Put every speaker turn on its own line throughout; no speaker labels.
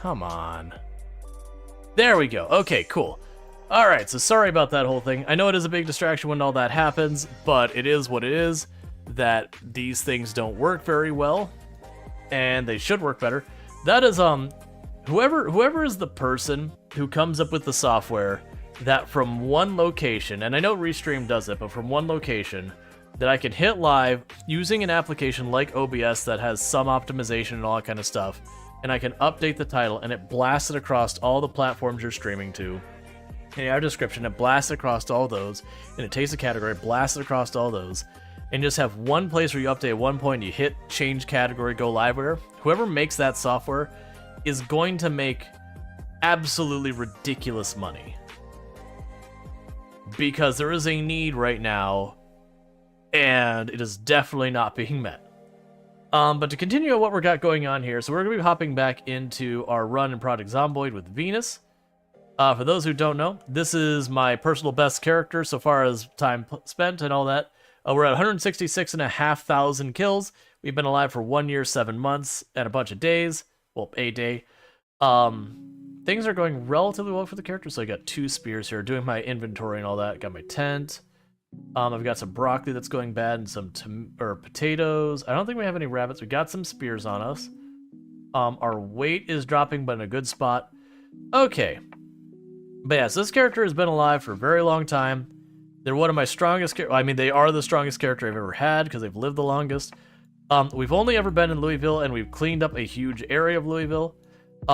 Come on. There we go. Okay, cool. Alright, so sorry about that whole thing. I know it is a big distraction when all that happens, but it is what it is, that these things don't work very well, and they should work better. That is, whoever is the person who comes up with the software that from one location, and I know Restream does it, but from one location, that I can hit live using an application like OBS that has some optimization and all that kind of stuff, and I can update the title, and it blasts it across all the platforms you're streaming to. In our description, it blasts across all those, and it takes a category, blasts it across all those, and just have one place where you update at one point, you hit change category, go live, whatever. Whoever makes that software is going to make absolutely ridiculous money. Because there is a need right now, and it is definitely not being met. But to continue what we got going on here, so we're going to be hopping back into our run in Project Zomboid with Venus. For those who don't know, this is my personal best character so far as time spent and all that. We're at 166,500 kills. We've been alive for 1 year, 7 months, and a bunch of days. Well, a day. Things are going relatively well for the character, so I got 2 spears here, doing my inventory and all that. Got my tent. I've got some broccoli that's going bad and some potatoes. I don't think we have any rabbits. We got some spears on us. Our weight is dropping, but in a good spot. Okay. But yeah, so this character has been alive for a very long time. They're one of my strongest I mean, they are the strongest character I've ever had because they've lived the longest. We've only ever been in Louisville, and we've cleaned up a huge area of Louisville.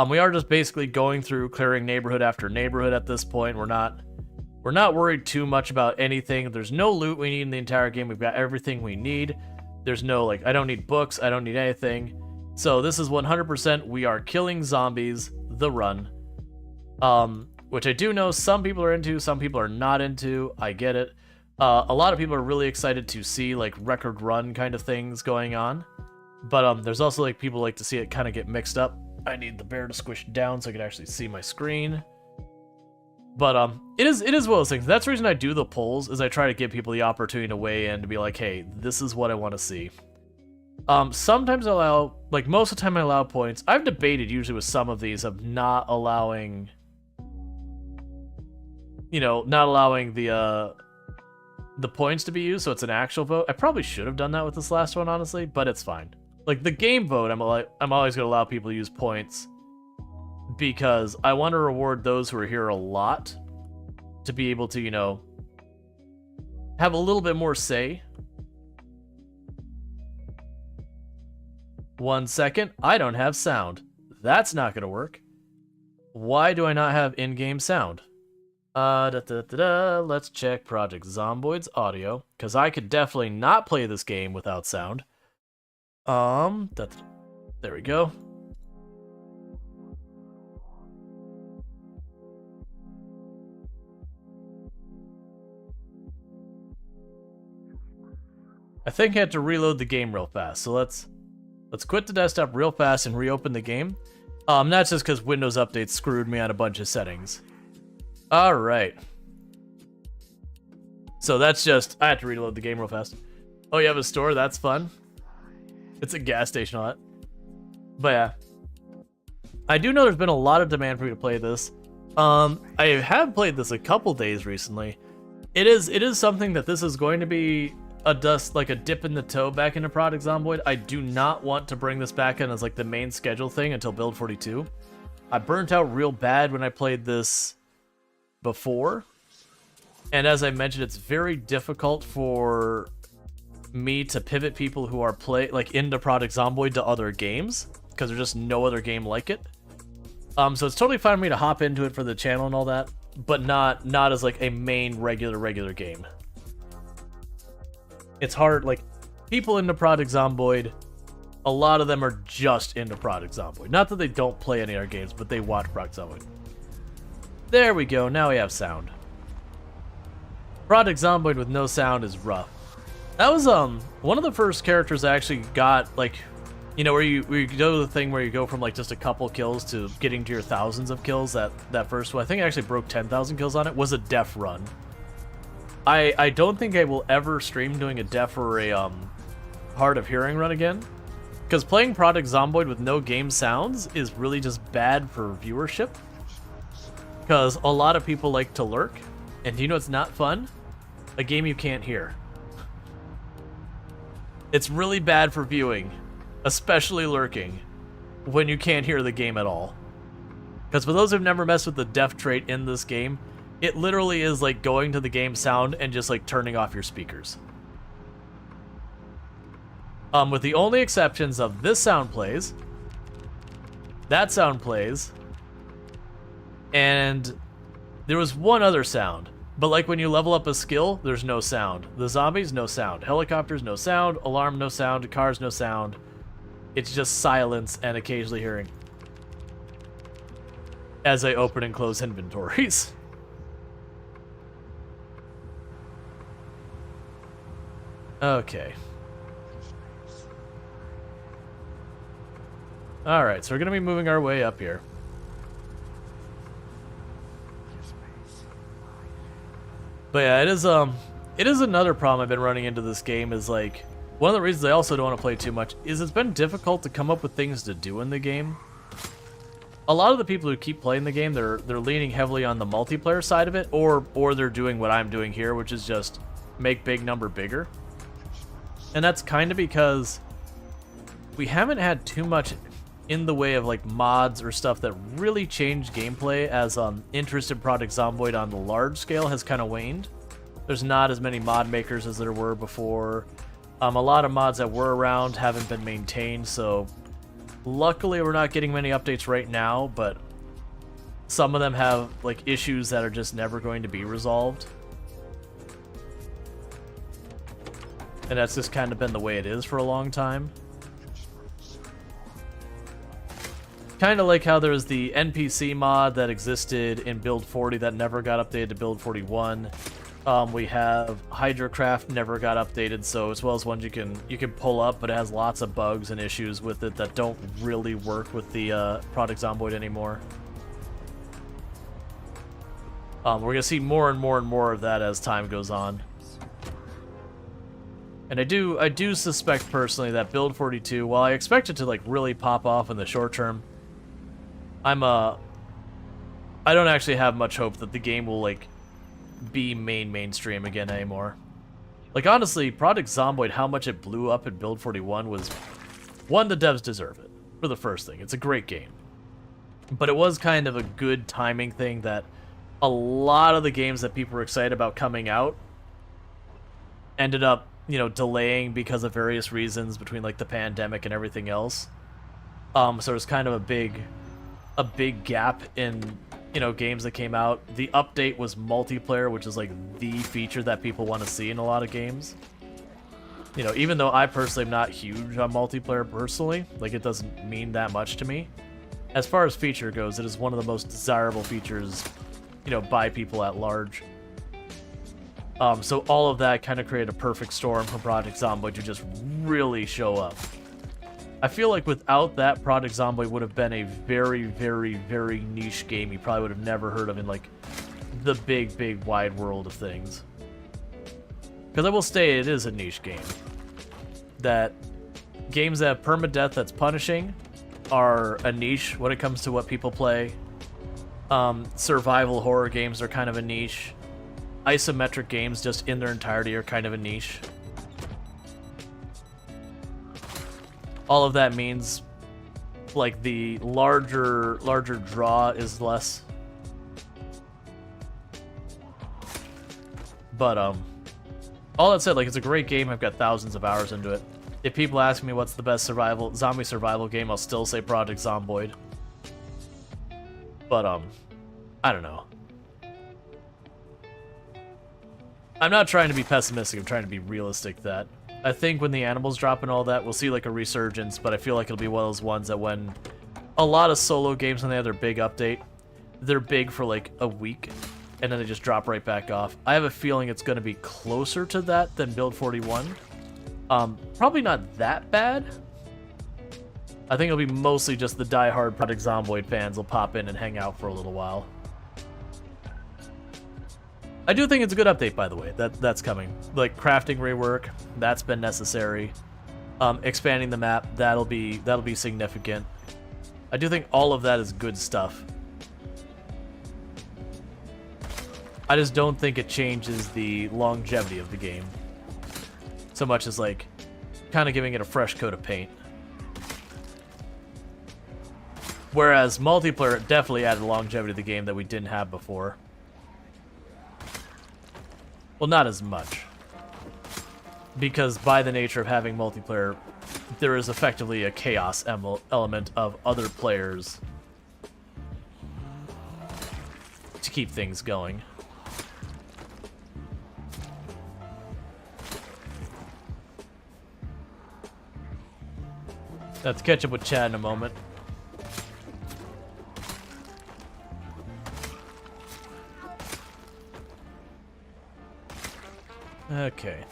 We are just basically going through clearing neighborhood after neighborhood at this point. We're not worried too much about anything. There's no loot we need in the entire game. We've got everything we need. There's no, like, I don't need books. I don't need anything. So this is 100% we are killing zombies, the run. Which I do know some people are into, some people are not into. I get it. A lot of people are really excited to see, like, record run kind of things going on. But there's also, like, people like to see it kind of get mixed up. I need the bear to squish down so I can actually see my screen. But it is one of those things. That's the reason I do the polls, is I try to give people the opportunity to weigh in, to be like, hey, this is what I want to see. Sometimes I allow, like, most of the time I allow points. I've debated usually with some of these of not allowing, you know, not allowing the points to be used, so it's an actual vote. I probably should have done that with this last one, honestly, but it's fine. Like, the game vote, I'm always going to allow people to use points, because I want to reward those who are here a lot to be able to, you know, have a little bit more say. 1 second, I don't have sound. That's not going to work. Why do I not have in-game sound? Let's check Project Zomboid's audio, because I could definitely not play this game without sound. There we go. I think I had to reload the game real fast, so let's quit the desktop real fast and reopen the game. That's just because Windows Update screwed me on a bunch of settings. Alright. So that's just, I had to reload the game real fast. Oh, you have a store? That's fun. It's a gas station, all that. But yeah. I do know there's been a lot of demand for me to play this. I have played this a couple days recently. It is something that this is going to be a dip in the toe back into Project Zomboid. I do not want to bring this back in as like the main schedule thing until build 42. I burnt out real bad when I played this before. And as I mentioned, it's very difficult for me to pivot people who are into Project Zomboid to other games, because there's just no other game like it. So it's totally fine for me to hop into it for the channel and all that, but not as like a main regular game. It's hard, like, people into Project Zomboid, a lot of them are just into Project Zomboid. Not that they don't play any other games, but they watch Project Zomboid. There we go, now we have sound. Project Zomboid with no sound is rough. That was one of the first characters I actually got, like, you know, where you go to the thing where you go from like just a couple kills to getting to your thousands of kills. That first one, I think I actually broke 10,000 kills on it, was a def run. I don't think I will ever stream doing a def or a hard of hearing run again. Because playing Project Zomboid with no game sounds is really just bad for viewership. Because a lot of people like to lurk. And do you know what's not fun? A game you can't hear. It's really bad for viewing, especially lurking, when you can't hear the game at all. Because for those who've never messed with the deaf trait in this game, it literally is like going to the game sound and just like turning off your speakers. With the only exceptions of this sound plays, that sound plays, and there was one other sound. But like when you level up a skill, there's no sound. The zombies, no sound. Helicopters, no sound. Alarm, no sound. Cars, no sound. It's just silence and occasionally hearing as I open and close inventories. Okay. Alright, so we're going to be moving our way up here. But yeah, it is another problem I've been running into this game is like, one of the reasons I also don't want to play too much is it's been difficult to come up with things to do in the game. A lot of the people who keep playing the game, they're leaning heavily on the multiplayer side of it, or they're doing what I'm doing here, which is just make big number bigger. And that's kind of because we haven't had too much in the way of like mods or stuff that really changed gameplay, as interest in Project Zomboid on the large scale has kind of waned. There's not as many mod makers as there were before. A lot of mods that were around haven't been maintained, so luckily we're not getting many updates right now, but some of them have like issues that are just never going to be resolved. And that's just kind of been the way it is for a long time. Kind of like how there was the NPC mod that existed in Build 40 that never got updated to Build 41. We have Hydrocraft never got updated, so as well as ones you can pull up, but it has lots of bugs and issues with it that don't really work with the Project Zomboid anymore. We're gonna see more and more and more of that as time goes on. And I do suspect personally that Build 42, while I expect it to like really pop off in the short term, I don't actually have much hope that the game will like be mainstream again anymore. Like honestly, Project Zomboid, how much it blew up in Build 41 was, one, the devs deserve it for the first thing. It's a great game. But it was kind of a good timing thing that a lot of the games that people were excited about coming out ended up, you know, delaying because of various reasons between like the pandemic and everything else. So there's kind of a big gap in, you know, games that came out. The update was multiplayer, which is like the feature that people want to see in a lot of games. You know, even though I personally am not huge on multiplayer personally, like it doesn't mean that much to me. As far as feature goes, it is one of the most desirable features, you know, by people at large. So all of that kind of created a perfect storm for Project Zomboid to just really show up. I feel like without that, Project Zomboid would have been a very, very, very niche game you probably would have never heard of in, like, the big, wide world of things. Because I will say it is a niche game. That games that have permadeath that's punishing are a niche when it comes to what people play. Survival horror games are kind of a niche. Isometric games just in their entirety are kind of a niche. All of that means, like, the larger draw is less. But, all that said, like, it's a great game. I've got thousands of hours into it. If people ask me what's the best zombie survival game, I'll still say Project Zomboid. But, I don't know. I'm not trying to be pessimistic, I'm trying to be realistic that I think when the animals drop and all that, we'll see like a resurgence, but I feel like it'll be one of those ones that when a lot of solo games, when they have their big update, they're big for like a week, and then they just drop right back off. I have a feeling it's going to be closer to that than Build 41. Probably not that bad. I think it'll be mostly just the die-hard Project Zomboid fans will pop in and hang out for a little while. I do think it's a good update, by the way. That's coming. Like, crafting rework, that's been necessary. expanding the map, that'll be significant. I do think all of that is good stuff. I just don't think it changes the longevity of the game so much as like kind of giving it a fresh coat of paint. Whereas multiplayer definitely added longevity to the game that we didn't have before. Well, not as much. Because by the nature of having multiplayer, there is effectively a chaos element of other players to keep things going. Let's catch up with Chad in a moment. Okay.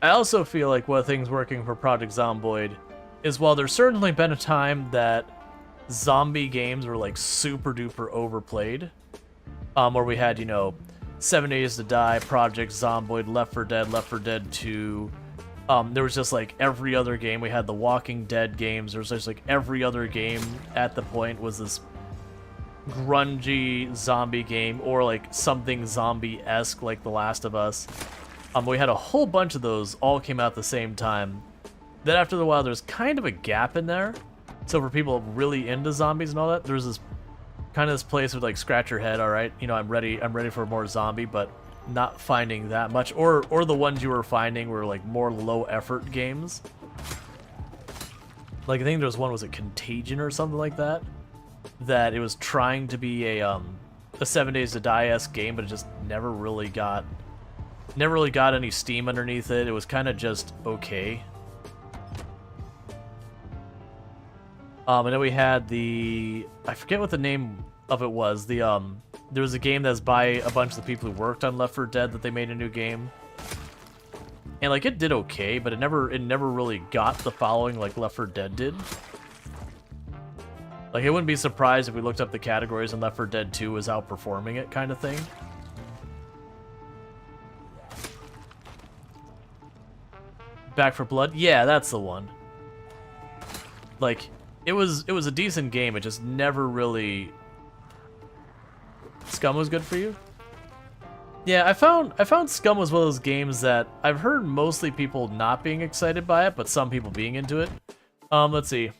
I also feel like one of the things working for Project Zomboid is while there's certainly been a time that zombie games were like super duper overplayed, where we had, you know, 7 Days to Die, Project Zomboid, Left 4 Dead 2. There was just like every other game. We had the Walking Dead games. There was just like every other game at the point was this grungy zombie game or like something zombie-esque like The Last of Us. We had a whole bunch of those all came out at the same time. Then after a while, there's kind of a gap in there. So for people really into zombies and all that, there's this kind of this place where like scratch your head. All right, you know, I'm ready for more zombie, but not finding that much. Or the ones you were finding were like more low effort games. Like I think there was one, was it Contagion or something like that? That it was trying to be a 7 Days to Die-esque game, but it just never really got any steam underneath it. It was kind of just okay. And then we had I forget what the name of it was. There was a game that's by a bunch of the people who worked on Left 4 Dead that they made a new game. And like it did okay, but it never really got the following like Left 4 Dead did. Like I wouldn't be surprised if we looked up the categories and Left 4 Dead 2 was outperforming it kind of thing. Back 4 Blood? Yeah, that's the one. Like, it was a decent game, it just never really... Scum was good for you? Yeah, I found Scum was one of those games that I've heard mostly people not being excited by it, but some people being into it. Let's see.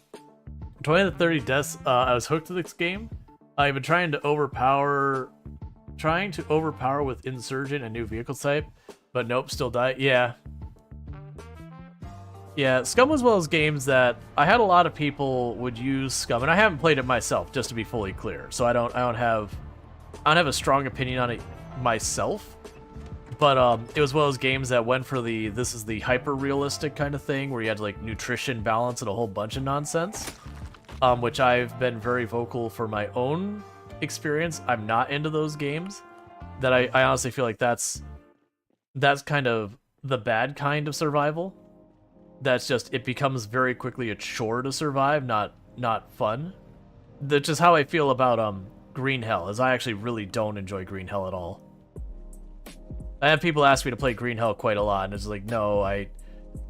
20 to 30 deaths, I was hooked to this game. I've been trying to overpower with Insurgent, a new vehicle type, but nope, still die. Yeah. Yeah, Scum was one of those games that I had a lot of people would use Scum, and I haven't played it myself, just to be fully clear. So I don't have a strong opinion on it myself. But it was one of those games that went for this is the hyper realistic kind of thing where you had like nutrition balance and a whole bunch of nonsense. Which I've been very vocal for my own experience. I'm not into those games. That I honestly feel like that's kind of the bad kind of survival. That's just, it becomes very quickly a chore to survive, not fun. That's just how I feel about Green Hell, is I actually really don't enjoy Green Hell at all. I have people ask me to play Green Hell quite a lot, and it's like, no, I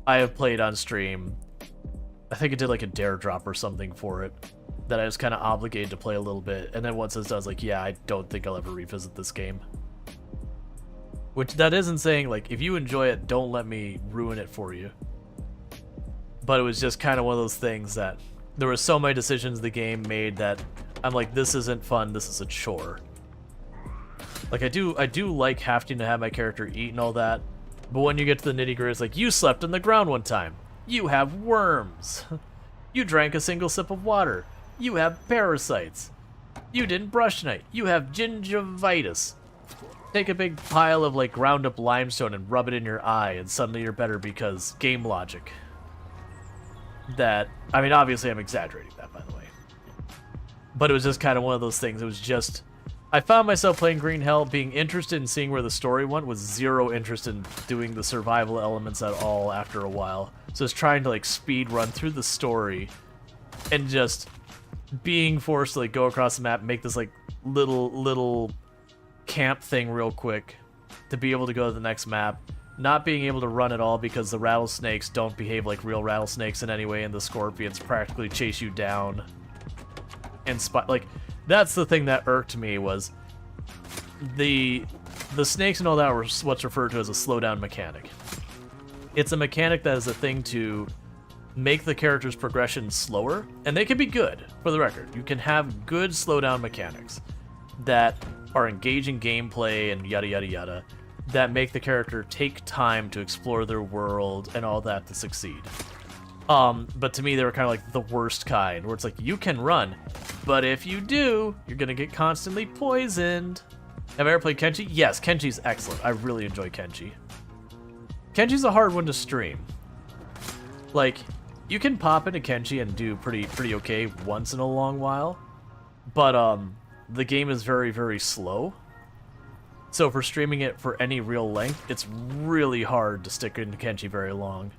have played on stream. I think it did like a dare drop or something for it, that I was kind of obligated to play a little bit, and then once it's done, I was like, yeah, I don't think I'll ever revisit this game. Which, that isn't saying, like, if you enjoy it, don't let me ruin it for you. But it was just kind of one of those things that there were so many decisions the game made that I'm like, this isn't fun, this is a chore. Like, I do like having to have my character eat and all that, but when you get to the nitty-gritty, it's like, you slept on the ground one time. You have worms. You drank a single sip of water. You have parasites. You didn't brush tonight. You have gingivitis. Take a big pile of, like, ground up limestone and rub it in your eye, and suddenly you're better because game logic. That, I mean, obviously I'm exaggerating that, by the way. But it was just kind of one of those things. It was just, I found myself playing Green Hell, being interested in seeing where the story went, with zero interest in doing the survival elements at all after a while. So I was trying to, like, speed run through the story, and just, being forced to like go across the map, make this like little camp thing real quick to be able to go to the next map, not being able to run at all because the rattlesnakes don't behave like real rattlesnakes in any way, and the scorpions practically chase you down. And like, that's the thing that irked me, was the snakes and all that were what's referred to as a slowdown mechanic. It's a mechanic that is a thing to make the character's progression slower, and they can be good, for the record. You can have good slowdown mechanics that are engaging gameplay and yada yada yada, that make the character take time to explore their world and all that to succeed. But to me, they were kind of like the worst kind, where it's like, you can run, but if you do, you're gonna get constantly poisoned. Have I ever played Kenshi? Yes, Kenshi's excellent. I really enjoy Kenshi. Kenshi's a hard one to stream. Like, you can pop into Kenshi and do pretty okay once in a long while, but the game is very, very slow. So for streaming it for any real length, it's really hard to stick into Kenshi very long.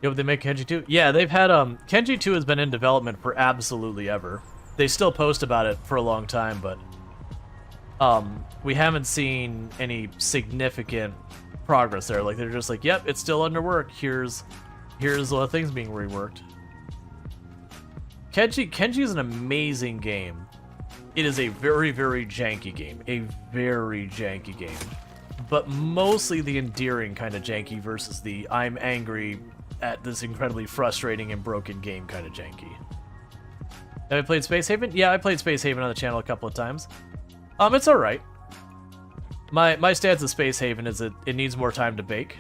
Yo, they make Kenshi 2? Yeah, they've had, Kenshi 2 has been in development for absolutely ever. They still post about it for a long time, but we haven't seen any significant progress there. Like, they're just like, yep, it's still under work. Here's a lot of things being reworked. Kenshi is an amazing game. It is a very, very janky game. A very janky game. But mostly the endearing kind of janky versus the I'm angry at this incredibly frustrating and broken game kind of janky. Have I played Space Haven? Yeah, I played Space Haven on the channel a couple of times. It's alright. My stance of Space Haven is that it needs more time to bake.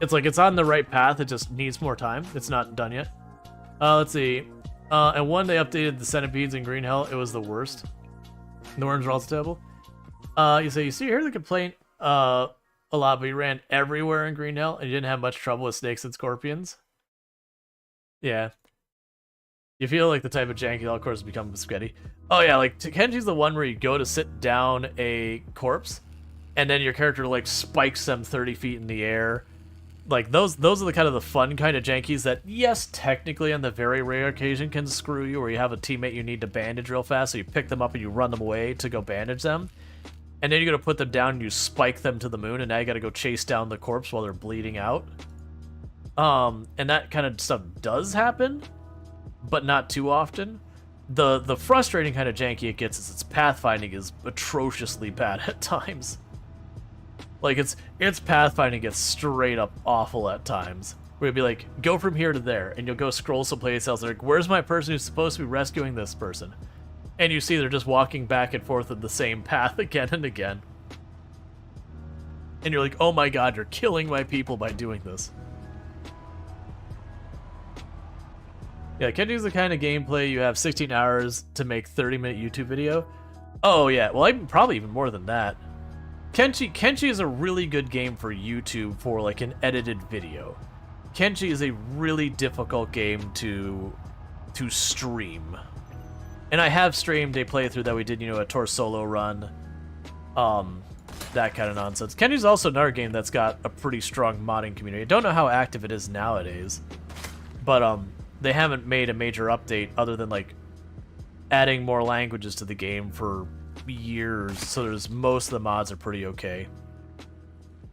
It's like, it's on the right path, it just needs more time. It's not done yet. Let's see. And when they updated the centipedes in Green Hell, it was the worst. The orange are also terrible. You hear the complaint a lot, but you ran everywhere in Green Hell and you didn't have much trouble with snakes and scorpions. Yeah. You feel like the type of janky that, of course, become spaghetti. Oh yeah, like Kenji's the one where you go to sit down a corpse, and then your character like spikes them 30 feet in the air. Like those are the kind of the fun kind of jankies that, yes, technically on the very rare occasion can screw you, where you have a teammate you need to bandage real fast, so you pick them up and you run them away to go bandage them. And then you're going to put them down and you spike them to the moon, and now you got to go chase down the corpse while they're bleeding out. And that kind of stuff does happen, but not too often. The frustrating kind of janky it gets is its pathfinding is atrociously bad at times. Like, its pathfinding gets straight up awful at times. Where you'll be like, go from here to there, and you'll go scroll someplace else, and like, where's my person who's supposed to be rescuing this person? And you see they're just walking back and forth in the same path again and again. And you're like, oh my god, you're killing my people by doing this. Yeah, Kenji's the kind of gameplay you have 16 hours to make 30-minute YouTube video. Oh yeah, well, I'm probably even more than that. Kenshi is a really good game for YouTube for like an edited video. Kenshi is a really difficult game to stream. And I have streamed a playthrough that we did, a Tor solo run. That kind of nonsense. Kenji's also another game that's got a pretty strong modding community. I don't know how active it is nowadays, but they haven't made a major update other than like adding more languages to the game for years. So most of the mods are pretty okay.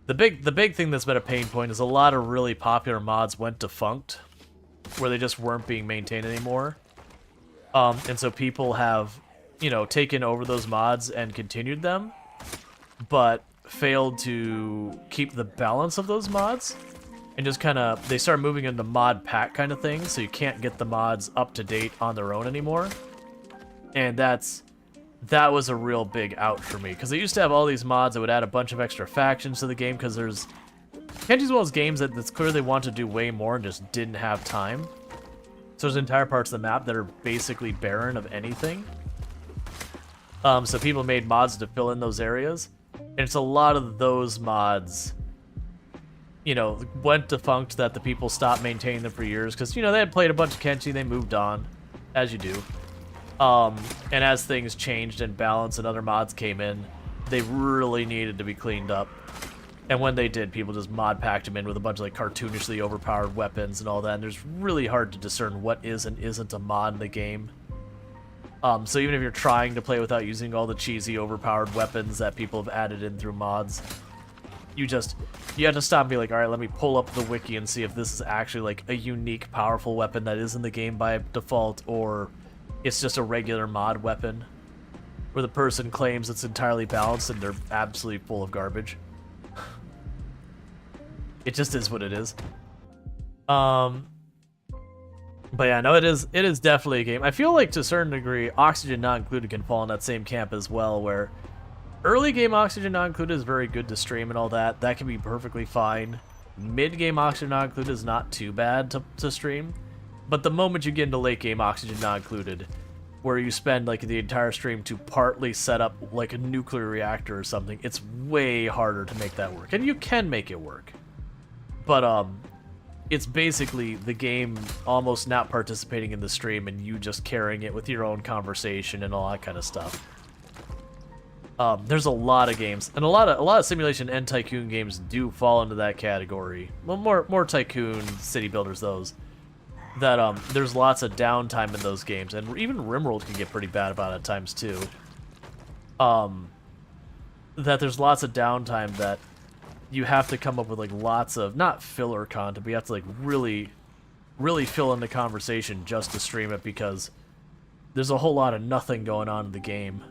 The big thing that's been a pain point is a lot of really popular mods went defunct, where they just weren't being maintained anymore. And so people have, taken over those mods and continued them, but failed to keep the balance of those mods. And just they start moving into mod pack kind of things, so you can't get the mods up to date on their own anymore. And that was a real big out for me, because they used to have all these mods that would add a bunch of extra factions to the game, because Kenji's one of those games that's clear they want to do way more and just didn't have time. So there's entire parts of the map that are basically barren of anything. So people made mods to fill in those areas. And it's a lot of those mods, went defunct, that the people stopped maintaining them for years. Because, they had played a bunch of Kenshi, they moved on, as you do. And as things changed and balance and other mods came in, they really needed to be cleaned up. And when they did, people just mod packed them in with a bunch of like cartoonishly overpowered weapons and all that. And it's really hard to discern what is and isn't a mod in the game. So even if you're trying to play without using all the cheesy overpowered weapons that people have added in through mods, you have to stop and be like, all right, let me pull up the wiki and see if this is actually like a unique, powerful weapon that is in the game by default, or it's just a regular mod weapon where the person claims it's entirely balanced and they're absolutely full of garbage. It just is what it is. But yeah, no, it is definitely a game. I feel like to a certain degree, Oxygen Not Included can fall in that same camp as well, where early game Oxygen Not Included is very good to stream and all that. That can be perfectly fine. Mid game Oxygen Not Included is not too bad to stream. But the moment you get into late game Oxygen Not Included, where you spend like the entire stream to partly set up like a nuclear reactor or something, it's way harder to make that work. And you can make it work. But it's basically the game almost not participating in the stream and you just carrying it with your own conversation and all that kind of stuff. There's a lot of games, and a lot of simulation and tycoon games do fall into that category. Well, more tycoon city builders, those that there's lots of downtime in those games, and even RimWorld can get pretty bad about it at times too. That there's lots of downtime that you have to come up with like lots of, not filler content, but you have to like really fill in the conversation just to stream it, because there's a whole lot of nothing going on in the game.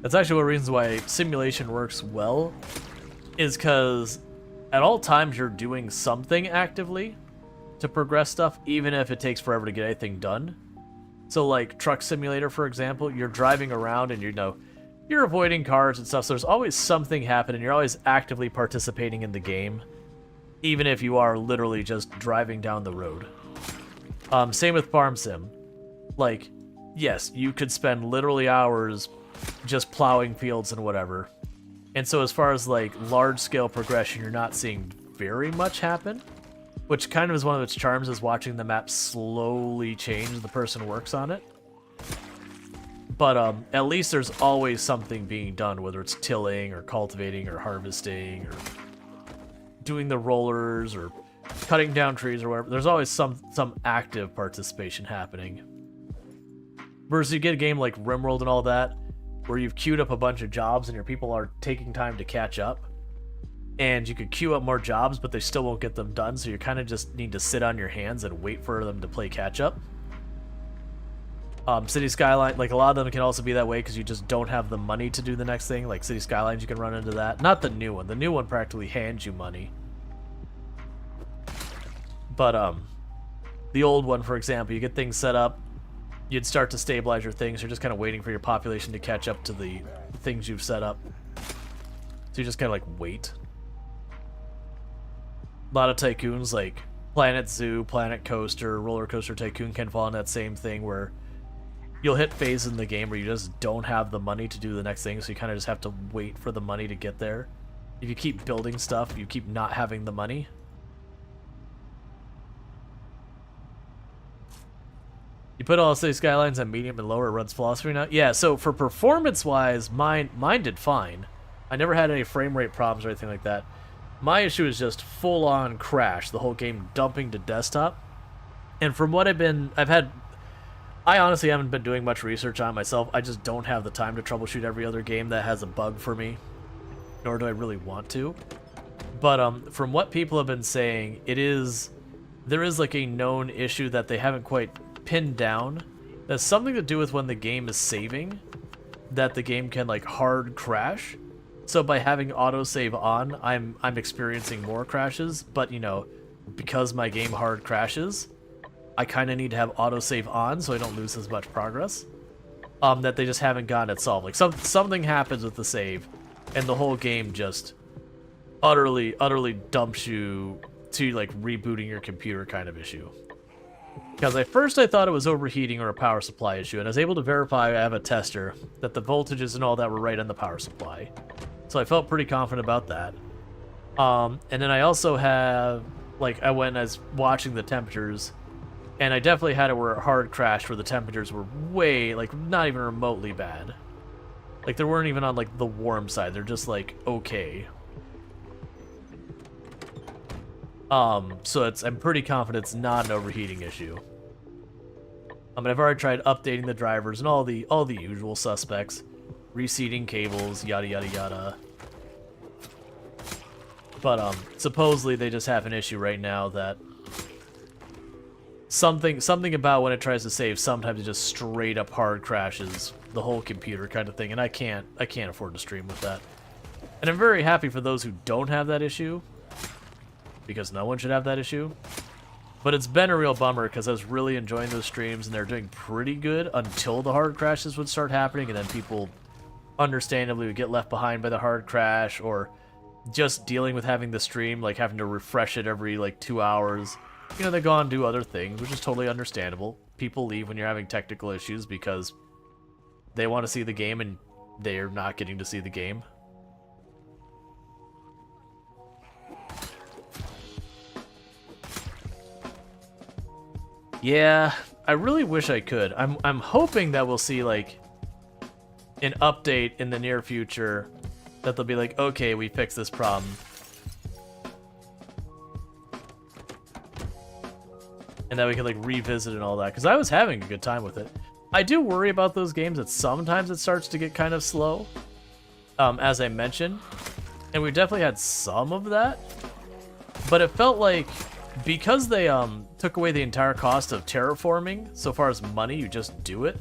That's actually one of the reasons why simulation works well, is because at all times you're doing something actively to progress stuff, even if it takes forever to get anything done. So like Truck Simulator, for example, you're driving around and you're avoiding cars and stuff, so there's always something happening. You're always actively participating in the game, even if you are literally just driving down the road. Same with Farm Sim. Like, yes, you could spend literally hours just plowing fields and whatever. And so as far as like large-scale progression, you're not seeing very much happen, which kind of is one of its charms, is watching the map slowly change as the person works on it. But at least there's always something being done, whether it's tilling or cultivating or harvesting or doing the rollers or cutting down trees or whatever. There's always some active participation happening. Versus you get a game like RimWorld and all that, where you've queued up a bunch of jobs and your people are taking time to catch up. And you could queue up more jobs, but they still won't get them done, so you kind of just need to sit on your hands and wait for them to play catch up. City Skyline, like a lot of them can also be that way because you just don't have the money to do the next thing. Like City Skylines, you can run into that. Not the new one. The new one practically hands you money. But the old one, for example, you get things set up, you'd start to stabilize your things. You're just kind of waiting for your population to catch up to the things you've set up. So you just kind of like wait. A lot of tycoons like Planet Zoo, Planet Coaster, Roller Coaster Tycoon can fall in that same thing where you'll hit phases in the game where you just don't have the money to do the next thing, so you kind of just have to wait for the money to get there. If you keep building stuff, you keep not having the money. You put all City Skylines on medium and lower, it runs flawlessly now? Yeah, so for performance-wise, mine did fine. I never had any frame rate problems or anything like that. My issue is just full-on crash, the whole game dumping to desktop. And from what I honestly haven't been doing much research on it myself. I just don't have the time to troubleshoot every other game that has a bug for me, nor do I really want to. But from what people have been saying, there is like a known issue that they haven't quite pinned down. That's something to do with when the game is saving, that the game can like hard crash. So by having autosave on, I'm experiencing more crashes, but you know, because my game hard crashes, I kind of need to have autosave on so I don't lose as much progress. That they just haven't gotten it solved. Like something happens with the save, and the whole game just utterly dumps you to like rebooting your computer kind of issue. Because at first I thought it was overheating or a power supply issue, and I was able to verify, I have a tester, that the voltages and all that were right on the power supply. So I felt pretty confident about that. And then I also have, like, I went and I was watching the temperatures, And I definitely had it where it hard crashed where the temperatures were way, like, not even remotely bad. Like, they weren't even on, like, the warm side. They're just, like, okay. So I'm pretty confident it's not an overheating issue. I mean, I've already tried updating the drivers and all the usual suspects. Reseating cables, yada, yada, yada. But, supposedly they just have an issue right now that something about when it tries to save, sometimes it just straight up hard crashes the whole computer kind of thing, and I can't afford to stream with that. And I'm very happy for those who don't have that issue, because no one should have that issue. But it's been a real bummer because I was really enjoying those streams and they're doing pretty good until the hard crashes would start happening, and then people understandably would get left behind by the hard crash, or just dealing with having the stream, like having to refresh it every like 2 hours. You know, they go on and do other things, which is totally understandable. People leave when you're having technical issues because they want to see the game and they're not getting to see the game. Yeah, I really wish I could. I'm hoping that we'll see like an update in the near future that they'll be like, okay, we fixed this problem. And that we can like revisit and all that, because I was having a good time with it. I do worry about those games that sometimes it starts to get kind of slow, as I mentioned, and we definitely had some of that. But it felt like because they took away the entire cost of terraforming, so far as money, you just do it.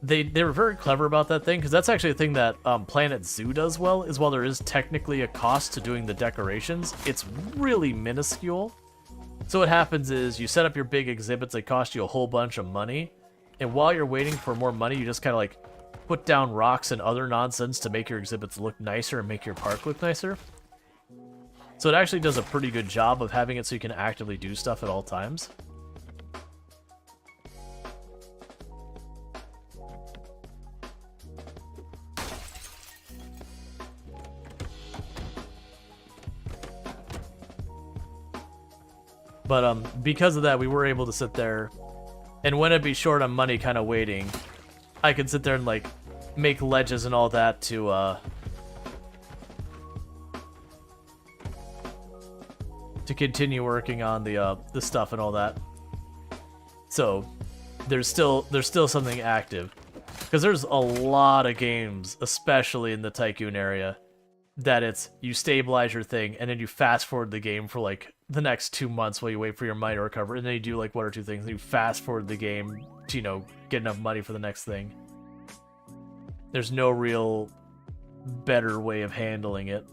They were very clever about that thing, because that's actually a thing that Planet Zoo does well, is while there is technically a cost to doing the decorations, it's really minuscule. So what happens is you set up your big exhibits that cost you a whole bunch of money, and while you're waiting for more money, you just kind of like put down rocks and other nonsense to make your exhibits look nicer and make your park look nicer. So it actually does a pretty good job of having it so you can actively do stuff at all times. But because of that, we were able to sit there, and when it'd be short on money kind of waiting, I could sit there and like make ledges and all that to continue working on the stuff and all that. So there's still something active, because there's a lot of games, especially in the Tycoon area, that it's you stabilize your thing and then you fast forward the game for like the next 2 months while you wait for your money to recover, and then you do like 1 or 2 things and you fast forward the game to, you know, get enough money for the next thing. There's no real better way of handling it.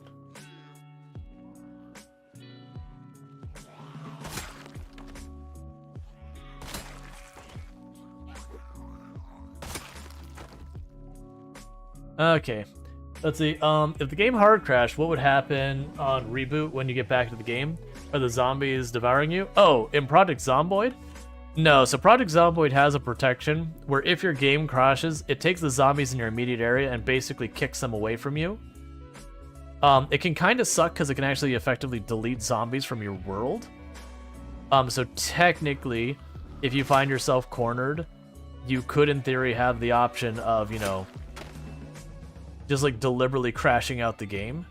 Okay, let's see. If the game hard crashed, what would happen on reboot when you get back to the game? Are the zombies devouring you? Oh, in Project Zomboid? No, so Project Zomboid has a protection where if your game crashes, it takes the zombies in your immediate area and basically kicks them away from you. It can kind of suck because it can actually effectively delete zombies from your world. So technically, if you find yourself cornered, you could in theory have the option of, you know, just like deliberately crashing out the game.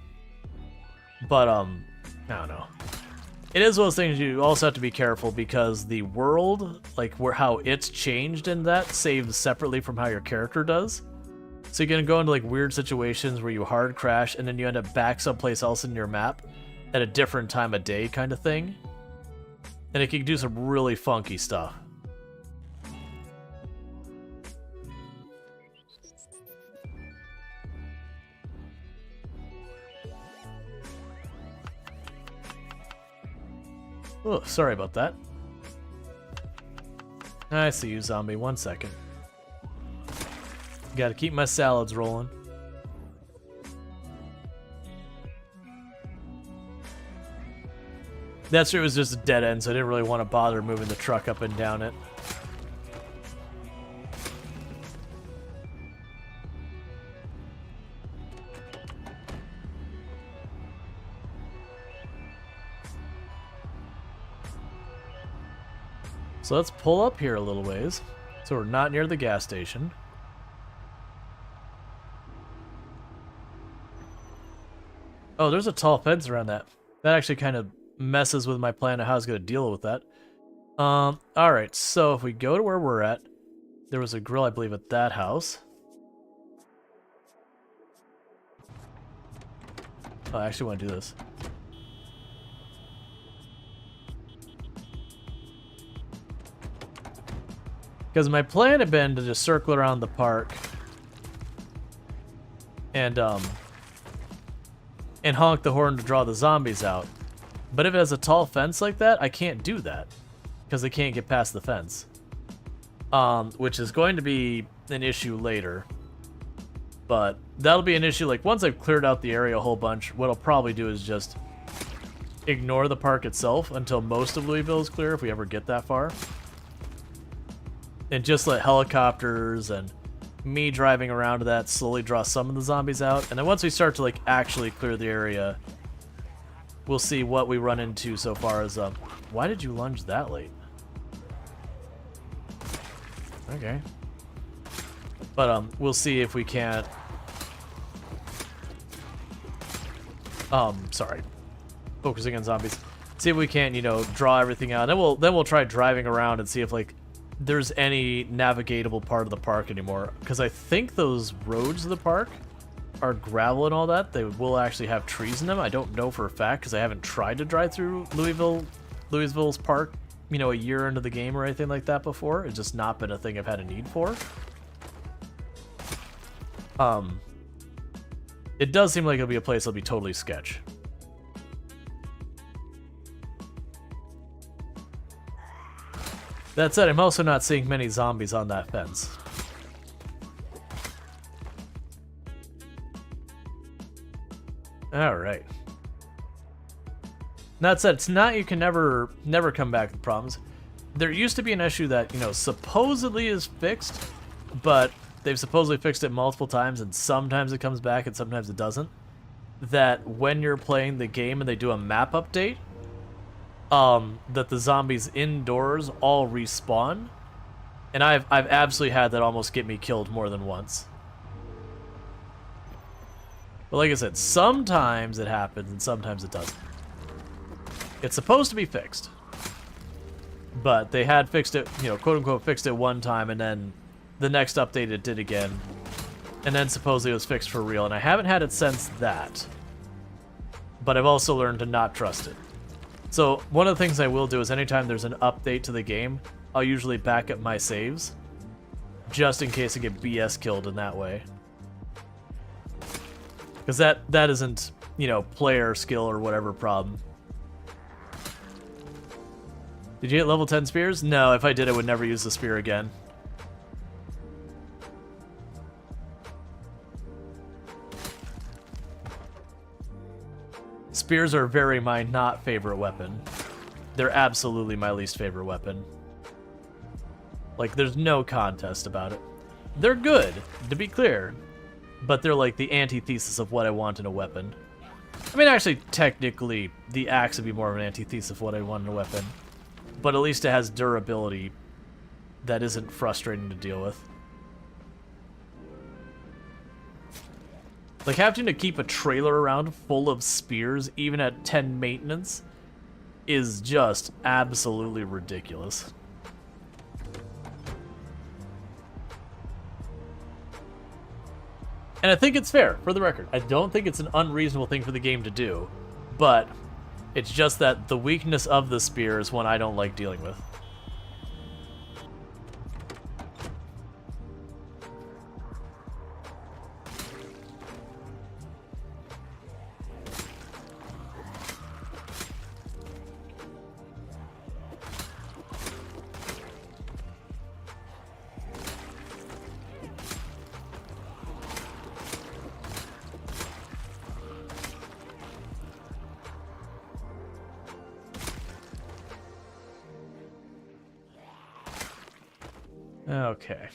But I don't know. It is one of those things you also have to be careful, because the world, like where how it's changed in that, saves separately from how your character does. So you're gonna go into like weird situations where you hard crash and then you end up back someplace else in your map at a different time of day kind of thing. And it can do some really funky stuff. Oh, sorry about that. I see you, zombie. 1 second. Gotta keep my salads rolling. That street was just a dead end, so I didn't really want to bother moving the truck up and down it. So let's pull up here a little ways. So we're not near the gas station. Oh, there's a tall fence around that. That actually kind of messes with my plan of how I was going to deal with that. Alright, so if we go to where we're at, there was a grill, I believe, at that house. Oh, I actually want to do this. Because my plan had been to just circle around the park and honk the horn to draw the zombies out. But if it has a tall fence like that, I can't do that because they can't get past the fence. Which is going to be an issue later. But that'll be an issue, like, once I've cleared out the area a whole bunch, what I'll probably do is just ignore the park itself until most of Louisville is clear, if we ever get that far. And just let helicopters and me driving around to that slowly draw some of the zombies out. And then once we start to, like, actually clear the area, we'll see what we run into so far as, why did you lunge that late? Okay. But, we'll see if we can't... sorry. Focusing on zombies. See if we can't, you know, draw everything out. Then we'll try driving around and see if, like, there's any navigatable part of the park anymore. Because I think those roads of the park are gravel and all that. They will actually have trees in them. I don't know for a fact because I haven't tried to drive through Louisville's park, you know, a year into the game or anything like that before. It's just not been a thing I've had a need for. It does seem like it'll be a place that'll be totally sketch. That said, I'm also not seeing many zombies on that fence. Alright. That said, it's not you can never come back with problems. There used to be an issue that, you know, supposedly is fixed, but they've supposedly fixed it multiple times, and sometimes it comes back and sometimes it doesn't. That when you're playing the game and they do a map update, that the zombies indoors all respawn. And I've absolutely had that almost get me killed more than once. But like I said, sometimes it happens and sometimes it doesn't. It's supposed to be fixed. But they had fixed it, you know, quote unquote fixed it one time, and then the next update it did again. And then supposedly it was fixed for real, and I haven't had it since that. But I've also learned to not trust it. So one of the things I will do is anytime there's an update to the game, I'll usually back up my saves, just in case I get BS killed in that way. Because that isn't, you know, player skill or whatever problem. Did you get level 10 spears? No, if I did, I would never use the spear again. Spears are very my not favorite weapon. They're absolutely my least favorite weapon. Like, there's no contest about it. They're good, to be clear, but they're like the antithesis of what I want in a weapon. I mean, actually, technically, the axe would be more of an antithesis of what I want in a weapon, but at least it has durability that isn't frustrating to deal with. Like, having to keep a trailer around full of spears, even at 10 maintenance, is just absolutely ridiculous. And I think it's fair, for the record. I don't think it's an unreasonable thing for the game to do, but it's just that the weakness of the spear is one I don't like dealing with. Okay.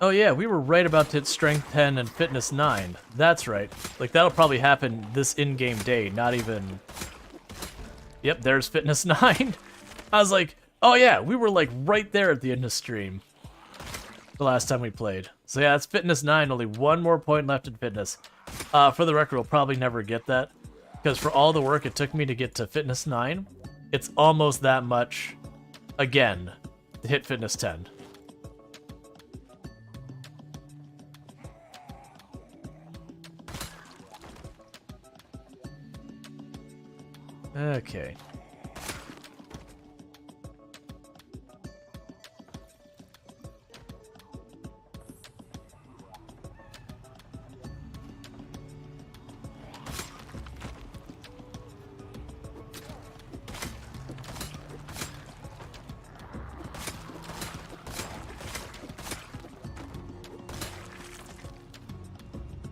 Oh yeah, we were right about to hit Strength 10 and Fitness 9. That's right. Like, that'll probably happen this in-game day, not even... Yep, there's Fitness 9. I was like, oh yeah, we were like right there at the end of stream. The last time we played. So yeah, it's Fitness 9, only one more point left in Fitness. For the record, we'll probably never get that. Because for all the work it took me to get to Fitness 9, it's almost that much, again, to hit Fitness 10. Okay.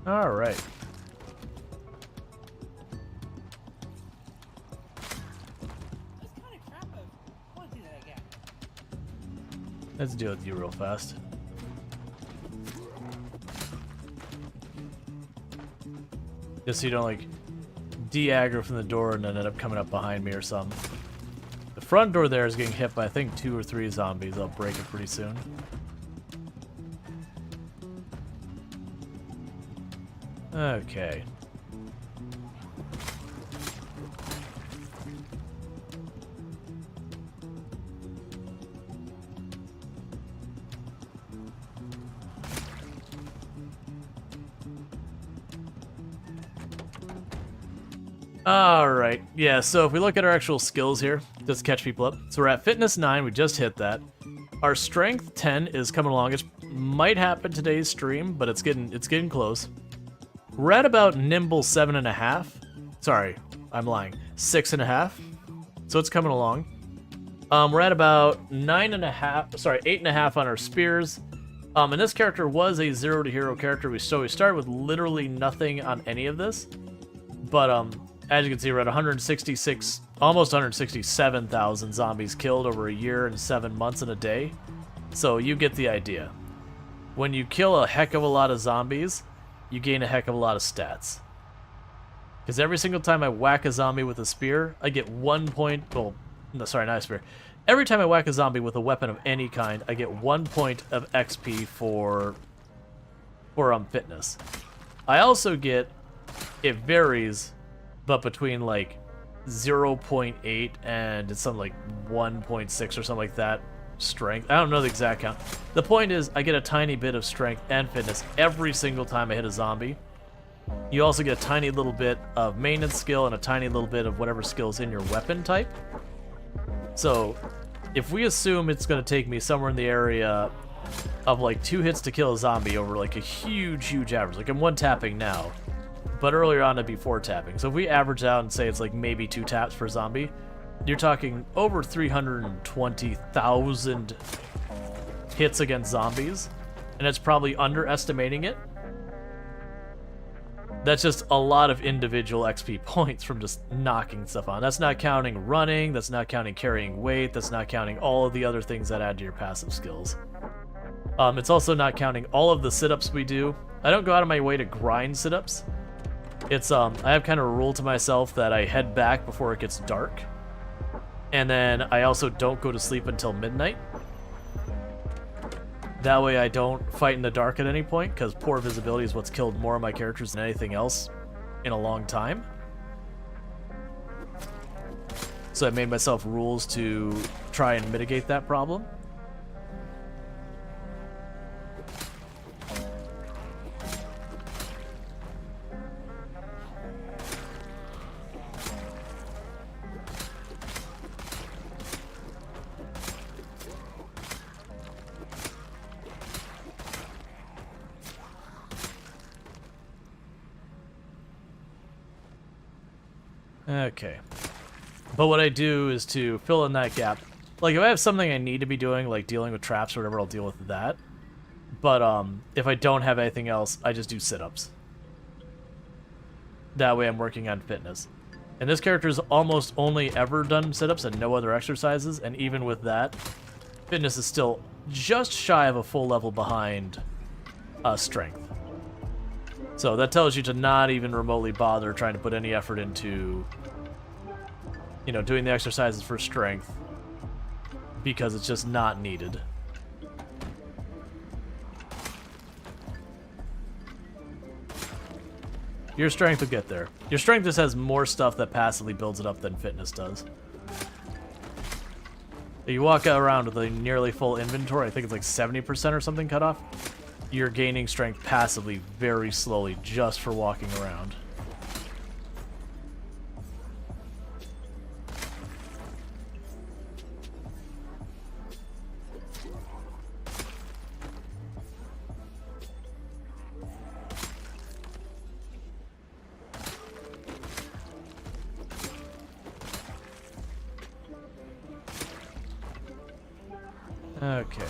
All right. Let's deal with you real fast. Just so you don't, like, de-aggro from the door and then end up coming up behind me or something. The front door there is getting hit by, I think, 2 or 3 zombies. I'll break it pretty soon. Okay. Alright, yeah, so if we look at our actual skills here, just catch people up. So we're at Fitness 9, we just hit that. Our Strength 10 is coming along. It might happen today's stream, but it's getting close. We're at about Nimble 7.5. Sorry, I'm lying. 6.5. So it's coming along. We're at about 9.5, sorry, 8.5 on our spears. And this character was a 0 to hero character, so we started with literally nothing on any of this. But as you can see, we're at 166, almost 167,000 zombies killed over a year and 7 months and a day. So you get the idea. When you kill a heck of a lot of zombies, you gain a heck of a lot of stats. Because every single time I whack a zombie with a spear, I get 1 point, well, no, sorry, not a spear. Every time I whack a zombie with a weapon of any kind, I get 1 point of XP for fitness. I also get, it varies, but between like 0.8 and it's something like 1.6 or something like that strength. I don't know the exact count. The point is, I get a tiny bit of strength and fitness every single time I hit a zombie. You also get a tiny little bit of maintenance skill and a tiny little bit of whatever skill's in your weapon type. So, if we assume it's going to take me somewhere in the area of like 2 hits to kill a zombie over like a huge average, like I'm 1 tapping now, but earlier on it'd be 4 tapping. So if we average out and say it's like maybe 2 taps per zombie, you're talking over 320,000 hits against zombies, and it's probably underestimating it. That's just a lot of individual XP points from just knocking stuff on. That's not counting running, that's not counting carrying weight, that's not counting all of the other things that add to your passive skills. It's also not counting all of the sit-ups we do. I don't go out of my way to grind sit-ups. It's, I have kind of a rule to myself that I head back before it gets dark. And then I also don't go to sleep until midnight. That way I don't fight in the dark at any point, because poor visibility is what's killed more of my characters than anything else in a long time. So I made myself rules to try and mitigate that problem. Okay. But what I do is to fill in that gap. Like, if I have something I need to be doing, like dealing with traps or whatever, I'll deal with that. But if I don't have anything else, I just do sit-ups. That way I'm working on fitness. And this character's almost only ever done sit-ups and no other exercises, and even with that, fitness is still just shy of a full level behind strength. So that tells you to not even remotely bother trying to put any effort into, you know, doing the exercises for strength, because it's just not needed. Your strength will get there. Your strength just has more stuff that passively builds it up than fitness does. You walk around with a nearly full inventory, I think it's like 70% or something cut off. You're gaining strength passively very slowly just for walking around. Okay.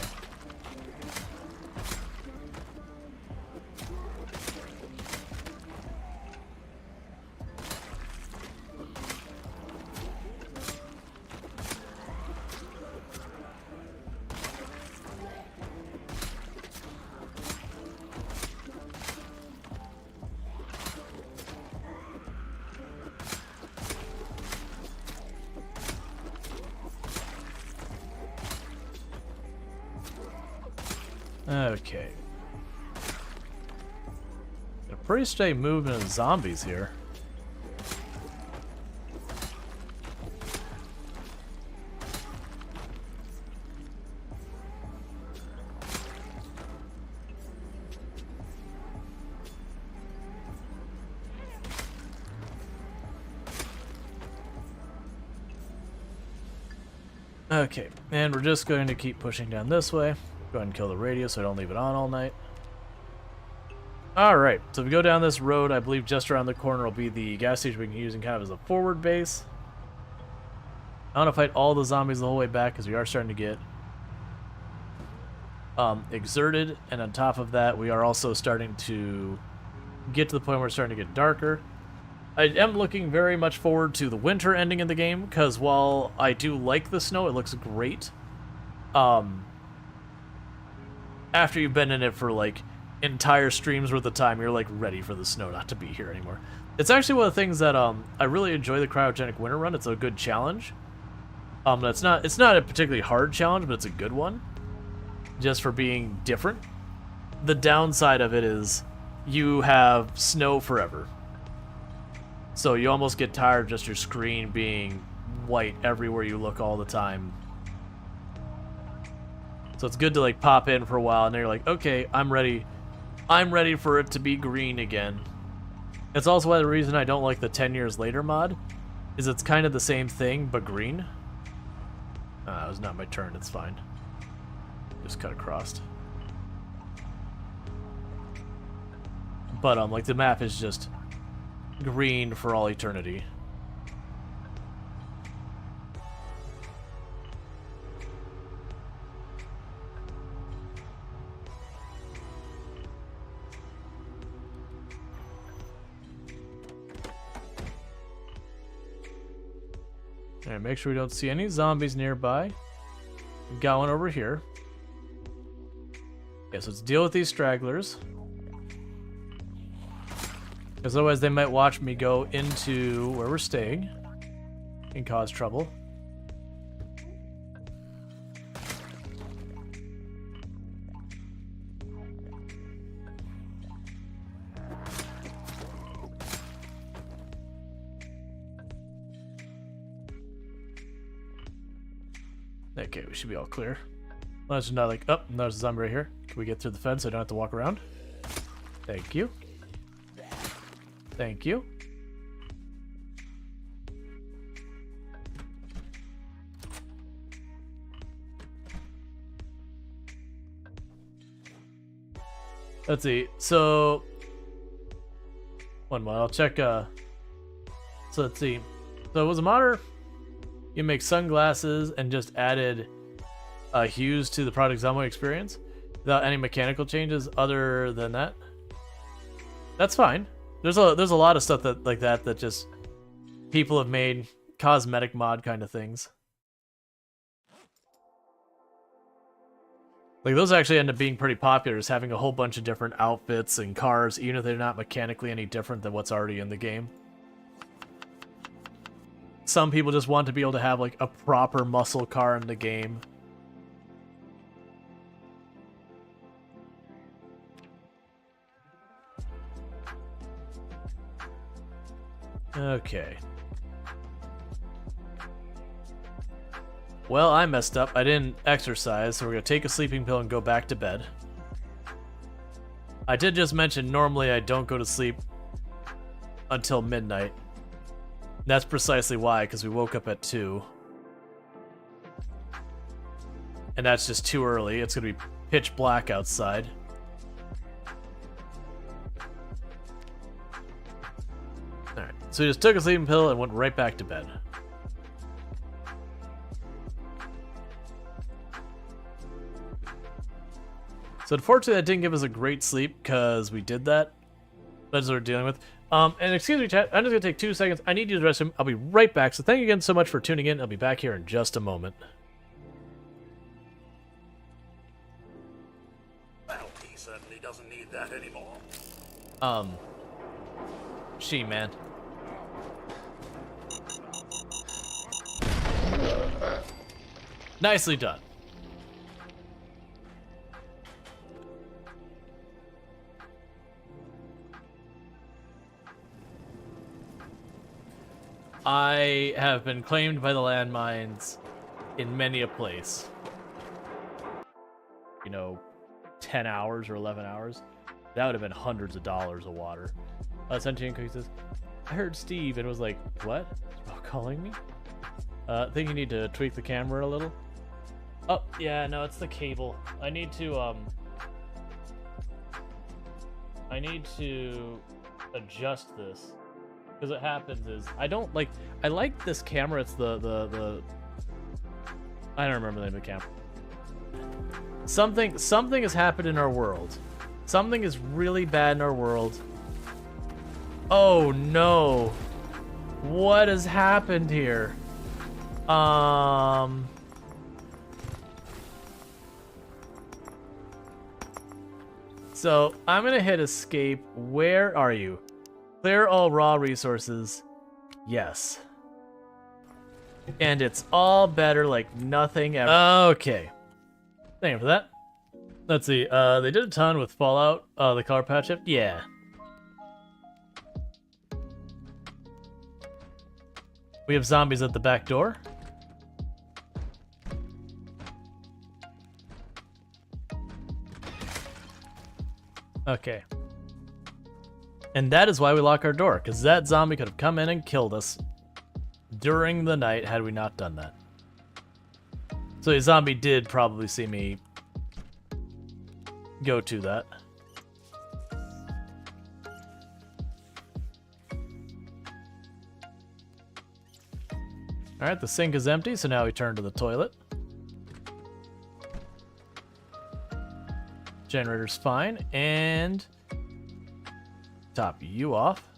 Okay. Got a pretty steady movement of zombies here. Okay, and we're just going to keep pushing down this way. Go ahead and kill the radio so I don't leave it on all night. Alright, so if we go down this road, I believe just around the corner will be the gas station we can use kind of as a forward base. I want to fight all the zombies the whole way back because we are starting to get exerted, and on top of that, we are also starting to get to the point where it's starting to get darker. I am looking very much forward to the winter ending in the game, because while I do like the snow, it looks great. After you've been in it for like entire streams worth of time, you're like ready for the snow not to be here anymore. It's actually one of the things that I really enjoy the cryogenic winter run. It's a good challenge. It's not a particularly hard challenge, but it's a good one, just for being different. The downside of it is you have snow forever, so you almost get tired of just your screen being white everywhere you look all the time. So it's good to like pop in for a while, and then you're like, okay, I'm ready for it to be green again. It's also why the reason I don't like the 10 years later mod is it's kind of the same thing but green. It was not my turn, it's fine. Just cut across. But like the map is just green for all eternity. Alright, make sure we don't see any zombies nearby. We've got one over here. Okay, so let's deal with these stragglers. Because otherwise they might watch me go into where we're staying and cause trouble. Okay, we should be all clear. Well, there's not like, oh, there's a zombie right here. Can we get through the fence so I don't have to walk around? Thank you. Thank you. Let's see. So, one more. I'll check. So let's see. So was a modder. You make sunglasses and just added hues to the product Zomboid experience without any mechanical changes other than that. That's fine. There's a lot of stuff that like that just people have made cosmetic mod kind of things. Like, those actually end up being pretty popular, just having a whole bunch of different outfits and cars, even if they're not mechanically any different than what's already in the game. Some people just want to be able to have, like, a proper muscle car in the game. Okay. Well, I messed up. I didn't exercise, so we're going to take a sleeping pill and go back to bed. I did just mention normally I don't go to sleep until midnight. That's precisely why, because we woke up at 2. And that's just too early. It's going to be pitch black outside. Alright, so we just took a sleeping pill and went right back to bed. So unfortunately that didn't give us a great sleep because we did that. That's what we're dealing with. And excuse me, chat, I'm just going to take 2 seconds. I need to use the restroom. I'll be right back. So thank you again so much for tuning in. I'll be back here in just a moment.
Well, he certainly doesn't need that anymore.
Man. Nicely done. I have been claimed by the landmines in many a place. You know, 10 hours or 11 hours. That would have been hundreds of dollars of water. Sentient Cookie says, I heard Steve and was like, what? About calling me? I think you need to tweak the camera a little. Oh, yeah, no, it's the cable. I need to adjust this. Because what happens is, I like this camera, it's the I don't remember the name of the camera. Something has happened in our world. Something is really bad in our world. Oh no. What has happened here? So, I'm gonna hit escape. Where are you? Clear all raw resources. Yes. And it's all better like nothing ever. Okay. Thank you for that. Let's see. They did a ton with Fallout, the color patch shift. Yeah. We have zombies at the back door. Okay. And that is why we lock our door, because that zombie could have come in and killed us during the night had we not done that. So a zombie did probably see me go to that. Alright, the sink is empty, so now we turn to the toilet. Generator's fine, and top you off.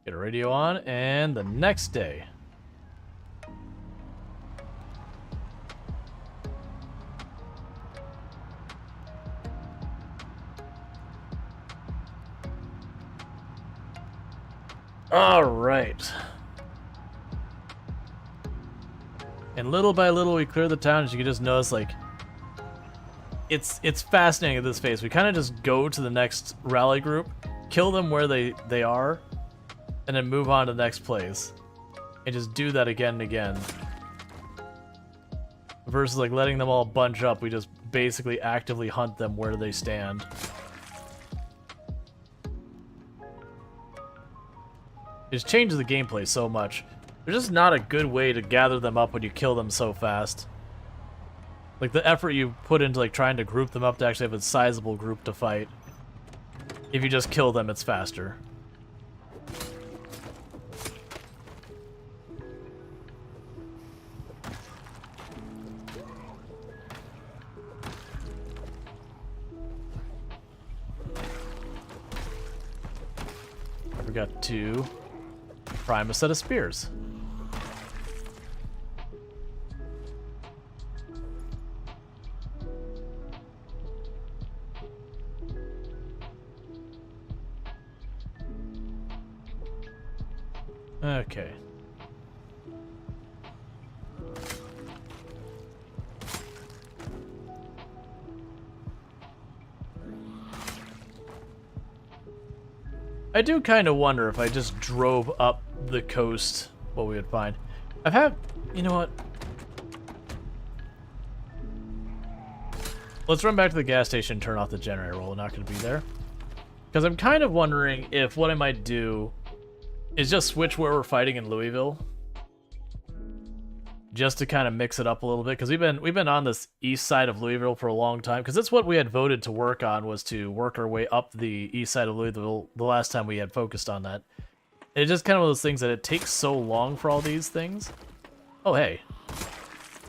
Get a radio on, and the next day. All right. And little by little, we clear the town. As you can just notice, like, it's fascinating at this phase. We kind of just go to the next rally group, kill them where they are, and then move on to the next place, and just do that again and again. Versus like letting them all bunch up, we just basically actively hunt them where they stand. It just changes the gameplay so much. There's just not a good way to gather them up when you kill them so fast. Like, the effort you put into, like, trying to group them up to actually have a sizable group to fight. If you just kill them, it's faster. We got 2. prime a set of spears. Okay. I do kind of wonder if I just drove up the coast, what we would find. You know what? Let's run back to the gas station and turn off the generator while we're not going to be there. Because I'm kind of wondering if what I might do is just switch where we're fighting in Louisville. Just to kind of mix it up a little bit, because we've been on this east side of Louisville for a long time, because that's what we had voted to work on, was to work our way up the east side of Louisville the last time we had focused on that. And it's just kind of one of those things that it takes so long for all these things. Oh hey,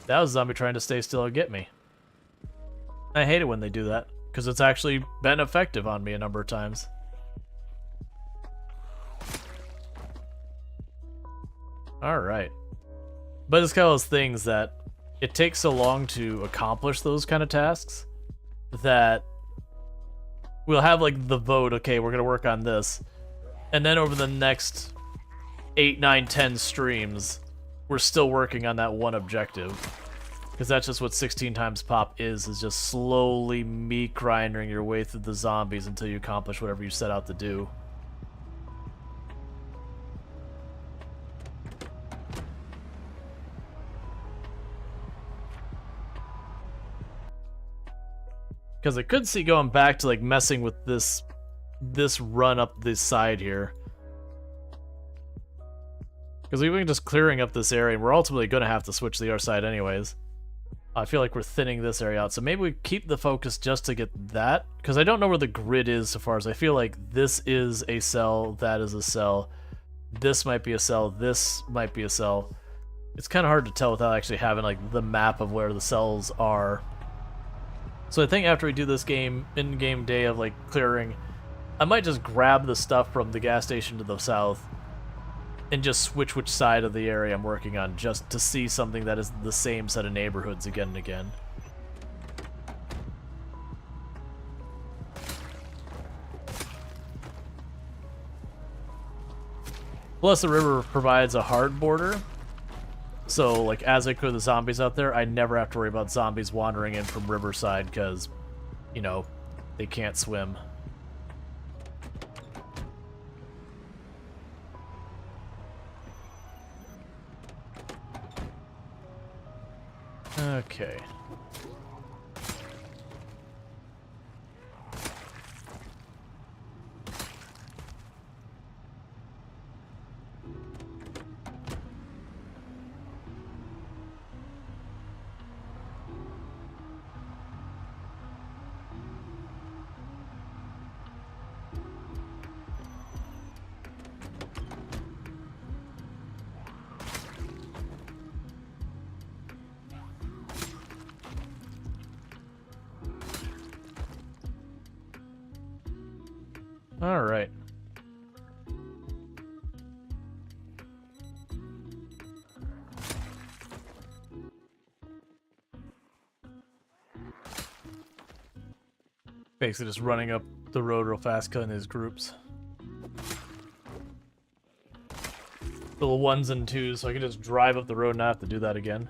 that was a zombie trying to stay still and get me. I hate it when they do that, because it's actually been effective on me a number of times. Alright. But it's kind of those things that it takes so long to accomplish those kind of tasks that we'll have like the vote, okay, we're going to work on this. And then over the next 8, 9, 10 streams, we're still working on that one objective. Because that's just what 16 times pop is just slowly meat grinding your way through the zombies until you accomplish whatever you set out to do. Because I could see going back to like messing with this run up this side here. Because we've been just clearing up this area, and we're ultimately going to have to switch to the other side anyways. I feel like we're thinning this area out, so maybe we keep the focus just to get that. Because I don't know where the grid is so far as I feel like this is a cell, that is a cell, this might be a cell, this might be a cell. It's kind of hard to tell without actually having like the map of where the cells are. So I think after we do this game, in-game day of like clearing, I might just grab the stuff from the gas station to the south and just switch which side of the area I'm working on, just to see something that is the same set of neighborhoods again and again. Plus the river provides a hard border. So, like, as I clear the zombies out there, I never have to worry about zombies wandering in from Riverside, because, you know, they can't swim. Okay. All right. Basically just running up the road real fast, killing these groups. Little 1s and 2s, so I can just drive up the road and not have to do that again.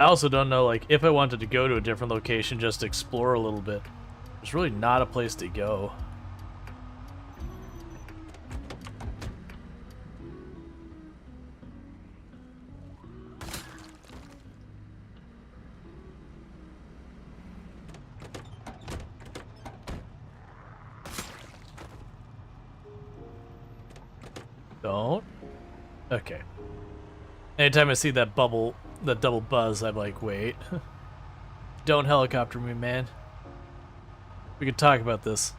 I also don't know, like, if I wanted to go to a different location just to explore a little bit. There's really not a place to go. Don't? Okay. Anytime I see that bubble, that double buzz, I'm like, wait. Don't helicopter me, man. We could talk about this.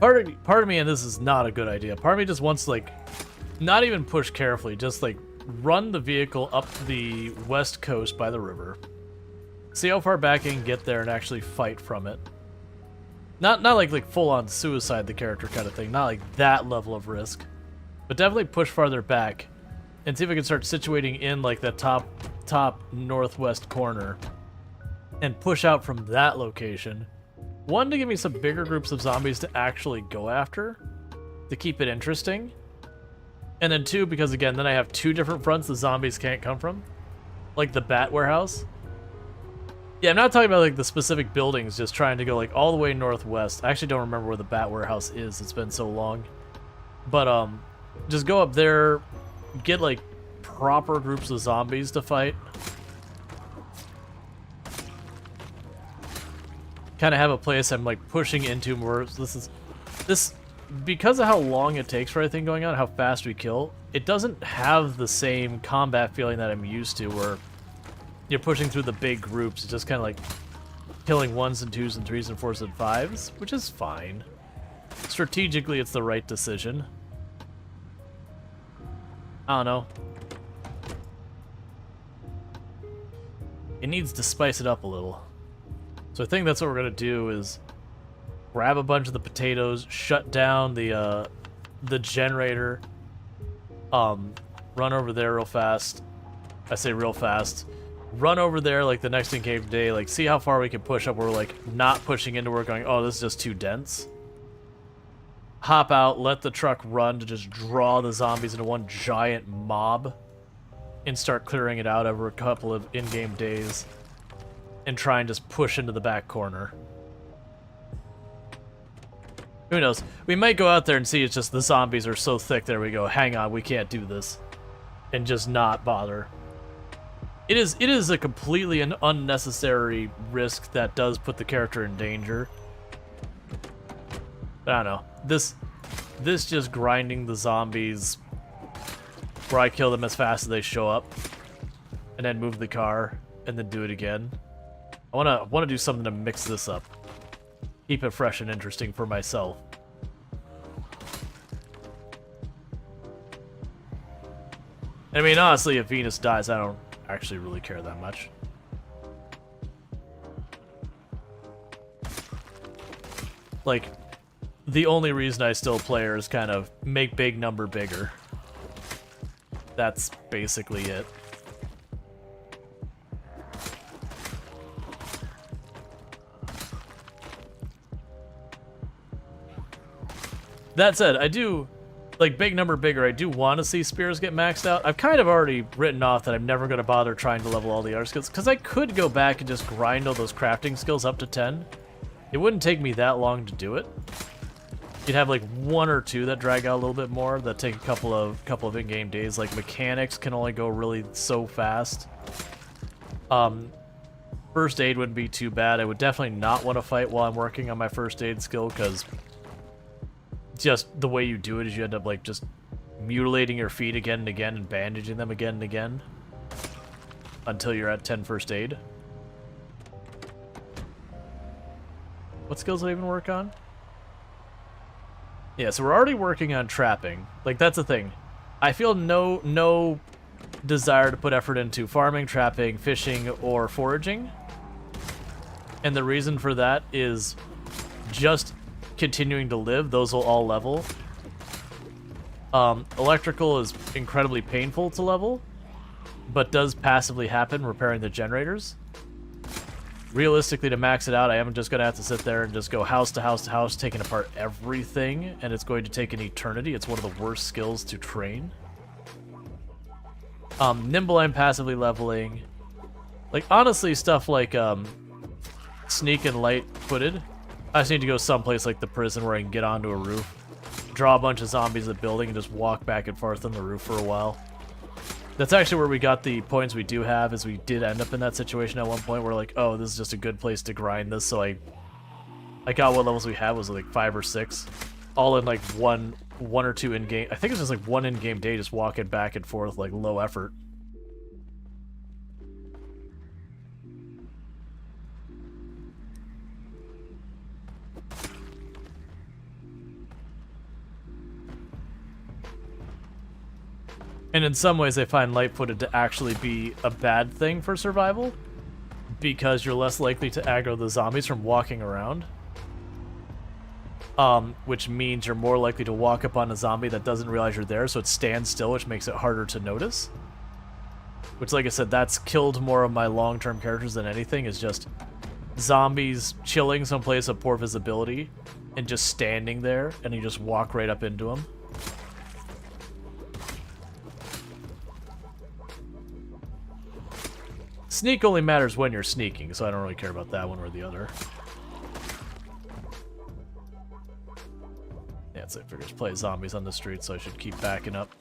Part of me, and this is not a good idea, part of me just wants to, like, not even push carefully, just, like, run the vehicle up the west coast by the river. See how far back I can get there and actually fight from it. Not like full-on suicide the character kind of thing, not like that level of risk. But definitely push farther back and see if I can start situating in like the top northwest corner and push out from that location. One, to give me some bigger groups of zombies to actually go after, to keep it interesting. And then two, because again, then I have two different fronts the zombies can't come from. Like the Bat Warehouse. Yeah, I'm not talking about like the specific buildings, just trying to go like all the way northwest. I actually don't remember where the Bat Warehouse is, it's been so long. But just go up there, get like proper groups of zombies to fight. Kind of have a place I'm like pushing into more. This because of how long it takes for everything going on, how fast we kill, it doesn't have the same combat feeling that I'm used to where you're pushing through the big groups. It's just kind of like killing 1s and 2s and 3s and 4s and 5s, which is fine. Strategically, it's the right decision. I don't know. It needs to spice it up a little. So I think that's what we're gonna do is grab a bunch of the potatoes, shut down the generator, run over there real fast. I say real fast. Run over there like the next in-game day, like see how far we can push up where we're like not pushing into where we're going, oh, this is just too dense. Hop out, let the truck run to just draw the zombies into one giant mob and start clearing it out over a couple of in-game days and try and just push into the back corner. Who knows? We might go out there and see it's just the zombies are so thick there we go, hang on, we can't do this. And just not bother. It is a completely an unnecessary risk that does put the character in danger. But I don't know. This just grinding the zombies where I kill them as fast as they show up and then move the car and then do it again. I wanna do something to mix this up. Keep it fresh and interesting for myself. I mean, honestly, if Venus dies, I don't actually really care that much. Like, the only reason I still play her is kind of make big number bigger. That's basically it. That said, I do, like, big number bigger, I do want to see spears get maxed out. I've kind of already written off that I'm never going to bother trying to level all the other skills, because I could go back and just grind all those crafting skills up to 10. It wouldn't take me that long to do it. You'd have like 1 or 2 that drag out a little bit more, that take a couple of in-game days. Like mechanics can only go really so fast. First aid wouldn't be too bad. I would definitely not want to fight while I'm working on my first aid skill, because just the way you do it is you end up like just mutilating your feet again and again and bandaging them again and again until you're at 10 first aid. What skills did I even work on? Yeah, so we're already working on trapping. Like, that's the thing. I feel no desire to put effort into farming, trapping, fishing, or foraging. And the reason for that is just continuing to live. Those will all level. Electrical is incredibly painful to level, but does passively happen repairing the generators. Realistically, to max it out, I am just going to have to sit there and just go house to house to house, taking apart everything, and it's going to take an eternity. It's one of the worst skills to train. Nimble, I'm passively leveling. Like, honestly, stuff like sneak and light-footed. I just need to go someplace like the prison where I can get onto a roof, draw a bunch of zombies at the building, and just walk back and forth on the roof for a while. That's actually where we got the points we do have, is we did end up in that situation at one point where like, oh, this is just a good place to grind this, so I got what levels we had, was like 5 or 6, all in like one or 2 in-game. I think it's just like 1 in-game day, just walking back and forth, like low effort. And in some ways, I find light-footed to actually be a bad thing for survival, because you're less likely to aggro the zombies from walking around. Which means you're more likely to walk up on a zombie that doesn't realize you're there, so it stands still, which makes it harder to notice. Which, like I said, that's killed more of my long-term characters than anything, is just zombies chilling someplace of poor visibility and just standing there, and you just walk right up into them. Sneak only matters when you're sneaking, so I don't really care about that one or the other. Yeah, it's like figures play zombies on the street, so I should keep backing up.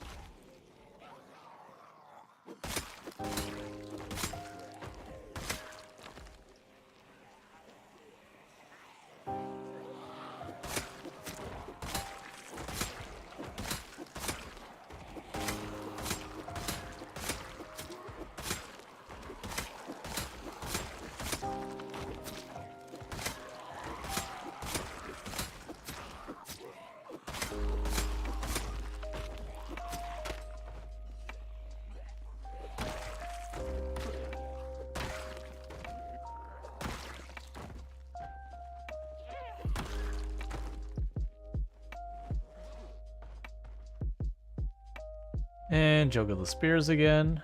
And juggle the spears again.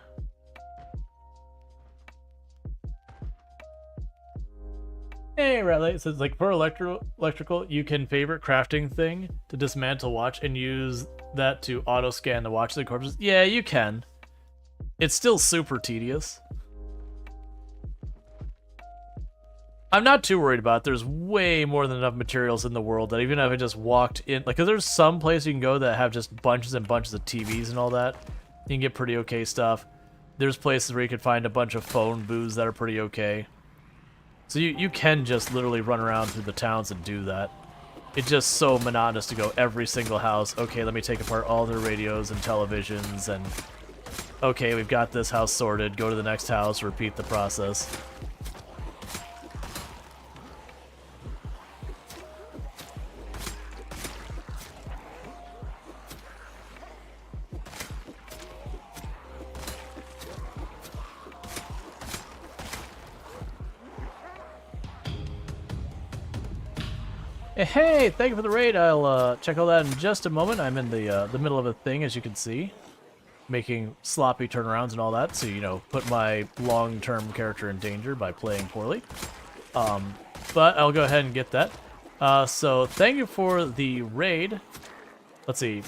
Hey, Riley, it says, like, for electrical, you can favorite crafting thing to dismantle watch and use that to auto-scan the watches and corpses. Yeah, you can. It's still super tedious. I'm not too worried about it. There's way more than enough materials in the world that even if I just walked in... Like, 'cause there's some places you can go that have just bunches and bunches of TVs and all that. You can get pretty okay stuff. There's places where you can find a bunch of phone booths that are pretty okay. So you can just literally run around through the towns and do that. It's just so monotonous to go every single house. Okay, let me take apart all their radios and televisions and... Okay, we've got this house sorted. Go to the next house, repeat the process. Hey, thank you for the raid. I'll check all that in just a moment. I'm in the middle of a thing, as you can see, making sloppy turnarounds and all that. So, you know, put my long-term character in danger by playing poorly. But I'll go ahead and get that. So thank you for the raid. Let's see.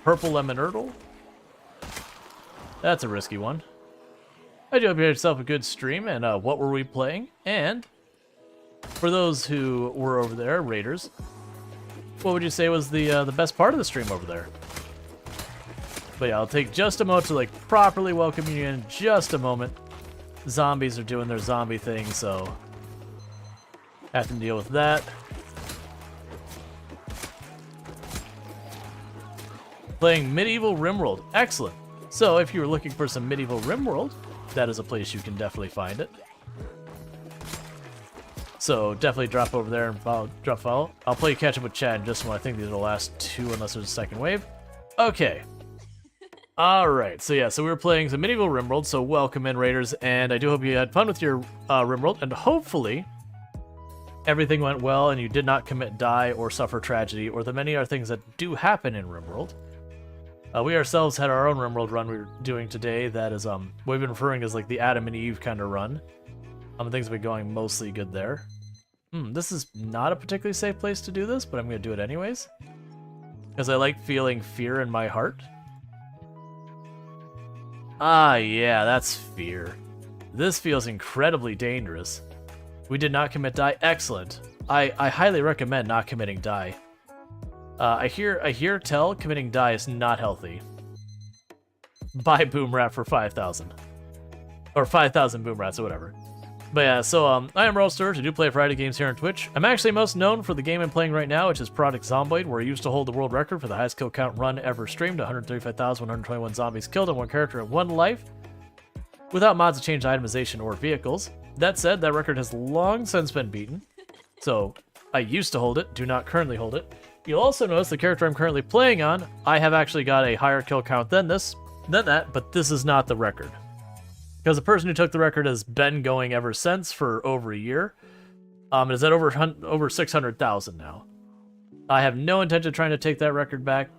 Purple Lemon Erdle. That's a risky one. I do hope you had yourself a good stream. And what were we playing? And for those who were over there, raiders, what would you say was the best part of the stream over there? But yeah, I'll take just a moment to like properly welcome you in just a moment. Zombies are doing their zombie thing, so have to deal with that. Playing Medieval RimWorld. Excellent. So if you were looking for some Medieval RimWorld, that is a place you can definitely find it. So definitely drop over there and follow. I'll play catch up with Chad in just a moment. I think these are the last two unless there's a second wave. Okay. Alright, so yeah, so we were playing some Medieval RimWorld, so welcome in, Raiders, and I do hope you had fun with your RimWorld, and hopefully everything went well and you did not commit die or suffer tragedy, or the many other things that do happen in RimWorld. We ourselves had our own RimWorld run we were doing today that is, we've been referring to as like the Adam and Eve kind of run. Things have been going mostly good there. This is not a particularly safe place to do this, but I'm going to do it anyways. Because I like feeling fear in my heart. Ah, yeah, that's fear. This feels incredibly dangerous. We did not commit die. Excellent. I highly recommend not committing die. I hear tell committing die is not healthy. Buy Boom Rat for 5,000. Or 5,000 Boom Rats or whatever. But yeah, so I am Rual Storge. I do play Friday games here on Twitch. I'm actually most known for the game I'm playing right now, which is Project Zomboid, where I used to hold the world record for the highest kill count run ever streamed, 135,121 zombies killed and one character in one life, without mods to change itemization or vehicles. That said, that record has long since been beaten. So I used to hold it, do not currently hold it. You'll also notice the character I'm currently playing on, I have actually got a higher kill count than that, but this is not the record. Because the person who took the record has been going ever since for over a year. It is at over 600,000 now. I have no intention of trying to take that record back.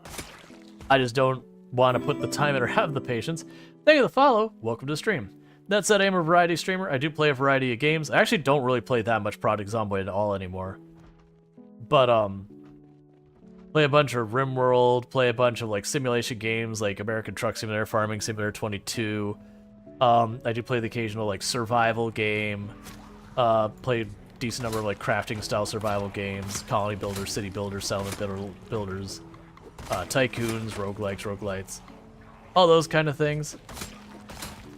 I just don't want to put the time in or have the patience. Thank you for the follow. Welcome to the stream. That said, I am a variety streamer. I do play a variety of games. I actually don't really play that much Project Zomboid at all anymore. But, play a bunch of RimWorld, play a bunch of, like, simulation games, like American Truck Simulator, Farming Simulator 22. I do play the occasional, like, survival game. Play a decent number of, like, crafting-style survival games, colony builders, city builders, settlement builders, tycoons, roguelites, all those kind of things.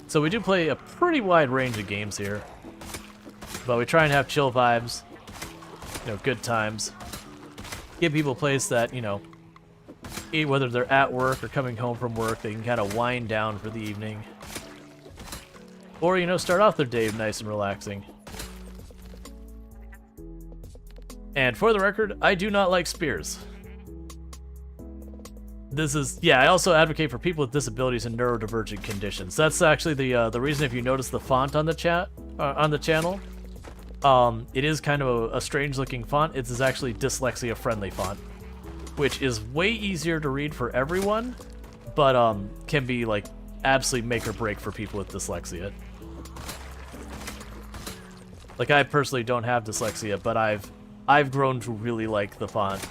So we do play a pretty wide range of games here, but we try and have chill vibes, you know, good times. Give people a place that, you know, whether they're at work or coming home from work, they can kind of wind down for the evening. Or, you know, start off their day nice and relaxing. And for the record, I do not like spears. This is, yeah, I also advocate for people with disabilities and neurodivergent conditions. That's actually the reason, if you notice the font on the channel, it is kind of a strange looking font. It is actually dyslexia friendly font, which is way easier to read for everyone, but can be like absolutely make or break for people with dyslexia. Like, I personally don't have dyslexia, but I've grown to really like the font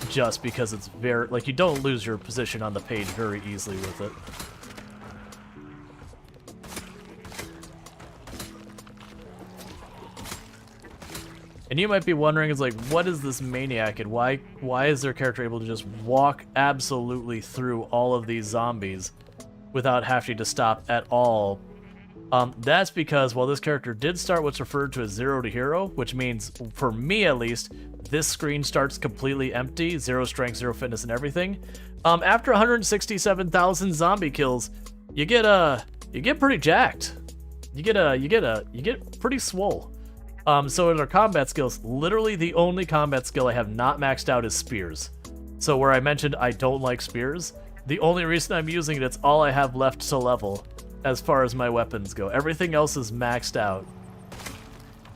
just because it's very, like, you don't lose your position on the page very easily with it. And you might be wondering, is like, what is this maniac, and why is their character able to just walk absolutely through all of these zombies without having to stop at all? That's because while this character did start what's referred to as 0 to hero, which means, for me at least, this screen starts completely empty, 0 strength, 0 fitness, and everything. After 167,000 zombie kills, you get pretty jacked. You get pretty swole. So in our combat skills, literally the only combat skill I have not maxed out is spears. So where I mentioned I don't like spears, the only reason I'm using it, it's all I have left to level as far as my weapons go. Everything else is maxed out.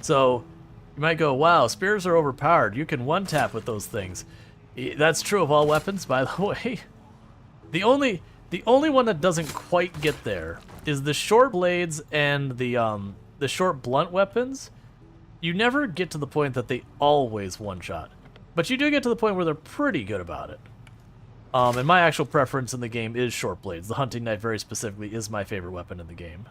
So you might go, wow, spears are overpowered. You can one-tap with those things. That's true of all weapons, by the way. The only one that doesn't quite get there is the short blades and the short blunt weapons. You never get to the point that they always one-shot, but you do get to the point where they're pretty good about it. And my actual preference in the game is short blades. The hunting knife, very specifically, is my favorite weapon in the game.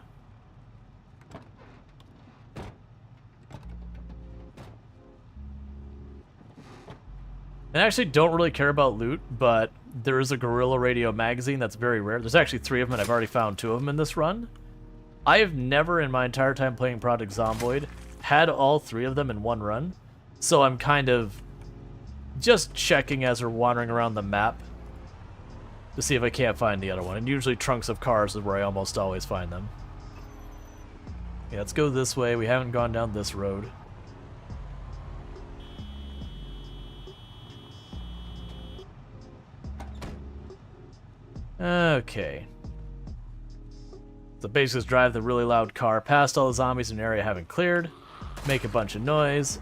And I actually don't really care about loot, but there is a Guerrilla Radio magazine that's very rare. There's actually 3 of them, and I've already found 2 of them in this run. I have never, in my entire time playing Project Zomboid, had all 3 of them in one run. So I'm kind of just checking as we're wandering around the map to see if I can't find the other one. And usually trunks of cars is where I almost always find them. Yeah, let's go this way. We haven't gone down this road. Okay. So basically just drive the really loud car past all the zombies in an area I haven't cleared, make a bunch of noise,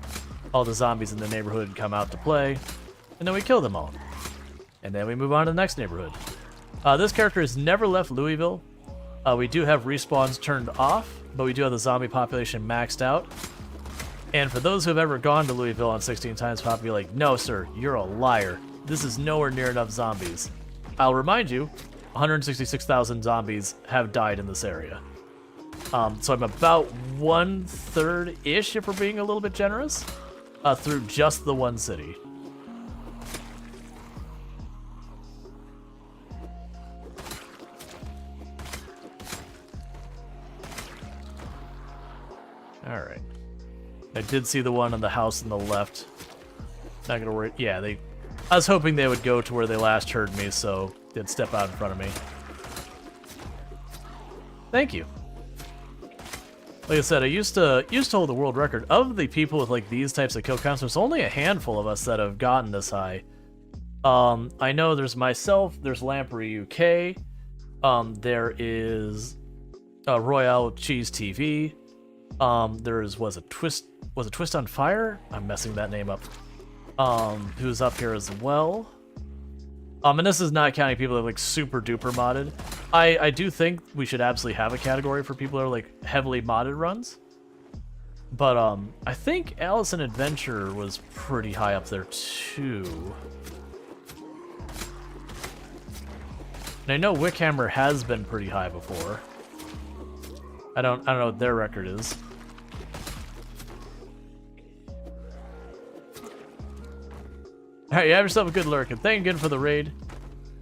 all the zombies in the neighborhood come out to play, and then we kill them all. And then we move on to the next neighborhood. This character has never left Louisville. We do have respawns turned off, but we do have the zombie population maxed out. And for those who have ever gone to Louisville on 16 times pop, be like, no sir, you're a liar. This is nowhere near enough zombies. I'll remind you, 166,000 zombies have died in this area. So I'm about 1/3-ish, if we're being a little bit generous, through just the one city. Alright. I did see the one on the house on the left. Not gonna worry. Yeah, I was hoping they would go to where they last heard me, so they'd step out in front of me. Thank you. Like I said, I used to hold the world record. Of the people with like these types of kill counts, there's only a handful of us that have gotten this high. I know there's myself, there's Lamprey UK, there is Royale Cheese TV, was a Twist on Fire? I'm messing that name up. Who's up here as well. And this is not counting people that are like super duper modded. I do think we should absolutely have a category for people that are like heavily modded runs. But I think Alice in Adventure was pretty high up there too. And I know Wickhammer has been pretty high before. I don't know what their record is. Alright, you have yourself a good lurk, and thank you again for the raid.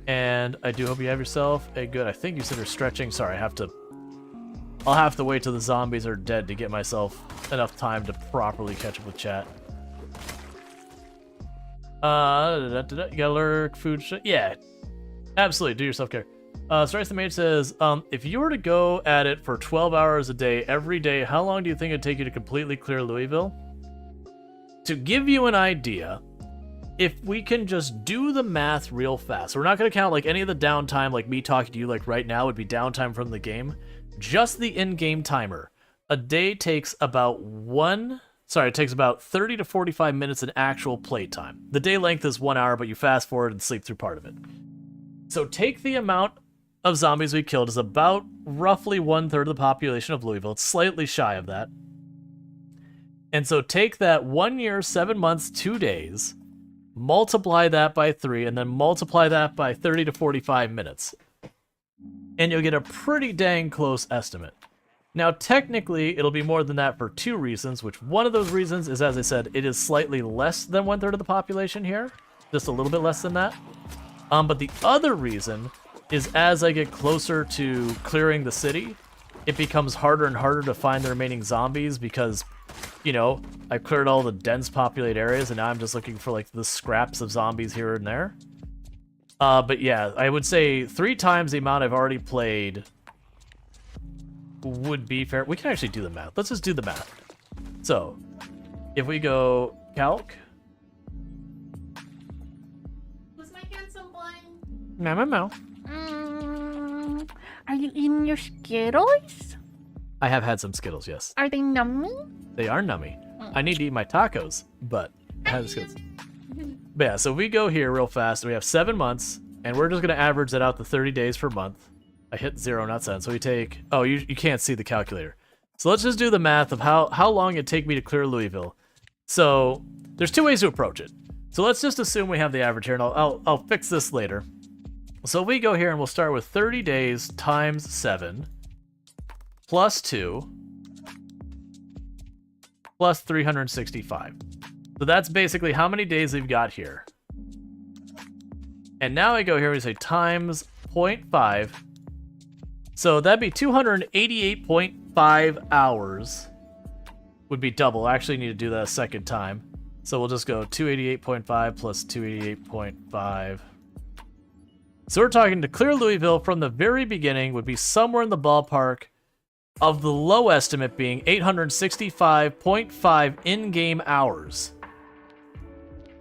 And I do hope you have yourself a good... I think you said you're stretching. Sorry, I'll have to wait till the zombies are dead to get myself enough time to properly catch up with chat. You gotta lurk, food... Yeah, absolutely, do your self-care. Strice the Mage says, if you were to go at it for 12 hours a day, every day, how long do you think it'd take you to completely clear Louisville? To give you an idea... If we can just do the math real fast, so we're not going to count like any of the downtime, like me talking to you like right now would be downtime from the game. Just the in-game timer. A day takes about it takes about 30 to 45 minutes in actual playtime. The day length is 1 hour, but you fast forward and sleep through part of it. So take the amount of zombies we killed is about roughly 1/3 of the population of Louisville. It's slightly shy of that. And so take that 1 year, 7 months, 2 days, multiply that by 3, and then multiply that by 30 to 45 minutes. And you'll get a pretty dang close estimate. Now, technically, it'll be more than that for 2 reasons, which one of those reasons is, as I said, it is slightly less than 1/3 of the population here. Just a little bit less than that. But the other reason is as I get closer to clearing the city, it becomes harder and harder to find the remaining zombies because... You know, I've cleared all the dense populated areas, and now I'm just looking for, like, the scraps of zombies here and there. But yeah, I would say 3 times the amount I've already played would be fair. We can actually do the math. Let's just do the math. So, if we go calc...
Who's my handsome boy?
Meow, meow, meow.
Are you eating your Skittles?
I have had some Skittles, yes.
Are they nummy?
They are nummy. I need to eat my tacos, but I have the Skittles. But yeah, so we go here real fast, and we have 7 months, and we're just going to average that out to 30 days per month. I hit 0, not 7, so we take... Oh, you can't see the calculator. So let's just do the math of how long it'd take me to clear Louisville. So there's 2 ways to approach it. So let's just assume we have the average here, and I'll fix this later. So we go here, and we'll start with 30 days times 7... plus 2, plus 365. So that's basically how many days we've got here. And now I go here and we say times 0.5. So that'd be 288.5 hours would be double. I actually need to do that a second time. So we'll just go 288.5 plus 288.5. So we're talking to clear Louisville from the very beginning would be somewhere in the ballpark of the low estimate being 865.5 in-game hours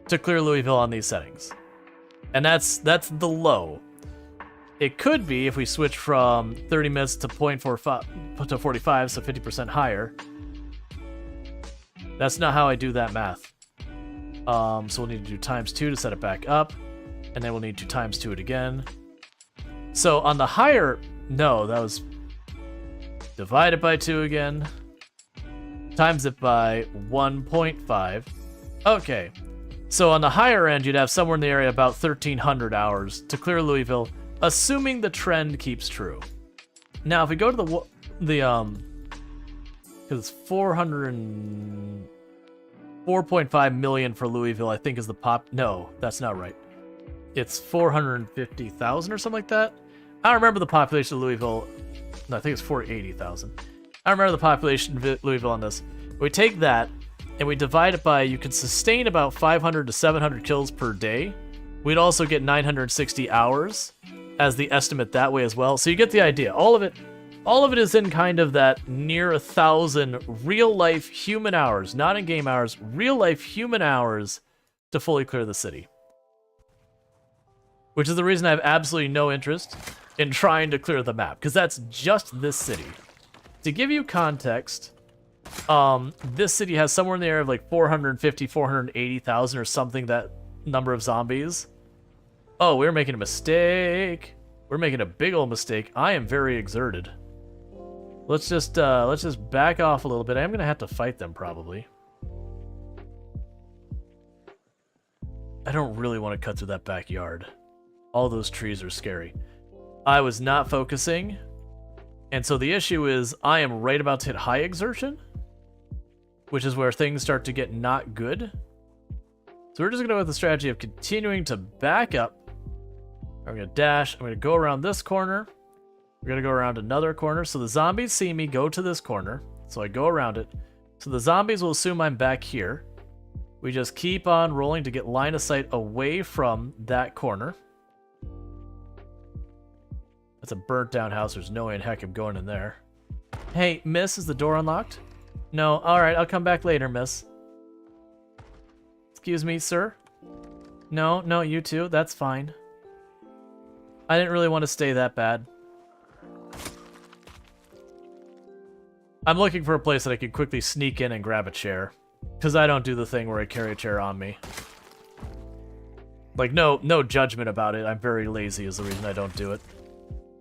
to clear Louisville on these settings. And that's the low. It could be if we switch from 30 minutes to 0.45 to 45, so 50% higher. That's not how I do that math. So we'll need to do times 2 to set it back up, and then we'll need to times 2 it again. So on the higher, no, that was divide it by 2 again, times it by 1.5. Okay, so on the higher end, you'd have somewhere in the area about 1,300 hours to clear Louisville, assuming the trend keeps true. Now, if we go to the because it's 4.5 million for Louisville, I think is the pop. No, that's not right. It's 450,000 or something like that. I don't remember the population of Louisville. No, I think it's 480,000. I remember the population of Louisville on this. We take that and we divide it by, you can sustain about 500 to 700 kills per day. We'd also get 960 hours as the estimate that way as well. So you get the idea. All of it is in kind of that near 1,000 real life human hours, not in game hours, real life human hours to fully clear the city. which is the reason I have absolutely no interest in trying to clear the map, because that's just this city. To give you context, this city has somewhere in the area of like 450, 480,000 or something, that number of zombies. Oh, we're making a mistake. We're making a big old mistake. I am very exerted. Let's just back off a little bit. I am gonna have to fight them probably. I don't really want to cut through that backyard. All those trees are scary. I was not focusing, and so the issue is I am right about to hit high exertion, which is where things start to get not good. So we're just gonna go with the strategy of continuing to back up. I'm gonna dash. I'm gonna go around this corner. We're gonna go around another corner. So the zombies see me go to this corner. So I go around it. So the zombies will assume I'm back here. We just keep on rolling to get line of sight away from that corner. That's a burnt down house. There's no way in heck I'm going in there. Hey, miss, is the door unlocked? No. Alright, I'll come back later, miss. Excuse me, sir? No, no, you too. That's fine. I didn't really want to stay that bad. I'm looking for a place that I can quickly sneak in and grab a chair. Because I don't do the thing where I carry a chair on me. Like, no judgment about it. I'm very lazy is the reason I don't do it.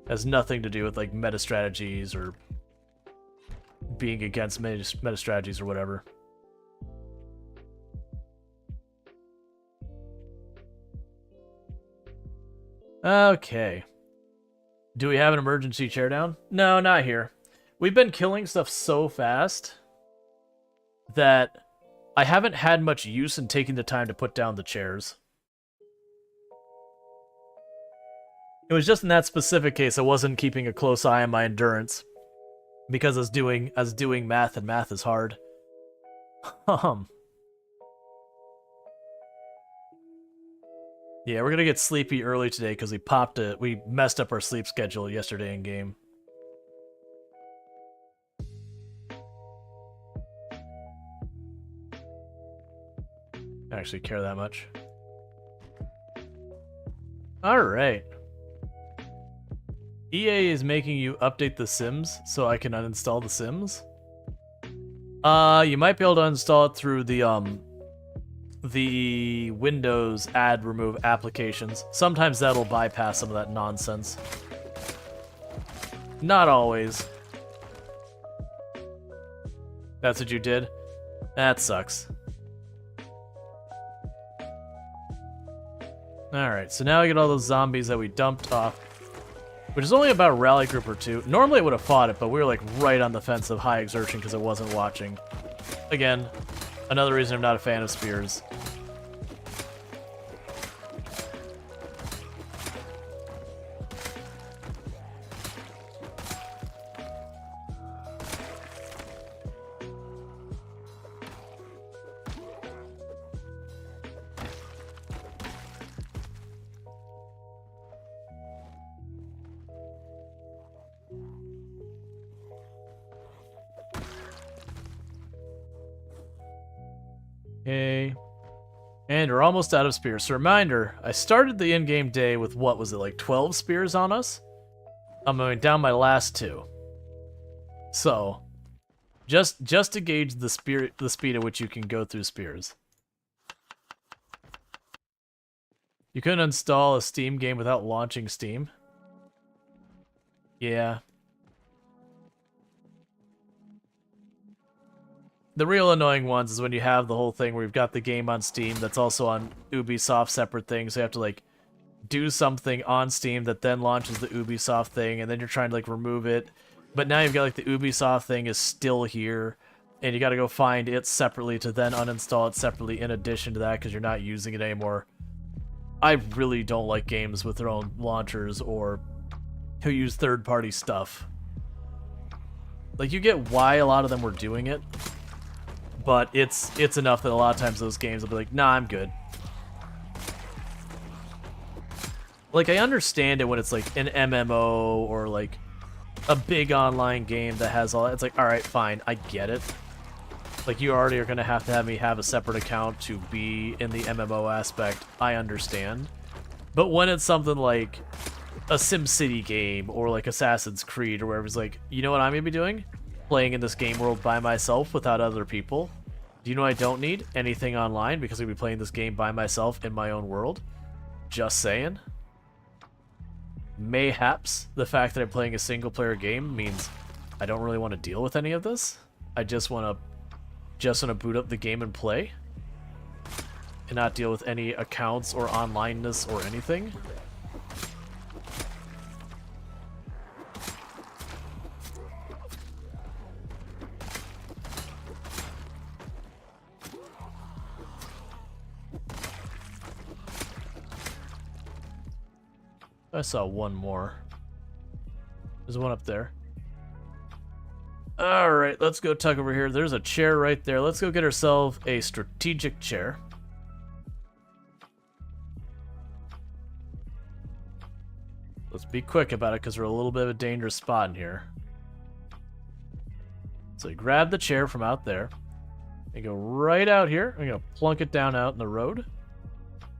Has nothing to do with, like, meta strategies or being against meta strategies or whatever. Okay. Do we have an emergency chair down? No, not here. We've been killing stuff so fast that I haven't had much use in taking the time to put down the chairs. It was just in that specific case I wasn't keeping a close eye on my endurance because I was doing math, and math is hard. Yeah, we're gonna get sleepy early today because we messed up our sleep schedule yesterday in game. I don't actually care that much. Alright. EA is making you update the Sims so I can uninstall the Sims. You might be able to uninstall it through the Windows add remove applications. Sometimes that'll bypass some of that nonsense. Not always. That's what you did? That sucks. Alright, so now we get all those zombies that we dumped off, which is only about a rally group or two. Normally I would have fought it, but we were like right on the fence of high exertion because I wasn't watching. Again, another reason I'm not a fan of spears. Okay. And we're almost out of spears. So reminder, I started the in-game day with, what was it, like 12 spears on us? I'm going down my last 2. So, just to gauge the speed at which you can go through spears. You couldn't install a Steam game without launching Steam? Yeah. The real annoying ones is when you have the whole thing where you've got the game on Steam that's also on Ubisoft separate things, so you have to like do something on Steam that then launches the Ubisoft thing, and then you're trying to like remove it. But now you've got like the Ubisoft thing is still here, and you gotta go find it separately to then uninstall it separately in addition to that because you're not using it anymore. I really don't like games with their own launchers or who use third-party stuff. Like, you get why a lot of them were doing it, but it's enough that a lot of times those games will be like, nah, I'm good. Like, I understand it when it's like an MMO or like a big online game that has all that. It's like, alright, fine, I get it. Like, you already are going to have me have a separate account to be in the MMO aspect. I understand. But when it's something like a SimCity game or like Assassin's Creed or wherever, it's like, you know what I'm gonna be doing? Playing in this game world by myself without other people. Do you know I don't need anything online because I'm gonna be playing this game by myself in my own world? Just saying. Mayhaps the fact that I'm playing a single player game means I don't really want to deal with any of this. I just want to boot up the game and play and not deal with any accounts or onlineness or anything. I saw one more. There's one up there. Alright, let's go tuck over here. There's a chair right there. Let's go get ourselves a strategic chair. Let's be quick about it because we're a little bit of a dangerous spot in here. So you grab the chair from out there. And go right out here. I'm going to plunk it down out in the road.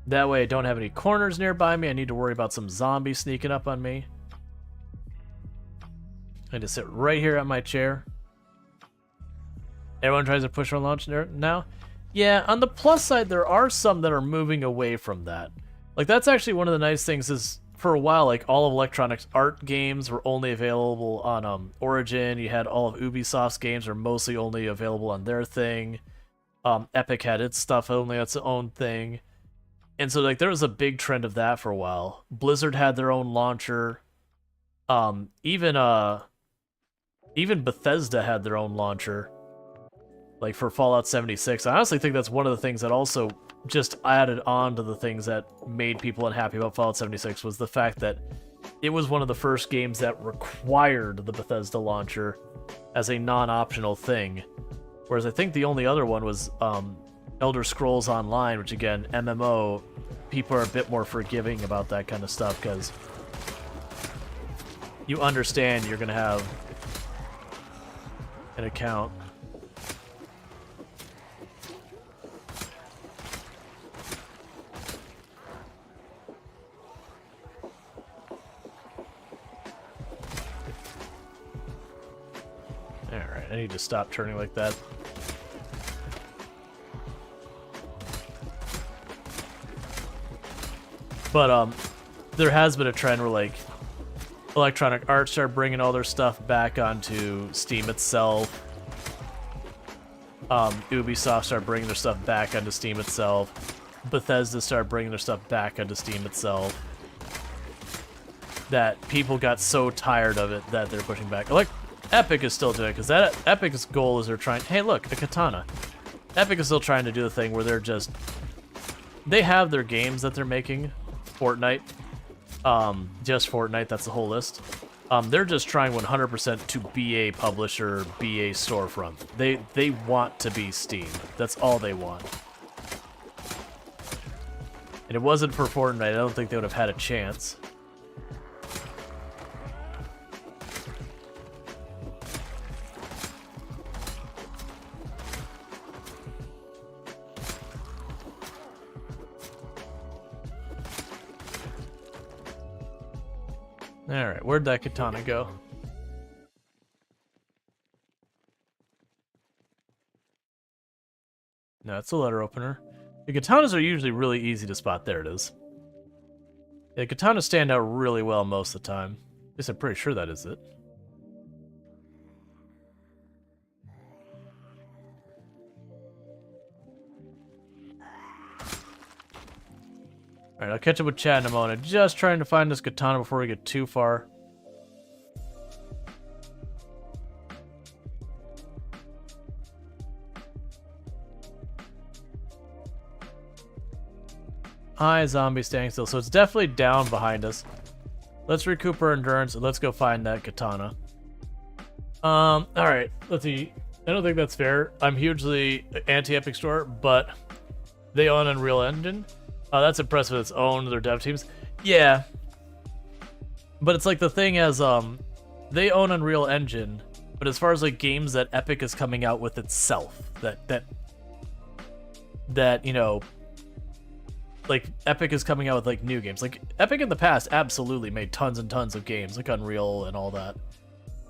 That way I don't have any corners nearby me. I need to worry about some zombies sneaking up on me. I just sit right here at my chair. Everyone tries to push our launch now. Yeah, on the plus side, there are some that are moving away from that. Like, that's actually one of the nice things is, for a while, like, all of Electronic Arts games were only available on Origin. You had all of Ubisoft's games were mostly only available on their thing. Epic had its stuff only its own thing. And so, like, there was a big trend of that for a while. Blizzard had their own launcher. Even Bethesda had their own launcher, like for Fallout 76. I honestly think that's one of the things that also just added on to the things that made people unhappy about Fallout 76 was the fact that it was one of the first games that required the Bethesda launcher as a non-optional thing. Whereas I think the only other one was Elder Scrolls Online, which again, MMO, people are a bit more forgiving about that kind of stuff because you understand you're going to have an account. Alright, I need to stop turning like that. But, there has been a trend where, like, Electronic Arts started bringing all their stuff back onto Steam itself. Ubisoft started bringing their stuff back onto Steam itself. Bethesda started bringing their stuff back onto Steam itself. That people got so tired of it that they're pushing back. Like, Epic is still doing it, because that Epic's goal is they're trying... Hey, look, a katana. Epic is still trying to do the thing where they're just... They have their games that they're making. Fortnite. Just Fortnite, that's the whole list. They're just trying 100% to be a publisher, be a storefront. They want to be Steam. That's all they want. And it wasn't for Fortnite, I don't think they would have had a chance. Alright, where'd that katana go? No, it's a letter opener. The katanas are usually really easy to spot. There it is. Yeah, the katanas stand out really well most of the time. At least I'm pretty sure that is it. Alright, I'll catch up with Chad in a moment. Just trying to find this katana before we get too far. Hi, zombie standing still. So it's definitely down behind us. Let's recoup our endurance and let's go find that katana. Alright, let's see. I don't think that's fair. I'm hugely anti-Epic Store, but they own Unreal Engine. That's impressive. It's owned their dev teams. Yeah. But it's like the thing as, they own Unreal Engine, but as far as like games that Epic is coming out with itself, that you know, like Epic is coming out with like new games. Like Epic in the past absolutely made tons and tons of games, like Unreal and all that.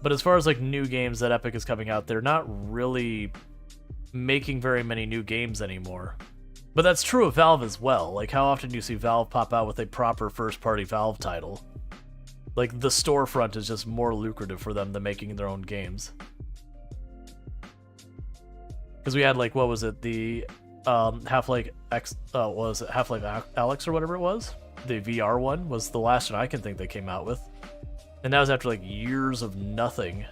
But as far as like new games that Epic is coming out, they're not really making very many new games anymore. But that's true of Valve as well. Like how often do you see Valve pop out with a proper first-party Valve title? Like the storefront is just more lucrative for them than making their own games. Because we had like, what was it, the Half-Life X, was it Half-Life Alyx or whatever it was? The VR one was the last one I can think they came out with. And that was after like years of nothing.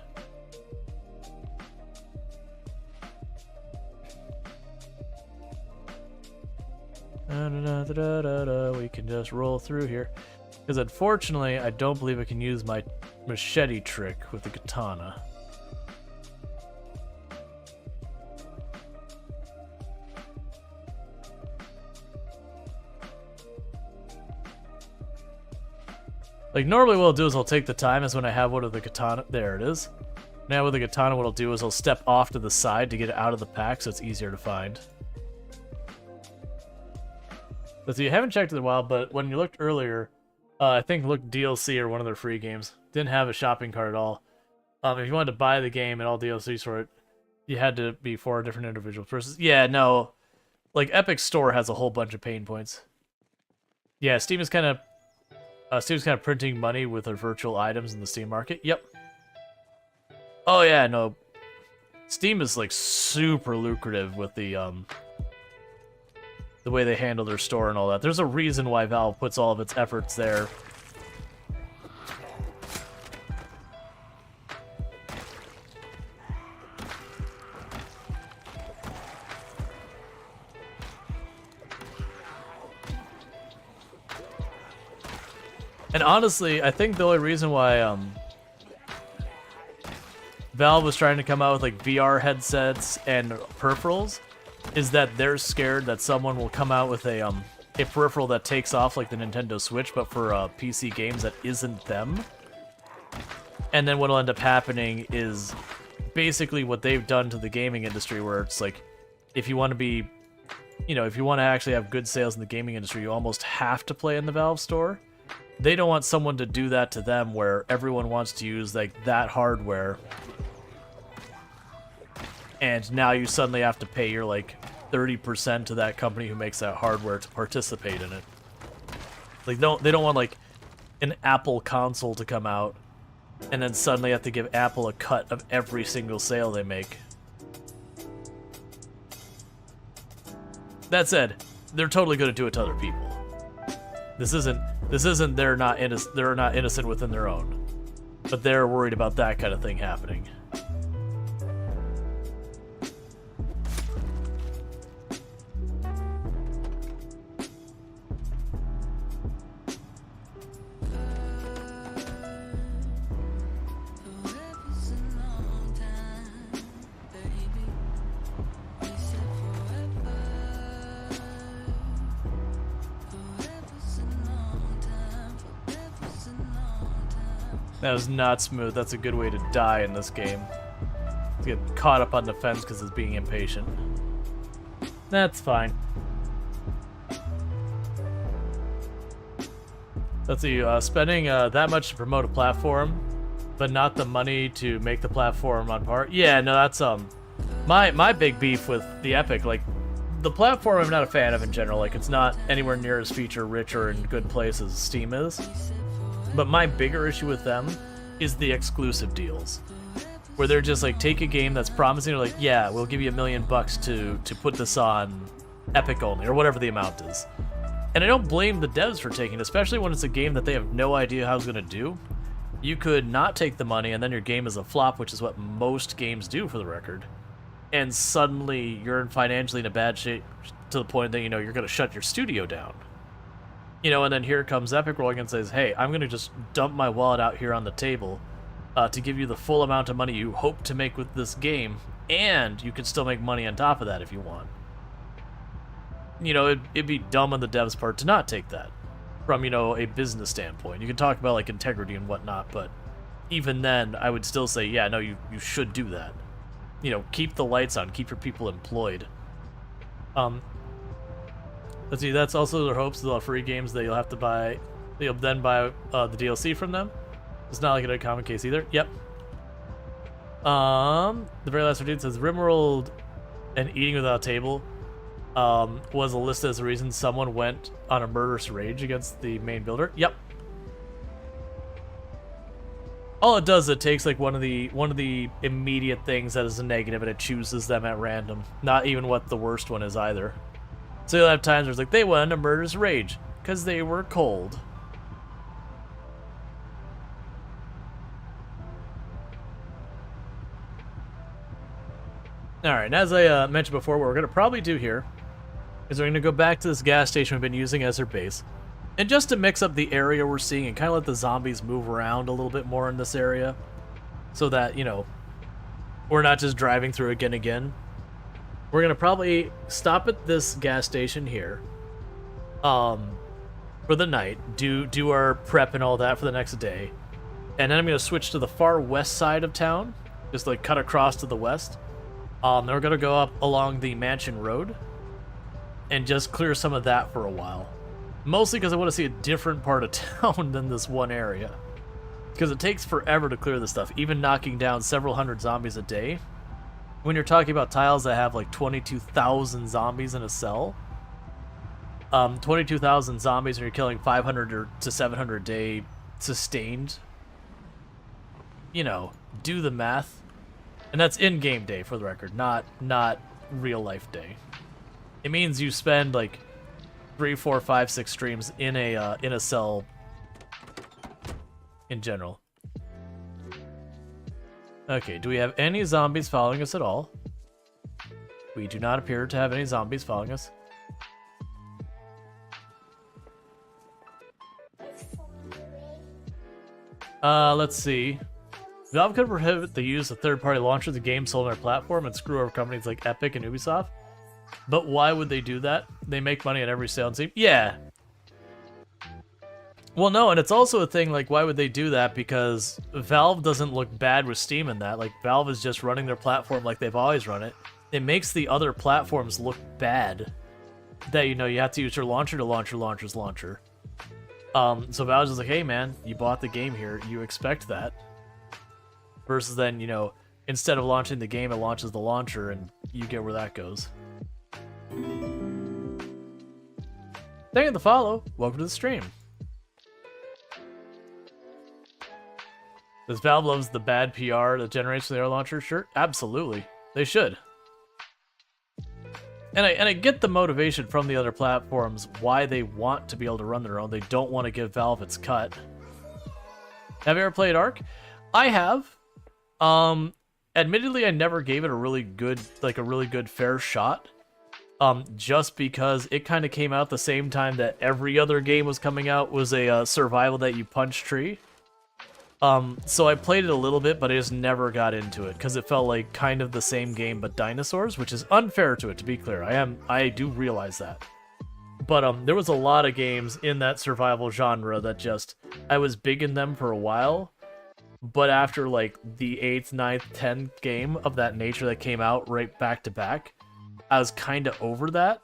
We can just roll through here. Because unfortunately, I don't believe I can use my machete trick with the katana. Like, normally what I'll do is I'll take the time as when I have one of the katana. There it is. Now with the katana, what I'll do is I'll step off to the side to get it out of the pack so it's easier to find. But so you haven't checked it in a while, but when you looked earlier, I think looked DLC or one of their free games. Didn't have a shopping cart at all. If you wanted to buy the game and all DLCs for it, you had to be 4 different individuals versus... Yeah, no. Like, Epic Store has a whole bunch of pain points. Yeah, Steam is kind of... Steam's kind of printing money with their virtual items in the Steam market. Yep. Oh yeah, no. Steam is like super lucrative with the way they handle their store and all that. There's a reason why Valve puts all of its efforts there. And honestly, I think the only reason why Valve was trying to come out with like VR headsets and peripherals is that they're scared that someone will come out with a peripheral that takes off like the Nintendo Switch, but for PC games that isn't them. And then what'll end up happening is basically what they've done to the gaming industry, where it's like, if you want to be, if you want to actually have good sales in the gaming industry, you almost have to play in the Valve store. They don't want someone to do that to them where everyone wants to use like that hardware, and now you suddenly have to pay your like 30% to that company who makes that hardware to participate in it. Like they don't want like an Apple console to come out and then suddenly have to give Apple a cut of every single sale they make. That said, they're totally going to do it to other people. This isn't they're not innocent within their own, but they're worried about that kind of thing happening. That was not smooth. That's a good way to die in this game. To get caught up on the fence because it's being impatient. That's fine. Let's see, spending that much to promote a platform, but not the money to make the platform on par. Yeah, no, that's my big beef with the Epic. Like, the platform I'm not a fan of in general. Like, it's not anywhere near as feature-rich or in good place as Steam is. But my bigger issue with them is the exclusive deals, where they're just like, take a game that's promising, they're like, yeah, we'll give you $1 million to put this on Epic only, or whatever the amount is. And I don't blame the devs for taking it, especially when it's a game that they have no idea how it's going to do. You could not take the money, and then your game is a flop, which is what most games do, for the record. And suddenly you're financially in a bad shape to the point that, you're going to shut your studio down. And then here comes Epic rolling and says, hey, I'm going to just dump my wallet out here on the table to give you the full amount of money you hope to make with this game, and you can still make money on top of that if you want. It'd be dumb on the devs' part to not take that from, a business standpoint. You can talk about, like, integrity and whatnot, but even then, I would still say, yeah, no, you should do that. Keep the lights on, keep your people employed. Let's see, that's also their hopes. They'll have free games that you'll have to buy. You'll then buy the DLC from them. It's not like a common case either. Yep. The very last routine says Rimworld and eating without a table was listed as a reason someone went on a murderous rage against the main builder. Yep. All it does is it takes like one of the immediate things that is a negative and it chooses them at random. Not even what the worst one is either. So you'll have times where it's like they went on a murderous rage because they were cold. Alright, and as I mentioned before, what we're going to probably do here is we're going to go back to this gas station we've been using as our base. And just to mix up the area we're seeing and kind of let the zombies move around a little bit more in this area. So that, you know, we're not just driving through again and again. We're going to probably stop at this gas station here for the night. Do our prep and all that for the next day. And then I'm going to switch to the far west side of town. Just like cut across to the west. Then we're going to go up along the Mansion Road and just clear some of that for a while. Mostly because I want to see a different part of town than this one area. Because it takes forever to clear this stuff, even knocking down several hundred zombies a day. When you're talking about tiles that have like 22,000 zombies in a cell, 22,000 zombies and you're killing 500 to 700 a day sustained, you know, do the math. And that's in-game day, for the record, not real-life day. It means you spend like 3, 4, 5, 6 streams in a cell in general. Okay, do we have any zombies following us at all? We do not appear to have any zombies following us. Let's see. Valve could prohibit the use of third-party launchers of games sold on their platform and screw over companies like Epic and Ubisoft. But why would they do that? They make money on every sale on Steam. Yeah. Well, no, and it's also a thing, like, why would they do that? Because Valve doesn't look bad with Steam in that. Like, Valve is just running their platform like they've always run it. It makes the other platforms look bad. That, you know, you have to use your launcher to launch your launcher's launcher. So Valve's just like, hey, man, you bought the game here. You expect that. Versus then, you know, instead of launching the game, it launches the launcher, and you get where that goes. Thank you for the follow. Welcome to the stream. Does Valve loves the bad PR that generates from their launcher? Sure, absolutely. They should. And I get the motivation from the other platforms why they want to be able to run their own. They don't want to give Valve its cut. Have you ever played Ark? I have. Admittedly, I never gave it a really good fair shot. Just because it kind of came out the same time that every other game was coming out, was a survival that you punch tree. So I played it a little bit, but I just never got into it because it felt like kind of the same game but dinosaurs, which is unfair to it, to be clear. I do realize that. But there was a lot of games in that survival genre that just, I was big in them for a while, but after like the 8th, 9th, 10th game of that nature that came out right back to back, I was kind of over that.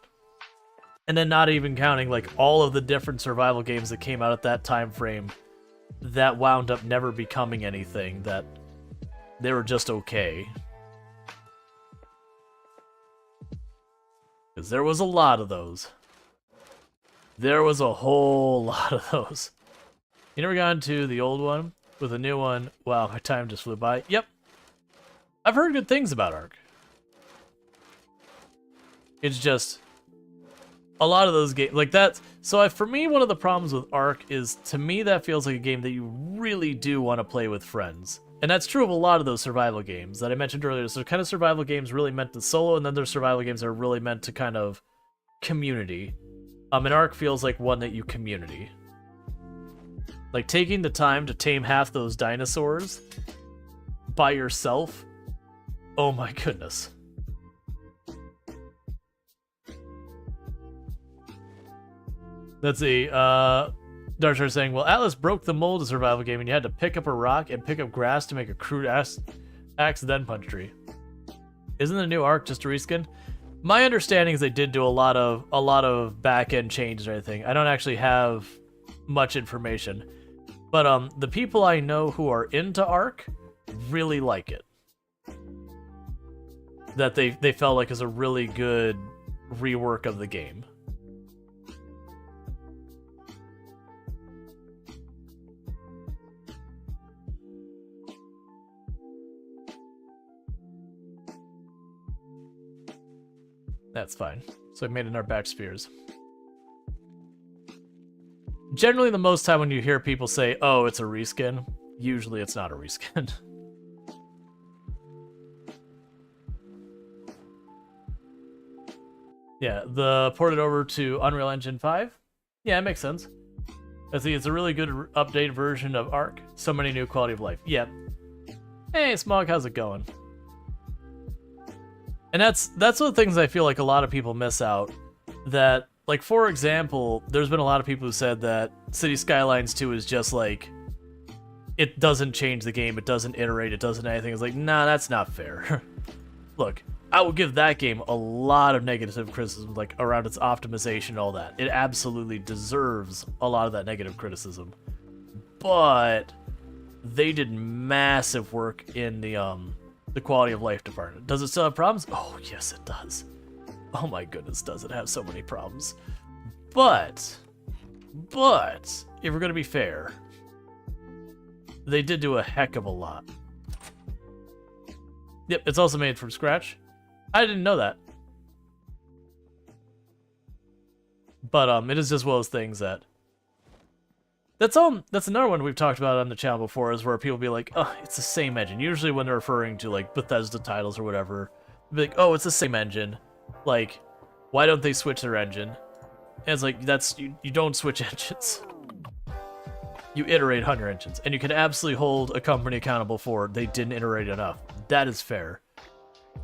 And then not even counting like all of the different survival games that came out at that time frame that wound up never becoming anything, that they were just okay. Because there was a lot of those. There was a whole lot of those. You never got into the old one with the new one? Wow, my time just flew by. Yep. I've heard good things about Ark. It's just a lot of those games like that. So for me, one of the problems with Ark is, to me, that feels like a game that you really do want to play with friends. And that's true of a lot of those survival games that I mentioned earlier. So kind of survival games really meant to solo, and then there's survival games that are really meant to kind of community. And Ark feels like one that you community. Like taking the time to tame half those dinosaurs by yourself. Oh my goodness. Let's see, Darshar saying, well, Atlas broke the mold of survival game and you had to pick up a rock and pick up grass to make a crude axe then punch tree. Isn't the new Ark just a reskin? My understanding is they did do a lot of back end changes or anything. I don't actually have much information, but the people I know who are into Ark really like it. That they felt like is a really good rework of the game. That's fine. So I made in our batch spheres. Generally, the most time when you hear people say, oh, it's a reskin, usually it's not a reskin. Yeah, the ported over to Unreal Engine 5? Yeah, it makes sense. I think it's a really good updated version of Ark. So many new quality of life. Yeah. Hey, Smog, how's it going? And that's one of the things I feel like a lot of people miss out. That, like, for example, there's been a lot of people who said that City Skylines 2 is just like, it doesn't change the game, it doesn't iterate, it doesn't anything. It's like, nah, that's not fair. Look, I will give that game a lot of negative criticism, like, around its optimization and all that. It absolutely deserves a lot of that negative criticism. But they did massive work in the quality of life department. Does it still have problems? Oh, yes, it does. Oh my goodness, does it have so many problems. But, if we're going to be fair, they did do a heck of a lot. Yep, it's also made from scratch. I didn't know that. But, it is just one of those things that... That's another one we've talked about on the channel before, is where people be like, oh, it's the same engine. Usually when they're referring to, like, Bethesda titles or whatever, they'll be like, oh, it's the same engine. Like, why don't they switch their engine? And it's like, you don't switch engines. You iterate on your engines. And you can absolutely hold a company accountable for they didn't iterate enough. That is fair.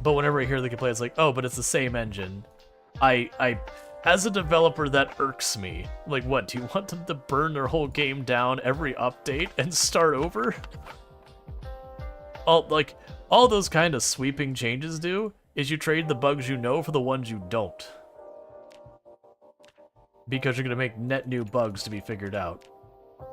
But whenever I hear the complaint, it's like, oh, but it's the same engine. As a developer, that irks me. Like, what, do you want them to burn their whole game down every update and start over? All those kind of sweeping changes do is you trade the bugs you know for the ones you don't. Because you're going to make net new bugs to be figured out.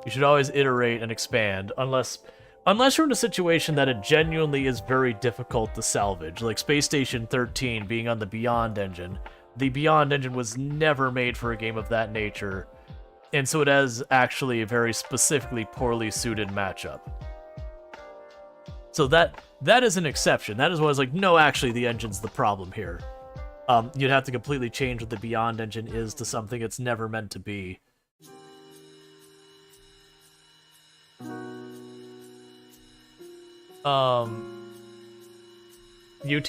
You should always iterate and expand, unless you're in a situation that it genuinely is very difficult to salvage, like Space Station 13 being on the Beyond engine. The Beyond engine was never made for a game of that nature, and so it has actually a very specifically poorly suited matchup. So that is an exception. That is why I was like, no, actually, the engine's the problem here. You'd have to completely change what the Beyond engine is to something it's never meant to be. UT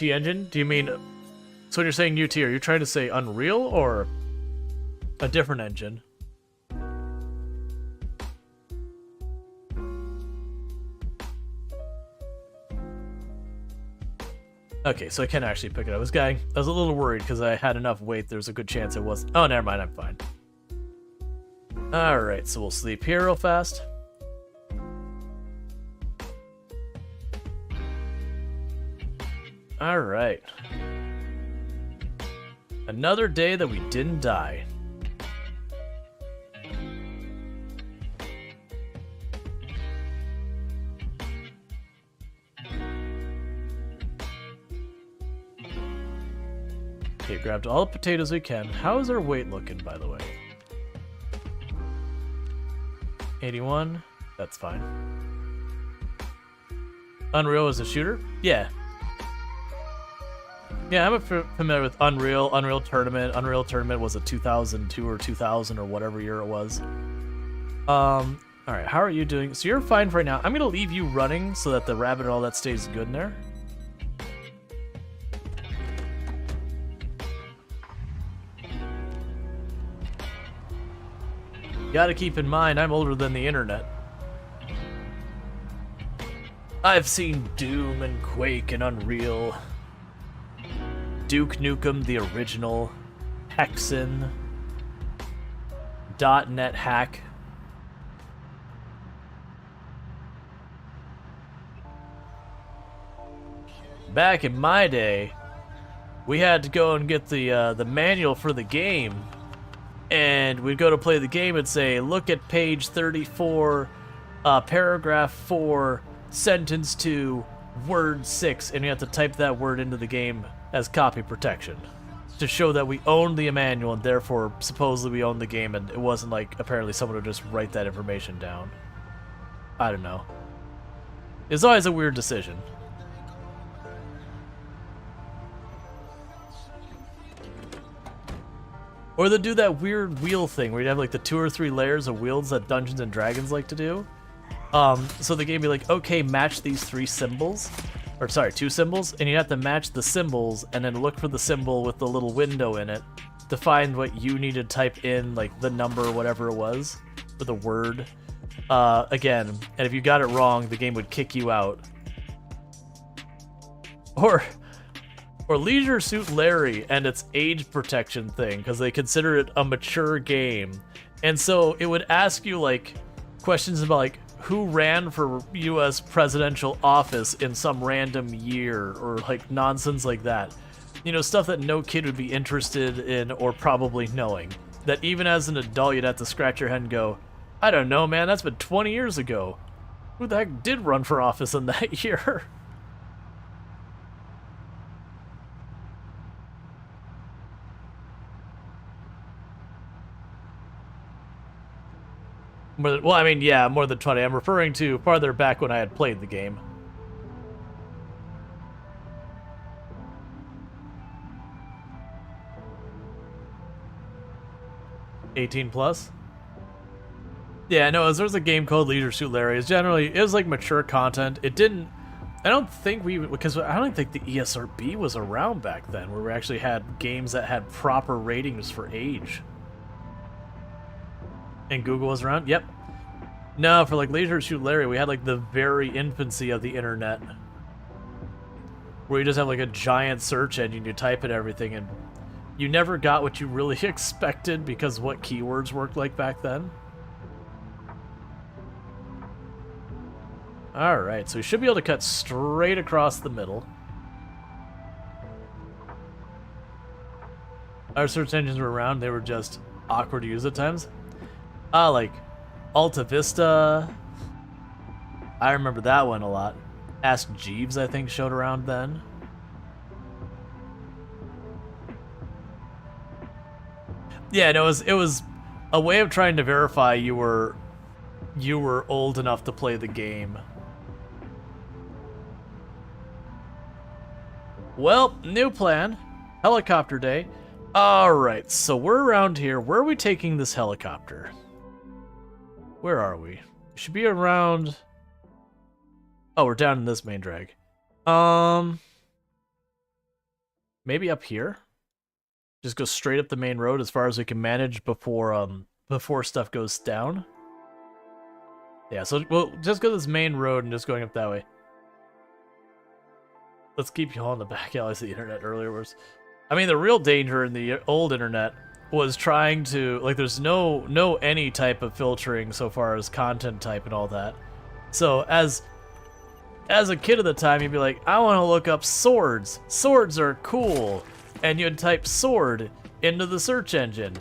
engine? Do you mean... So when you're saying UT, are you trying to say Unreal or a different engine? Okay, so I can actually pick it up. I was a little worried because I had enough weight. There's a good chance it was... Oh, never mind, I'm fine. Alright, so we'll sleep here real fast. Alright. Another day that we didn't die. Okay, grabbed all the potatoes we can. How is our weight looking, by the way? 81? That's fine. Unreal is a shooter? Yeah. Yeah, I'm familiar with Unreal. Unreal Tournament. Unreal Tournament was a 2002 or 2000 or whatever year it was. Alright, how are you doing? So you're fine for right now. I'm gonna leave you running so that the rabbit and all that stays good in there. Gotta keep in mind, I'm older than the internet. I've seen Doom and Quake and Unreal. Duke Nukem, the original, Hexen, .NET Hack. Back in my day, we had to go and get the manual for the game, and we'd go to play the game and say, look at page 34, paragraph 4, sentence 2, word 6, and you have to type that word into the game as copy protection to show that we owned the manual and therefore supposedly we owned the game, and it wasn't like apparently someone would just write that information down. I don't know. It's always a weird decision. Or they do that weird wheel thing where you have like the 2 or 3 layers of wheels that Dungeons and Dragons like to do. So the game be like, okay, match these 3 symbols. Or sorry, 2 symbols, and you have to match the symbols and then look for the symbol with the little window in it to find what you need to type in, like the number or whatever it was, for the word. Again, and if you got it wrong, the game would kick you out. Or Leisure Suit Larry and its age protection thing, because they consider it a mature game. And so it would ask you, like, questions about, like, who ran for U.S. presidential office in some random year, or, like, nonsense like that. You know, stuff that no kid would be interested in or probably knowing. That even as an adult, you'd have to scratch your head and go, I don't know, man, that's been 20 years ago. Who the heck did run for office in that year? Well, I mean, yeah, more than 20. I'm referring to farther back when I had played the game. $18 plus? Yeah, no, there was a game called Leisure Suit Larry. It was like mature content. It didn't, I don't think because I don't think the ESRB was around back then, where we actually had games that had proper ratings for age. And Google was around? Yep. No, for like Leisure Suit Larry, we had like the very infancy of the internet. Where you just have like a giant search engine, you type in everything, and you never got what you really expected because what keywords worked like back then. Alright, so we should be able to cut straight across the middle. Our search engines were around, they were just awkward to use at times. Like Alta Vista. I remember that one a lot. Ask Jeeves, I think, showed around then. Yeah, no, it was a way of trying to verify you were old enough to play the game. Well, new plan. Helicopter day. Alright, so we're around here. Where are we taking this helicopter? Where are we? We should be around... Oh, we're down in this main drag. Maybe up here? Just go straight up the main road as far as we can manage before stuff goes down. Yeah, so we'll just go this main road and just going up that way. Let's keep you all in the back alleys of the internet earlier was. I mean, the real danger in the old internet was trying to, like, there's no any type of filtering so far as content type and all that. So as a kid at the time, you'd be like, I want to look up swords. Swords are cool. And you'd type sword into the search engine.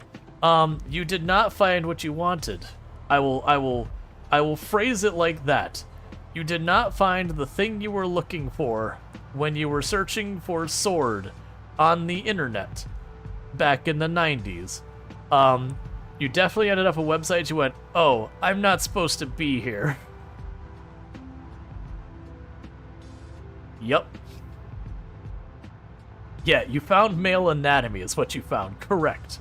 You did not find what you wanted. I will phrase it like that. You did not find the thing you were looking for when you were searching for sword on the internet back in the 90s. You definitely ended up a website you went, oh, I'm not supposed to be here. Yup. Yeah, you found male anatomy is what you found. Correct.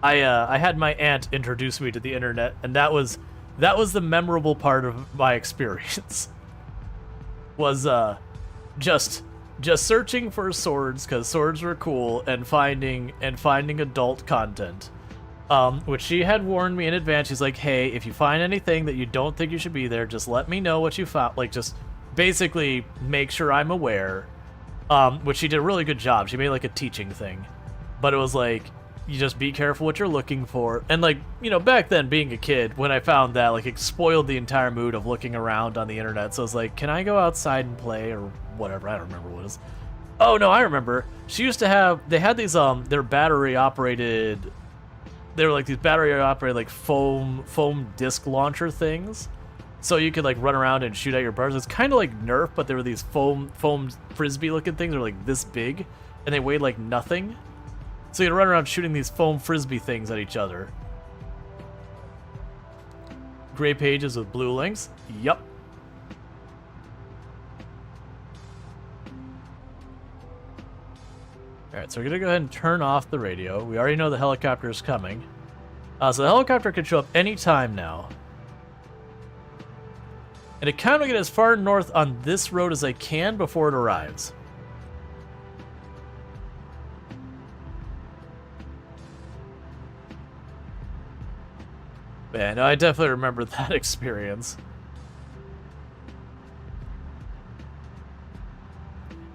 I had my aunt introduce me to the internet, and that was the memorable part of my experience. Was just searching for swords because swords were cool and finding adult content. Which she had warned me in advance. She's like, hey, if you find anything that you don't think you should be there, just let me know what you found. Like, just basically make sure I'm aware. Which she did a really good job. She made like a teaching thing. But it was like, you just be careful what you're looking for. And like, you know, back then being a kid, when I found that, like, it spoiled the entire mood of looking around on the internet. So I was like, can I go outside and play or whatever? I don't remember what it was. Oh no, I remember. She used to have. They had these. They're battery operated. They were like these battery operated like foam disc launcher things. So you could like run around and shoot at your birds. It's kind of like Nerf, but there were these foam frisbee looking things. They're like this big, and they weighed like nothing. So you'd run around shooting these foam frisbee things at each other. Gray pages with blue links. Yup. Alright, so we're gonna go ahead and turn off the radio. We already know the helicopter is coming. So the helicopter can show up anytime now. And I kind of get as far north on this road as I can before it arrives. Man, I definitely remember that experience.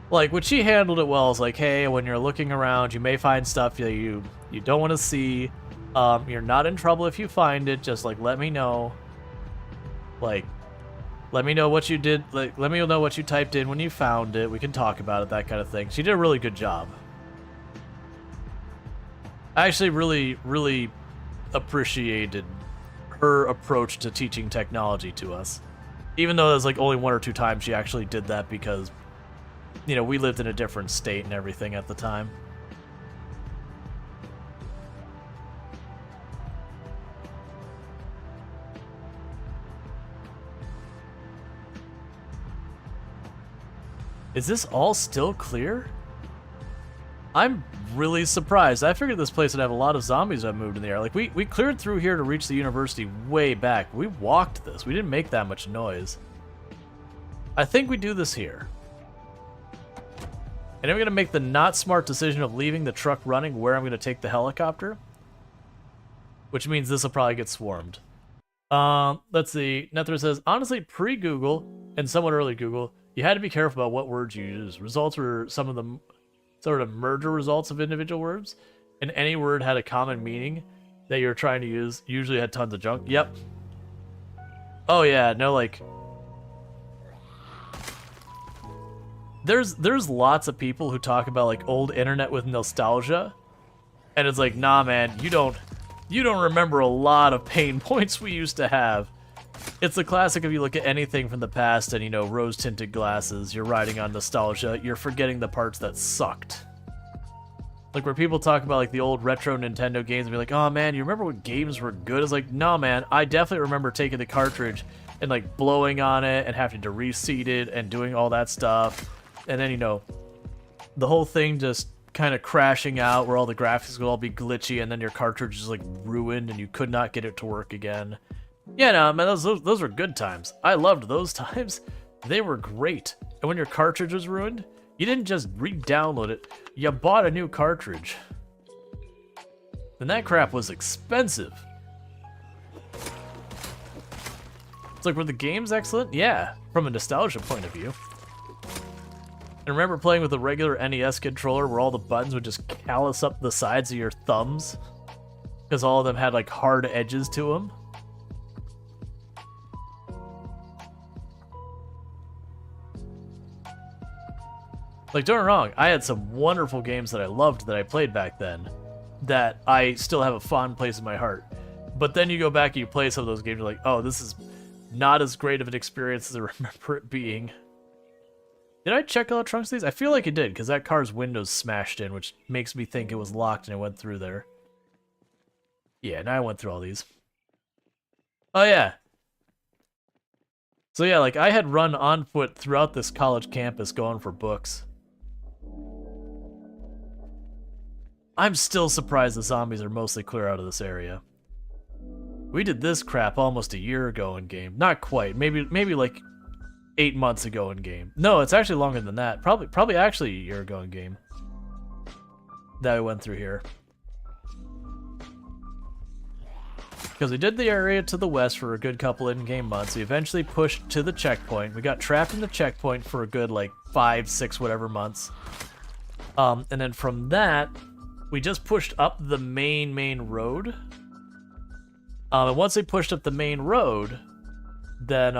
Like, when she handled it well, it's like, hey, when you're looking around, you may find stuff that you don't want to see. You're not in trouble if you find it. Just, like, let me know. Like, let me know what you did. Like, let me know what you typed in when you found it. We can talk about it, that kind of thing. She did a really good job. I actually really, really appreciated her approach to teaching technology to us. Even though there's, like, only 1 or 2 times she actually did that because, you know, we lived in a different state and everything at the time. Is this all still clear? I'm really surprised. I figured this place would have a lot of zombies that moved in the air. Like, we cleared through here to reach the university way back. We walked this. We didn't make that much noise. I think we do this here. And I'm going to make the not smart decision of leaving the truck running where I'm going to take the helicopter. Which means this will probably get swarmed. Let's see. Nethra says, honestly, pre-Google and somewhat early Google, you had to be careful about what words you use. Results were some of the sort of merger results of individual words. And any word had a common meaning that you're trying to use. Usually had tons of junk. Yep. Oh yeah, no, like... There's lots of people who talk about like old internet with nostalgia, and it's like, nah, man, you don't remember a lot of pain points we used to have. It's the classic if you look at anything from the past and, you know, rose-tinted glasses, you're riding on nostalgia, you're forgetting the parts that sucked. Like where people talk about like the old retro Nintendo games and be like, oh man, you remember when games were good? It's like, nah, man, I definitely remember taking the cartridge and like blowing on it and having to reseat it and doing all that stuff. And then, you know, the whole thing just kind of crashing out where all the graphics would all be glitchy and then your cartridge is like ruined and you could not get it to work again. Yeah, no, man, those were good times. I loved those times. They were great. And when your cartridge was ruined, you didn't just re-download it. You bought a new cartridge. And that crap was expensive. It's like, were the games excellent? Yeah, from a nostalgia point of view. And remember playing with a regular NES controller where all the buttons would just callus up the sides of your thumbs? Because all of them had like hard edges to them? Like, don't get me wrong, I had some wonderful games that I loved that I played back then that I still have a fond place in my heart. But then you go back and you play some of those games, you're like, oh, this is not as great of an experience as I remember it being. Did I check electronics these? I feel like it did, because that car's windows smashed in, which makes me think it was locked and I went through there. Yeah, now I went through all these. Oh, yeah. So yeah, like, I had run on foot throughout this college campus going for books. I'm still surprised the zombies are mostly clear out of this area. We did this crap almost a year ago in game. Not quite. Maybe like 8 months ago in game. No, it's actually longer than that. Probably actually a year ago in game that we went through here. Because we did the area to the west for a good couple in-game months. We eventually pushed to the checkpoint. We got trapped in the checkpoint for a good like 5, 6, whatever months. And then from that, we just pushed up the main road. And once we pushed up the main road, then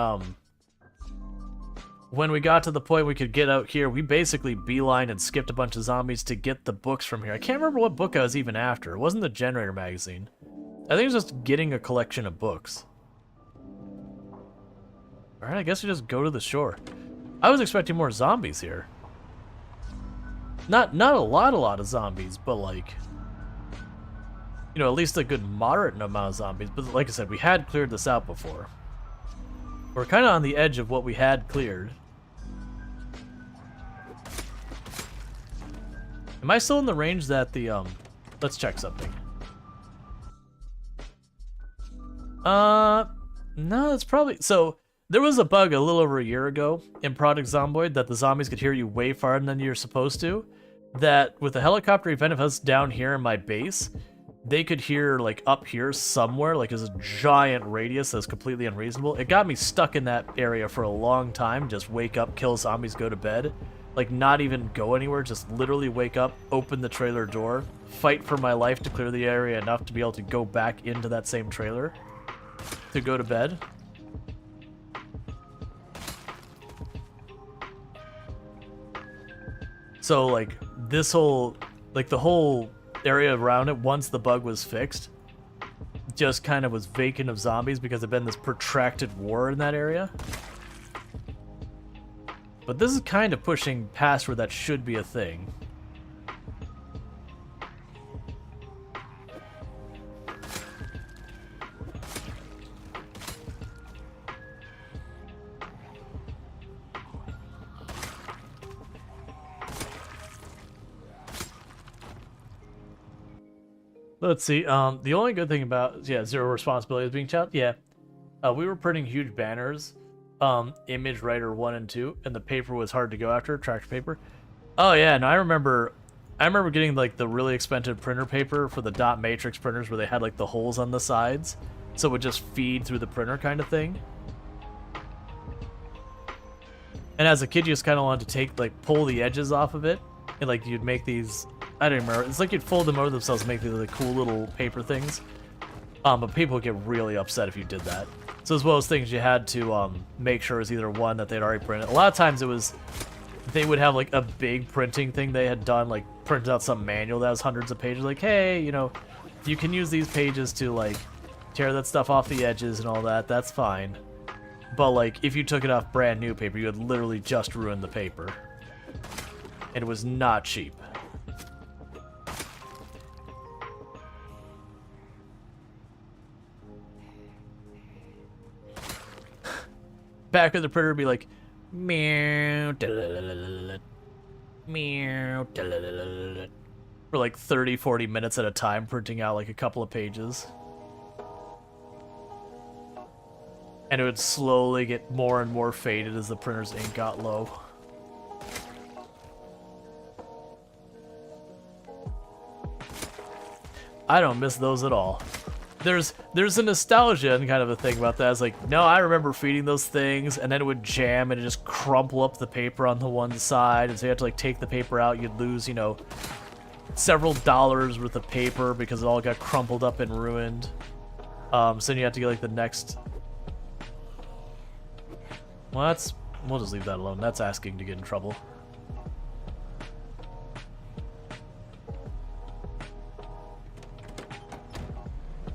when we got to the point we could get out here, we basically beeline and skipped a bunch of zombies to get the books from here. I can't remember what book I was even after. It wasn't the Generator magazine. I think it was just getting a collection of books. Alright, I guess we just go to the shore. I was expecting more zombies here. Not a lot of zombies, but like, you know, at least a good moderate amount of zombies. But like I said, we had cleared this out before. We're kind of on the edge of what we had cleared. Am I still in the range that the, let's check something. No, it's probably, so there was a bug a little over a year ago in Project Zomboid that the zombies could hear you way farther than you're supposed to. That with the helicopter event of us down here in my base, they could hear like up here somewhere, like there's a giant radius that's completely unreasonable. It got me stuck in that area for a long time. Just wake up, kill zombies, go to bed. Like not even go anywhere, just literally wake up, open the trailer door, fight for my life to clear the area enough to be able to go back into that same trailer to go to bed. So like this whole, like the whole area around it, once the bug was fixed, just kind of was vacant of zombies because there'd been this protracted war in that area. But this is kind of pushing past where that should be a thing. Let's see, the only good thing about, yeah, zero responsibility is being child, yeah. We were printing huge banners, Image Writer 1 and 2, and the paper was hard to go after, tractor paper. Oh yeah, and I remember getting like the really expensive printer paper for the dot matrix printers where they had like the holes on the sides, so it would just feed through the printer kind of thing. And as a kid, you just kind of wanted to take, like, pull the edges off of it, and like you'd make these, I don't remember, it's like you'd fold them over themselves and make these like cool little paper things. But people would get really upset if you did that. So as well as things you had to make sure it was either one that they'd already printed. A lot of times it was, they would have like a big printing thing they had done, like printed out some manual that was hundreds of pages, like, hey, you know, you can use these pages to like tear that stuff off the edges and all that, that's fine. But like, if you took it off brand new paper, you would literally just ruin the paper. And it was not cheap. Back of the printer would be like, meow, meow, for like 30-40 minutes at a time, printing out like a couple of pages. And it would slowly get more and more faded as the printer's ink got low. I don't miss those at all. There's a nostalgia and kind of a thing about that. It's like, no, I remember feeding those things, and then it would jam and it just crumple up the paper on the one side, and so you have to like take the paper out. You'd lose, you know, several dollars worth of paper because it all got crumpled up and ruined. So then you have to get like the next. Well, we'll just leave that alone. That's asking to get in trouble.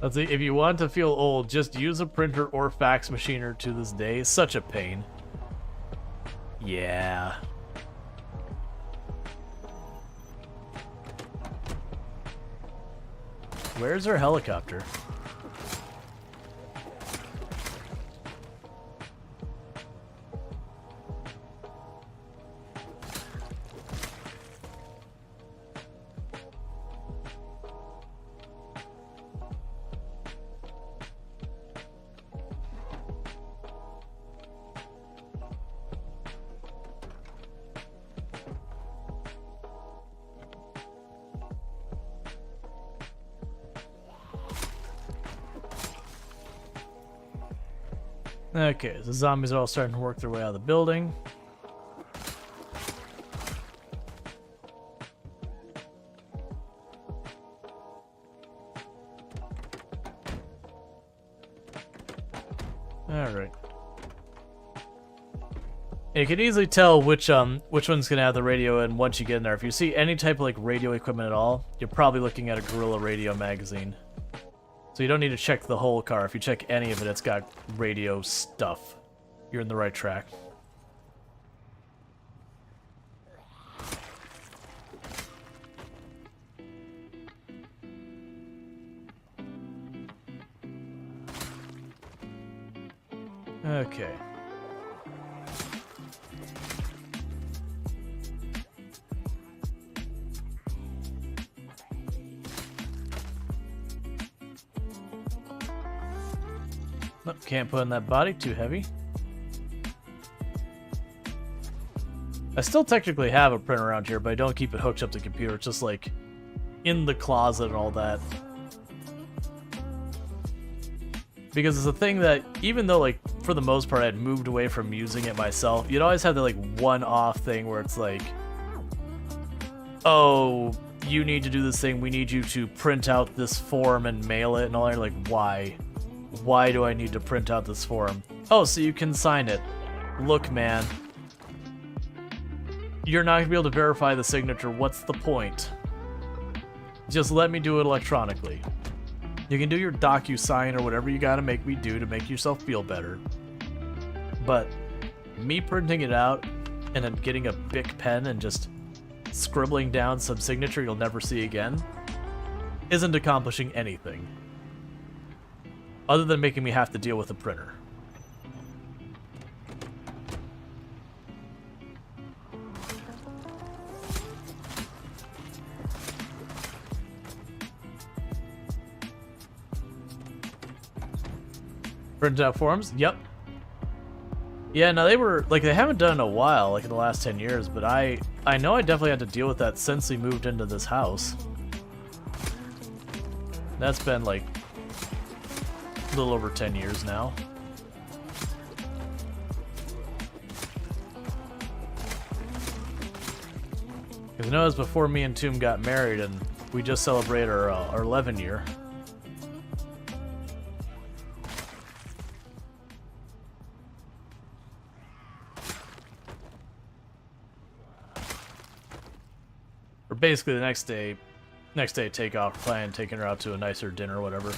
Let's see, if you want to feel old, just use a printer or fax machiner to this day. Such a pain. Yeah. Where's our helicopter? Okay, the zombies are all starting to work their way out of the building. Alright. And you can easily tell which one's gonna have the radio in once you get in there. If you see any type of like radio equipment at all, you're probably looking at a Guerrilla radio magazine. So you don't need to check the whole car. If you check any of it, it's got radio stuff. You're in the right track. Okay. Nope, can't put in that body, too heavy. I still technically have a printer around here, but I don't keep it hooked up to the computer. It's just like in the closet and all that. Because it's a thing that, even though like for the most part I'd moved away from using it myself, you'd always have the like one-off thing where it's like, oh, you need to do this thing, we need you to print out this form and mail it, and all. You're like, why? Why do I need to print out this form? Oh, so you can sign it. Look, man. You're not going to be able to verify the signature. What's the point? Just let me do it electronically. You can do your DocuSign or whatever you gotta make me do to make yourself feel better. But me printing it out and then getting a Bic pen and just scribbling down some signature you'll never see again isn't accomplishing anything. Other than making me have to deal with a printer. Printed out forms? Yep. Yeah, no, they haven't done it in a while, like in the last 10 years, but I know I definitely had to deal with that since we moved into this house. That's been like a little over 10 years now. Because I know it was before me and Tomb got married, and we just celebrated our 11 year. Or basically the next day takeoff, plan taking her out to a nicer dinner or whatever.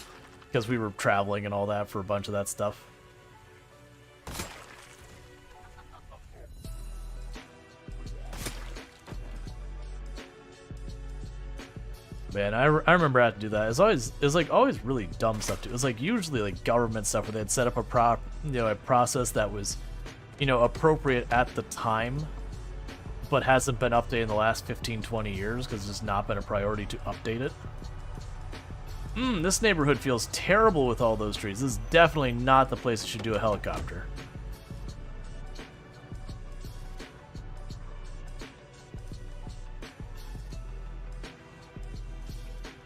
Because we were traveling and all that for a bunch of that stuff. Man, I remember I had to do that. It was like always really dumb stuff too. It was like usually like government stuff where they'd set up a process that was, appropriate at the time, but hasn't been updated in the last 15-20 years because it's just not been a priority to update it. This neighborhood feels terrible with all those trees. This is definitely not the place that should do a helicopter.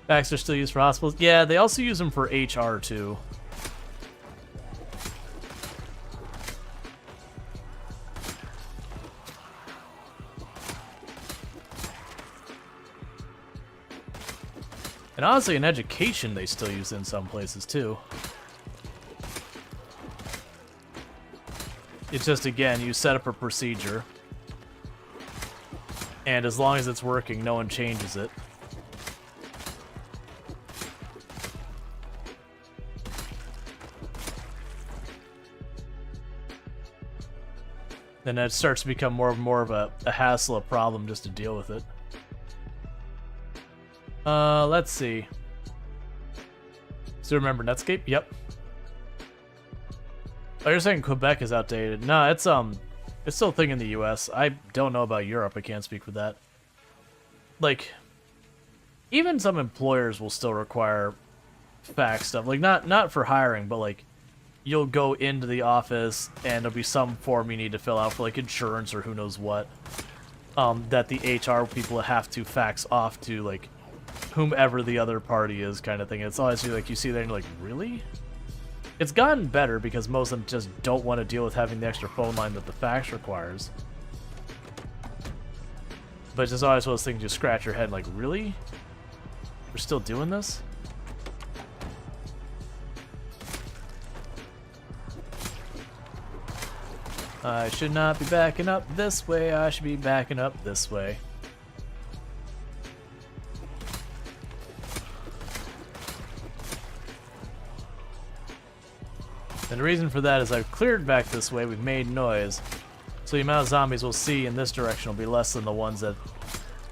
Backs are still used for hospitals. Yeah, they also use them for HR too. And honestly, in education, they still use it in some places, too. It's just, again, you set up a procedure. And as long as it's working, no one changes it. Then it starts to become more of a hassle, a problem just to deal with it. Let's see. Still remember Netscape? Yep. Oh, you're saying Quebec is outdated. No, it's still a thing in the US. I don't know about Europe. I can't speak for that. Like, even some employers will still require fax stuff. Like, not for hiring, but like, you'll go into the office and there'll be some form you need to fill out for like insurance or who knows what. That the HR people have to fax off to like whomever the other party is, kind of thing. It's always like you see that and you're like, really? It's gotten better because most of them just don't want to deal with having the extra phone line that the fax requires. But it's just always those things you scratch your head like, really? We're still doing this? I should not be backing up this way. I should be backing up this way. And the reason for that is I've cleared back this way, we've made noise. So the amount of zombies we'll see in this direction will be less than the ones that,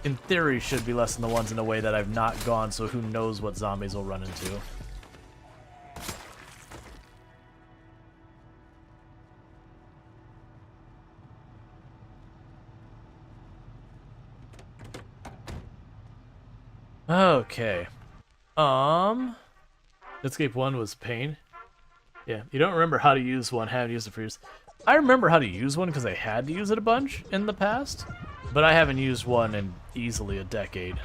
in theory, should be less than the ones in a way that I've not gone, so who knows what zombies we'll run into. Okay. Netscape 1 was pain. Yeah, you don't remember how to use one, haven't used it for years. I remember how to use one because I had to use it a bunch in the past, but I haven't used one in easily a decade.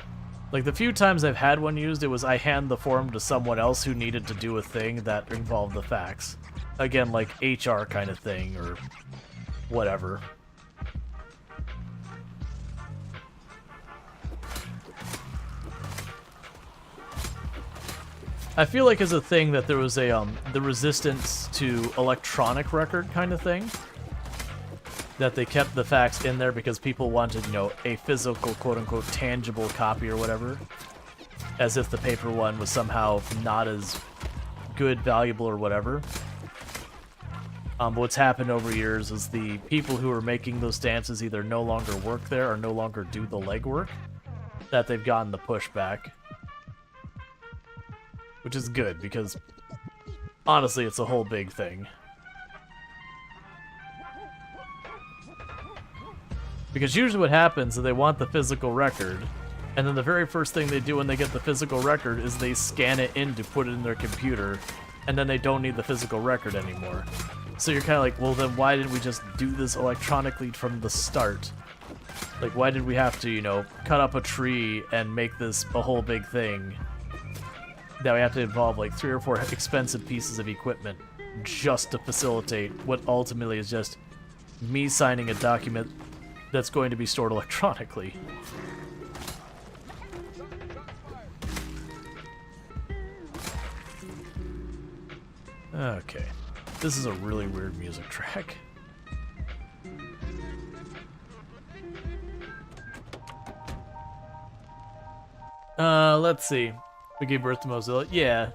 Like, the few times I've had one used, it was I hand the form to someone else who needed to do a thing that involved the fax. Again, like HR kind of thing, or whatever. I feel like as a thing that there was a the resistance to electronic record kind of thing, that they kept the fax in there because people wanted, you know, a physical, quote-unquote, tangible copy or whatever, as if the paper one was somehow not as good, valuable, or whatever. But what's happened over years is the people who are making those stances either no longer work there or no longer do the legwork, that they've gotten the pushback. Which is good, because honestly, it's a whole big thing. Because usually what happens is they want the physical record, and then the very first thing they do when they get the physical record is they scan it in to put it in their computer, and then they don't need the physical record anymore. So you're kind of like, well then why didn't we just do this electronically from the start? Like, why did we have to, you know, cut up a tree and make this a whole big thing? That we have to involve like 3 or 4 expensive pieces of equipment just to facilitate what ultimately is just me signing a document that's going to be stored electronically. Okay. This is a really weird music track. Let's see. We gave birth to Mozilla. Yeah.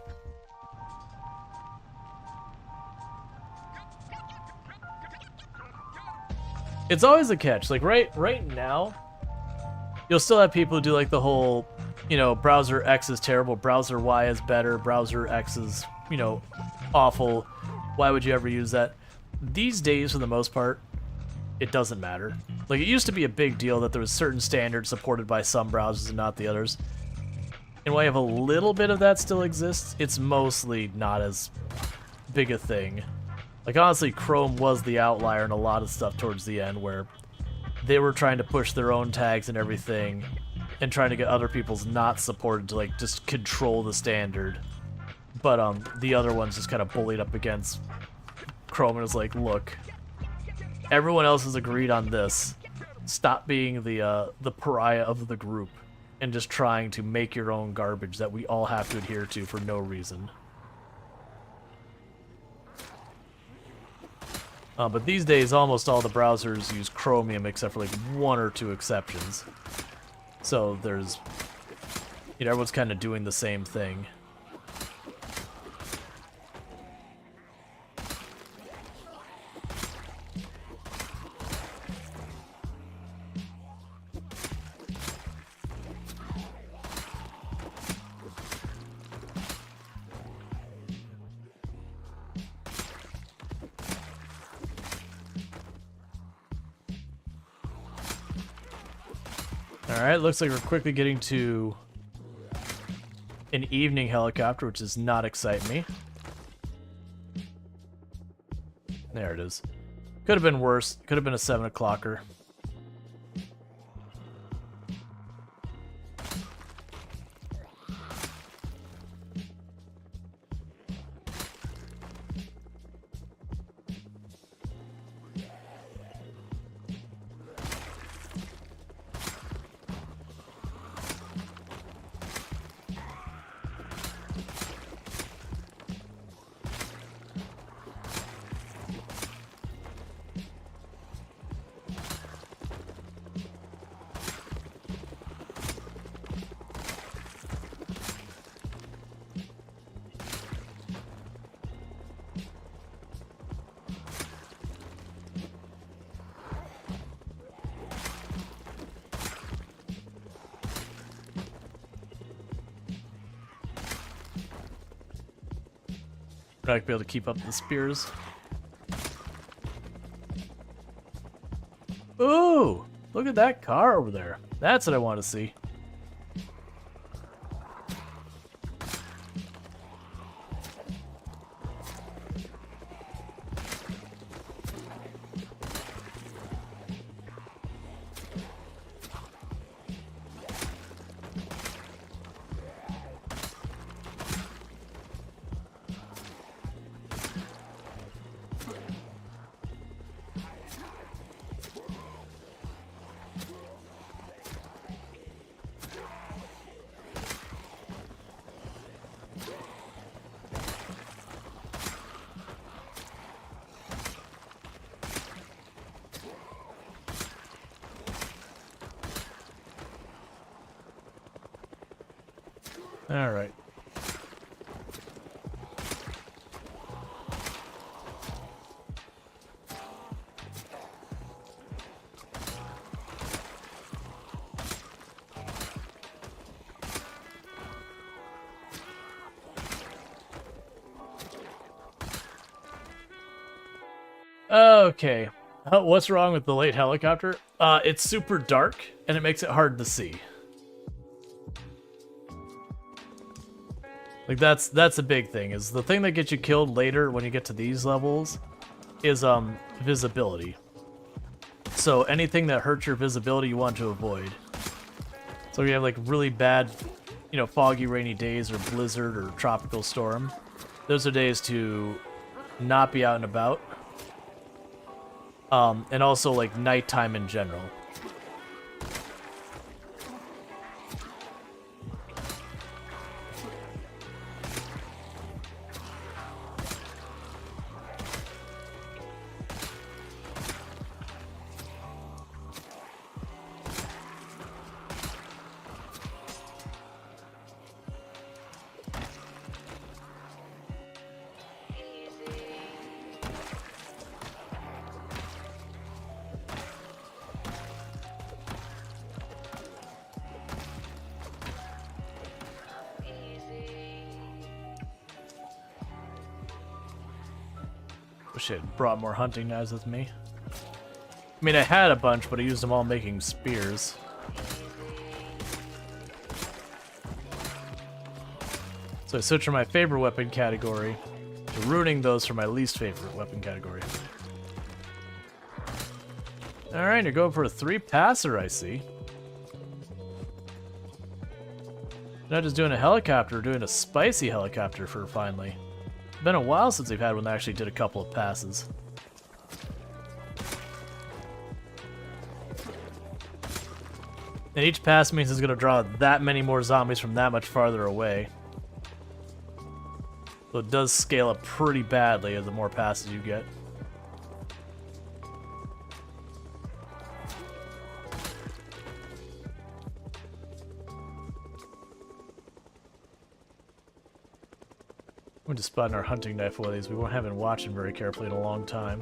It's always a catch. Like right now, you'll still have people who do like the whole, you know, browser X is terrible, browser Y is better, browser X is, you know, awful. Why would you ever use that? These days, for the most part, it doesn't matter. Like, it used to be a big deal that there was certain standards supported by some browsers and not the others. And while you have a little bit of that still exists, it's mostly not as big a thing. Like, honestly, Chrome was the outlier in a lot of stuff towards the end, where they were trying to push their own tags and everything, and trying to get other people's not supported to, like, just control the standard. But, the other ones just kind of bullied up against Chrome and was like, look, everyone else has agreed on this. Stop being the pariah of the group and just trying to make your own garbage that we all have to adhere to for no reason. But these days, almost all the browsers use Chromium except for like 1 or 2 exceptions. So there's, you know, everyone's kind of doing the same thing. Alright, looks like we're quickly getting to an evening helicopter, which does not excite me. There it is. Could have been worse. Could have been a 7 o'clocker. We're not gonna be able to keep up the spears. Ooh! Look at that car over there. That's what I want to see. All right. Okay. What's wrong with the late helicopter? It's super dark, and it makes it hard to see. Like, that's a big thing, is the thing that gets you killed later when you get to these levels is, visibility. So anything that hurts your visibility you want to avoid. So you have, like, really bad, you know, foggy, rainy days, or blizzard, or tropical storm. Those are days to not be out and about. And also, like, nighttime in general. Wish I had brought more hunting knives with me. I mean, I had a bunch, but I used them all making spears. So I switched from my favorite weapon category to ruining those for my least favorite weapon category. Alright, you're going for a 3-passer, I see. Not just doing a helicopter, doing a spicy helicopter for finally. Been a while since we've had one that actually did a couple of passes. And each pass means it's going to draw that many more zombies from that much farther away. So it does scale up pretty badly the more passes you get. We're just spotting our hunting knife with these. We haven't been watching very carefully in a long time.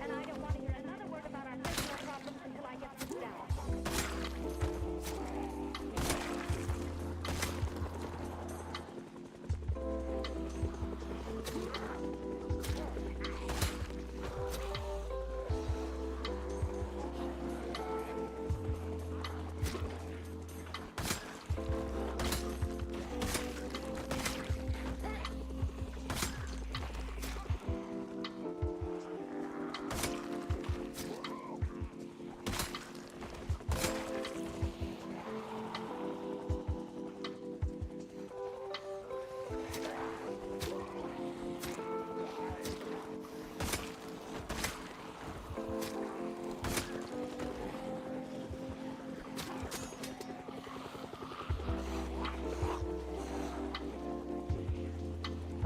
And I don't want to hear another word about our personal problems until I get this down.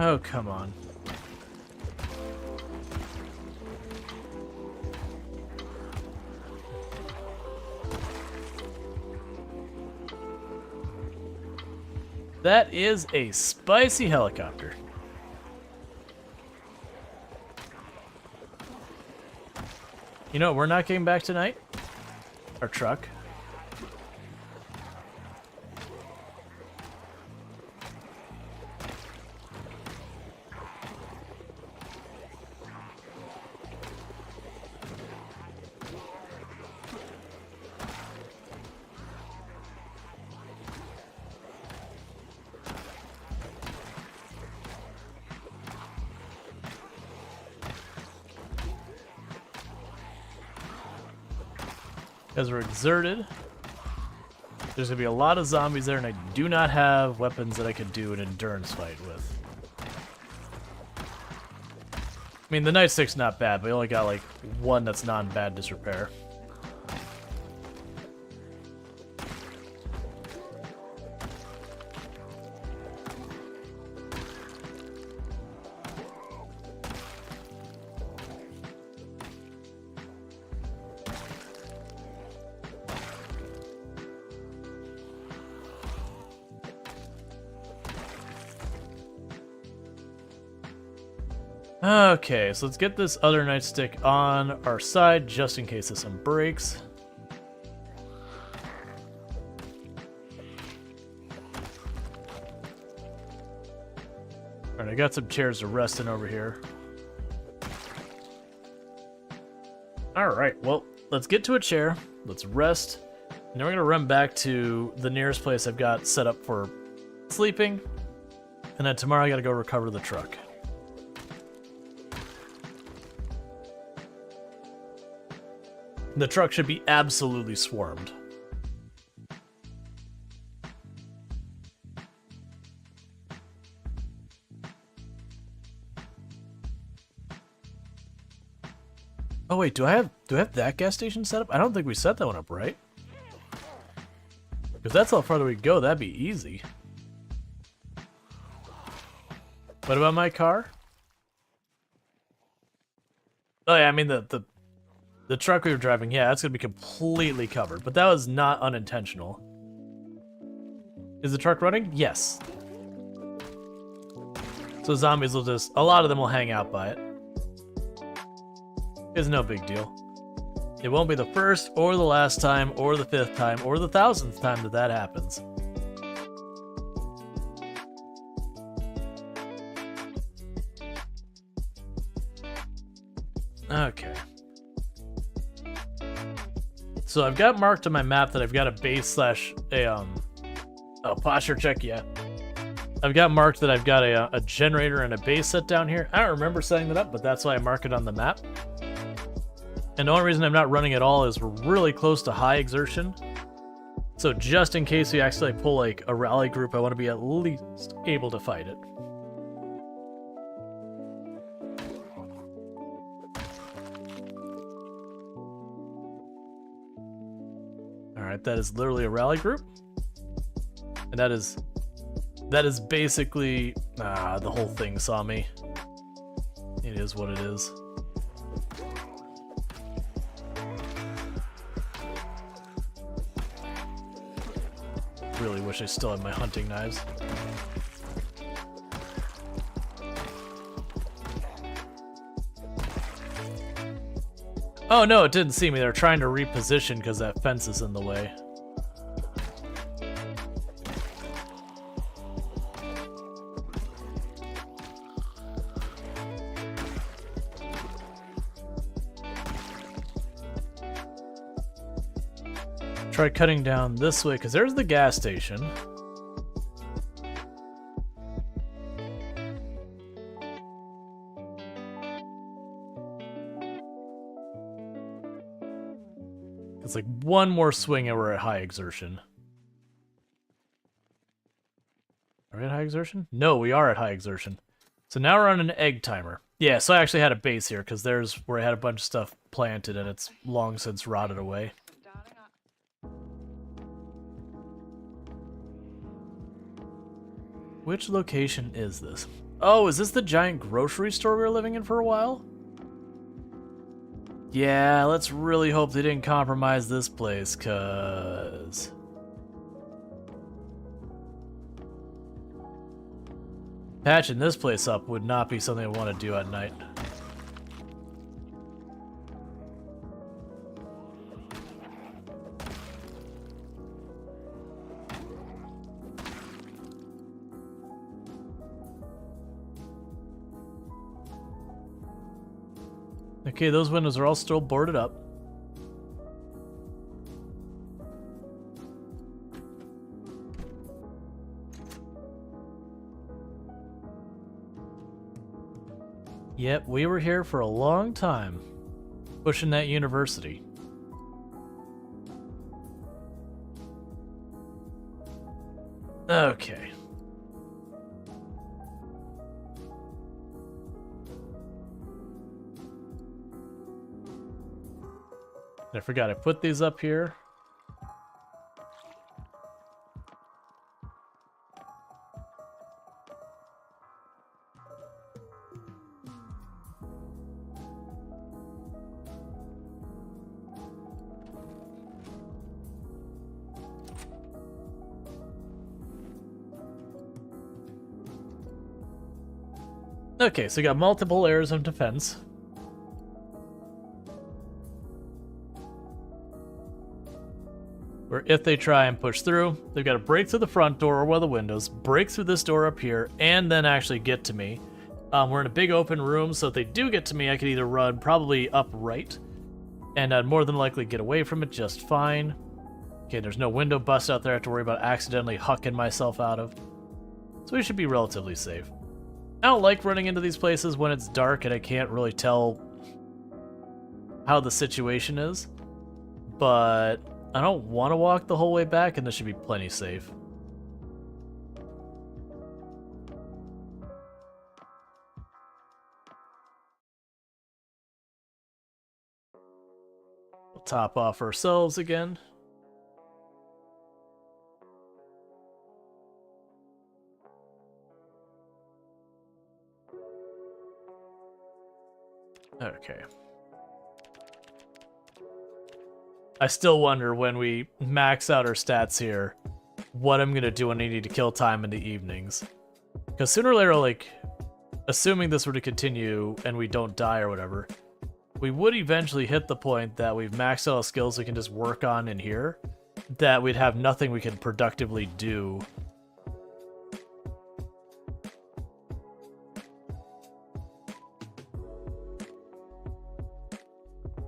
Oh, come on. That is a spicy helicopter. You know what we're not getting back tonight? Our truck. Because we're exerted. There's going to be a lot of zombies there, and I do not have weapons that I could do an endurance fight with. I mean, the nightstick's not bad, but I only got, like, one that's non-bad disrepair. Okay, so let's get this other nightstick on our side just in case this one breaks. Alright, I got some chairs to rest in over here. Alright, well, let's get to a chair. Let's rest. And then we're going to run back to the nearest place I've got set up for sleeping. And then tomorrow I got to go recover the truck. The truck should be absolutely swarmed. Oh wait, do I have that gas station set up? I don't think we set that one up, right? Because that's how farther we go, that'd be easy. What about my car? Oh yeah, I mean the truck we were driving, yeah, that's gonna be completely covered, but that was not unintentional. Is the truck running? Yes. So zombies will just, a lot of them will hang out by it. It's no big deal. It won't be the first or the last time or the 5th time or the 1000th time that that happens. Okay. So I've got marked on my map that I've got a base slash a posture check, yeah. I've got marked that I've got a generator and a base set down here. I don't remember setting that up, but that's why I mark it on the map. And the only reason I'm not running at all is we're really close to high exertion. So just in case we accidentally pull like a rally group, I want to be at least able to fight it. Alright, that is literally a rally group. And that is basically... the whole thing saw me. It is what it is. Really wish I still had my hunting knives. Oh no, it didn't see me. They're trying to reposition because that fence is in the way. Try cutting down this way, because there's the gas station. It's like one more swing and we're at high exertion. Are we at high exertion? No, we are at high exertion. So now we're on an egg timer. Yeah, so I actually had a base here, because there's where I had a bunch of stuff planted and it's long since rotted away. Which location is this? Oh, is this the giant grocery store we were living in for a while? Yeah, let's really hope they didn't compromise this place, cause... patching this place up would not be something I want to do at night. Okay, those windows are all still boarded up. Yep, we were here for a long time, pushing that university. Okay. I forgot I put these up here. Okay, so you got multiple layers of defense. Where if they try and push through, they've got to break through the front door or one of the windows, break through this door up here, and then actually get to me. We're in a big open room, so if they do get to me, I could either run probably upright, and I'd more than likely get away from it just fine. Okay, there's no window bust out there I have to worry about accidentally hucking myself out of. So we should be relatively safe. I don't like running into these places when it's dark and I can't really tell how the situation is, but I don't want to walk the whole way back, and this should be plenty safe. We'll top off ourselves again. Okay. I still wonder when we max out our stats here, what I'm gonna do when I need to kill time in the evenings. Because sooner or later, like, assuming this were to continue and we don't die or whatever, we would eventually hit the point that we've maxed out all skills we can just work on in here, that we'd have nothing we can productively do.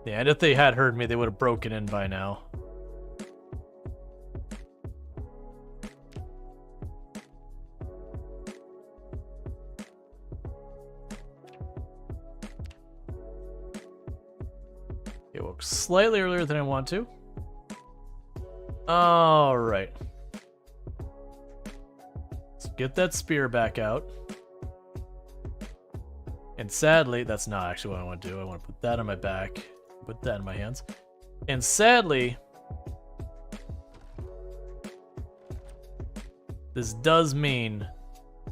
Yeah, and if they had heard me, they would have broken in by now. It woke slightly earlier than I want to. Alright. Let's get that spear back out. And sadly, that's not actually what I want to do. I want to put that on my back. Put that in my hands. And sadly, this does mean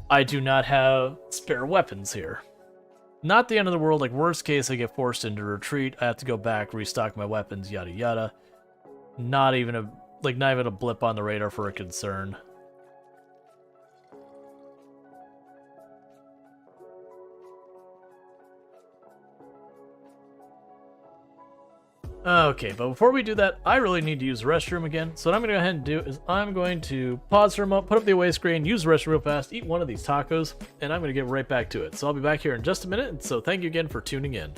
I do not have spare weapons here. Not the end of the world. Like, worst case, I get forced into retreat. I have to go back, restock my weapons, yada yada. Not even a blip on the radar for a concern. Okay, but before we do that, I really need to use the restroom again. So what I'm going to go ahead and do is I'm going to pause for a moment, put up the away screen, use the restroom real fast, eat one of these tacos, and I'm going to get right back to it. So I'll be back here in just a minute, so thank you again for tuning in.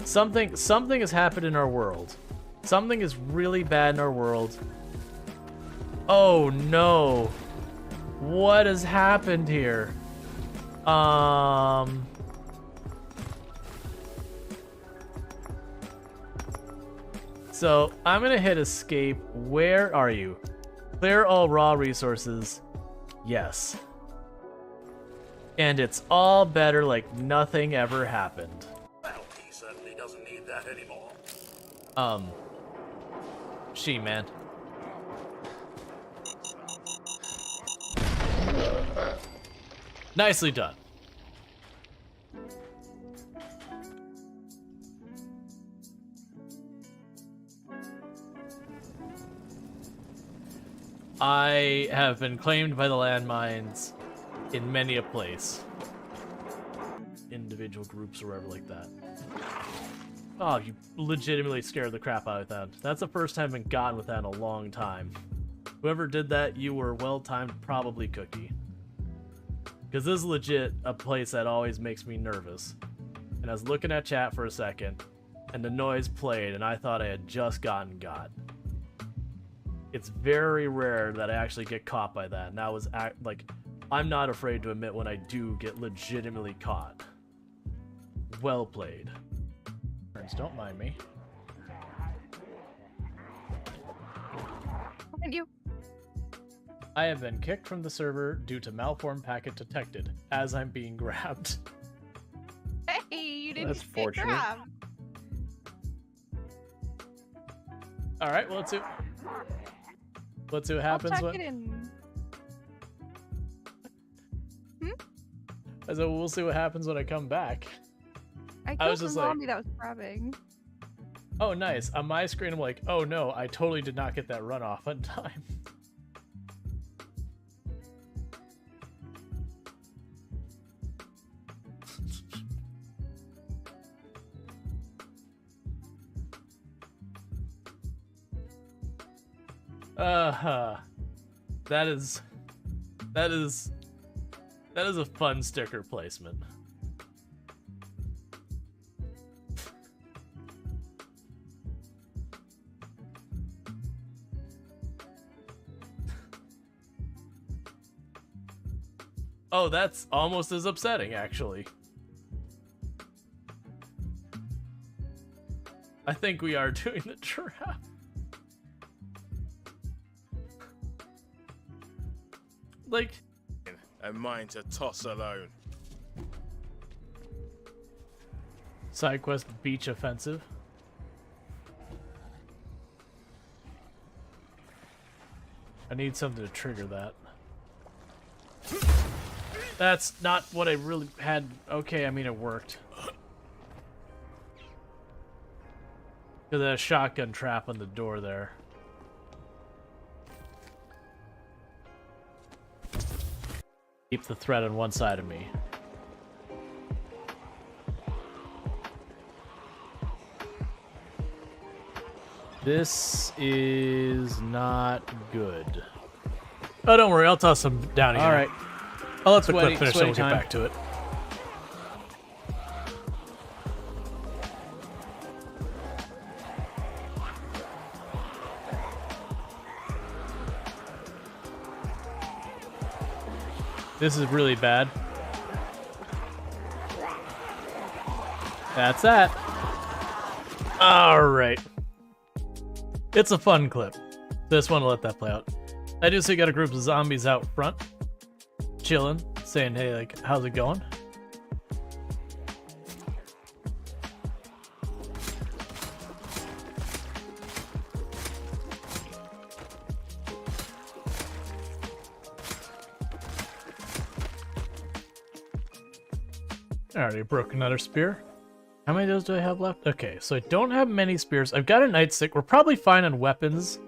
Something has happened in our world. Something is really bad in our world. Oh no. What has happened here? So I'm gonna hit escape. Where are you? Clear all raw resources. Yes. And it's all better like nothing ever happened.
Well, he certainly doesn't need that anymore.
She-Man. Nicely done. I have been claimed by the landmines in many a place. Individual groups or whatever like that. Oh, you legitimately scared the crap out of that. That's the first time I've been gotten with that in a long time. Whoever did that, you were well-timed, probably Cookie. Because this is legit a place that always makes me nervous. And I was looking at chat for a second, and the noise played, and I thought I had just gotten got. It's very rare that I actually get caught by that, and that was like, I'm not afraid to admit when I do get legitimately caught. Well played. Don't mind me.
And you?
I have been kicked from the server due to malformed packet detected as I'm being grabbed.
Hey, you didn't
That's
get
fortunate.
grabbed.
All right, well, let's see what happens
I'll check
when.
it in.
I said, we'll see what happens when I come back.
I
I
killed
was
the
just like-
zombie that was grabbing.
Oh, nice. On my screen, I'm like, oh no, I totally did not get that run off on time. That is a fun sticker placement. Oh, that's almost as upsetting, actually. I think we are doing the trap. Like,
And mine to toss alone.
side quest beach offensive. I need something to trigger that. That's not what I really had. Okay, I mean, it worked. Because that shotgun trap on the door there. Keep the threat on one side of me. This is not good. Oh, don't worry. I'll toss them down again.
All right.
I'll let the
Sweaty-
clip finish, then
sweaty
we'll get
time.
back to it. This is really bad. That's that. All right. It's a fun clip. Just want to let that play out. I do see you got a group of zombies out front, chilling, saying, "Hey, like, how's it going?" Alright, I broke another spear. How many of those do I have left? Okay, so I don't have many spears. I've got a nightstick. We're probably fine on weapons.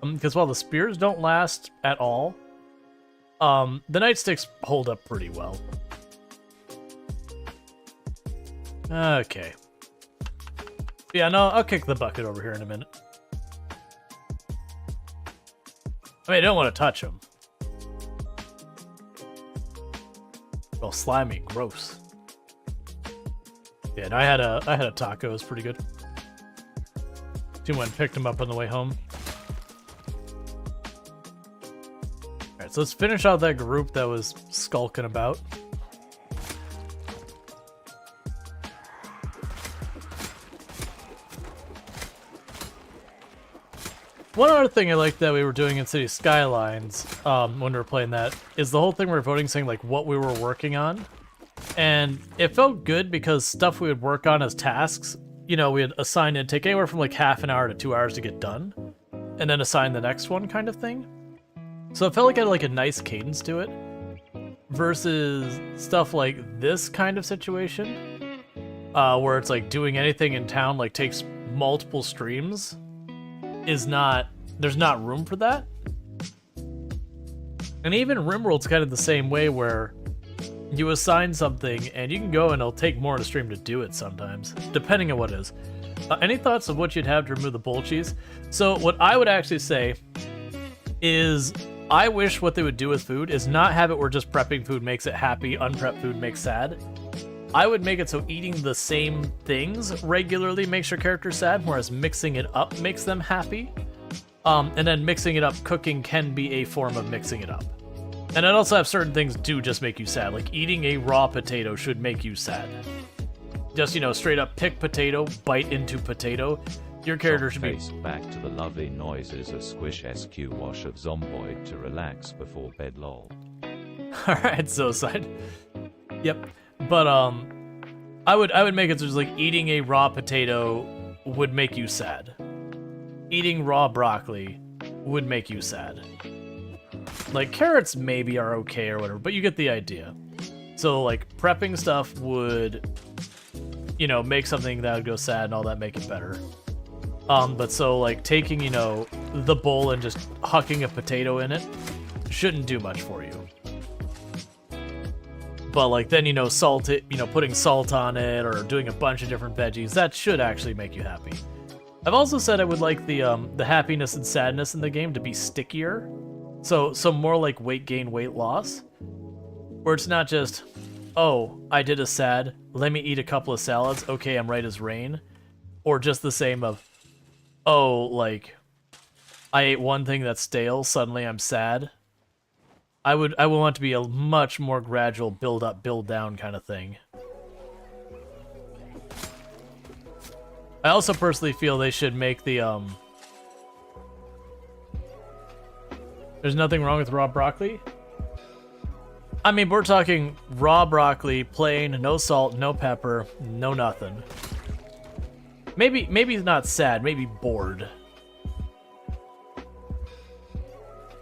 Because while the spears don't last at all, the nightsticks hold up pretty well. Okay. Yeah, no, I'll kick the bucket over here in a minute. I mean, I don't want to touch them. Well, slimy, gross. Yeah, and I had a taco. It was pretty good. Team went and picked him up on the way home. Alright, so let's finish out that group that was skulking about. One other thing I liked that we were doing in City Skylines, when we were playing that, is the whole thing we were voting saying like what we were working on. And it felt good because stuff we would work on as tasks, you know, we had assigned it, take anywhere from like half an hour to 2 hours to get done, and then assign the next one kind of thing. So it felt like it had like a nice cadence to it, versus stuff like this kind of situation, where it's like doing anything in town like takes multiple streams, is not, there's not room for that. And even RimWorld's kind of the same way where you assign something, and you can go and it'll take more of the stream to do it sometimes, depending on what it is. Any thoughts of what you'd have to remove the bowl cheese? So what I would actually say is, I wish what they would do with food is not have it where just prepping food makes it happy, unprepped food makes sad. I would make it so eating the same things regularly makes your character sad, whereas mixing it up makes them happy. And then mixing it up, cooking can be a form of mixing it up. And I'd also have certain things do just make you sad, like eating a raw potato should make you sad. just, you know, straight up pick potato, bite into potato, your character should be...
Face back to the lovely noises of squish SQ wash of Zomboid to relax before bed lol.
Alright, Zoeside. Yep. But, I would make it so just like eating a raw potato would make you sad. Eating raw broccoli would make you sad. Like, carrots maybe are okay or whatever, but you get the idea. So, like, prepping stuff would, you know, make something that would go sad and all that, make it better. But so, like, taking, you know, the bowl and just hucking a potato in it shouldn't do much for you. But, like, then, you know, salt it, you know, putting salt on it or doing a bunch of different veggies, that should actually make you happy. I've also said I would like the happiness and sadness in the game to be stickier. So more like weight gain, weight loss. Where it's not just, oh, I did a sad, let me eat a couple of salads, okay, I'm right as rain. Or just the same of, oh, like, I ate one thing that's stale, suddenly I'm sad. I would want it to be a much more gradual build up, build down kind of thing. I also personally feel they should make the, There's nothing wrong with raw broccoli? I mean, we're talking raw broccoli, plain, no salt, no pepper, no nothing. Maybe not sad, maybe bored.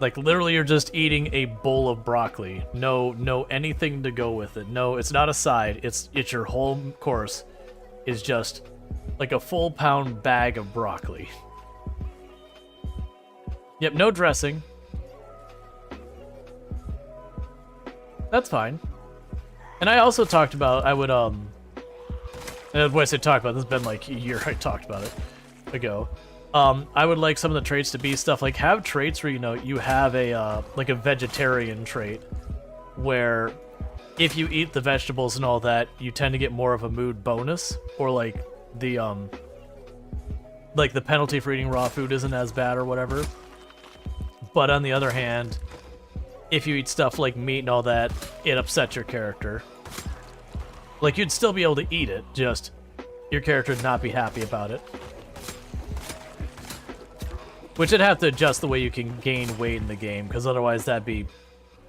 Like, literally you're just eating a bowl of broccoli. No anything to go with it. No, it's not a side. It's your whole course is just like a full pound bag of broccoli. Yep, no dressing. That's fine. And I also talked about, I would, and when I say talk about, this has been like a year I talked about it ago. I would like some of the traits to be stuff like have traits where, you know, you have a like a vegetarian trait where if you eat the vegetables and all that, you tend to get more of a mood bonus, or like the penalty for eating raw food isn't as bad or whatever. But on the other hand, if you eat stuff like meat and all that, it upsets your character. Like, you'd still be able to eat it, just your character would not be happy about it. Which would have to adjust the way you can gain weight in the game, because otherwise that'd be...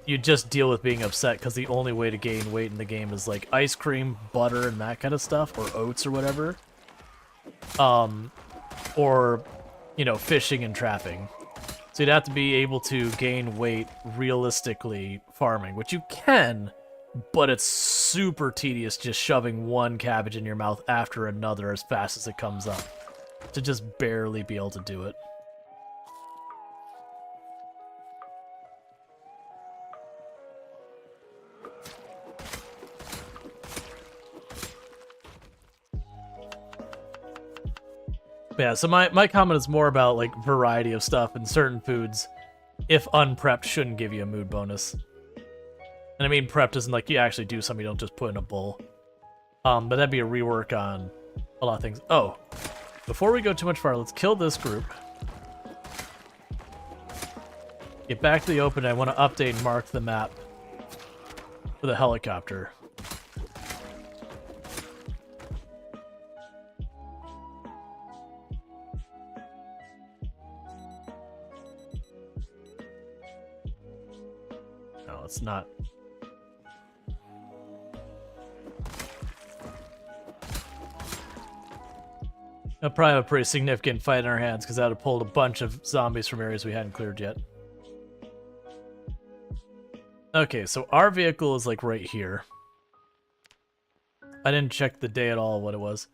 You'd just deal with being upset, because the only way to gain weight in the game is, like, ice cream, butter, and that kind of stuff, or oats or whatever. Or, you know, fishing and trapping. So you'd have to be able to gain weight realistically farming, which you can, but it's super tedious just shoving one cabbage in your mouth after another as fast as it comes up. To just barely be able to do it. Yeah, so my comment is more about, like, variety of stuff, and certain foods, if unprepped, shouldn't give you a mood bonus. And I mean prepped isn't like you actually do something you don't just put in a bowl. But that'd be a rework on a lot of things. Oh, before we go too much farther, let's kill this group. Get back to the open, I want to update and mark the map for the helicopter. It's not. I'll probably have a pretty significant fight in our hands because that would have pulled a bunch of zombies from areas we hadn't cleared yet. Okay, so our vehicle is like right here. I didn't check the day at all what it was.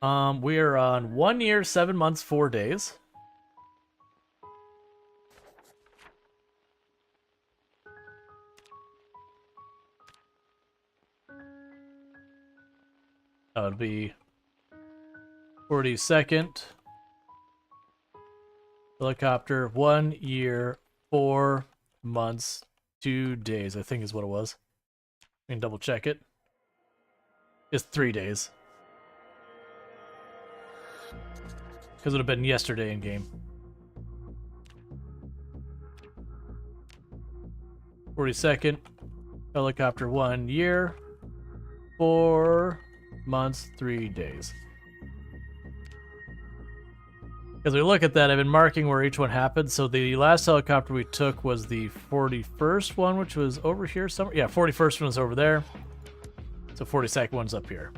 We are on 1 year, 7 months, 4 days. That would be 42nd. Helicopter, 1 year, 4 months, 2 days, I think is what it was. I can double check it. It's 3 days. Because it would have been yesterday in game. 42nd. Helicopter, 1 year, 4 months, 3 days. As we look at that, I've been marking where each one happened. So the last helicopter we took was the 41st one, which was over here somewhere. Yeah, 41st one was over there. So 42nd one's up here.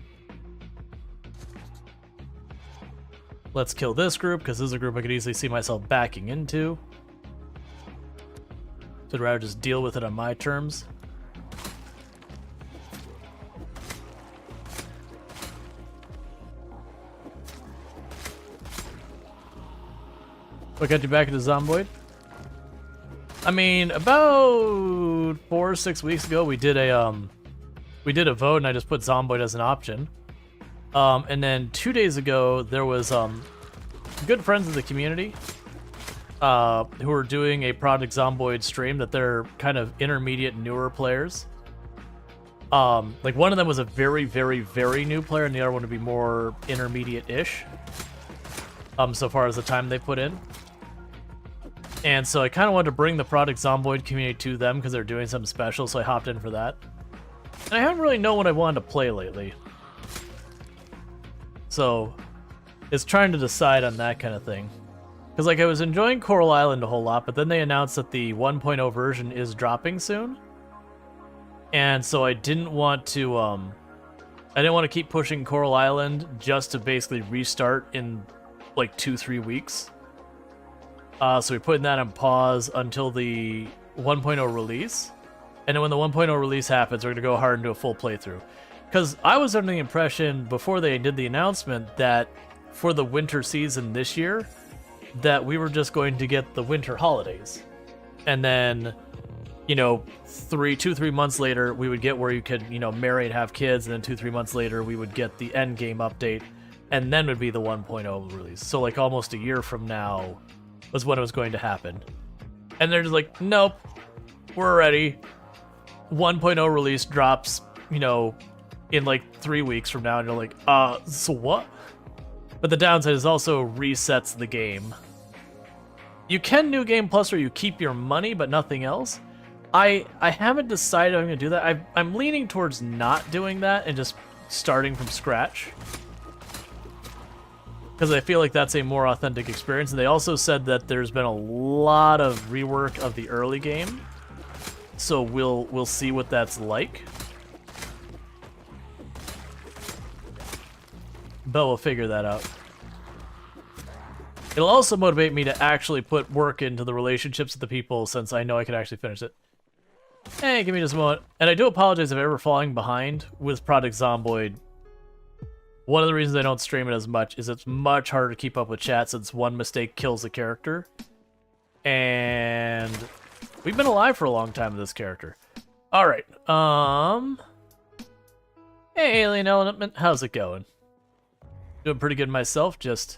Let's kill this group, because this is a group I could easily see myself backing into. So I'd rather just deal with it on my terms. What got you back into Zomboid? I mean, about 4 or 6 weeks ago, we did a vote, and I just put Zomboid as an option. And then 2 days ago, there was good friends of the community who were doing a Project Zomboid stream that they're kind of intermediate, newer players. Like one of them was a very, very, very new player, and the other one would be more intermediate-ish. So far as the time they put in. And so I kind of wanted to bring the Project Zomboid community to them because they're doing something special, so I hopped in for that. And I haven't really known what I wanted to play lately. So it's trying to decide on that kind of thing. Because like I was enjoying Coral Island a whole lot, but then they announced that the 1.0 version is dropping soon. And so I didn't want to keep pushing Coral Island just to basically restart in like 2-3 weeks. So we're putting that on pause until the 1.0 release. And then when the 1.0 release happens, we're going to go hard and do a full playthrough. Because I was under the impression, before they did the announcement, that for the winter season this year, that we were just going to get the winter holidays. And then, you know, 2-3 months later, we would get where you could, you know, marry and have kids. And then 2-3 months later, we would get the end game update. And then would be the 1.0 release. So like almost a year from now was when it was going to happen. And they're just like, nope, we're ready. 1.0 release drops, you know, in like 3 weeks from now. And you're like, so what? But the downside is also resets the game. You can New Game Plus where you keep your money, but nothing else. I haven't decided I'm going to do that. I'm leaning towards not doing that and just starting from scratch. Because I feel like that's a more authentic experience. And they also said that there's been a lot of rework of the early game. So we'll see what that's like. But we'll figure that out. It'll also motivate me to actually put work into the relationships with the people, since I know I could actually finish it. Hey, give me just a moment. And I do apologize if I'm ever falling behind with Project Zomboid. One of the reasons I don't stream it as much is it's much harder to keep up with chat, since one mistake kills the character. And we've been alive for a long time with this character. Alright, hey, Alien Element, how's it going? Doing pretty good myself, just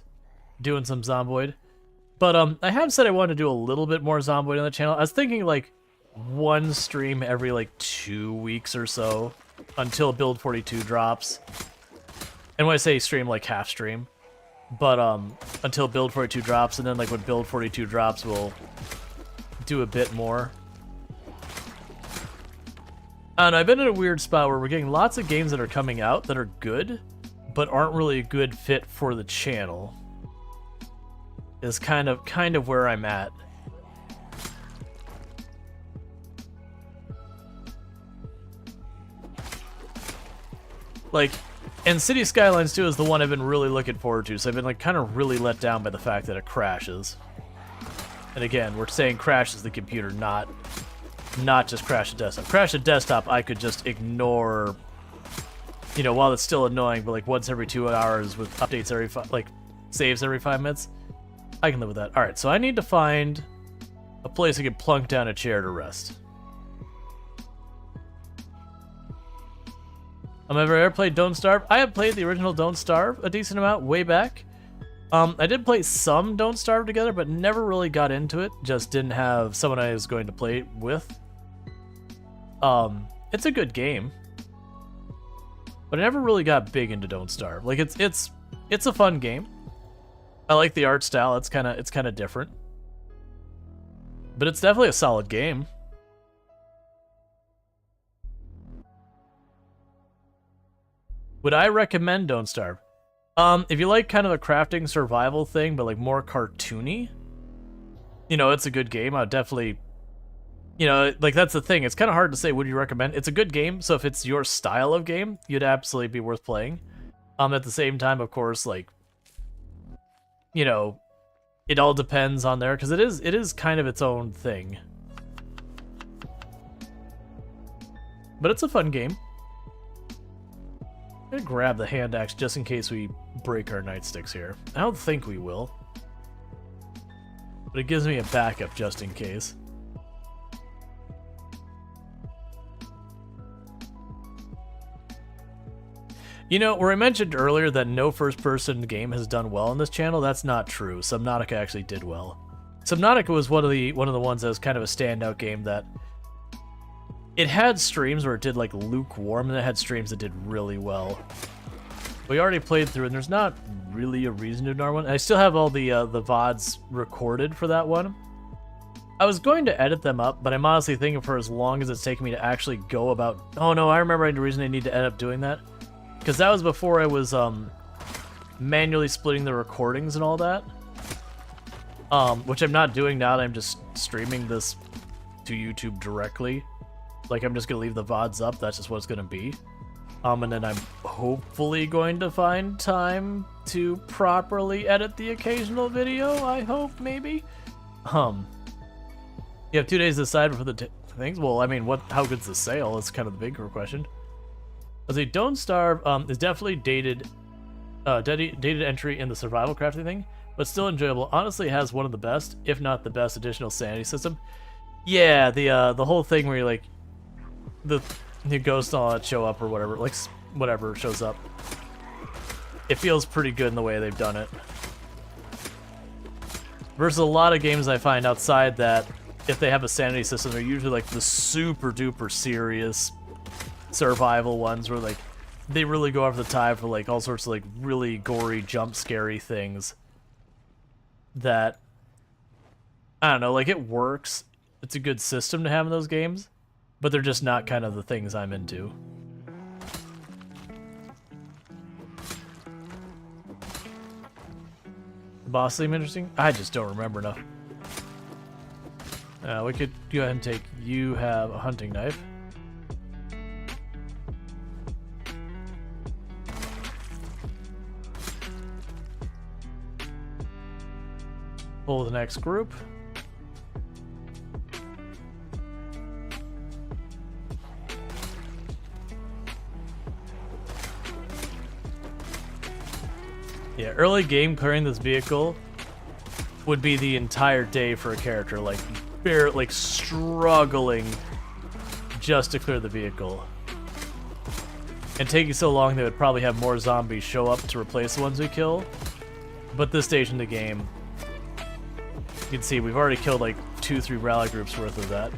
doing some Zomboid. But I have said I wanted to do a little bit more Zomboid on the channel. I was thinking like one stream every like 2 weeks or so until Build 42 drops. And when I say stream, like half stream. But until Build 42 drops, and then like when Build 42 drops, we'll do a bit more. And I've been in a weird spot where we're getting lots of games that are coming out that are good, but aren't really a good fit for the channel. Is kind of where I'm at. Like, and City Skylines 2 is the one I've been really looking forward to, so I've been like kind of really let down by the fact that it crashes. And again, we're saying crashes the computer, not just crash the desktop. Crash the desktop, I could just ignore, you know, while it's still annoying, but like once every 2 hours with updates every saves every 5 minutes, I can live with that. All right, so I need to find a place I can plunk down a chair to rest. Have I ever played Don't Starve? I have played the original Don't Starve a decent amount way back. I did play some Don't Starve together, but never really got into it. Just didn't have someone I was going to play with. It's a good game, but I never really got big into Don't Starve. Like it's a fun game. I like the art style. It's kind of different, but it's definitely a solid game. Would I recommend Don't Starve? If you like kind of a crafting survival thing, but like more cartoony, you know, it's a good game. I would definitely, you know, like that's the thing. It's kind of hard to say would you recommend. It's a good game, so if it's your style of game, you'd absolutely be worth playing. At the same time, of course, like, you know, it all depends on there because it is kind of its own thing. But it's a fun game. I'm gonna grab the hand axe just in case we break our nightsticks here. I don't think we will. But it gives me a backup just in case. You know, where I mentioned earlier that no first-person game has done well on this channel, that's not true. Subnautica actually did well. Subnautica was one of the ones that was kind of a standout game that it had streams where it did like lukewarm, and it had streams that did really well. We already played through, and there's not really a reason to ignore one. I still have all the VODs recorded for that one. I was going to edit them up, but I'm honestly thinking for as long as it's taken me to actually go about... Oh no, I remember the reason I need to end up doing that. Because that was before I was manually splitting the recordings and all that. Which I'm not doing now, I'm just streaming this to YouTube directly. Like, I'm just going to leave the VODs up, that's just what it's going to be. And then I'm hopefully going to find time to properly edit the occasional video, I hope, maybe. You have 2 days to decide for the things? Well, I mean, how good's the sale? That's kind of the bigger question. Let's see, Don't Starve is definitely dated entry in the survival crafting thing, but still enjoyable. Honestly, it has one of the best, if not the best, additional sanity system. Yeah, the whole thing where you like the ghosts and all that show up or whatever, like whatever shows up. It feels pretty good in the way they've done it. Versus a lot of games I find outside that, if they have a sanity system, they're usually like the super duper serious survival ones where like they really go over the top for like all sorts of like really gory jump scary things that I don't know, like it works. It's a good system to have in those games, but they're just not kind of the things I'm into. The boss seem interesting? I just don't remember enough. We could go ahead and take, you have a hunting knife. Pull the next group. Yeah, early game clearing this vehicle would be the entire day for a character, like like struggling just to clear the vehicle. And taking so long they would probably have more zombies show up to replace the ones we kill. But this stage in the game, you can see we've already killed like 2-3 rally groups worth of that.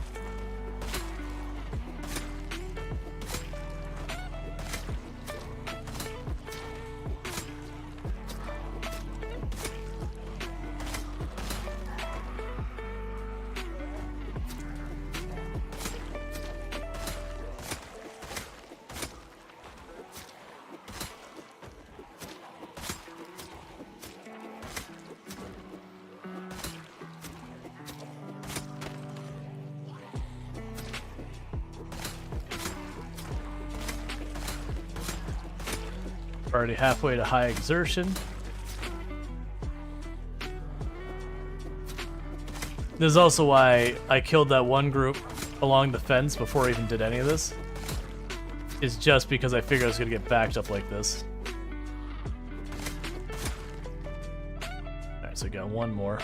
Already halfway to high exertion. This is also why I killed that one group along the fence before I even did any of this. Is just because I figured I was going to get backed up like this. Alright, so I got one more.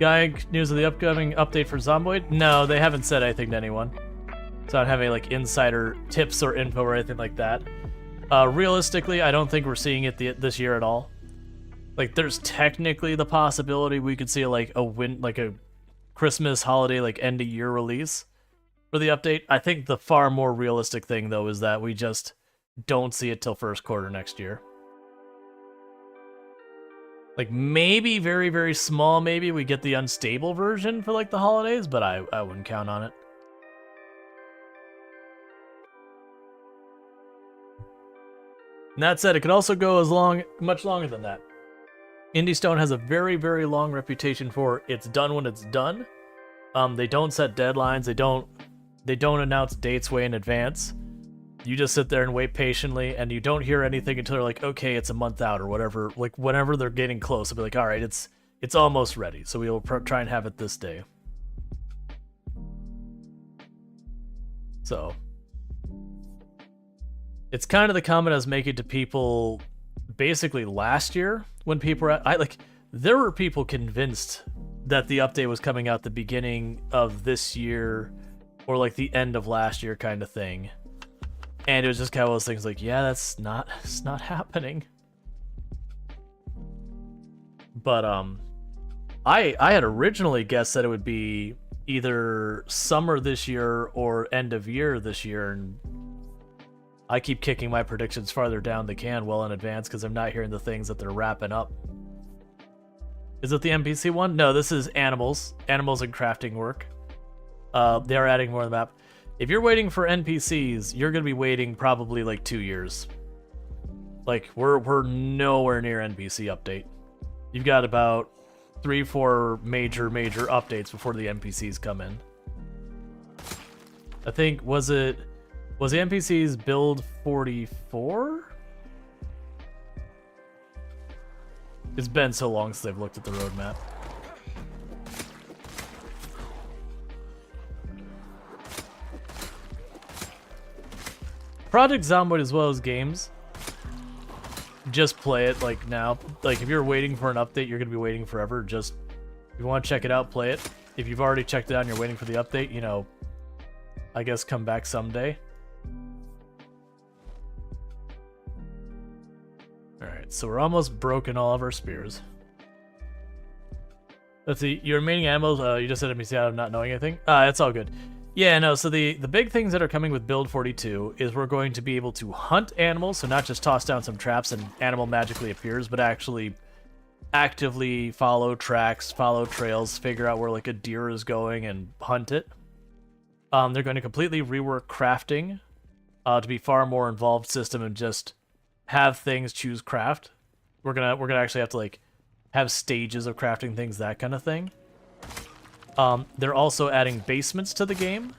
Guy, news of the upcoming update for Zomboid? No, they haven't said anything to anyone. So I don't have any like insider tips or info or anything like that. Realistically, I don't think we're seeing it this year at all. Like, there's technically the possibility we could see like a Christmas holiday, like end of year release for the update. I think the far more realistic thing though is that we just don't see it till first quarter next year. Like maybe very, very small, maybe we get the unstable version for like the holidays, but I wouldn't count on it. And that said, it could also go much longer than that. Indie Stone has a very, very long reputation for it's done when it's done. They don't set deadlines. They don't announce dates way in advance. You just sit there and wait patiently, and you don't hear anything until they're like, okay, it's a month out or whatever. Like whenever they're getting close, they'll be like, all right, it's almost ready, so we will try and have it this day. So it's kind of the comment I was making to people basically last year when people were there were people convinced that the update was coming out the beginning of this year or like the end of last year kind of thing. And it was just kind of those things like, yeah, it's not happening. But I had originally guessed that it would be either summer this year or end of year this year, and I keep kicking my predictions farther down the can well in advance because I'm not hearing the things that they're wrapping up. Is it the NPC one? No, this is animals and crafting work. They are adding more to the map. If you're waiting for NPCs, you're going to be waiting probably like 2 years. Like, we're nowhere near NPC update. You've got about 3-4 major updates before the NPCs come in. I think, was the NPCs build 44? It's been so long since I've looked at the roadmap. Project Zomboid as well as games. Just play it like now. Like if you're waiting for an update, you're gonna be waiting forever. Just if you want to check it out, play it. If you've already checked it out and you're waiting for the update, you know, I guess come back someday. Alright, so we're almost broken all of our spears. Let's see, your remaining animals, you just said NPC out of not knowing anything. It's all good. Yeah, no, so the big things that are coming with Build 42 is we're going to be able to hunt animals, so not just toss down some traps and animal magically appears, but actually actively follow tracks, follow trails, figure out where like a deer is going and hunt it. They're going to completely rework crafting to be far more involved system and just have things choose craft. We're gonna actually have to like have stages of crafting things, that kind of thing. They're also adding basements to the game,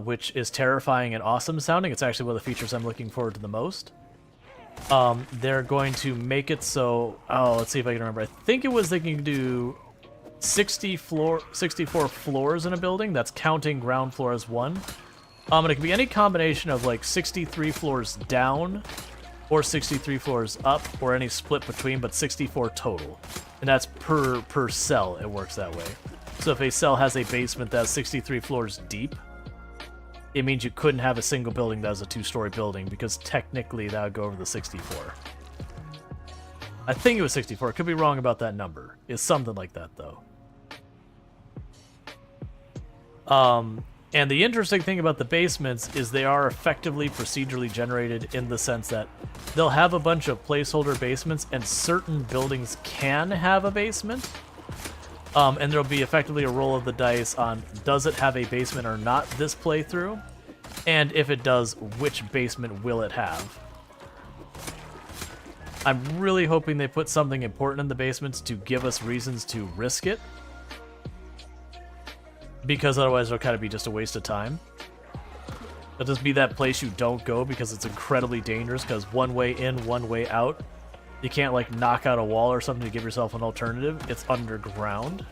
which is terrifying and awesome sounding. It's actually one of the features I'm looking forward to the most. They're going to make it so... Oh, let's see if I can remember. I think it was they can do 64 floors in a building. That's counting ground floor as one. And it can be any combination of like 63 floors down or 63 floors up or any split between, but 64 total. And that's per cell. It works that way. So if a cell has a basement that's 63 floors deep, it means you couldn't have a single building that was a 2-story building, because technically that would go over the 64. I think it was 64. Could be wrong about that number. It's something like that, though. And the interesting thing about the basements is they are effectively procedurally generated in the sense that they'll have a bunch of placeholder basements, and certain buildings can have a basement. And there'll be effectively a roll of the dice on does it have a basement or not this playthrough, and if it does, which basement will it have. I'm really hoping they put something important in the basements to give us reasons to risk it, because otherwise it'll kind of be just a waste of time. It'll just be that place you don't go because it's incredibly dangerous, because one way in, one way out. You can't like knock out a wall or something to give yourself an alternative. It's underground.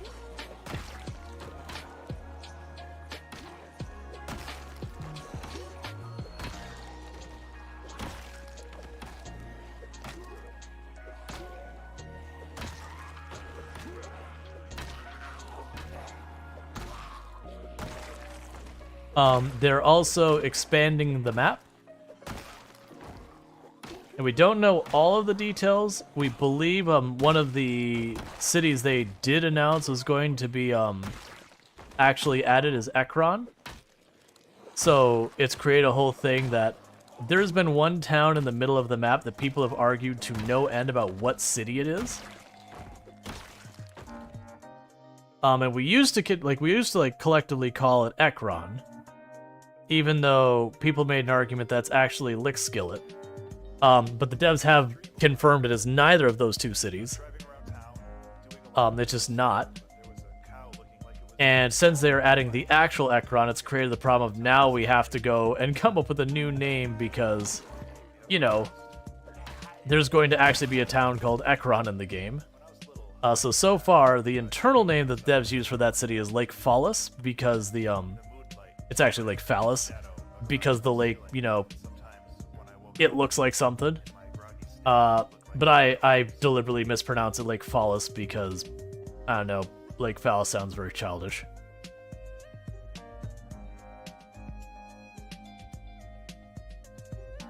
They're also expanding the map. And we don't know all of the details. We believe one of the cities they did announce was going to be actually added is Ekron. So it's created a whole thing that there's been one town in the middle of the map that people have argued to no end about what city it is. And we used to collectively call it Ekron, even though people made an argument that's actually Lick Skillet. But the devs have confirmed it is neither of those two cities. It's just not. And since they're adding the actual Ekron, it's created the problem of now we have to go and come up with a new name because, you know, there's going to actually be a town called Ekron in the game. So far, the internal name that the devs use for that city is Lake Phallus because the, it's actually Lake Phallus because the lake, you know, it looks like something. But I deliberately mispronounce it Lake Phallus because, I don't know, Lake Phallus sounds very childish.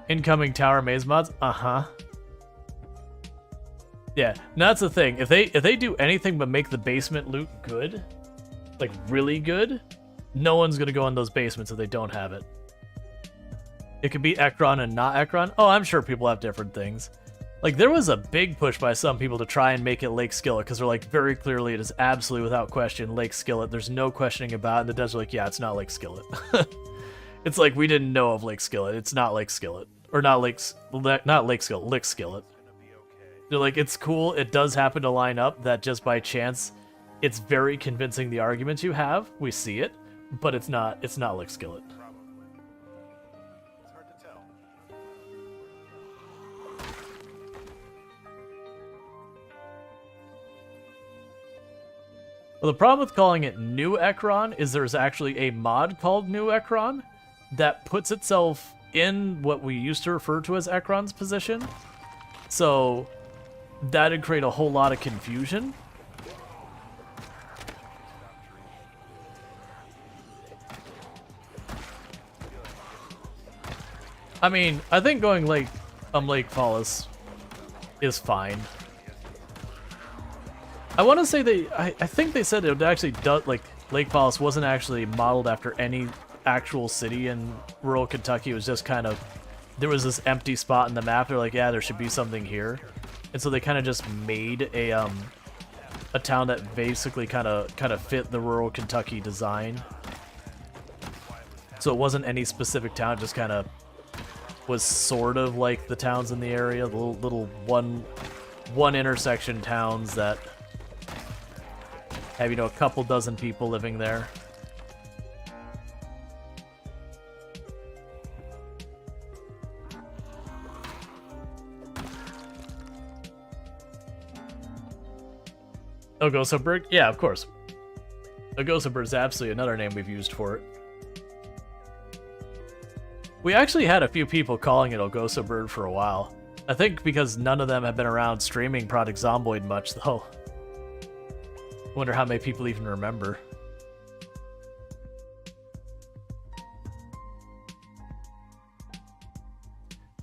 Incoming tower maze mods? Uh-huh. Yeah, now that's the thing. If they do anything but make the basement loot good, like really good, no one's gonna go in those basements if they don't have it. It could be Ekron and not Ekron. Oh, I'm sure people have different things. Like, there was a big push by some people to try and make it Lake Skillet, because they're like, very clearly, it is absolutely without question Lake Skillet. There's no questioning about it. And the devs are like, yeah, it's not Lake Skillet. It's like, we didn't know of Lake Skillet. It's not Lake Skillet. Or not Lake Skillet, Lick Skillet. They're like, it's cool. It does happen to line up that just by chance, it's very convincing the arguments you have. We see it, but it's not Lick Skillet. Well, the problem with calling it New Ekron is there's actually a mod called New Ekron that puts itself in what we used to refer to as Ekron's position. So that'd create a whole lot of confusion. I mean, I think going Lake Phallus is fine. I want to say I think they said it would actually like Lake Phallus wasn't actually modeled after any actual city in rural Kentucky. It was just kind of, there was this empty spot in the map. They're like, yeah, there should be something here, and so they kind of just made a town that basically kind of fit the rural Kentucky design. So it wasn't any specific town. It just kind of was sort of like the towns in the area, the little one intersection towns that have, you know, a couple dozen people living there. Ogosoberg? Yeah, of course. Ogosoberg is absolutely another name we've used for it. We actually had a few people calling it Ogosoberg for a while. I think because none of them have been around streaming Project Zomboid much, though. Wonder how many people even remember.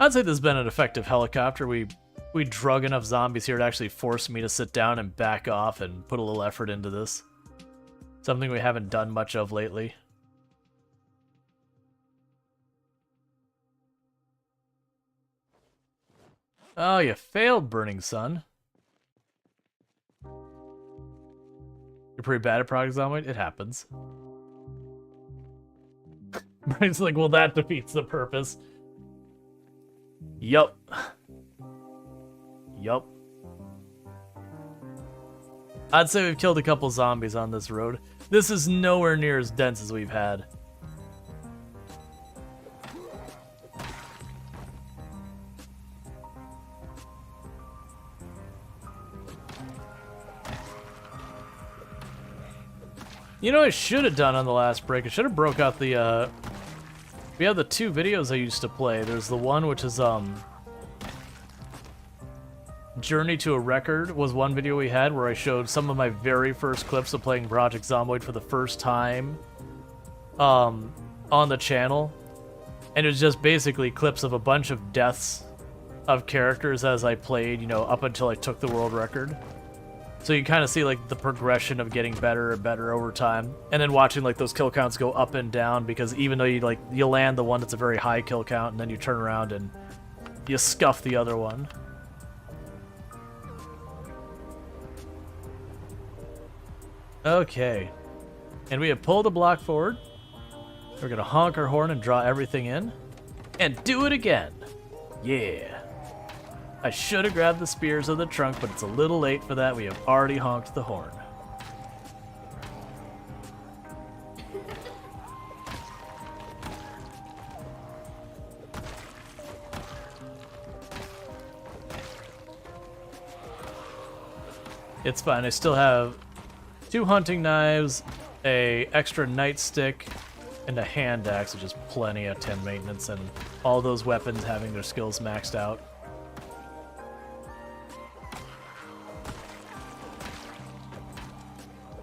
I'd say this has been an effective helicopter. We drug enough zombies here to actually force me to sit down and back off and put a little effort into this. Something we haven't done much of lately. Oh, you failed, Burning Sun. You're pretty bad at Project Zomboid? It happens. Brian's like, well, that defeats the purpose. Yup. Yup. I'd say we've killed a couple zombies on this road. This is nowhere near as dense as we've had. You know what I should have done on the last break? I should have broke out the, we have the two videos I used to play. There's the one which is, Journey to a Record was one video we had where I showed some of my very first clips of playing Project Zomboid for the first time, on the channel. And it was just basically clips of a bunch of deaths of characters as I played, you know, up until I took the world record. So you kind of see, like, the progression of getting better and better over time. And then watching, like, those kill counts go up and down, because even though you, like, you land the one that's a very high kill count, and then you turn around and you scuff the other one. Okay. And we have pulled a block forward. We're gonna honk our horn and draw everything in. And do it again. Yeah. I should have grabbed the spears of the trunk, but it's a little late for that. We have already honked the horn. It's fine. I still have 2 hunting knives, a extra nightstick, and a hand axe, which is plenty of 10 maintenance, and all those weapons having their skills maxed out.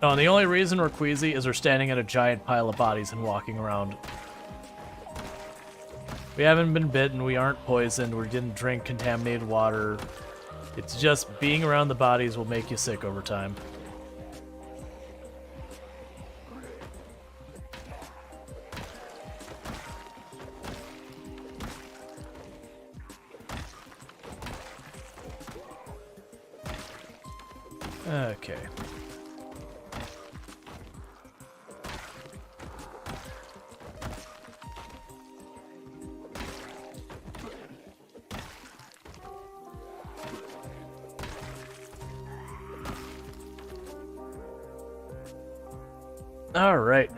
Oh, and the only reason we're queasy is we're standing at a giant pile of bodies and walking around. We haven't been bitten, we aren't poisoned, we didn't drink contaminated water. It's just being around the bodies will make you sick over time. Okay. All right.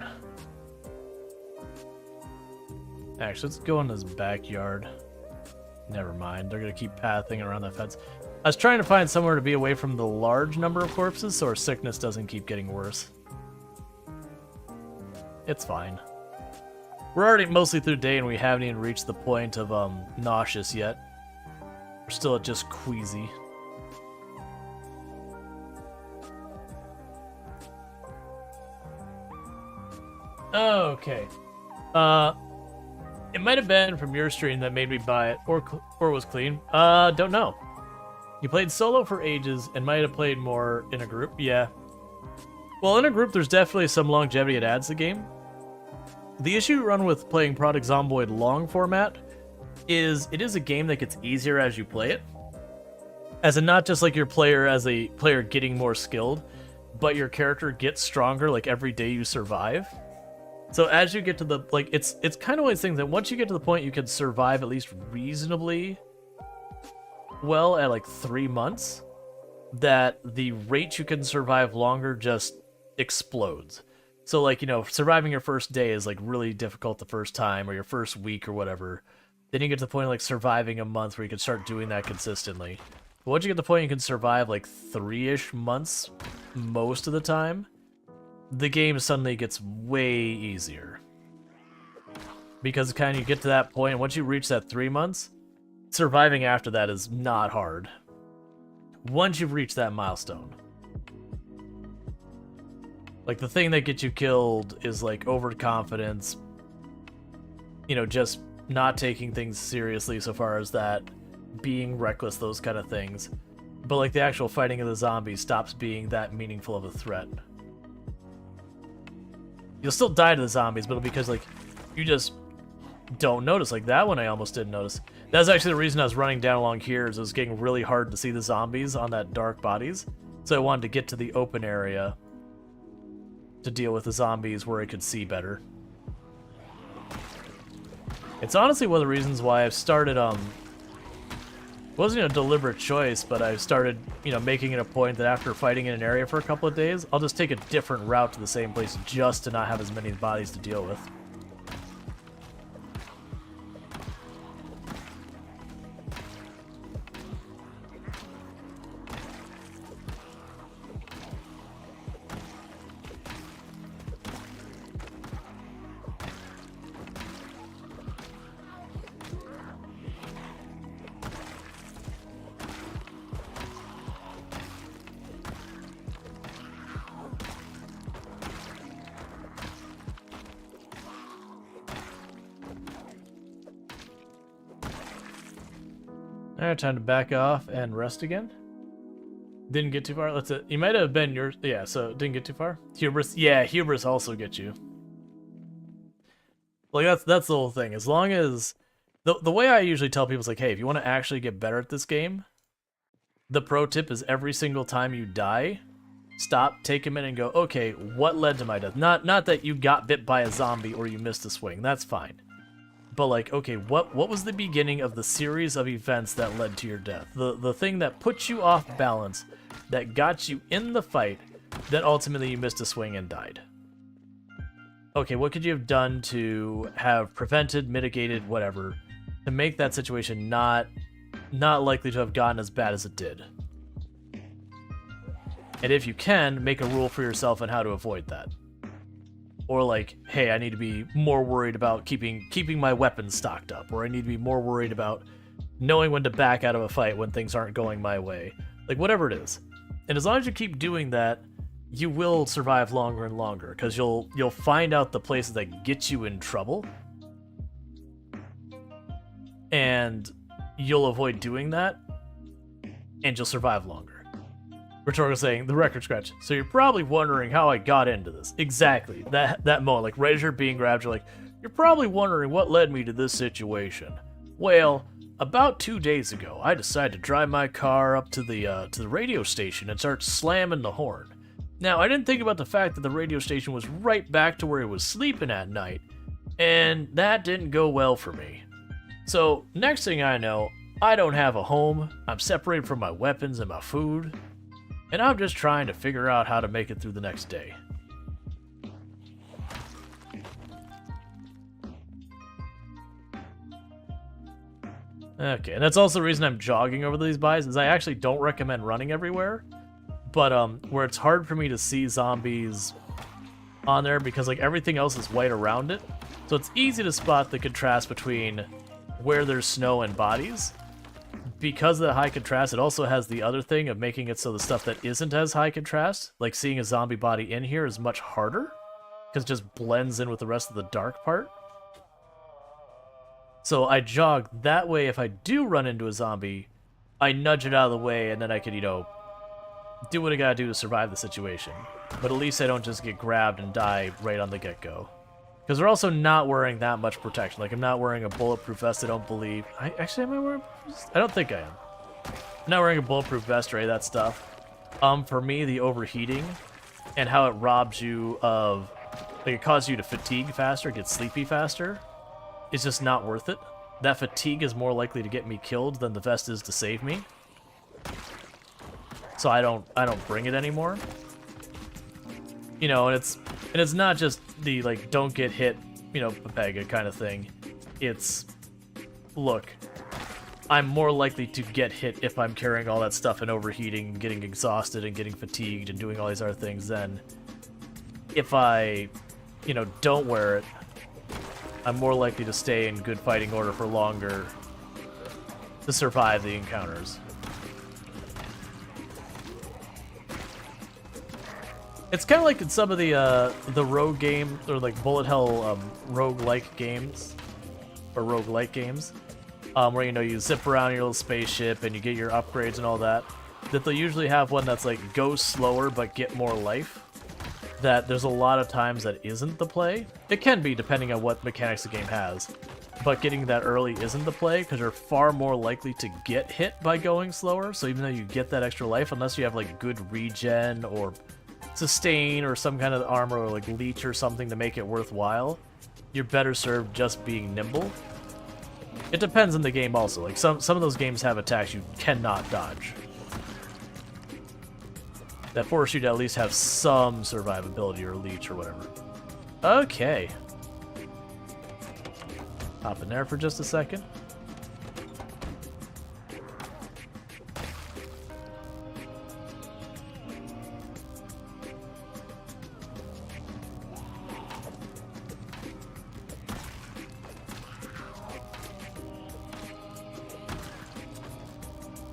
Actually, let's go in his backyard. Never mind. They're gonna keep pathing around the fence. I was trying to find somewhere to be away from the large number of corpses so our sickness doesn't keep getting worse. It's fine. We're already mostly through the day and we haven't even reached the point of nauseous yet. We're still at just queasy. Okay. It might have been from your stream that made me buy it, or was clean. Don't know. You played solo for ages and might have played more in a group. Yeah. Well, in a group, there's definitely some longevity it adds to the game. The issue you run with playing Product Zomboid long format is it is a game that gets easier as you play it. As in not just like your player as a player getting more skilled, but your character gets stronger like every day you survive. So as you get to the, like, it's kind of one of these things that once you get to the point you can survive at least reasonably well at like 3 months, that the rate you can survive longer just explodes. So like, you know, surviving your first day is like really difficult the first time, or your first week or whatever. Then you get to the point of like surviving a month where you can start doing that consistently. But once you get to the point you can survive like 3-ish months most of the time, the game suddenly gets way easier. Because kind of you get to that point, and once you reach that 3 months, surviving after that is not hard. Once you've reached that milestone. Like, the thing that gets you killed is like overconfidence, you know, just not taking things seriously so far as that, being reckless, those kind of things. But like the actual fighting of the zombies stops being that meaningful of a threat. You'll still die to the zombies, but it'll be because, like, you just don't notice. Like, that one I almost didn't notice. That's actually the reason I was running down along here, is it was getting really hard to see the zombies on that dark bodies. So I wanted to get to the open area to deal with the zombies where I could see better. It's honestly one of the reasons why I've started, it wasn't a deliberate choice, but I've started, you know, making it a point that after fighting in an area for a couple of days, I'll just take a different route to the same place just to not have as many bodies to deal with. Alright, time to back off and rest again. Didn't get too far. Let's. You might have been yours. Yeah, so didn't get too far. Hubris. Yeah, hubris also gets you. Like that's the whole thing. As long as the way I usually tell people is like, hey, if you want to actually get better at this game, the pro tip is every single time you die, stop, take a minute, and go, okay, what led to my death? Not that you got bit by a zombie or you missed a swing. That's fine. but like, okay, what was the beginning of the series of events that led to your death? The thing that put you off balance, that got you in the fight, that ultimately you missed a swing and died. Okay, what could you have done to have prevented, mitigated, whatever, to make that situation not likely to have gotten as bad as it did? And if you can, make a rule for yourself on how to avoid that. Or like, hey, I need to be more worried about keeping my weapons stocked up, or I need to be more worried about knowing when to back out of a fight when things aren't going my way. Like, whatever it is. And as long as you keep doing that, you will survive longer and longer, because you'll find out the places that get you in trouble, and you'll avoid doing that, and you'll survive longer. Rhetorical saying, the record scratch. So you're probably wondering how I got into this. Exactly. That moment, like right as you're being grabbed, you're like, you're probably wondering what led me to this situation. Well, about 2 days ago, I decided to drive my car up to the radio station and start slamming the horn. Now, I didn't think about the fact that the radio station was right back to where he was sleeping at night, and that didn't go well for me. So, next thing I know, I don't have a home, I'm separated from my weapons and my food, and I'm just trying to figure out how to make it through the next day. Okay, and that's also the reason I'm jogging over these buys, is I actually don't recommend running everywhere. But where it's hard for me to see zombies on there because like everything else is white around it. So it's easy to spot the contrast between where there's snow and bodies. Because of the high contrast, it also has the other thing of making it so the stuff that isn't as high contrast, like seeing a zombie body in here, is much harder. Because it just blends in with the rest of the dark part. So I jog that way. If I do run into a zombie, I nudge it out of the way and then I can, you know, do what I gotta do to survive the situation. But at least I don't just get grabbed and die right on the get-go. Because we're also not wearing that much protection. Like, I'm not wearing a bulletproof vest, I don't believe. Actually, am I wearing... I don't think I am. I'm not wearing a bulletproof vest or any of that stuff. For me, the overheating and how it robs you of... Like, it causes you to fatigue faster, get sleepy faster, is just not worth it. That fatigue is more likely to get me killed than the vest is to save me. So I don't bring it anymore. You know, and it's not just the like don't get hit, you know, Pepega kind of thing. It's look, I'm more likely to get hit if I'm carrying all that stuff and overheating, getting exhausted and getting fatigued and doing all these other things than if I, you know, don't wear it. I'm more likely to stay in good fighting order for longer to survive the encounters. It's kind of like in some of the rogue game, or like bullet hell rogue-like games, or roguelike games, where, you know, you zip around your little spaceship and you get your upgrades and all that, that they'll usually have one that's like go slower but get more life. That there's a lot of times that isn't the play. It can be depending on what mechanics the game has, but getting that early isn't the play because you're far more likely to get hit by going slower. So even though you get that extra life, unless you have like good regen or sustain or some kind of armor or like leech or something to make it worthwhile, you're better served just being nimble. It depends on the game also. Like some of those games have attacks you cannot dodge that force you to at least have some survivability or leech or whatever. Okay. Hop in there for just a second.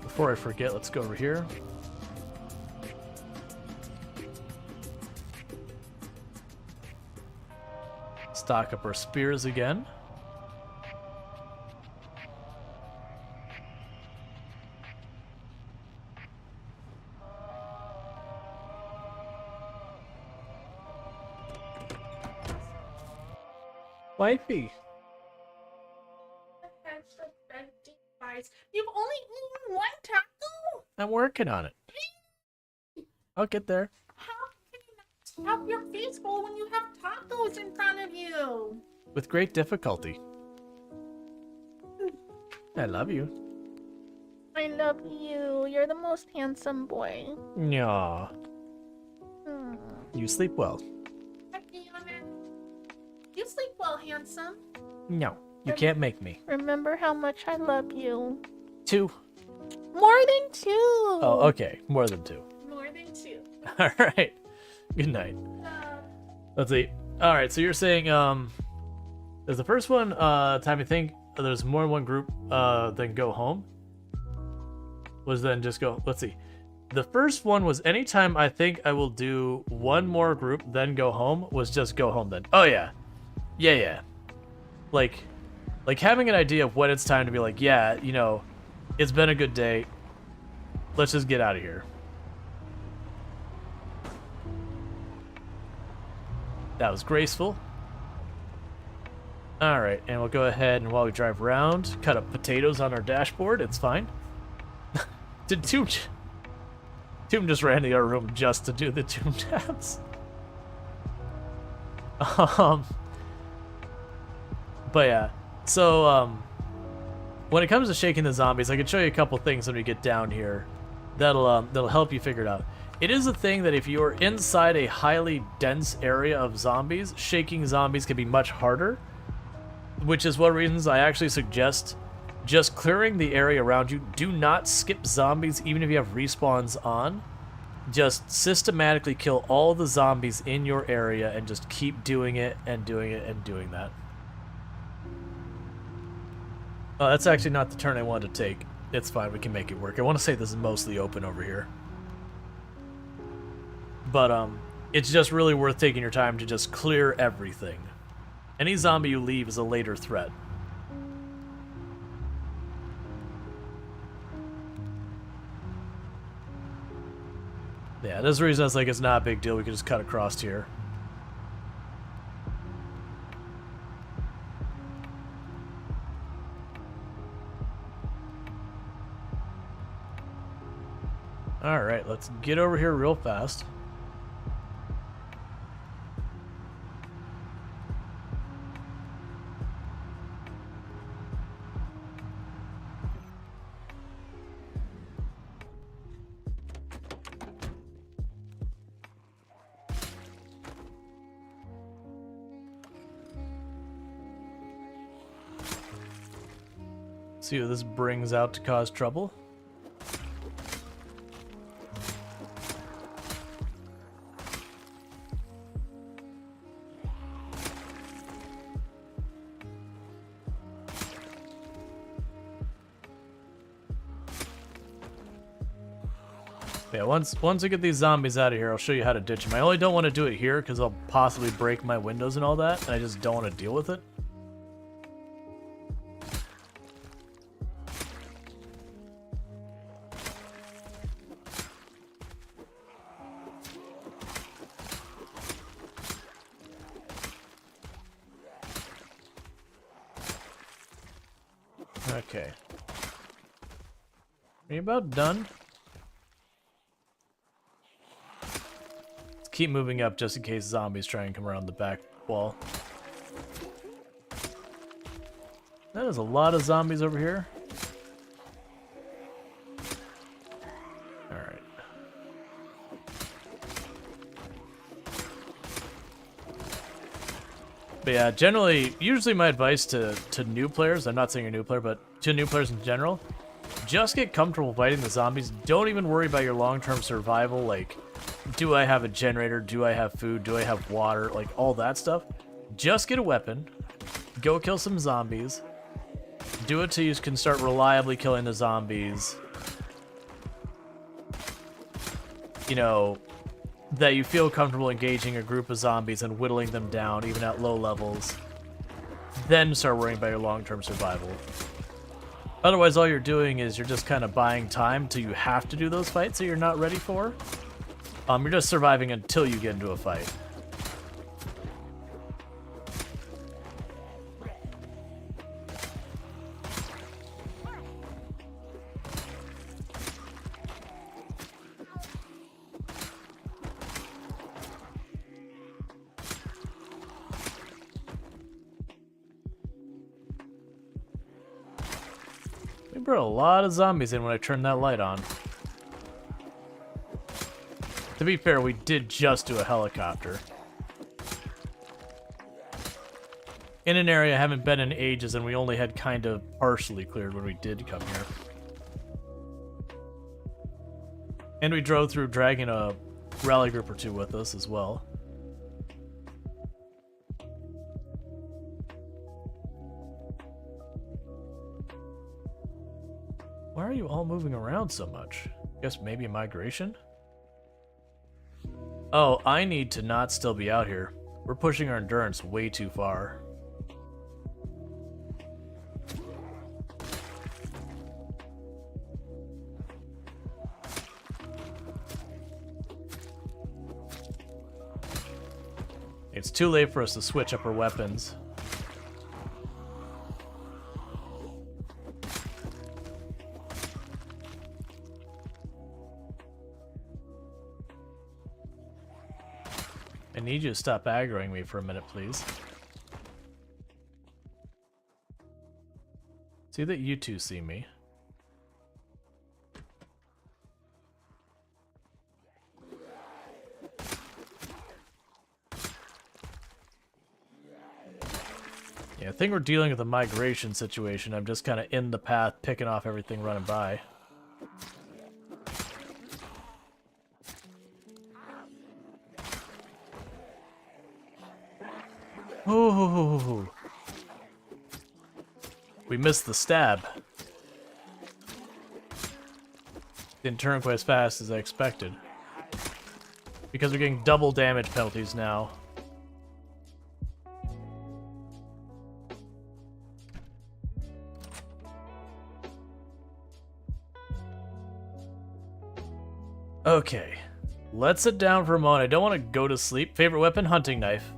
Before I forget, let's go over here. Stock up our spears again. Wifey.
You've only eaten one taco?
I'm working on it. I'll get there.
How can you not have your face full when you have tacos in front of you?
With great difficulty. I love you.
I love you. You're the most handsome boy.
Yeah.
Hmm.
You sleep well.
You sleep well, handsome.
No, you can't make me.
Remember how much I love you.
2.
More than 2.
Oh, okay. More than 2.
More than 2.
All right. Good night. Let's see. All right. So you're saying, is the first one time you think there's more than one group then go home? Was then just go. Let's see. The first one was anytime I think I will do one more group then go home was just go home then. Oh yeah. Yeah. Like having an idea of when it's time to be like, yeah, you know, it's been a good day. Let's just get out of here. That was graceful. Alright, and we'll go ahead and while we drive around, cut up potatoes on our dashboard. It's fine. Did Tomb just ran to the other room just to do the Tomb tabs? But yeah, so when it comes to shaking the zombies, I can show you a couple things when we get down here that'll help you figure it out. It is a thing that if you're inside a highly dense area of zombies, shaking zombies can be much harder, which is one of the reasons I actually suggest just clearing the area around you. Do not skip zombies even if you have respawns on. Just systematically kill all the zombies in your area and just keep doing it and doing it and doing that. That's actually not the turn I wanted to take. It's fine, we can make it work. I want to say this is mostly open over here. But it's just really worth taking your time to just clear everything. Any zombie you leave is a later threat. Yeah, there's a reason I was like, it's not a big deal. We could just cut across here. Alright, let's get over here real fast. See what this brings out to cause trouble. Yeah, once we get these zombies out of here, I'll show you how to ditch them. I only don't want to do it here because I'll possibly break my windows and all that, and I just don't want to deal with it. Okay. Are you about done? Let's keep moving up just in case zombies try and come around the back wall. That is a lot of zombies over here. Alright. But yeah, usually my advice to new players, I'm not saying you're a new player, but to new players in general, just get comfortable fighting the zombies. Don't even worry about your long-term survival, like, do I have a generator, do I have food, do I have water, like, all that stuff. Just get a weapon, go kill some zombies, do it till you can start reliably killing the zombies. You know, that you feel comfortable engaging a group of zombies and whittling them down, even at low levels. Then start worrying about your long-term survival. Otherwise, all you're doing is you're just kind of buying time till you have to do those fights that you're not ready for. You're just surviving until you get into a fight. brought a lot of zombies in when I turned that light on. To be fair, we did just do a helicopter. In an area I haven't been in ages, and we only had kind of partially cleared when we did come here. And we drove through dragging a rally group or two with us as well. Why are you all moving around so much? Guess maybe migration? Oh, I need to not still be out here. We're pushing our endurance way too far. It's too late for us to switch up our weapons. I need you to stop aggroing me for a minute, please. See that you two see me. Yeah, I think we're dealing with a migration situation. I'm just kind of in the path, picking off everything running by. Ooh. We missed the stab. Didn't turn quite as fast as I expected. Because we're getting double damage penalties now. Okay. Let's sit down for a moment. I don't want to go to sleep. Favorite weapon? Hunting knife.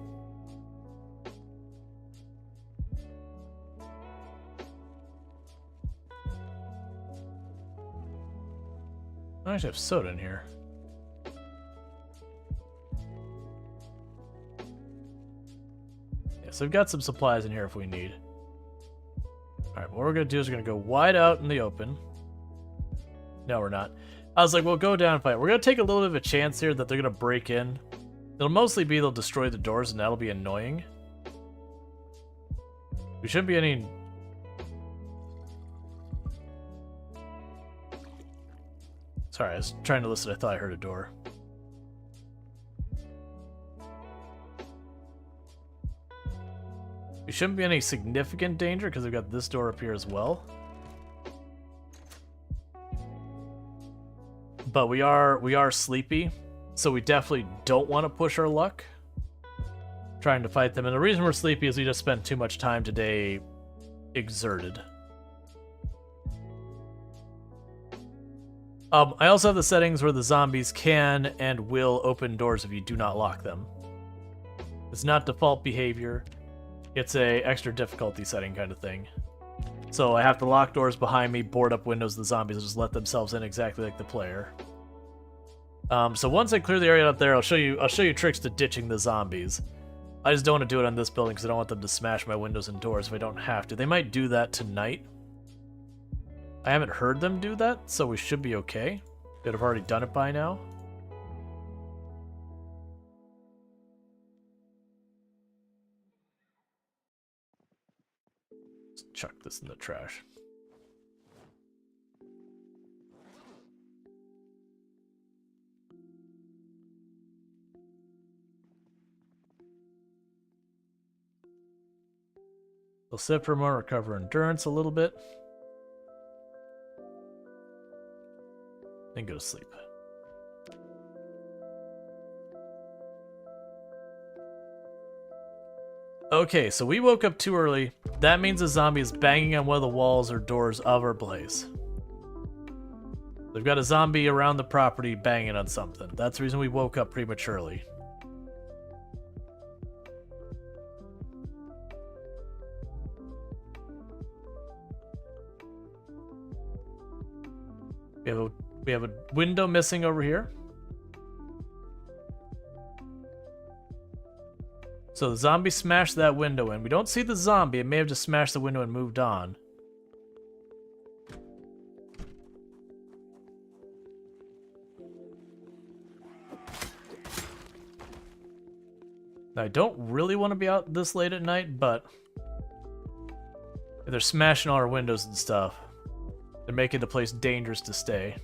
I actually have soda in here. Yes, I've got some supplies in here if we need. Alright, what we're going to do is we're going to go wide out in the open. No, we're not. I was like, we'll go down and fight. We're going to take a little bit of a chance here that they're going to break in. It'll mostly be they'll destroy the doors, and that'll be annoying. We shouldn't be any... Sorry, I was trying to listen. I thought I heard a door. We shouldn't be in any significant danger because we've got this door up here as well. But we are sleepy, so we definitely don't want to push our luck trying to fight them. And the reason we're sleepy is we just spent too much time today exerted. I also have the settings where the zombies can and will open doors if you do not lock them. It's not default behavior. It's a extra difficulty setting kind of thing. So I have to lock doors behind me, board up windows, the zombies will just let themselves in exactly like the player. So once I clear the area up there, I'll show you tricks to ditching the zombies. I just don't want to do it on this building because I don't want them to smash my windows and doors if I don't have to. They might do that tonight. I haven't heard them do that, so we should be okay. They'd have already done it by now. Let's chuck this in the trash. We'll sit for a moment, recover endurance a little bit. And go to sleep. Okay, so we woke up too early. That means a zombie is banging on one of the walls or doors of our place. We've got a zombie around the property banging on something. That's the reason we woke up prematurely. We have a window missing over here. So the zombie smashed that window in. We don't see the zombie. It may have just smashed the window and moved on. I don't really want to be out this late at night, but if they're smashing all our windows and stuff, they're making the place dangerous to stay.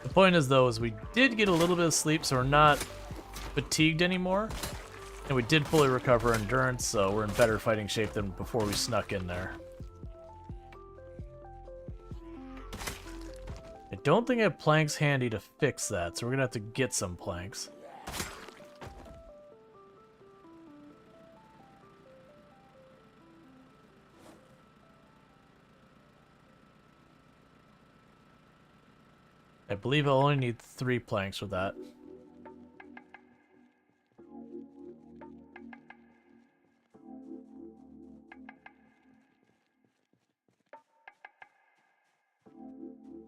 The point is, though, is we did get a little bit of sleep, so we're not fatigued anymore. And we did fully recover endurance, so we're in better fighting shape than before we snuck in there. I don't think I have planks handy to fix that, so we're gonna have to get some planks. I believe I'll only need 3 planks for that.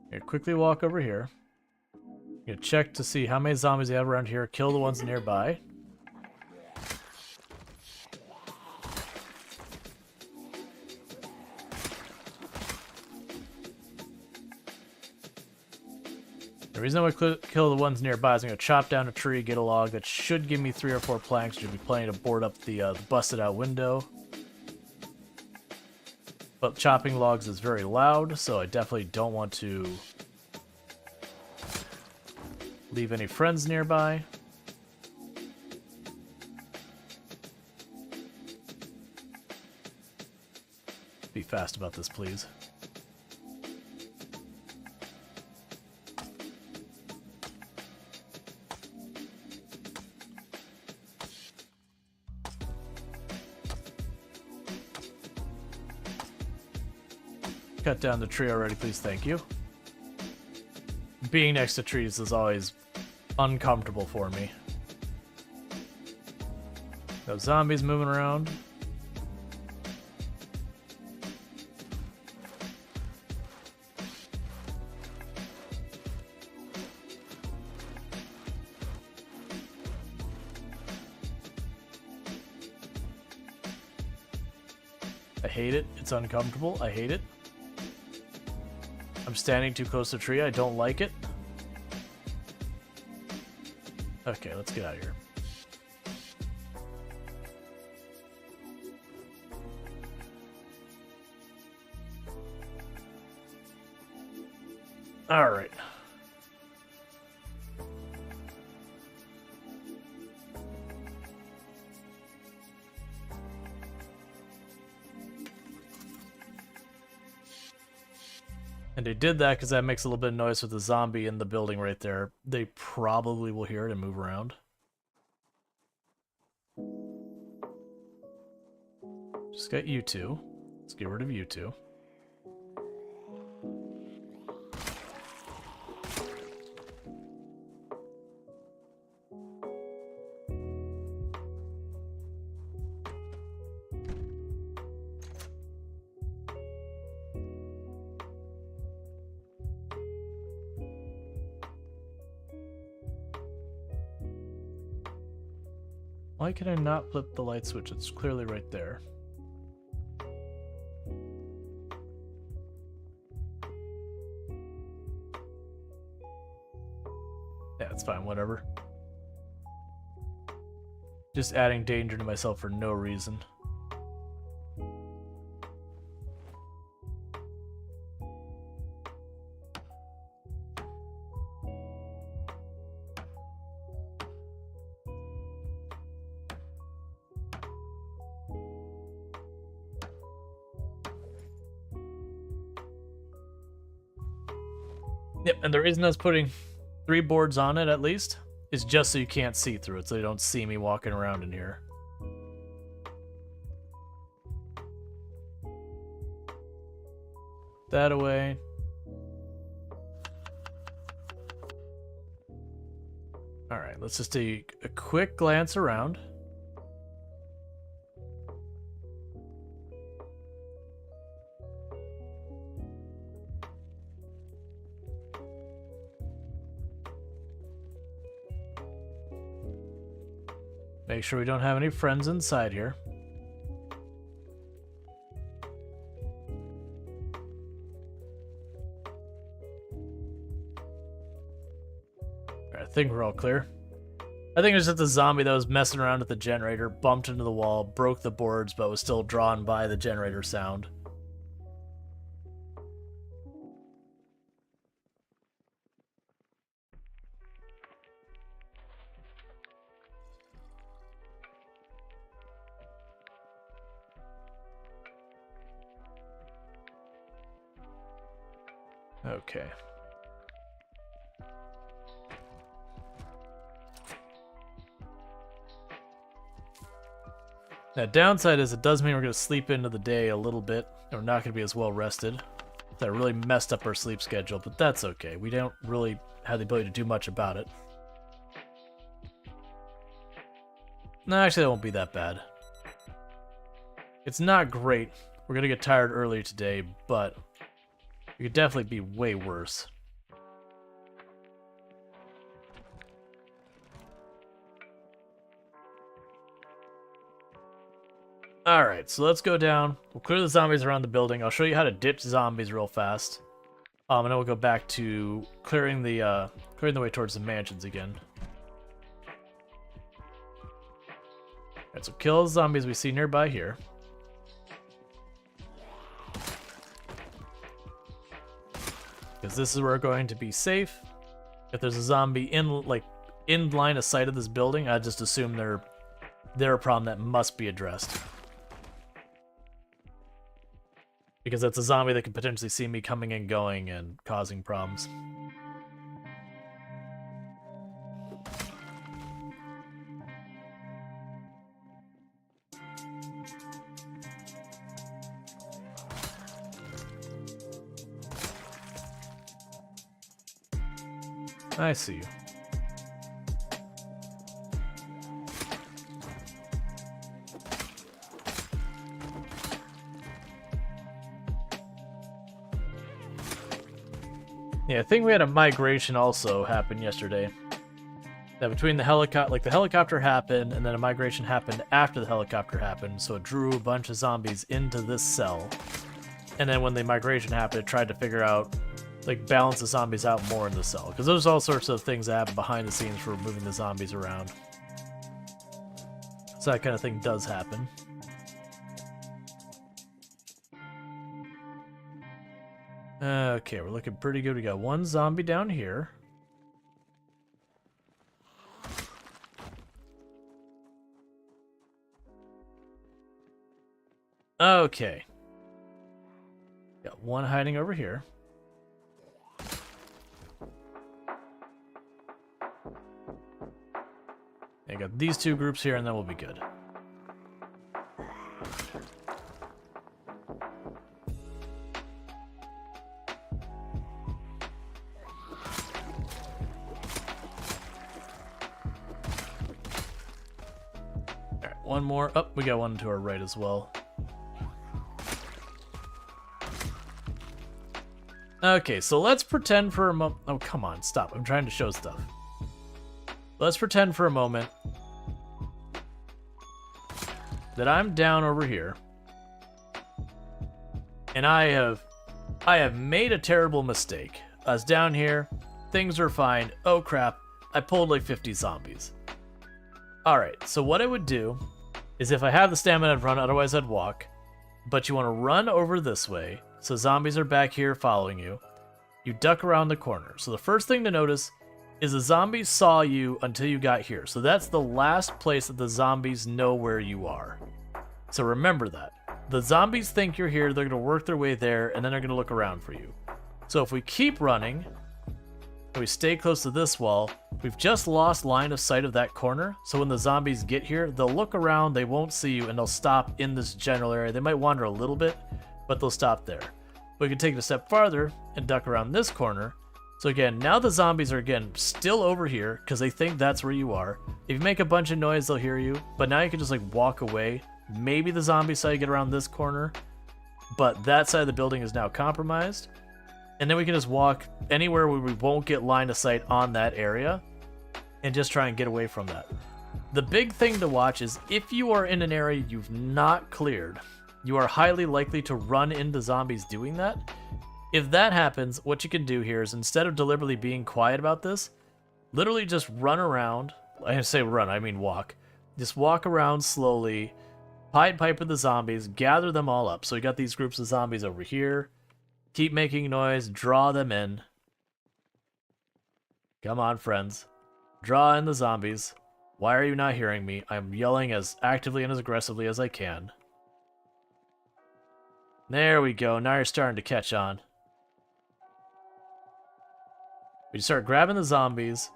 Here, quickly walk over here. Gonna check to see how many zombies they have around here, kill the ones nearby. The reason I would kill the ones nearby is I'm going to chop down a tree, get a log. That should give me 3 or 4 planks, which would be plenty to board up the busted out window. But chopping logs is very loud, so I definitely don't want to leave any friends nearby. Be fast about this, please. Cut down the tree already, please, thank you. Being next to trees is always uncomfortable for me. Those zombies moving around. I hate it. It's uncomfortable. I hate it. I'm standing too close to a tree. I don't like it. Okay, let's get out of here. All right. And they did that because that makes a little bit of noise with the zombie in the building right there. They probably will hear it and move around. Just got you two. Let's get rid of you two. Why can I not flip the light switch? It's clearly right there. Yeah, it's fine, whatever. Just adding danger to myself for no reason. Yep, and the reason I was putting 3 boards on it at least is just so you can't see through it, so you don't see me walking around in here. That away. Alright, let's just take a quick glance around. Make sure we don't have any friends inside here. think we're all clear. I think it was just the zombie that was messing around with the generator, bumped into the wall, broke the boards, but was still drawn by the generator sound. Okay. Now, downside is it does mean we're going to sleep into the day a little bit, and we're not going to be as well rested. That really messed up our sleep schedule, but that's okay. We don't really have the ability to do much about it. No, actually, that won't be that bad. It's not great. We're going to get tired early today, but it could definitely be way worse. Alright, so let's go down. We'll clear the zombies around the building. I'll show you how to ditch zombies real fast. And then we'll go back to clearing the way towards the mansions again. Alright, so kill the zombies we see nearby here. Because this is where we're going to be safe. If there's a zombie in line of sight of this building, I just assume they're a problem that must be addressed. Because that's a zombie that could potentially see me coming and going and causing problems. I see you. Yeah, I think we had a migration also happen yesterday. That between the helicopter happened, and then a migration happened after the helicopter happened, so it drew a bunch of zombies into this cell. And then when the migration happened, it tried to figure out, balance the zombies out more in the cell. Because there's all sorts of things that happen behind the scenes for moving the zombies around. So that kind of thing does happen. Okay, we're looking pretty good. We got one zombie down here. Okay. Got one hiding over here. I got these two groups here, and then we'll be good. Alright, one more. Oh, we got one to our right as well. Okay, so let's pretend for a moment. Oh, come on, stop. I'm trying to show stuff. Let's pretend for a moment that I'm down over here, and I have made a terrible mistake. I was down here, things are fine. Oh crap, I pulled like 50 zombies. Alright, so what I would do is if I have the stamina, I'd run, otherwise I'd walk. But you want to run over this way, so zombies are back here following you. You duck around the corner. So the first thing to notice is the zombies saw you until you got here. So that's the last place that the zombies know where you are. So remember that. The zombies think you're here, they're going to work their way there, and then they're going to look around for you. So if we keep running, and we stay close to this wall, we've just lost line of sight of that corner. So when the zombies get here, they'll look around, they won't see you, and they'll stop in this general area. They might wander a little bit, but they'll stop there. We can take it a step farther and duck around this corner. So again, now the zombies are again still over here because they think that's where you are. If you make a bunch of noise, they'll hear you. But now you can just walk away. Maybe the zombies saw you get around this corner, but that side of the building is now compromised. And then we can just walk anywhere where we won't get line of sight on that area and just try and get away from that. The big thing to watch is if you are in an area you've not cleared, you are highly likely to run into zombies doing that. If that happens, what you can do here is instead of deliberately being quiet about this, Literally just run around. I say run, I mean walk. Just walk around slowly, Pied Piper the zombies, gather them all up. So we got these groups of zombies over here. Keep making noise, draw them in. Come on, friends. Draw in the zombies. Why are you not hearing me? I'm yelling as actively and as aggressively as I can. There we go. Now you're starting to catch on. We start grabbing the zombies.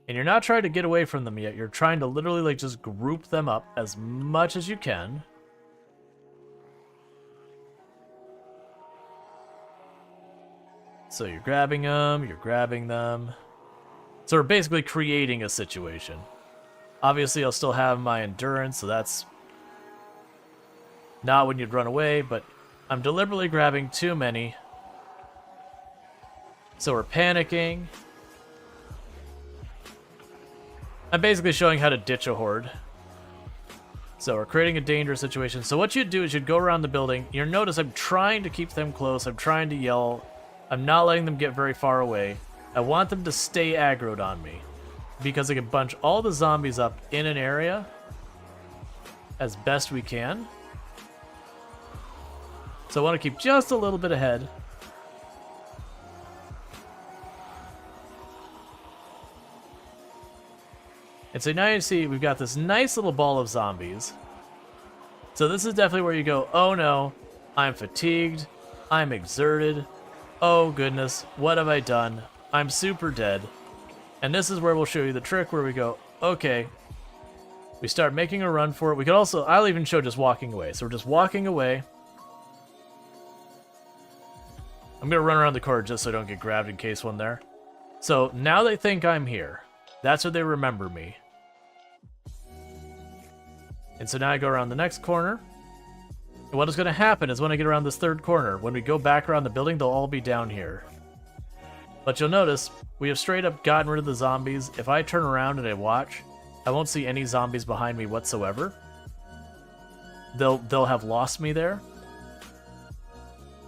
And you're not trying to get away from them yet. You're trying to literally like just group them up as much as you can. So you're grabbing them, you're grabbing them. So we're basically creating a situation. Obviously, I'll still have my endurance, so that's not when you'd run away, but I'm deliberately grabbing too many. So we're panicking. I'm basically showing how to ditch a horde. So we're creating a dangerous situation. So what you'd do is you'd go around the building. You'll notice I'm trying to keep them close. I'm trying to yell. I'm not letting them get very far away. I want them to stay aggroed on me, because I can bunch all the zombies up in an area as best we can. So I want to keep just a little bit ahead. And so now you see we've got this nice little ball of zombies. So this is definitely where you go, oh no, I'm fatigued, I'm exerted, oh goodness, what have I done? I'm super dead. And this is where we'll show you the trick where we go, okay, we start making a run for it. We could also, I'll even show just walking away. So we're just walking away. I'm going to run around the corner just so I don't get grabbed in case one there. So now they think I'm here. That's what they remember me. And so now I go around the next corner. And what is going to happen is when I get around this third corner, when we go back around the building, they'll all be down here. But you'll notice, we have straight up gotten rid of the zombies. If I turn around and I watch, I won't see any zombies behind me whatsoever. They'll have lost me there.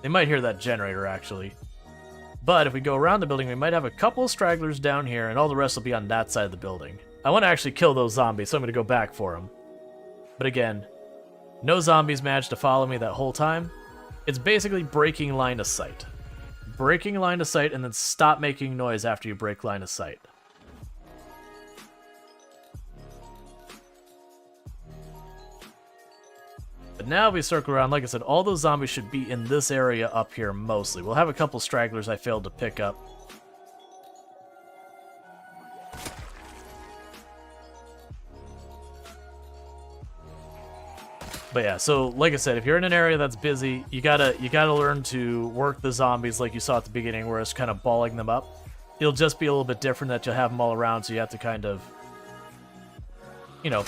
They might hear that generator, actually. But if we go around the building, we might have a couple stragglers down here, and all the rest will be on that side of the building. I want to actually kill those zombies, so I'm going to go back for them. But again, no zombies managed to follow me that whole time. It's basically breaking line of sight. Breaking line of sight, and then stop making noise after you break line of sight. But now we circle around, like I said, all those zombies should be in this area up here mostly. We'll have a couple stragglers I failed to pick up. But yeah, so like I said, if you're in an area that's busy, you gotta learn to work the zombies like you saw at the beginning, where it's kind of balling them up. It'll just be a little bit different that you'll have them all around, so you have to kind of, you know,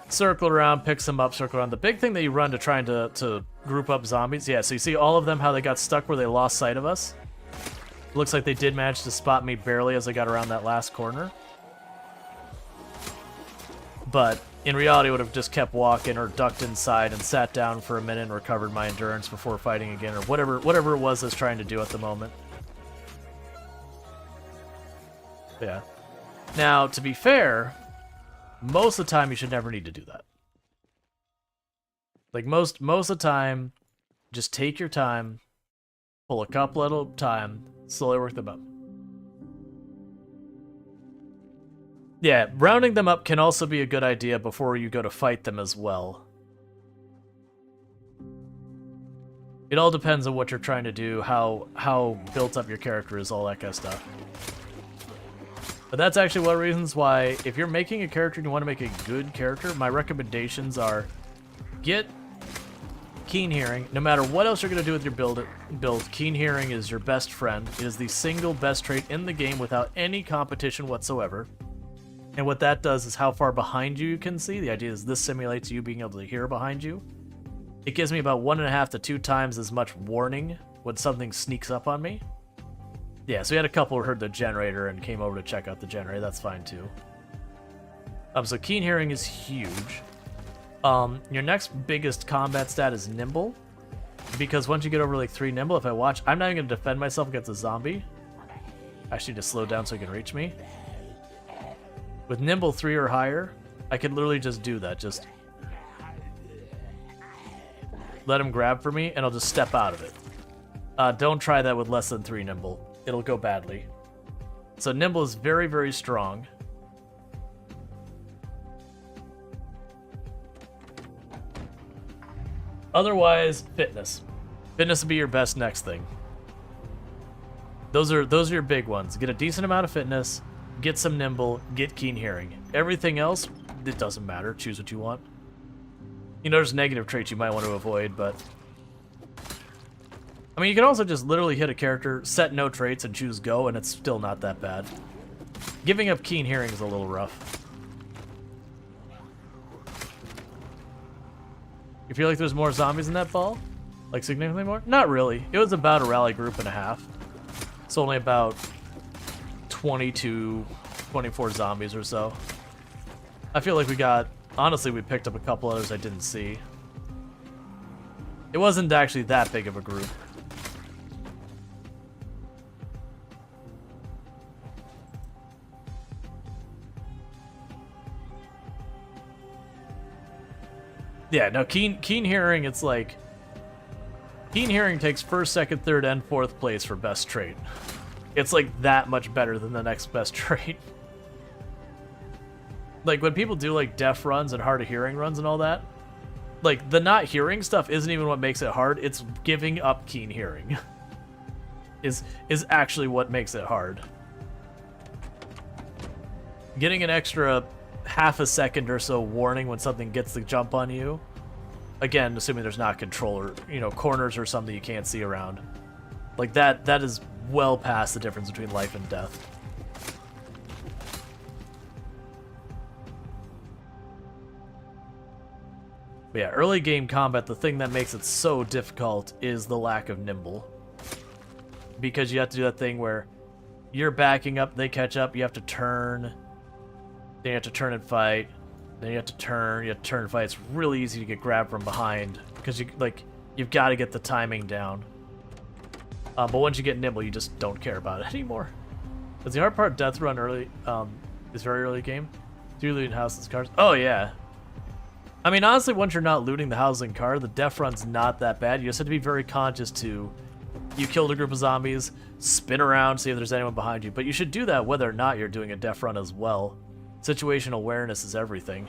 circle around, pick some up, circle around. The big thing that you run to trying to group up zombies, yeah, so you see all of them, how they got stuck where they lost sight of us. Looks like they did manage to spot me barely as I got around that last corner. But in reality, I would have just kept walking or ducked inside and sat down for a minute and recovered my endurance before fighting again, or whatever it was I was trying to do at the moment. Yeah. Now, to be fair, most of the time you should never need to do that. Like most of the time, just take your time, pull a couple at a time, slowly work them up. Yeah, rounding them up can also be a good idea before you go to fight them as well. It all depends on what you're trying to do, how built up your character is, all that kind of stuff. But that's actually one of the reasons why, if you're making a character and you want to make a good character, my recommendations are get Keen Hearing. No matter what else you're going to do with your build, Keen Hearing is your best friend. It is the single best trait in the game without any competition whatsoever. And what that does is how far behind you can see. The idea is this simulates you being able to hear behind you. It gives me about 1.5 to 2 times as much warning when something sneaks up on me. Yeah, so we had a couple who heard the generator and came over to check out the generator. That's fine too. So Keen Hearing is huge. Your next biggest combat stat is Nimble. because once you get over like 3 nimble, if I watch, I'm not even going to defend myself against a zombie. I actually just slow down so he can reach me. With nimble 3 or higher, I can literally just do that. Just let him grab for me, and I'll just step out of it. Don't try that with less than 3 nimble. It'll go badly. So nimble is very, very strong. Otherwise, fitness. Fitness will be your best next thing. Those are your big ones. Get a decent amount of fitness, get some nimble, get keen hearing. Everything else, it doesn't matter. Choose what you want. You know, there's negative traits you might want to avoid, but I mean, you can also just literally hit a character, set no traits, and choose go, and it's still not that bad. Giving up keen hearing is a little rough. You feel like there's more zombies in that ball? Like significantly more? Not really. It was about a rally group and a half. It's only about 20 to 24 zombies or so. I feel like we got... Honestly, we picked up a couple others I didn't see. It wasn't actually that big of a group. Yeah, no, keen hearing, it's like... Keen hearing takes 1st, 2nd, 3rd, and 4th place for best trait. It's like that much better than the next best trait. Like, when people do like deaf runs and hard of hearing runs and all that, like, the not hearing stuff isn't even what makes it hard, it's giving up keen hearing. is actually what makes it hard. Getting an extra half a second or so warning when something gets the jump on you. Again, assuming there's not control or, you know, corners or something you can't see around. Like that is well past the difference between life and death. But yeah, early game combat, the thing that makes it so difficult is the lack of nimble. Because you have to do that thing where you're backing up, they catch up, you have to turn, then you have to turn and fight, then you have to turn and fight. It's really easy to get grabbed from behind because you've got to get the timing down. But once you get nimble, you just don't care about it anymore. Because the hard part, death run early, is very early game. Do you loot houses, cars? Oh yeah. I mean, honestly, once you're not looting the house and car, the death run's not that bad. You just have to be very conscious to, you killed a group of zombies, spin around, see if there's anyone behind you. But you should do that whether or not you're doing a death run as well. Situational awareness is everything.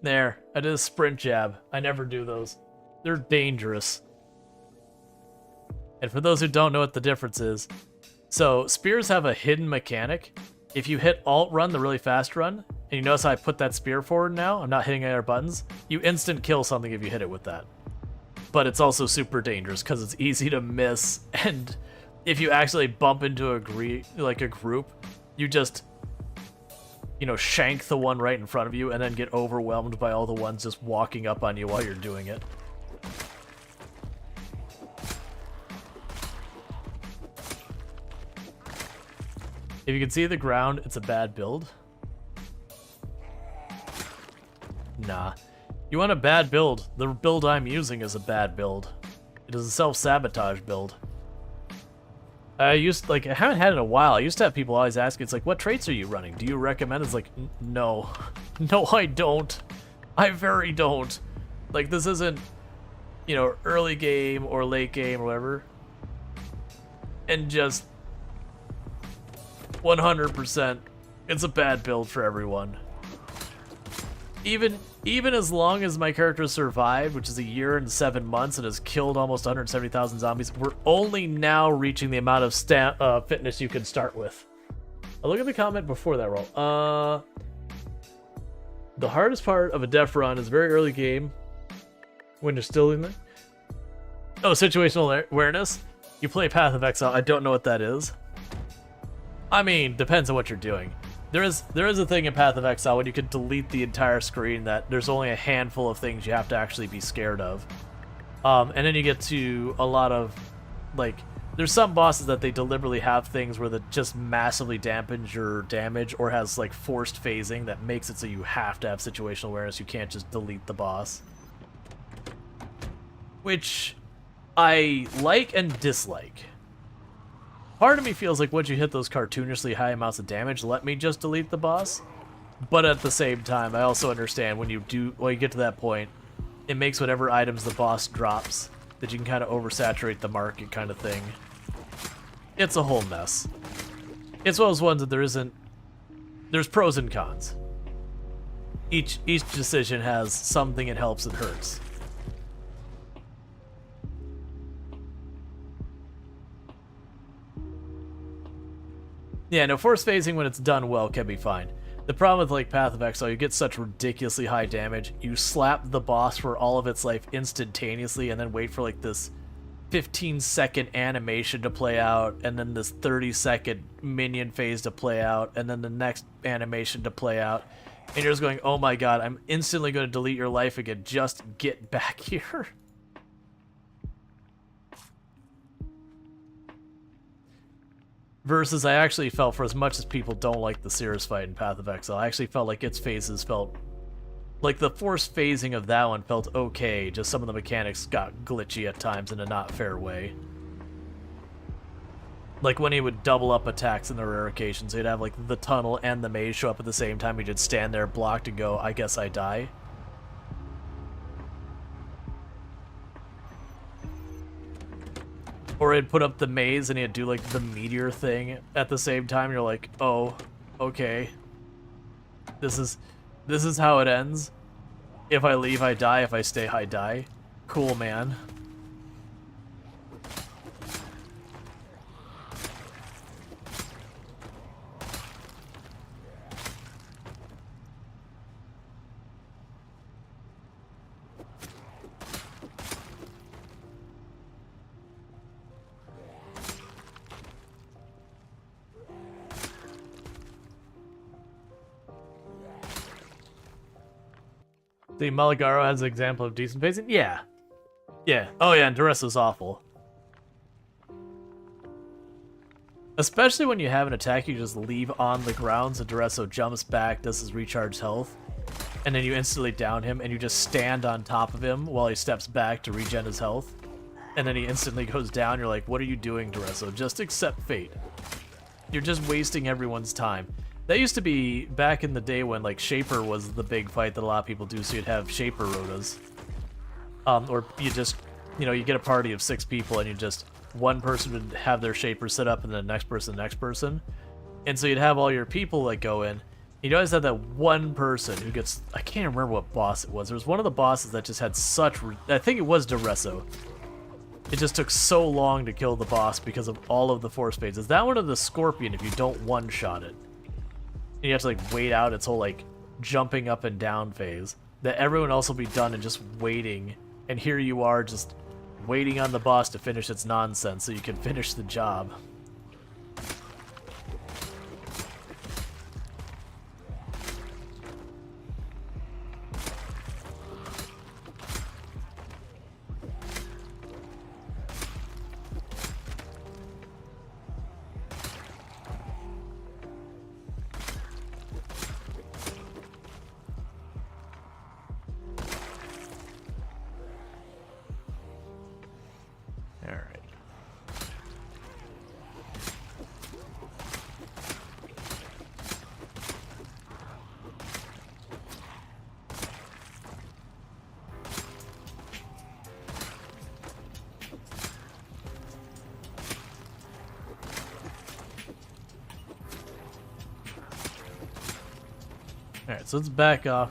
There, I did a sprint jab. I never do those. They're dangerous. And for those who don't know what the difference is, so spears have a hidden mechanic. If you hit Alt run, the really fast run, and you notice how I put that spear forward now, I'm not hitting any other buttons, you instant kill something if you hit it with that. But it's also super dangerous because it's easy to miss, and if you actually bump into a group, you just, you know, shank the one right in front of you and then get overwhelmed by all the ones just walking up on you while you're doing it. If you can see the ground, it's a bad build. Nah. You want a bad build. The build I'm using is a bad build. It is a self-sabotage build. I haven't had it in a while. I used to have people always ask, it's like, what traits are you running? Do you recommend? It's like, no. No, I don't. I very don't. Like, this isn't, you know, early game or late game or whatever. And just 100%, it's a bad build for everyone. Even as long as my character survived, which is a year and 7 months, and has killed almost 170,000 zombies, we're only now reaching the amount of fitness you can start with. I'll look at the comment before that roll. The hardest part of a def run is very early game, when you're still in there. Oh, situational awareness? You play Path of Exile. I don't know what that is. I mean, depends on what you're doing. There is a thing in Path of Exile when you can delete the entire screen that there's only a handful of things you have to actually be scared of. And then you get to a lot of, like, there's some bosses that they deliberately have things where that just massively dampens your damage or has, like, forced phasing that makes it so you have to have situational awareness. You can't just delete the boss. Which I like and dislike. Part of me feels like once you hit those cartoonishly high amounts of damage, let me just delete the boss. But at the same time, I also understand when you get to that point, it makes whatever items the boss drops that you can kind of oversaturate the market kind of thing. It's a whole mess. It's one of those ones that there's pros and cons. Each decision has something it helps and hurts. Yeah, no, force phasing when it's done well can be fine. The problem with, like, Path of Exile, you get such ridiculously high damage, you slap the boss for all of its life instantaneously and then wait for, like, this 15-second animation to play out, and then this 30-second minion phase to play out, and then the next animation to play out, and you're just going, oh my god, I'm instantly going to delete your life again, just get back here. Versus, I actually felt, for as much as people don't like the Cirrus fight in Path of Exile, I actually felt like its phases felt... Like, the forced phasing of that one felt okay, just some of the mechanics got glitchy at times in a not fair way. Like, when he would double up attacks in the rare occasions, he'd have, like, the tunnel and the maze show up at the same time, he'd just stand there blocked and go, I guess I die. Or he'd put up the maze and he'd do, like, the meteor thing at the same time. You're like, oh, okay. This is how it ends. If I leave, I die. If I stay, I die. Cool, man. See, Malagaro has an example of decent pacing? Yeah. Yeah. Oh yeah, and Duresa's awful. Especially when you have an attack you just leave on the ground, so Dureso jumps back, does his recharge health, and then you instantly down him, and you just stand on top of him while he steps back to regen his health. And then he instantly goes down, you're like, what are you doing, Dureso? Just accept fate. You're just wasting everyone's time. That used to be back in the day when, like, Shaper was the big fight that a lot of people do, so you'd have Shaper rotas. Or you just, you know, you get a party of 6 people and you just, one person would have their Shaper set up and then the next person. And so you'd have all your people, like, go in. You'd always have that one person who gets, I can't remember what boss it was. There was one of the bosses that just had such, I think it was Dureso. It just took so long to kill the boss because of all of the force phases. That one of the Scorpion if you don't one-shot it. You have to, like, wait out its whole, like, jumping up and down phase. That everyone else will be done and just waiting. And here you are just waiting on the boss to finish its nonsense so you can finish the job. Alright, so let's back off.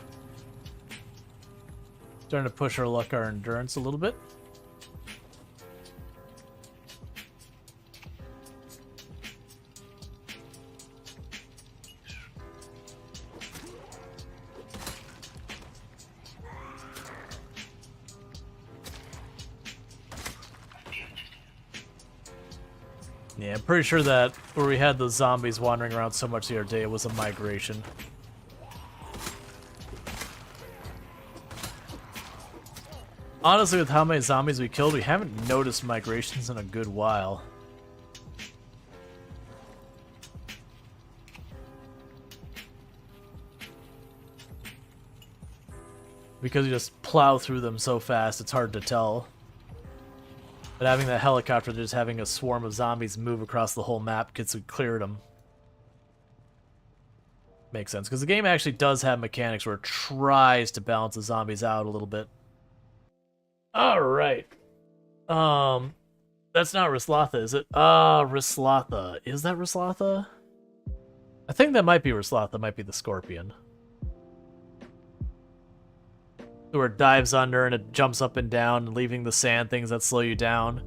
Starting to push our luck, our endurance a little bit. Yeah, I'm pretty sure that where we had those zombies wandering around so much the other day, it was a migration. Honestly, with how many zombies we killed, we haven't noticed migrations in a good while. Because you just plow through them so fast, it's hard to tell. But having that helicopter, just having a swarm of zombies move across the whole map gets we cleared them. Makes sense, because the game actually does have mechanics where it tries to balance the zombies out a little bit. Alright. That's not Rislatha, is it? Rislatha. Is that Rislatha? I think that might be Rislatha, might be the scorpion. Where it dives under and it jumps up and down, leaving the sand things that slow you down.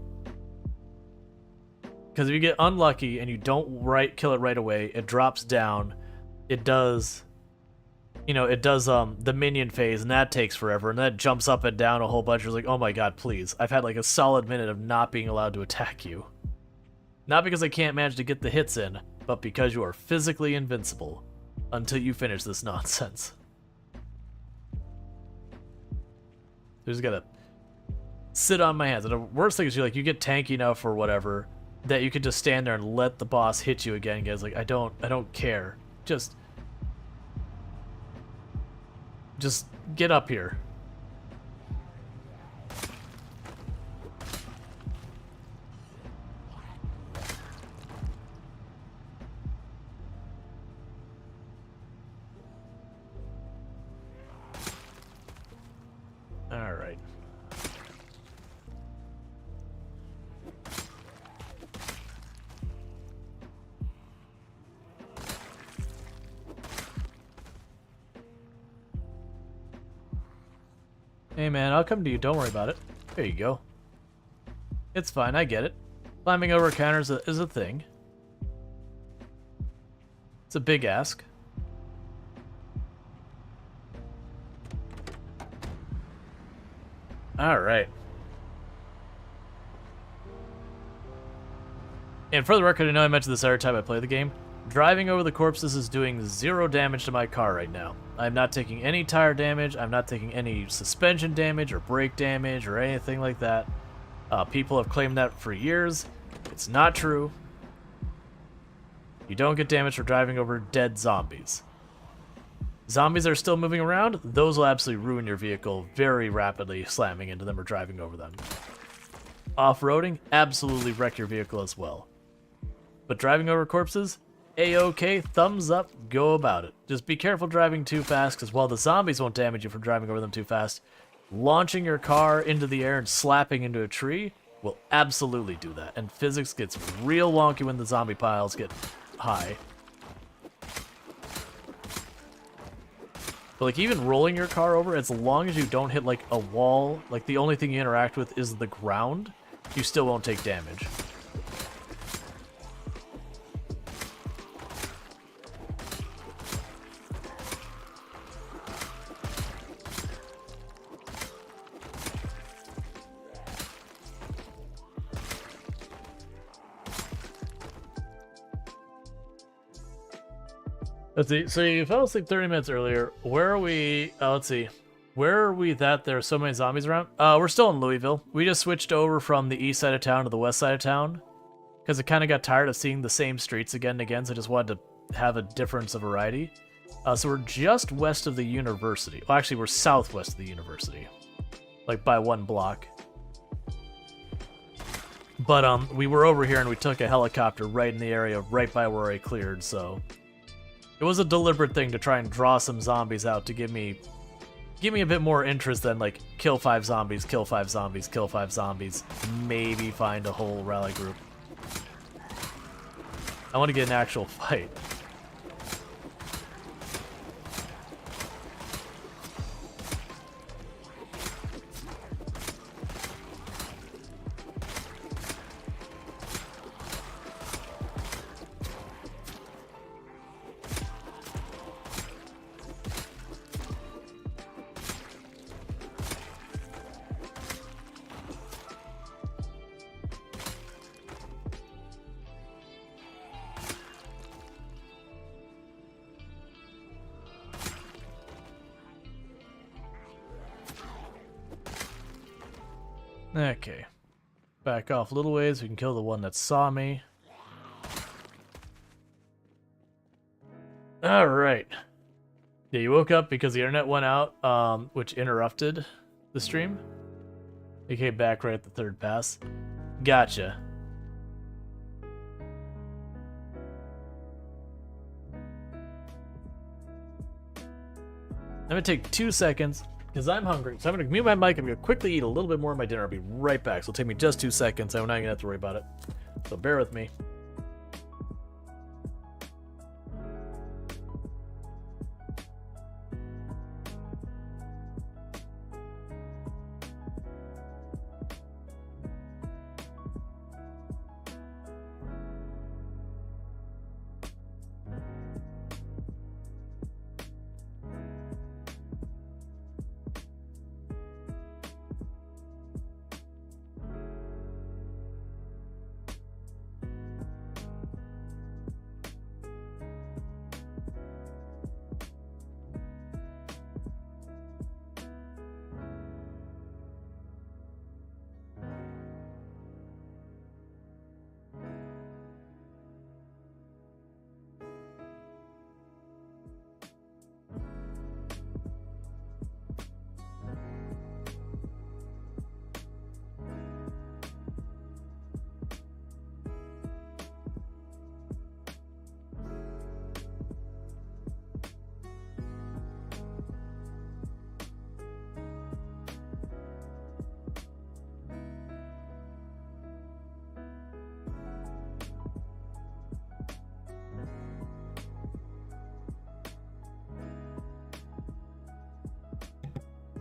Because if you get unlucky and you don't kill it right away, it drops down. It does, you know, it does the minion phase, and that takes forever, and that jumps up and down a whole bunch. You're like, oh my god, please. I've had like a solid minute of not being allowed to attack you. Not because I can't manage to get the hits in, but because you are physically invincible until you finish this nonsense. I just gotta sit on my hands. And the worst thing is you get tanky enough or whatever that you can just stand there and let the boss hit you again. Guys, like I don't care. Just get up here. All right. Hey man, I'll come to you. Don't worry about it. There you go. It's fine. I get it. Climbing over counters is a thing. It's a big ask. Alright. And for the record, I know I mentioned this every time I play the game. Driving over the corpses is doing 0 damage to my car right now. I'm not taking any tire damage, I'm not taking any suspension damage or brake damage or anything like that. People have claimed that for years. It's not true. You don't get damage for driving over dead zombies. Zombies that are still moving around, those will absolutely ruin your vehicle very rapidly, slamming into them or driving over them. Off-roading, absolutely wreck your vehicle as well. But driving over corpses, A-OK, thumbs up, go about it. Just be careful driving too fast, because while the zombies won't damage you for driving over them too fast, launching your car into the air and slapping into a tree will absolutely do that. And physics gets real wonky when the zombie piles get high. But like even rolling your car over, as long as you don't hit like a wall, like the only thing you interact with is the ground, you still won't take damage. Let's see. So you fell asleep 30 minutes earlier. Where are we? Let's see. Where are we that there are so many zombies around? We're still in Louisville. We just switched over from the east side of town to the west side of town because I kind of got tired of seeing the same streets again and again, so I just wanted to have a difference of variety. So we're just west of the university. Well, actually, we're southwest of the university, like by 1 block. But we were over here and we took a helicopter right in the area, right by where I cleared, so it was a deliberate thing to try and draw some zombies out to give me a bit more interest than like kill 5 zombies, kill 5 zombies, kill 5 zombies, maybe find a whole rally group. I want to get an actual fight. Okay. Back off a little ways. We can kill the one that saw me. Alright. Yeah, you woke up because the internet went out, which interrupted the stream. You came back right at the third pass. Gotcha. I'm gonna take 2 seconds because I'm hungry. So I'm gonna mute my mic. I'm gonna quickly eat a little bit more of my dinner. I'll be right back. So it'll take me just 2 seconds. I'm not gonna have to worry about it. So bear with me.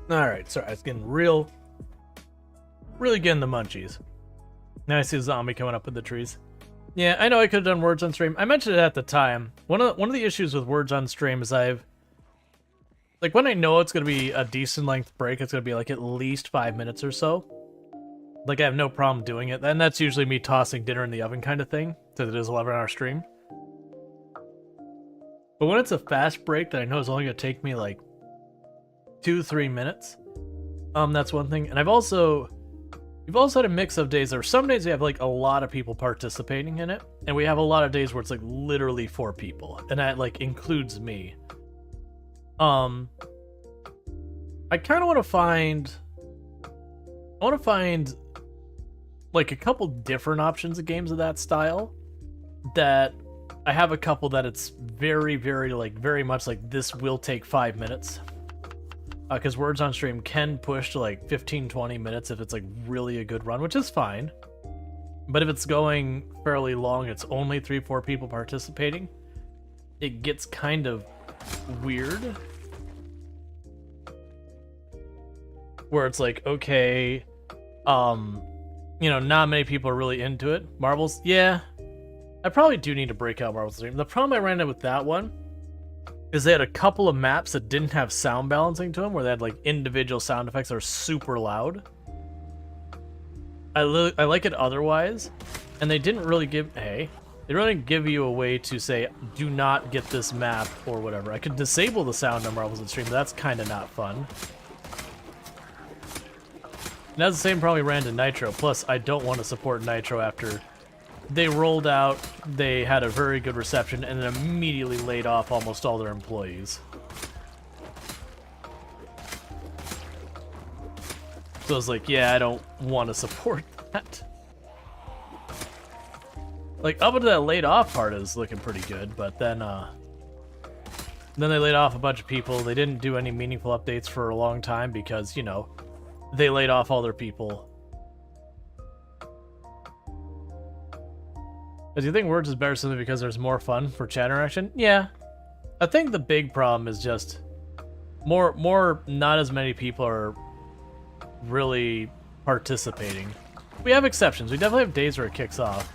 Alright, sorry, I was getting really getting the munchies. Now I see a zombie coming up in the trees. Yeah, I know I could have done words on stream. I mentioned it at the time. One of the issues with words on stream is like when I know it's gonna be a decent length break, it's gonna be like at least 5 minutes or so. Like I have no problem doing it. And that's usually me tossing dinner in the oven kind of thing, because it is an 11-hour stream. But when it's a fast break that I know is only gonna take me like 2-3 minutes, that's one thing. And we've also had a mix of days. There are some days we have like a lot of people participating in it, and we have a lot of days where it's like literally 4 people, and that like includes me. I kind of want to find like a couple different options of games of that style. That I have a couple that it's very much like this will take 5 minutes. Because words on stream can push to like 15-20 minutes if it's like really a good run, which is fine. But if it's going fairly long, it's only 3-4 people participating, it gets kind of weird. Where it's like, okay, not many people are really into it. Marbles, yeah. I probably do need to break out Marbles stream. The problem I ran into with that one is they had a couple of maps that didn't have sound balancing to them, where they had like individual sound effects that are super loud. I like it otherwise, and they didn't really give you a way to say do not get this map or whatever. I could disable the sound on Marbles in stream, but that's kind of not fun. And that's the same problem we ran to Nitro. Plus, I don't want to support Nitro after they rolled out, they had a very good reception, and then immediately laid off almost all their employees. So I was like, yeah, I don't want to support that. Like, up until that laid off part is looking pretty good, but then they laid off a bunch of people. They didn't do any meaningful updates for a long time because, they laid off all their people. Do you think Words is better simply because there's more fun for chat interaction? Yeah. I think the big problem is just not as many people are really participating. We have exceptions. We definitely have days where it kicks off.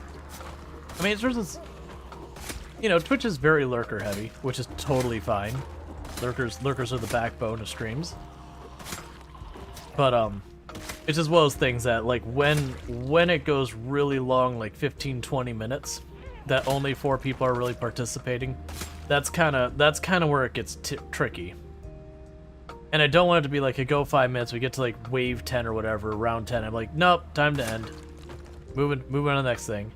I mean, Twitch is very lurker heavy, which is totally fine. Lurkers are the backbone of streams. But it's just one of those things that, like, when it goes really long, like 15-20 minutes, that only 4 people are really participating, that's kind of where it gets tricky. And I don't want it to be like a go 5 minutes, we get to like wave 10 or whatever, round 10. I'm like, nope, time to end. Moving on to the next thing.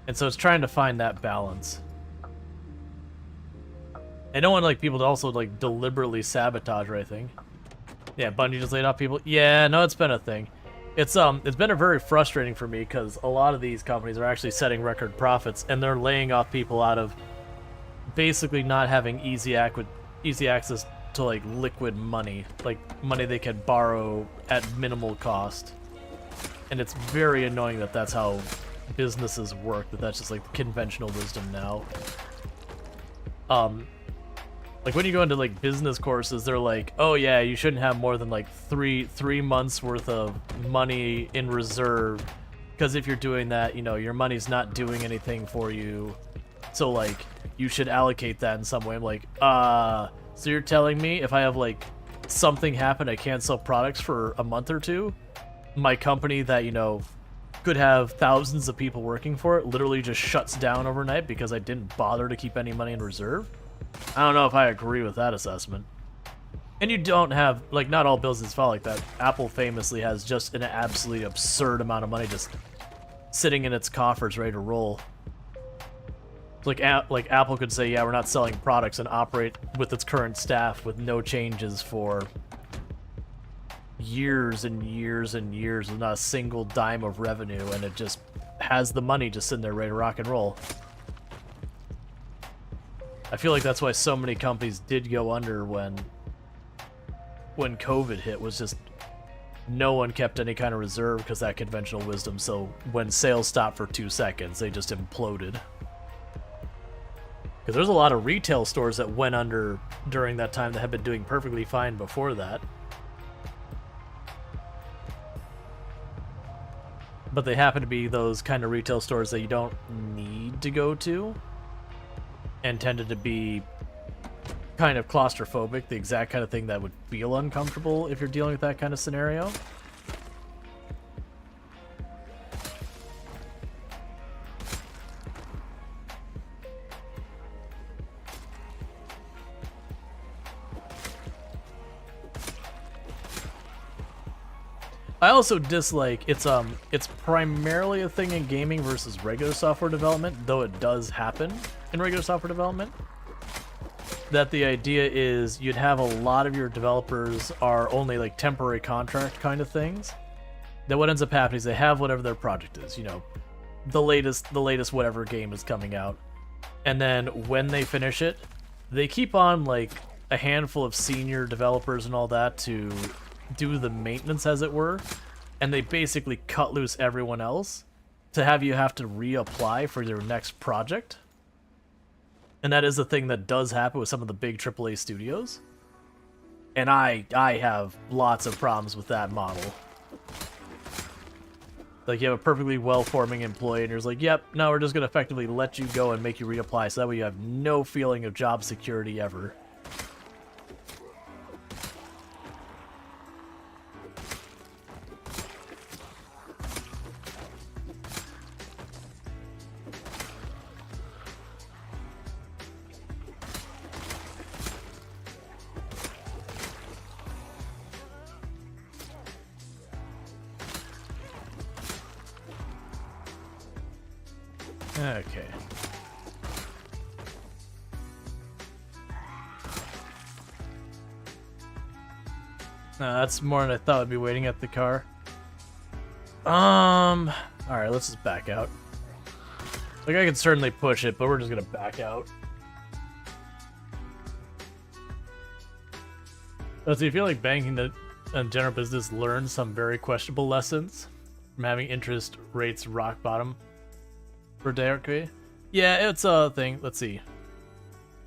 And so it's trying to find that balance. I don't want like people to also like deliberately sabotage or anything. Yeah, Bungie just laid off people. Yeah, no, it's been a thing. It's been a very frustrating for me because a lot of these companies are actually setting record profits and they're laying off people out of basically not having easy access to like liquid money, like money they can borrow at minimal cost. And it's very annoying that that's how businesses work, that's just like conventional wisdom now. Like when you go into like business courses, they're like, oh yeah, you shouldn't have more than like three months worth of money in reserve, because if you're doing that, you know, your money's not doing anything for you. So like you should allocate that in some way. I'm like, so you're telling me if I have like something happen, I can't sell products for a month or two, my company that, you know, could have thousands of people working for it literally just shuts down overnight because I didn't bother to keep any money in reserve? I don't know if I agree with that assessment. And you don't have, like, not all businesses fall like that. Apple famously has just an absolutely absurd amount of money just sitting in its coffers ready to roll. Like Apple could say, yeah, we're not selling products, and operate with its current staff with no changes for years and years and years with not a single dime of revenue, and it just has the money just sitting there ready to rock and roll. I feel like that's why so many companies did go under when COVID hit, was just no one kept any kind of reserve because that conventional wisdom. So when sales stopped for 2 seconds, they just imploded. Because there's a lot of retail stores that went under during that time that had been doing perfectly fine before that. But they happen to be those kind of retail stores that you don't need to go to, and tended to be kind of claustrophobic, the exact kind of thing that would feel uncomfortable if you're dealing with that kind of scenario. I also dislike it's primarily a thing in gaming versus regular software development, though it does happen in regular software development. That the idea is you'd have a lot of your developers are only like temporary contract kind of things. That what ends up happening is they have whatever their project is, you know, the latest whatever game is coming out. And then when they finish it, they keep on like a handful of senior developers and all that to do the maintenance, as it were, and they basically cut loose everyone else to have you have to reapply for your next project. And that is the thing that does happen with some of the big AAA studios. And I have lots of problems with that model. Like, you have a perfectly well-forming employee, and you're just like, yep, no, we're just going to effectively let you go and make you reapply, so that way you have no feeling of job security ever. Okay. No, that's more than I thought would be waiting at the car. Alright, let's just back out. Like, I could certainly push it, but we're just gonna back out. So you feel like banking and general business learned some very questionable lessons from having interest rates rock bottom for directly? Yeah, it's a thing. Let's see.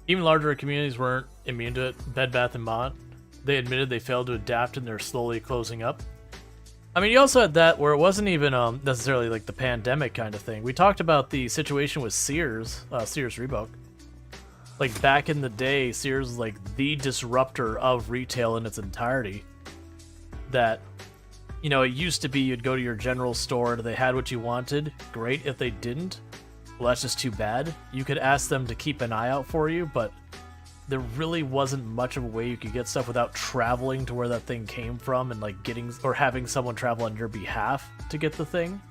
Even larger communities weren't immune to it. Bed Bath & Beyond, they admitted they failed to adapt and they're slowly closing up. I mean, you also had that where it wasn't even necessarily like the pandemic kind of thing. We talked about the situation with Sears, Sears Reebok. Like back in the day, Sears was like the disruptor of retail in its entirety. That, you know, it used to be you'd go to your general store and they had what you wanted. Great. If they didn't, well, that's just too bad. You could ask them to keep an eye out for you, but there really wasn't much of a way you could get stuff without traveling to where that thing came from and like getting or having someone travel on your behalf to get the thing.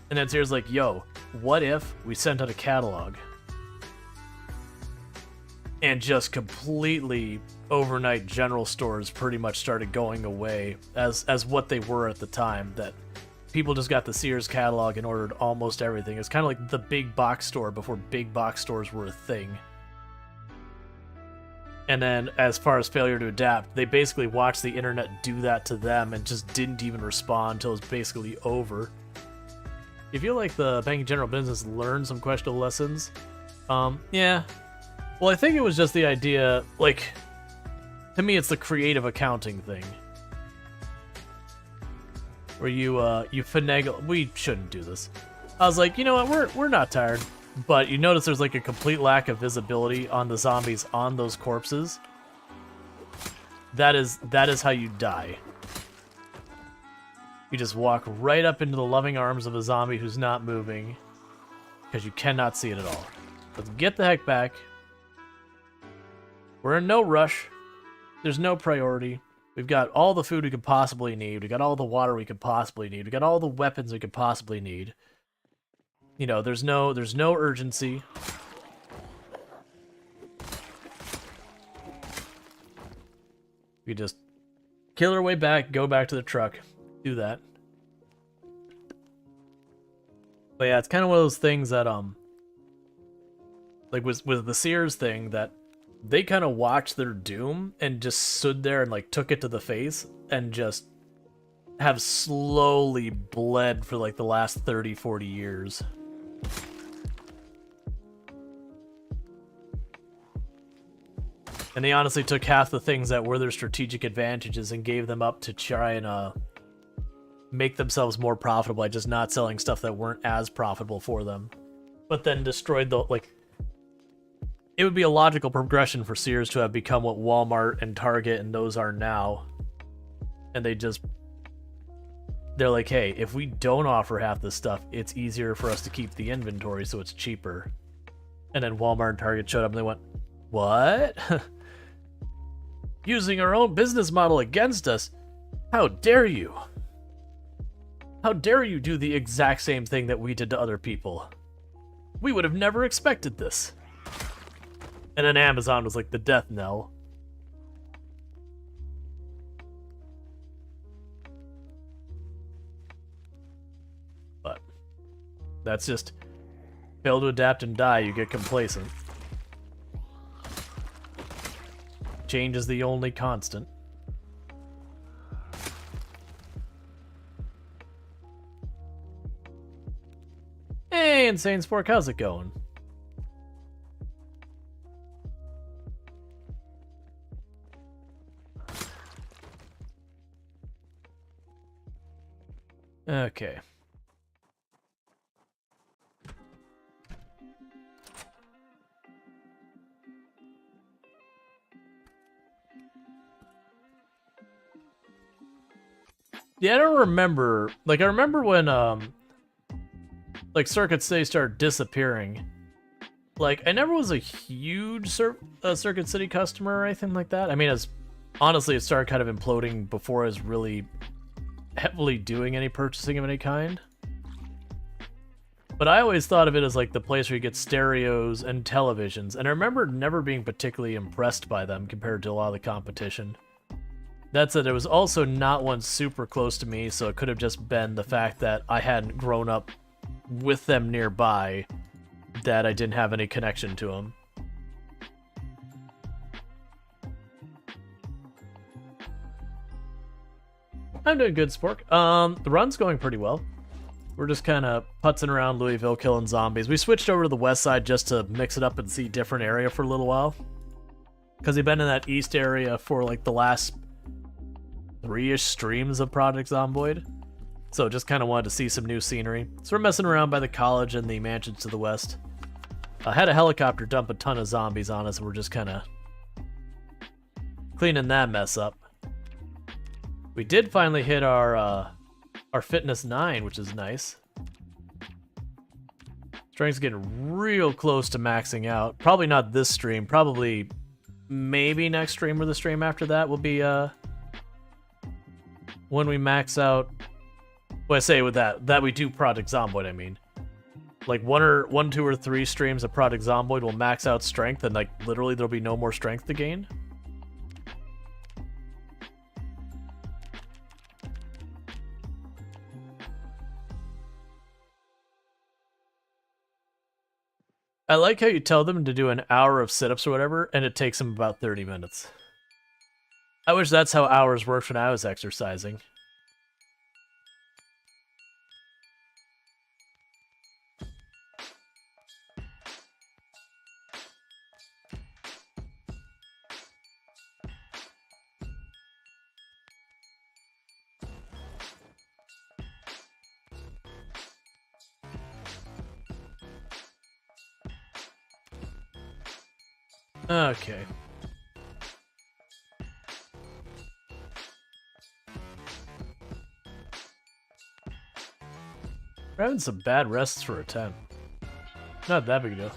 And then Sears like, yo, what if we sent out a catalog and just completely overnight general stores pretty much started going away as what they were at the time, that people just got the Sears catalog and ordered almost everything. It's kind of like the big box store before big box stores were a thing. And then, as far as failure to adapt, they basically watched the internet do that to them and just didn't even respond until it was basically over. You feel like the banking general business learned some questionable lessons? Yeah. Well, I think it was just the idea, like, to me it's the creative accounting thing. Where you finagle, we shouldn't do this. I was like, you know what, we're not tired. But you notice there's like a complete lack of visibility on the zombies on those corpses. That is how you die. You just walk right up into the loving arms of a zombie who's not moving, because you cannot see it at all. Let's get the heck back. We're in no rush. There's no priority. We've got all the food we could possibly need. We got all the water we could possibly need. We got all the weapons we could possibly need. You know, there's no urgency. We just kill our way back, go back to the truck, do that. But yeah, it's kind of one of those things that like with the Sears thing, that they kind of watched their doom and just stood there and like took it to the face and just have slowly bled for like the last 30, 40 years. And they honestly took half the things that were their strategic advantages and gave them up to try and make themselves more profitable by just not selling stuff that weren't as profitable for them. But then destroyed the, like, it would be a logical progression for Sears to have become what Walmart and Target and those are now. And they're like, hey, if we don't offer half this stuff, it's easier for us to keep the inventory, so it's cheaper. And then Walmart and Target showed up and they went, what? Using our own business model against us? How dare you? How dare you do the exact same thing that we did to other people? We would have never expected this. And then Amazon was like the death knell. But that's just fail to adapt and die, you get complacent. Change is the only constant. Hey, Insane Spork, how's it going? Okay. Yeah, I don't remember. Like, I remember when, like, Circuit City started disappearing. Like, I never was a huge Circuit City customer or anything like that. I mean, honestly, it started kind of imploding before I was really heavily doing any purchasing of any kind. But I always thought of it as, like, the place where you get stereos and televisions. And I remember never being particularly impressed by them compared to a lot of the competition. That said, there was also not one super close to me, so it could have just been the fact that I hadn't grown up with them nearby, that I didn't have any connection to them. I'm doing good, Spork. The run's going pretty well. We're just kind of putzing around Louisville, killing zombies. We switched over to the west side just to mix it up and see a different area for a little while. Because we've been in that east area for like the last 3-ish streams of Project Zomboid. So just kind of wanted to see some new scenery. So we're messing around by the college and the mansions to the west. I had a helicopter dump a ton of zombies on us, and we're just kind of cleaning that mess up. We did finally hit our fitness 9, which is nice. Strength's getting real close to maxing out. Probably not this stream. Probably maybe next stream or the stream after that will be when we max out. What I say with that we do Project Zomboid, I mean. Like one, 2, or 3 streams of Project Zomboid will max out strength, and like literally there'll be no more strength to gain. I like how you tell them to do an hour of sit-ups or whatever, and it takes them about 30 minutes. I wish that's how hours worked when I was exercising. Okay. We're having some bad rests for a 10. Not that big a deal.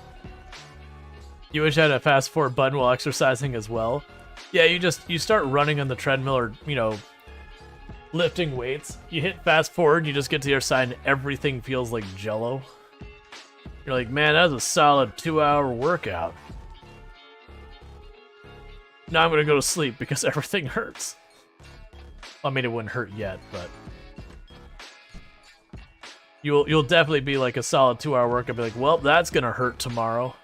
You wish I had a fast forward button while exercising as well. Yeah, you start running on the treadmill or, you know, lifting weights. You hit fast forward, you just get to your side and everything feels like jello. You're like, man, that was a solid 2-hour workout. Now I'm gonna go to sleep because everything hurts. I mean, it wouldn't hurt yet, but you'll definitely be like a solid 2-hour workout. Be like, well, that's gonna hurt tomorrow.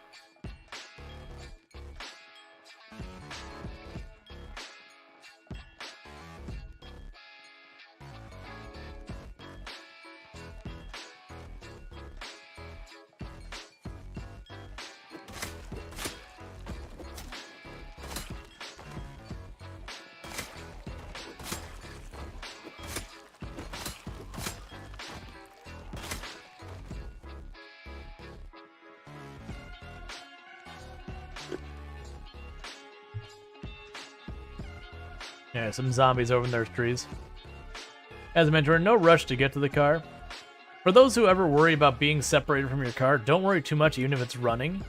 Yeah, some zombies over in their trees. As I mentioned, we're in no rush to get to the car. For those who ever worry about being separated from your car, don't worry too much even if it's running.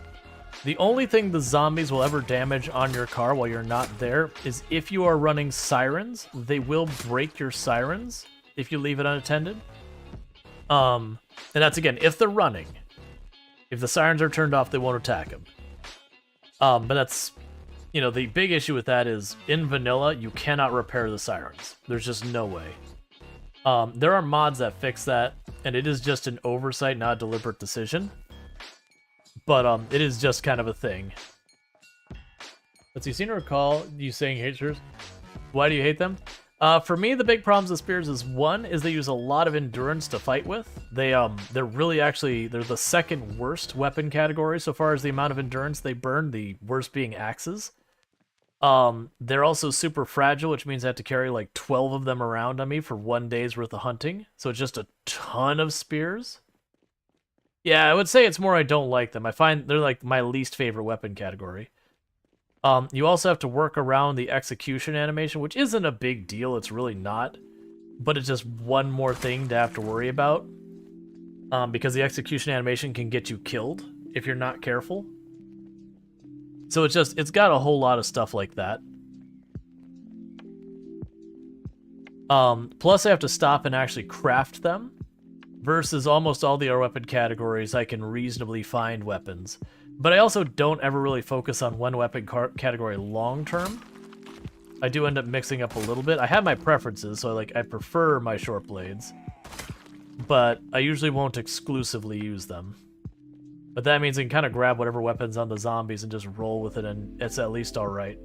The only thing the zombies will ever damage on your car while you're not there is if you are running sirens. They will break your sirens if you leave it unattended. And that's, again, if they're running. If the sirens are turned off, they won't attack them. But that's... You know, the big issue with that is, in vanilla, you cannot repair the sirens. There's just no way. There are mods that fix that, and it is just an oversight, not a deliberate decision. But it is just kind of a thing. Let's see, seem to recall you saying you hate spears. Why do you hate them? For me, the big problems with spears is, one, is they use a lot of endurance to fight with. They're really actually, they're the second worst weapon category so far as the amount of endurance they burn, the worst being axes. They're also super fragile, which means I have to carry like 12 of them around on me for 1 day's worth of hunting. So it's just a ton of spears. Yeah, I would say it's more I don't like them. I find they're like my least favorite weapon category. You also have to work around the execution animation, which isn't a big deal. It's really not. But it's just one more thing to have to worry about. Because the execution animation can get you killed if you're not careful. So it's got a whole lot of stuff like that. Plus I have to stop and actually craft them. Versus almost all the other weapon categories, I can reasonably find weapons. But I also don't ever really focus on one weapon category long term. I do end up mixing up a little bit. I have my preferences, so I prefer my short blades. But I usually won't exclusively use them. But that means I can kind of grab whatever weapons on the zombies and just roll with it, and it's at least alright.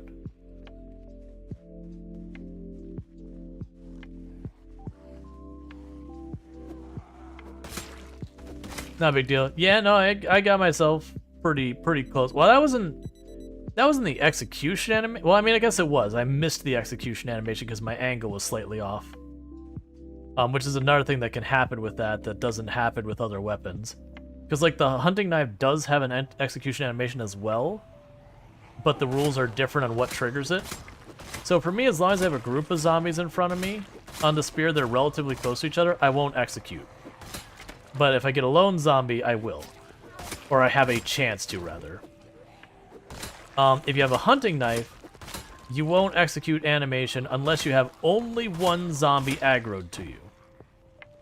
Not a big deal. Yeah, no, I got myself pretty close. Well, that wasn't the execution animation. Well, I mean, I guess it was. I missed the execution animation because my angle was slightly off. Which is another thing that can happen with that doesn't happen with other weapons. Because, like, the hunting knife does have an execution animation as well, but the rules are different on what triggers it. So for me, as long as I have a group of zombies in front of me on the spear, they're relatively close to each other, I won't execute. But if I get a lone zombie, I will. Or I have a chance to, rather. If you have a hunting knife, you won't execute animation unless you have only one zombie aggroed to you.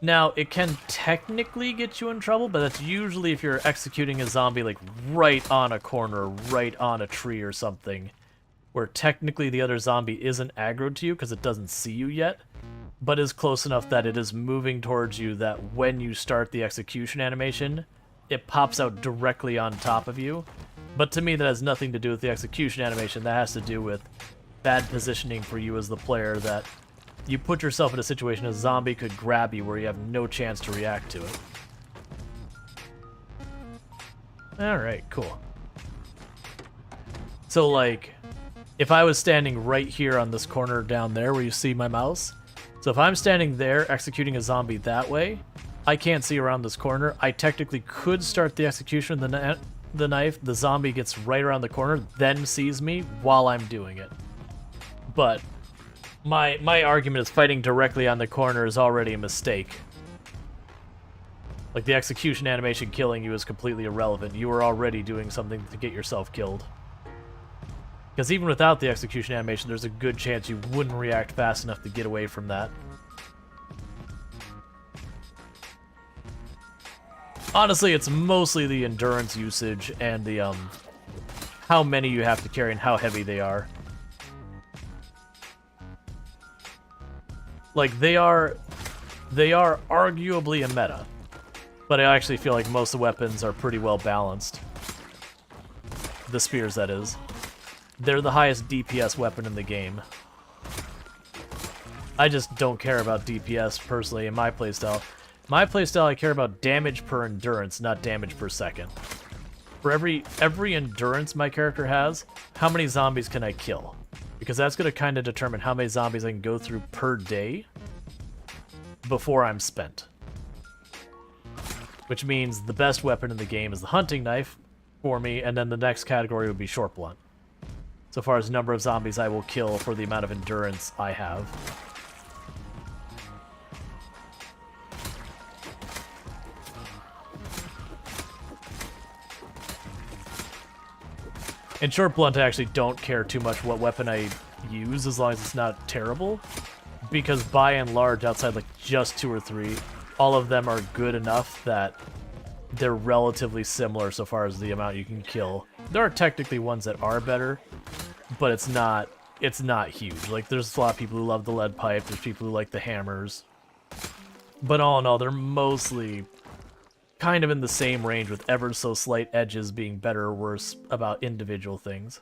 Now, it can technically get you in trouble, but that's usually if you're executing a zombie like right on a corner, right on a tree or something, where technically the other zombie isn't aggroed to you because it doesn't see you yet, but is close enough that it is moving towards you that when you start the execution animation, it pops out directly on top of you. But to me, that has nothing to do with the execution animation. That has to do with bad positioning for you as the player, that you put yourself in a situation a zombie could grab you where you have no chance to react to it. Alright, cool. So, like, if I was standing right here on this corner down there where you see my mouse, so if I'm standing there executing a zombie that way, I can't see around this corner. I technically could start the execution of the knife, the zombie gets right around the corner, then sees me while I'm doing it. But my argument is fighting directly on the corner is already a mistake. Like, the execution animation killing you is completely irrelevant. You were already doing something to get yourself killed. Because even without the execution animation, there's a good chance you wouldn't react fast enough to get away from that. Honestly, it's mostly the endurance usage and the, how many you have to carry and how heavy they are. Like, they are arguably a meta, but I actually feel like most of the weapons are pretty well balanced. The spears, that is. They're the highest DPS weapon in the game. I just don't care about DPS personally in my playstyle. My playstyle, I care about damage per endurance, not damage per second. For every endurance my character has, how many zombies can I kill? Because that's going to kind of determine how many zombies I can go through per day before I'm spent. Which means the best weapon in the game is the hunting knife for me, and then the next category would be short blunt. So far as number of zombies I will kill for the amount of endurance I have. In short blunt, I actually don't care too much what weapon I use as long as it's not terrible, because by and large, outside like just 2 or 3, all of them are good enough that they're relatively similar so far as the amount you can kill. There are technically ones that are better, but it's not huge. Like, there's a lot of people who love the lead pipe, there's people who like the hammers, but all in all, they're mostly kind of in the same range, with ever so slight edges being better or worse about individual things.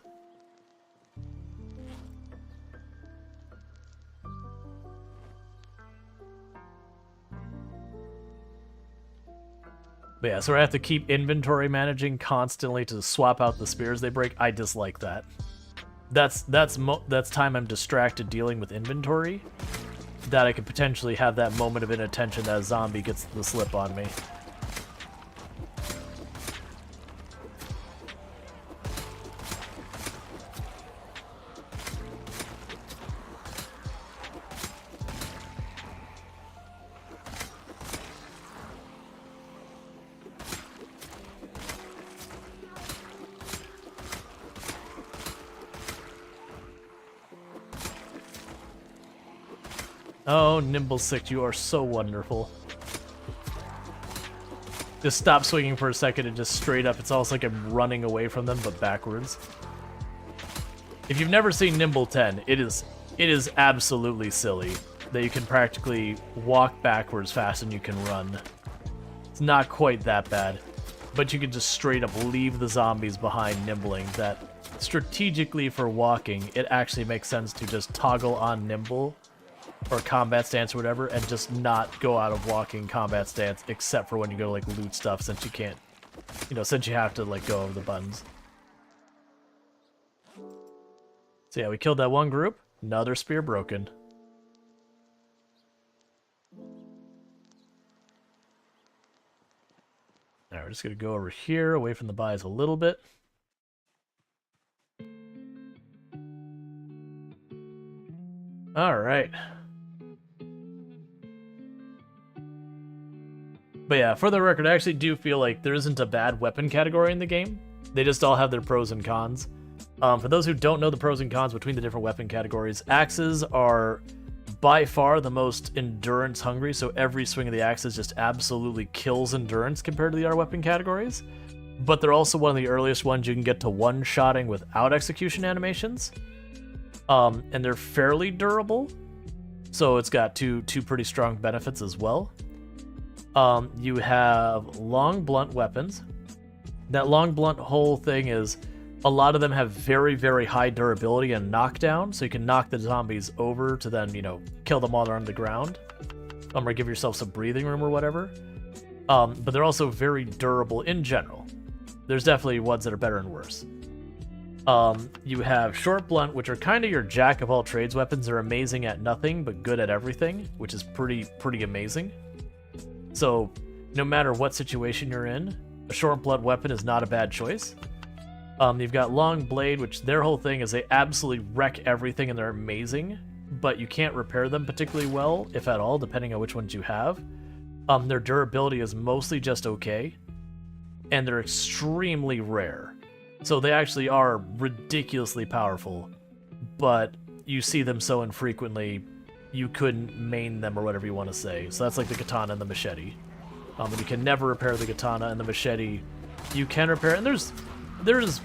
But yeah, so I have to keep inventory managing constantly to swap out the spears they break. I dislike that. That's time I'm distracted dealing with inventory, that I could potentially have that moment of inattention that a zombie gets the slip on me. Oh, Nimble 6, you are so wonderful. Just stop swinging for a second and just straight up, it's almost like I'm running away from them, but backwards. If you've never seen Nimble 10, it is absolutely silly that you can practically walk backwards faster than you can run. It's not quite that bad, but you can just straight up leave the zombies behind nimbling. That strategically for walking, it actually makes sense to just toggle on nimble or combat stance or whatever, and just not go out of walking combat stance, except for when you go to like loot stuff, since you can't, since you have to like go over the buttons. So yeah, we killed that one group, another spear broken. Alright, we're just gonna go over here, away from the buys a little bit. Alright. But yeah, for the record, I actually do feel like there isn't a bad weapon category in the game. They just all have their pros and cons. For those who don't know the pros and cons between the different weapon categories, axes are by far the most endurance hungry, so every swing of the axes just absolutely kills endurance compared to the other weapon categories. But they're also one of the earliest ones you can get to one-shotting without execution animations. And they're fairly durable, so it's got two pretty strong benefits as well. You have long blunt weapons. That long blunt whole thing is, a lot of them have very, very high durability and knockdown, so you can knock the zombies over to then, kill them while they're on the ground. Or give yourself some breathing room or whatever. But they're also very durable in general. There's definitely ones that are better and worse. You have short blunt, which are kind of your jack of all trades weapons. They're amazing at nothing, but good at everything, which is pretty amazing. So, no matter what situation you're in, a short blunt weapon is not a bad choice. You've got long blade, which their whole thing is they absolutely wreck everything and they're amazing, but you can't repair them particularly well, if at all, depending on which ones you have. Their durability is mostly just okay, and they're extremely rare. So they actually are ridiculously powerful, but you see them so infrequently, you couldn't main them or whatever you want to say. So that's like the katana and the machete. And you can never repair the katana, and the machete you can repair. And there's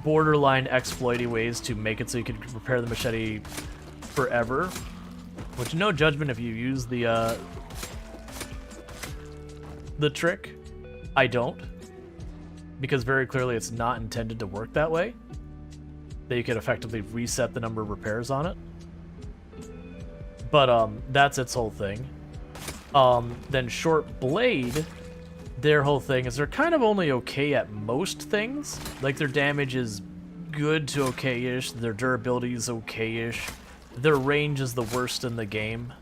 borderline exploity ways to make it so you can repair the machete forever. Which, no judgment if you use the trick. I don't. Because very clearly it's not intended to work that way. That you can effectively reset the number of repairs on it. But that's its whole thing. Then short blade, their whole thing is they're kind of only okay at most things. Like their damage is good to okay-ish, their durability is okay-ish, their range is the worst in the game.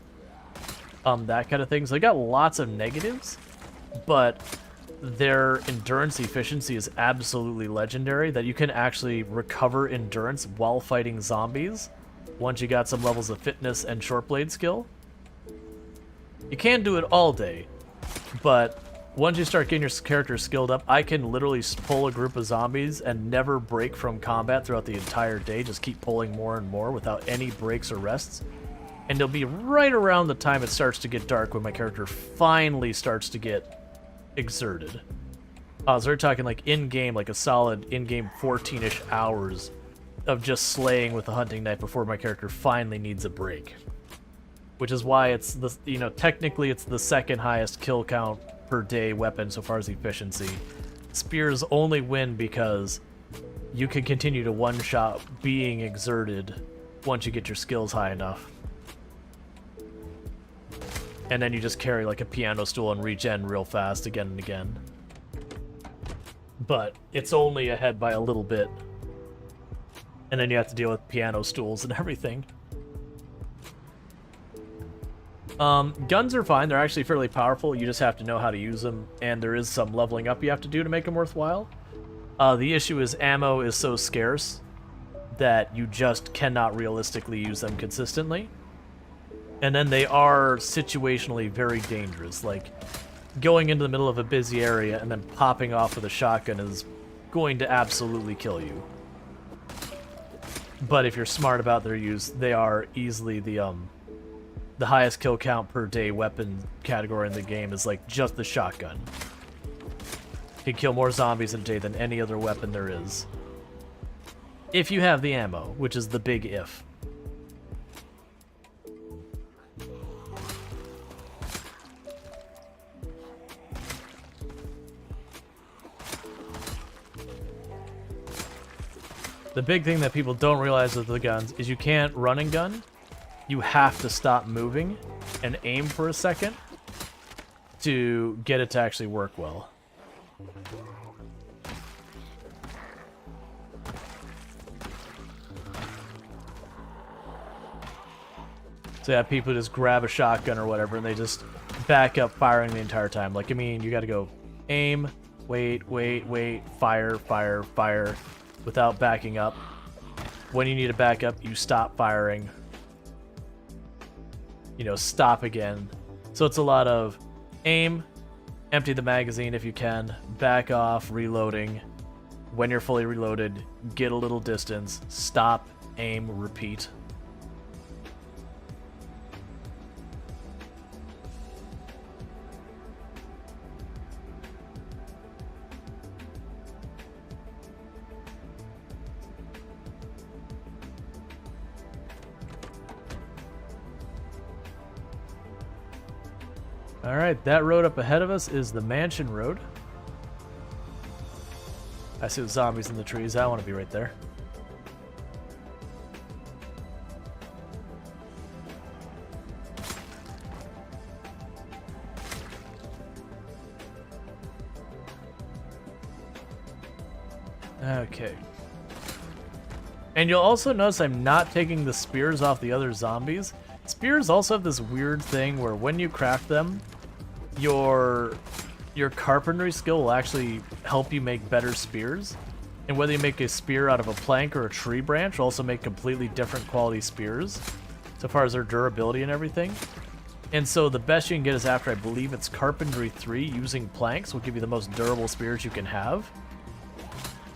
That kind of thing. So they got lots of negatives, but their endurance efficiency is absolutely legendary, that you can actually recover endurance while fighting zombies once you got some levels of fitness and short blade skill. You can't do it all day, but once you start getting your character skilled up, I can literally pull a group of zombies and never break from combat throughout the entire day, just keep pulling more and more without any breaks or rests. And it'll be right around the time it starts to get dark when my character finally starts to get exerted. So we're talking like in-game, like a solid in-game 14-ish hours of just slaying with the hunting knife before my character finally needs a break. Which is why it's the, technically it's the second highest kill count per day weapon so far as efficiency. Spears only win because you can continue to one-shot being exerted once you get your skills high enough. And then you just carry like a piano stool and regen real fast again and again. But it's only ahead by a little bit. And then you have to deal with piano stools and everything. Guns are fine. They're actually fairly powerful. You just have to know how to use them, and there is some leveling up you have to do to make them worthwhile. The issue is ammo is so scarce that you just cannot realistically use them consistently. And then they are situationally very dangerous. Like, going into the middle of a busy area and then popping off with a shotgun is going to absolutely kill you. But if you're smart about their use, they are easily the highest kill count per day weapon category in the game is like just the shotgun. Can kill more zombies in a day than any other weapon there is. If you have the ammo, which is the big if. The big thing that people don't realize with the guns is you can't run and gun. You have to stop moving and aim for a second to get it to actually work well. So yeah, people just grab a shotgun or whatever and they just back up firing the entire time. Like, I mean, you gotta go aim, wait, fire, fire, fire, without backing up. When you need to back up, you stop firing. Stop again. So it's a lot of aim, empty the magazine if you can, back off, reloading, when you're fully reloaded, get a little distance, stop, aim, repeat. Alright, that road up ahead of us is the Mansion Road. I see the zombies in the trees. I want to be right there. Okay. And you'll also notice I'm not taking the spears off the other zombies. Spears also have this weird thing where when you craft them, your carpentry skill will actually help you make better spears. And whether you make a spear out of a plank or a tree branch will also make completely different quality spears, so far as their durability and everything. And so the best you can get is after, I believe it's Carpentry 3, using planks will give you the most durable spears you can have.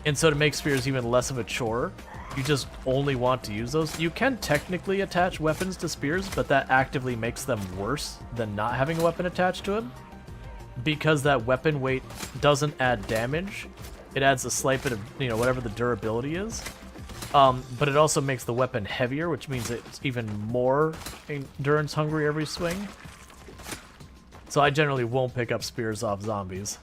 And so to make spears even less of a chore, you just only want to use those. You can technically attach weapons to spears, but that actively makes them worse than not having a weapon attached to them. Because that weapon weight doesn't add damage, it adds a slight bit of, you know, whatever the durability is. But it also makes the weapon heavier, which means it's even more endurance hungry every swing. So I generally won't pick up spears off zombies.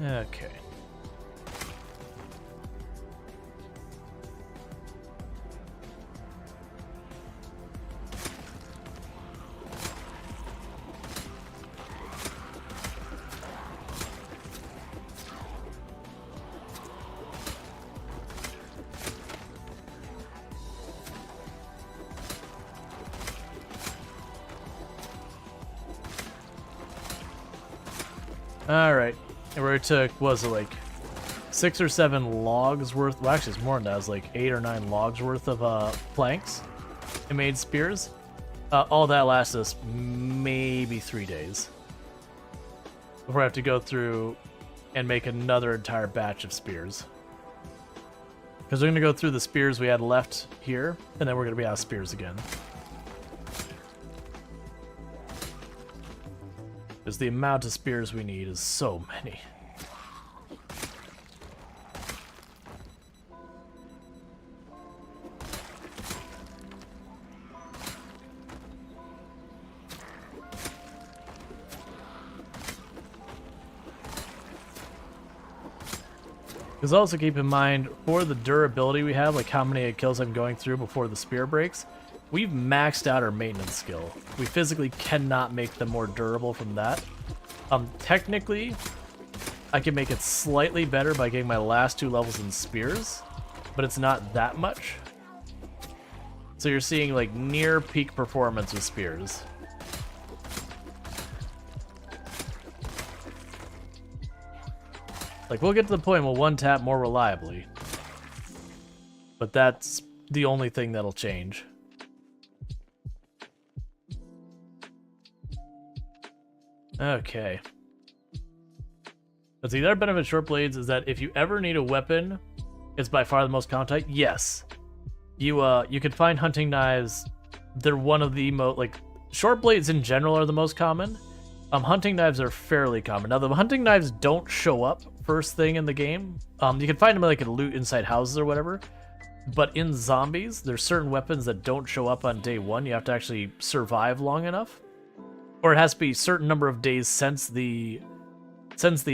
Okay. All right. Where it took, was it like 6 or 7 logs worth? Well, actually, it's more than that. It was like 8 or 9 logs worth of planks. It made spears. All that lasted us maybe 3 days before I have to go through and make another entire batch of spears. Because we're going to go through the spears we had left here, and then we're going to be out of spears again. Because the amount of spears we need is so many. Because also keep in mind, for the durability we have, like how many kills I'm going through before the spear breaks, we've maxed out our maintenance skill. We physically cannot make them more durable from that. Technically, I can make it slightly better by getting my last 2 levels in spears, but it's not that much. So you're seeing like near peak performance with spears. Like we'll get to the point we'll one tap more reliably, but that's the only thing that'll change. Okay. But the other benefit of short blades is that if you ever need a weapon, it's by far the most common type. Yes, you can find hunting knives. They're one of the most, like, short blades in general are the most common. Hunting knives are fairly common. Now the hunting knives don't show up first thing in the game. You can find them like in loot inside houses or whatever. But in zombies, there's certain weapons that don't show up on day 1. You have to actually survive long enough. Or it has to be a certain number of days since the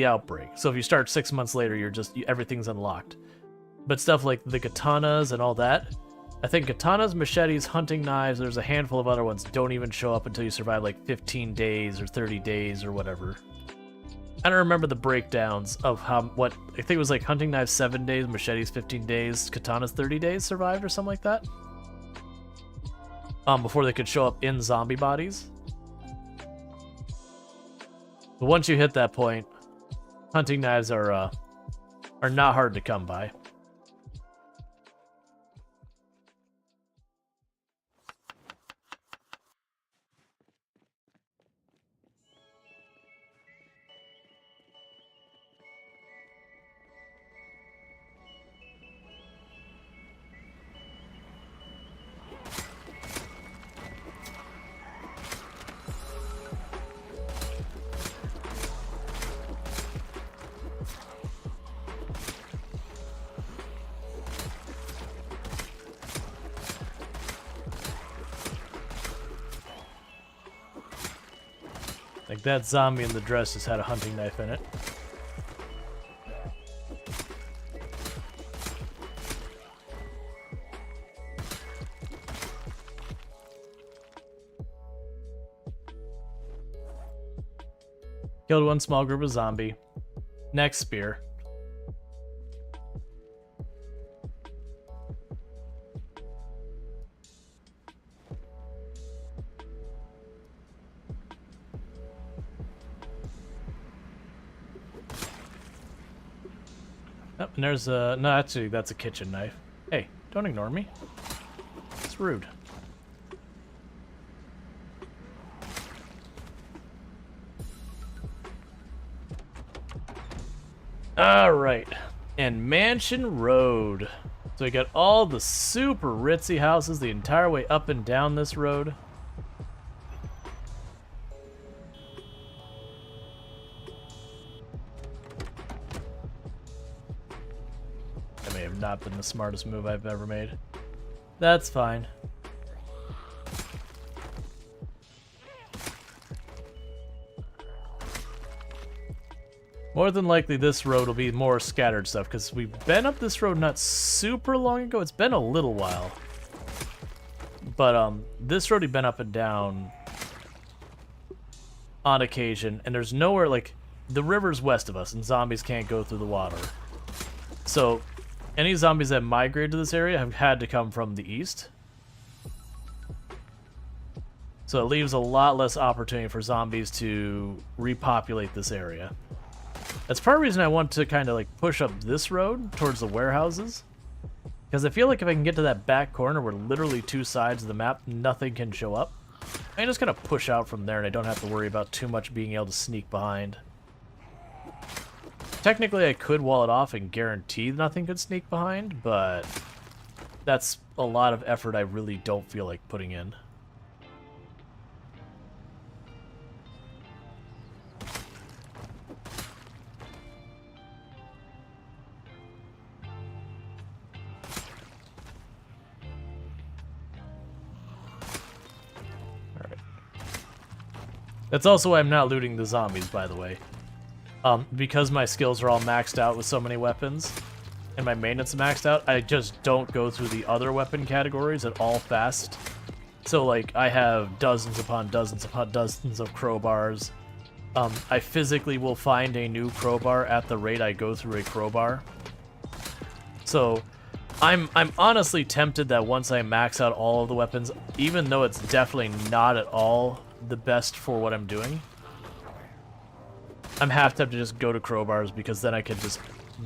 outbreak. So if you start 6 months later, everything's unlocked. But stuff like the katanas and all that, I think katanas, machetes, hunting knives, there's a handful of other ones don't even show up until you survive like 15 days or 30 days or whatever. I don't remember the breakdowns of what I think it was like hunting knives 7 days, machetes 15 days, katanas 30 days survived or something like that. Before they could show up in zombie bodies. But once you hit that point, hunting knives are not hard to come by. Like that zombie in the dress just had a hunting knife in it. Killed one small group of zombie. Next spear. Oh, and there's a... No, actually, that's a kitchen knife. Hey, don't ignore me. It's rude. Alright. And Mansion Road. So we got all the super ritzy houses the entire way up and down this road. That may have not been the smartest move I've ever made. That's fine. More than likely, this road will be more scattered stuff, because we've been up this road not super long ago. It's been a little while. But, this road we've been up and down on occasion, and there's nowhere, like, the river's west of us, and zombies can't go through the water. So, any zombies that migrate to this area have had to come from the east. So it leaves a lot less opportunity for zombies to repopulate this area. That's part of the reason I want to kind of like push up this road towards the warehouses. Because I feel like if I can get to that back corner where literally two sides of the map, nothing can show up, I can just kind of push out from there and I don't have to worry about too much being able to sneak behind. Technically, I could wall it off and guarantee nothing could sneak behind, but that's a lot of effort I really don't feel like putting in. That's also why I'm not looting the zombies, by the way. Because my skills are all maxed out with so many weapons, and my maintenance is maxed out, I just don't go through the other weapon categories at all fast. So, like, I have dozens upon dozens upon dozens of crowbars. I physically will find a new crowbar at the rate I go through a crowbar. So, I'm honestly tempted that once I max out all of the weapons, even though it's definitely not at all the best for what I'm doing, I'm half tempted to just go to crowbars because then I can just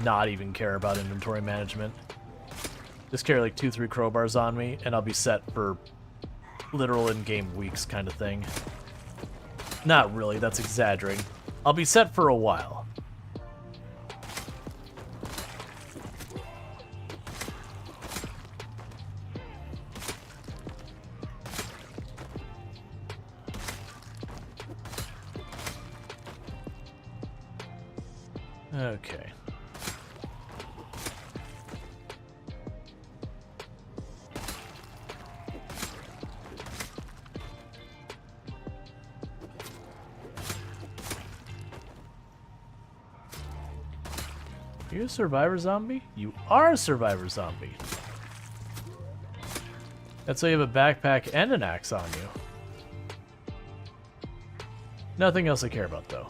not even care about inventory management. Just carry like 2-3 crowbars on me and I'll be set for literal in-game weeks kind of thing. Not really, that's exaggerating. I'll be set for a while. Okay. Are you a survivor zombie? You are a survivor zombie. That's why you have a backpack and an axe on you. Nothing else I care about, though.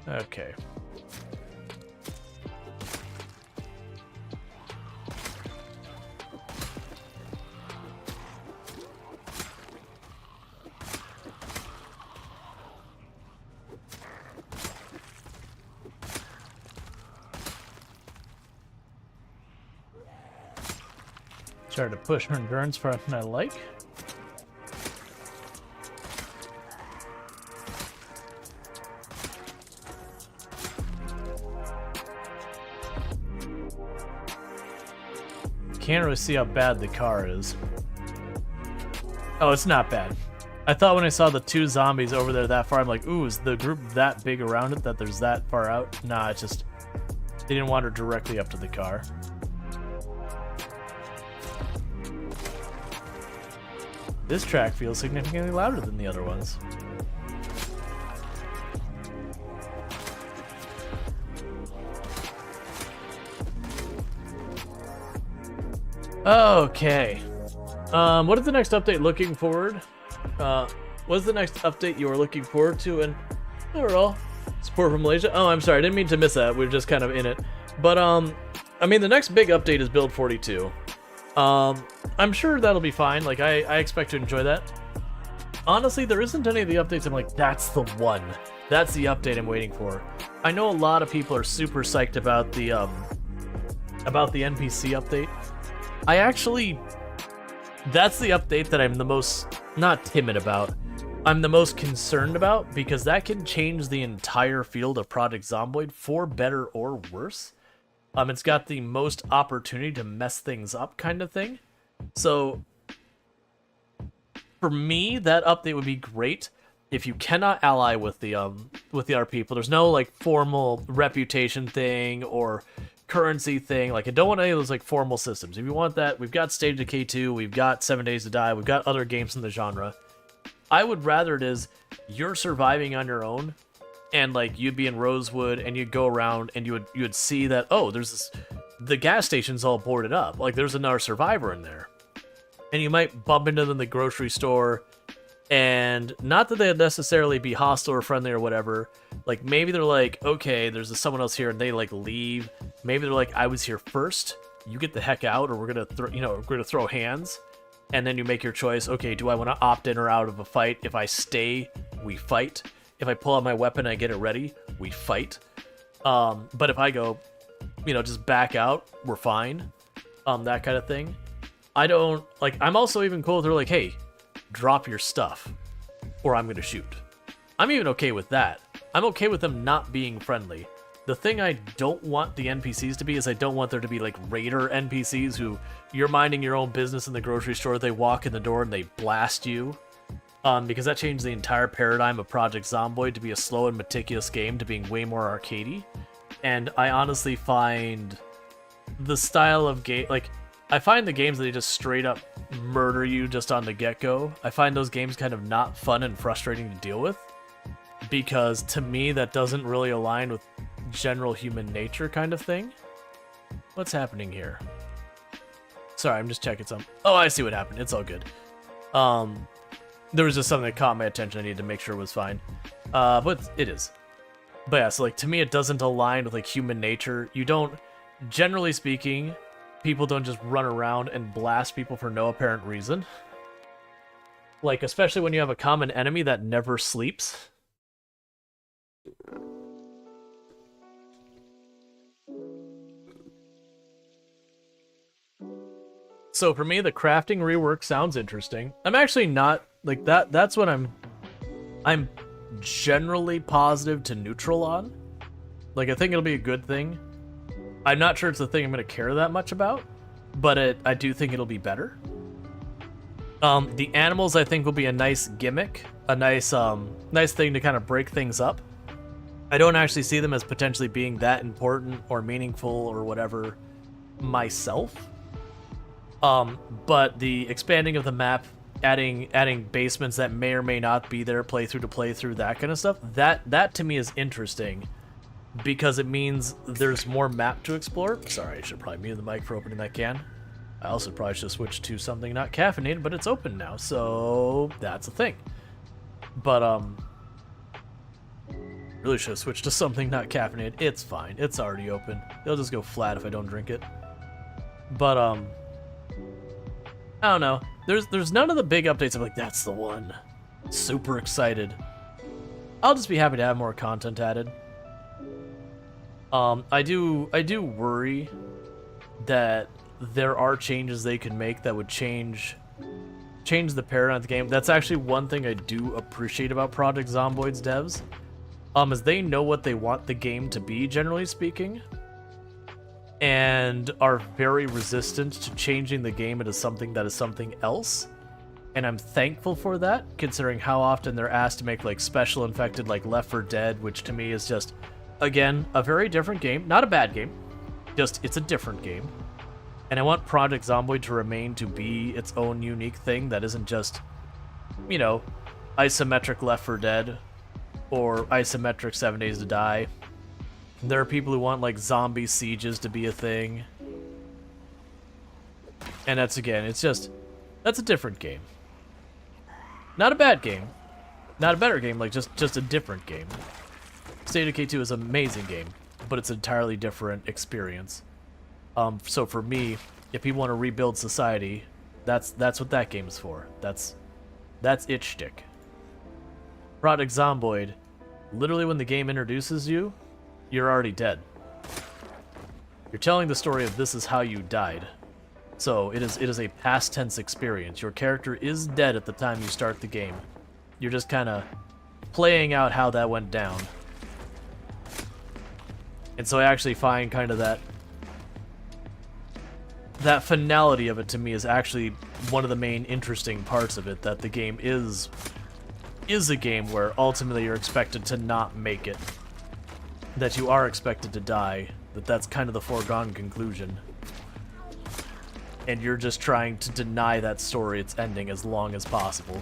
Okay. Started to push her endurance for something I like. Can't really see how bad the car is. Oh, it's not bad. I thought when I saw the 2 zombies over there that far, I'm like, ooh, is the group that big around it that there's that far out? Nah, it's just they didn't wander directly up to the car. This track feels significantly louder than the other ones. Okay. What is the next update looking forward? What is the next update you are looking forward to? And overall, support from Malaysia. Oh, I'm sorry, I didn't mean to miss that. We're just kind of in it. But I mean, the next big update is Build 42. I'm sure that'll be fine. Like, I expect to enjoy that. Honestly, there isn't any of the updates I'm like, that's the one. That's the update I'm waiting for. I know a lot of people are super psyched about the NPC update. I actually, that's the update that I'm the most, not timid about, I'm the most concerned about, because that can change the entire field of Project Zomboid for better or worse. It's got the most opportunity to mess things up kind of thing. So, for me, that update would be great if you cannot ally with the other people. There's no, like, formal reputation thing or currency thing. Like, I don't want any of those, like, formal systems. If you want that, we've got State of Decay 2, we've got 7 Days to Die, we've got other games in the genre. I would rather it is you're surviving on your own, and, like, you'd be in Rosewood, and you'd go around, and you would see that, oh, there's this, the gas station's all boarded up. Like, there's another survivor in there. And you might bump into them in the grocery store, and not that they'd necessarily be hostile or friendly or whatever. Like, maybe they're like, okay, there's someone else here, and they, like, leave. Maybe they're like, I was here first, you get the heck out, or we're gonna we're gonna throw hands. And then you make your choice. Okay, do I want to opt in or out of a fight? If I stay, we fight. If I pull out my weapon and I get it ready, we fight. But if I go, just back out, we're fine. That kind of thing. I don't, like, I'm also even cool if they're like, hey, drop your stuff, or I'm gonna shoot. I'm even okay with that. I'm okay with them not being friendly. The thing I don't want the NPCs to be is I don't want there to be, like, raider NPCs who you're minding your own business in the grocery store, they walk in the door and they blast you. Because that changed the entire paradigm of Project Zomboid to be a slow and meticulous game to being way more arcadey. And I honestly find the style of game, like, I find the games that they just straight up murder you just on the get-go, I find those games kind of not fun and frustrating to deal with. Because to me, that doesn't really align with general human nature kind of thing. What's happening here? Sorry, I'm just checking some. Oh, I see what happened. It's all good. There was just something that caught my attention. I needed to make sure it was fine. But it is. But yeah, so, like, to me, it doesn't align with, like, human nature. You don't, generally speaking, people don't just run around and blast people for no apparent reason. Like, especially when you have a common enemy that never sleeps. So for me, the crafting rework sounds interesting. I'm actually not, like, that's what I'm generally positive to neutral on. Like, I think it'll be a good thing. I'm not sure it's the thing I'm going to care that much about, but I do think it'll be better. The animals, I think, will be a nice gimmick, a nice thing to kind of break things up. I don't actually see them as potentially being that important or meaningful or whatever myself. But the expanding of the map, adding basements that may or may not be there, playthrough to playthrough, that kind of stuff, that to me is interesting because it means there's more map to explore. Sorry, I should probably mute the mic for opening that can. I also probably should switch to something not caffeinated, but it's open now, so that's a thing. But, really should have switched to something not caffeinated. It's fine. It's already open. It'll just go flat if I don't drink it. But, I don't know. There's none of the big updates. I'm like, that's the one. Super excited. I'll just be happy to have more content added. I do worry that there are changes they can make that would change the paradigm of the game. That's actually one thing I do appreciate about Project Zomboid's devs. Is they know what they want the game to be, generally speaking, and are very resistant to changing the game into something that is something else. And I'm thankful for that, considering how often they're asked to make like special infected like Left 4 Dead, which to me is just, again, a very different game. Not a bad game, just it's a different game. And I want Project Zomboid to remain to be its own unique thing that isn't just, you know, isometric Left 4 Dead or isometric 7 Days to Die. There are people who want like zombie sieges to be a thing. And that's, again, it's just, that's a different game. Not a bad game. Not a better game, like just a different game. State of K2 is an amazing game, but it's an entirely different experience. So for me, if people want to rebuild society, that's what that game is for. That's its shtick. Project Zomboid, literally when the game introduces you, you're already dead. You're telling the story of this is how you died. So it is a past tense experience. Your character is dead at the time you start the game. You're just kind of playing out how that went down. And so I actually find kind of that finality of it to me is actually one of the main interesting parts of it, that the game is a game where ultimately you're expected to not make it. That you are expected to die. That's kind of the foregone conclusion. And you're just trying to deny that story its ending as long as possible.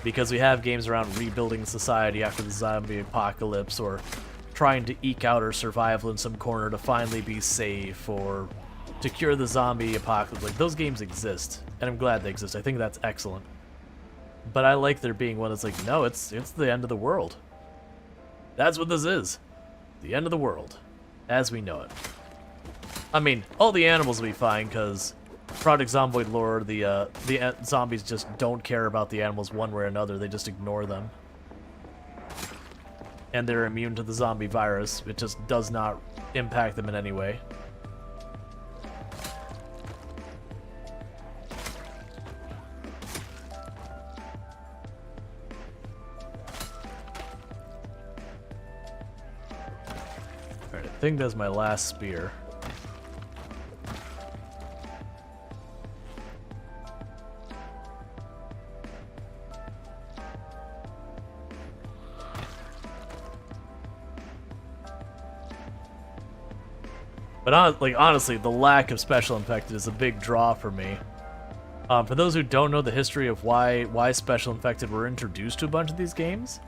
Because we have games around rebuilding society after the zombie apocalypse, or trying to eke out our survival in some corner to finally be safe, or to cure the zombie apocalypse. Like, those games exist, and I'm glad they exist. I think that's excellent. But I like there being one that's like, no, it's the end of the world. That's what this is. The end of the world. As we know it. I mean, all the animals will be fine, because Project Zomboid lore, the zombies just don't care about the animals one way or another. They just ignore them. And they're immune to the zombie virus. It just does not impact them in any way. Alright, I think that's my last spear. But honestly, the lack of special infected is a big draw for me. For those who don't know the history of why special infected were introduced to a bunch of these games,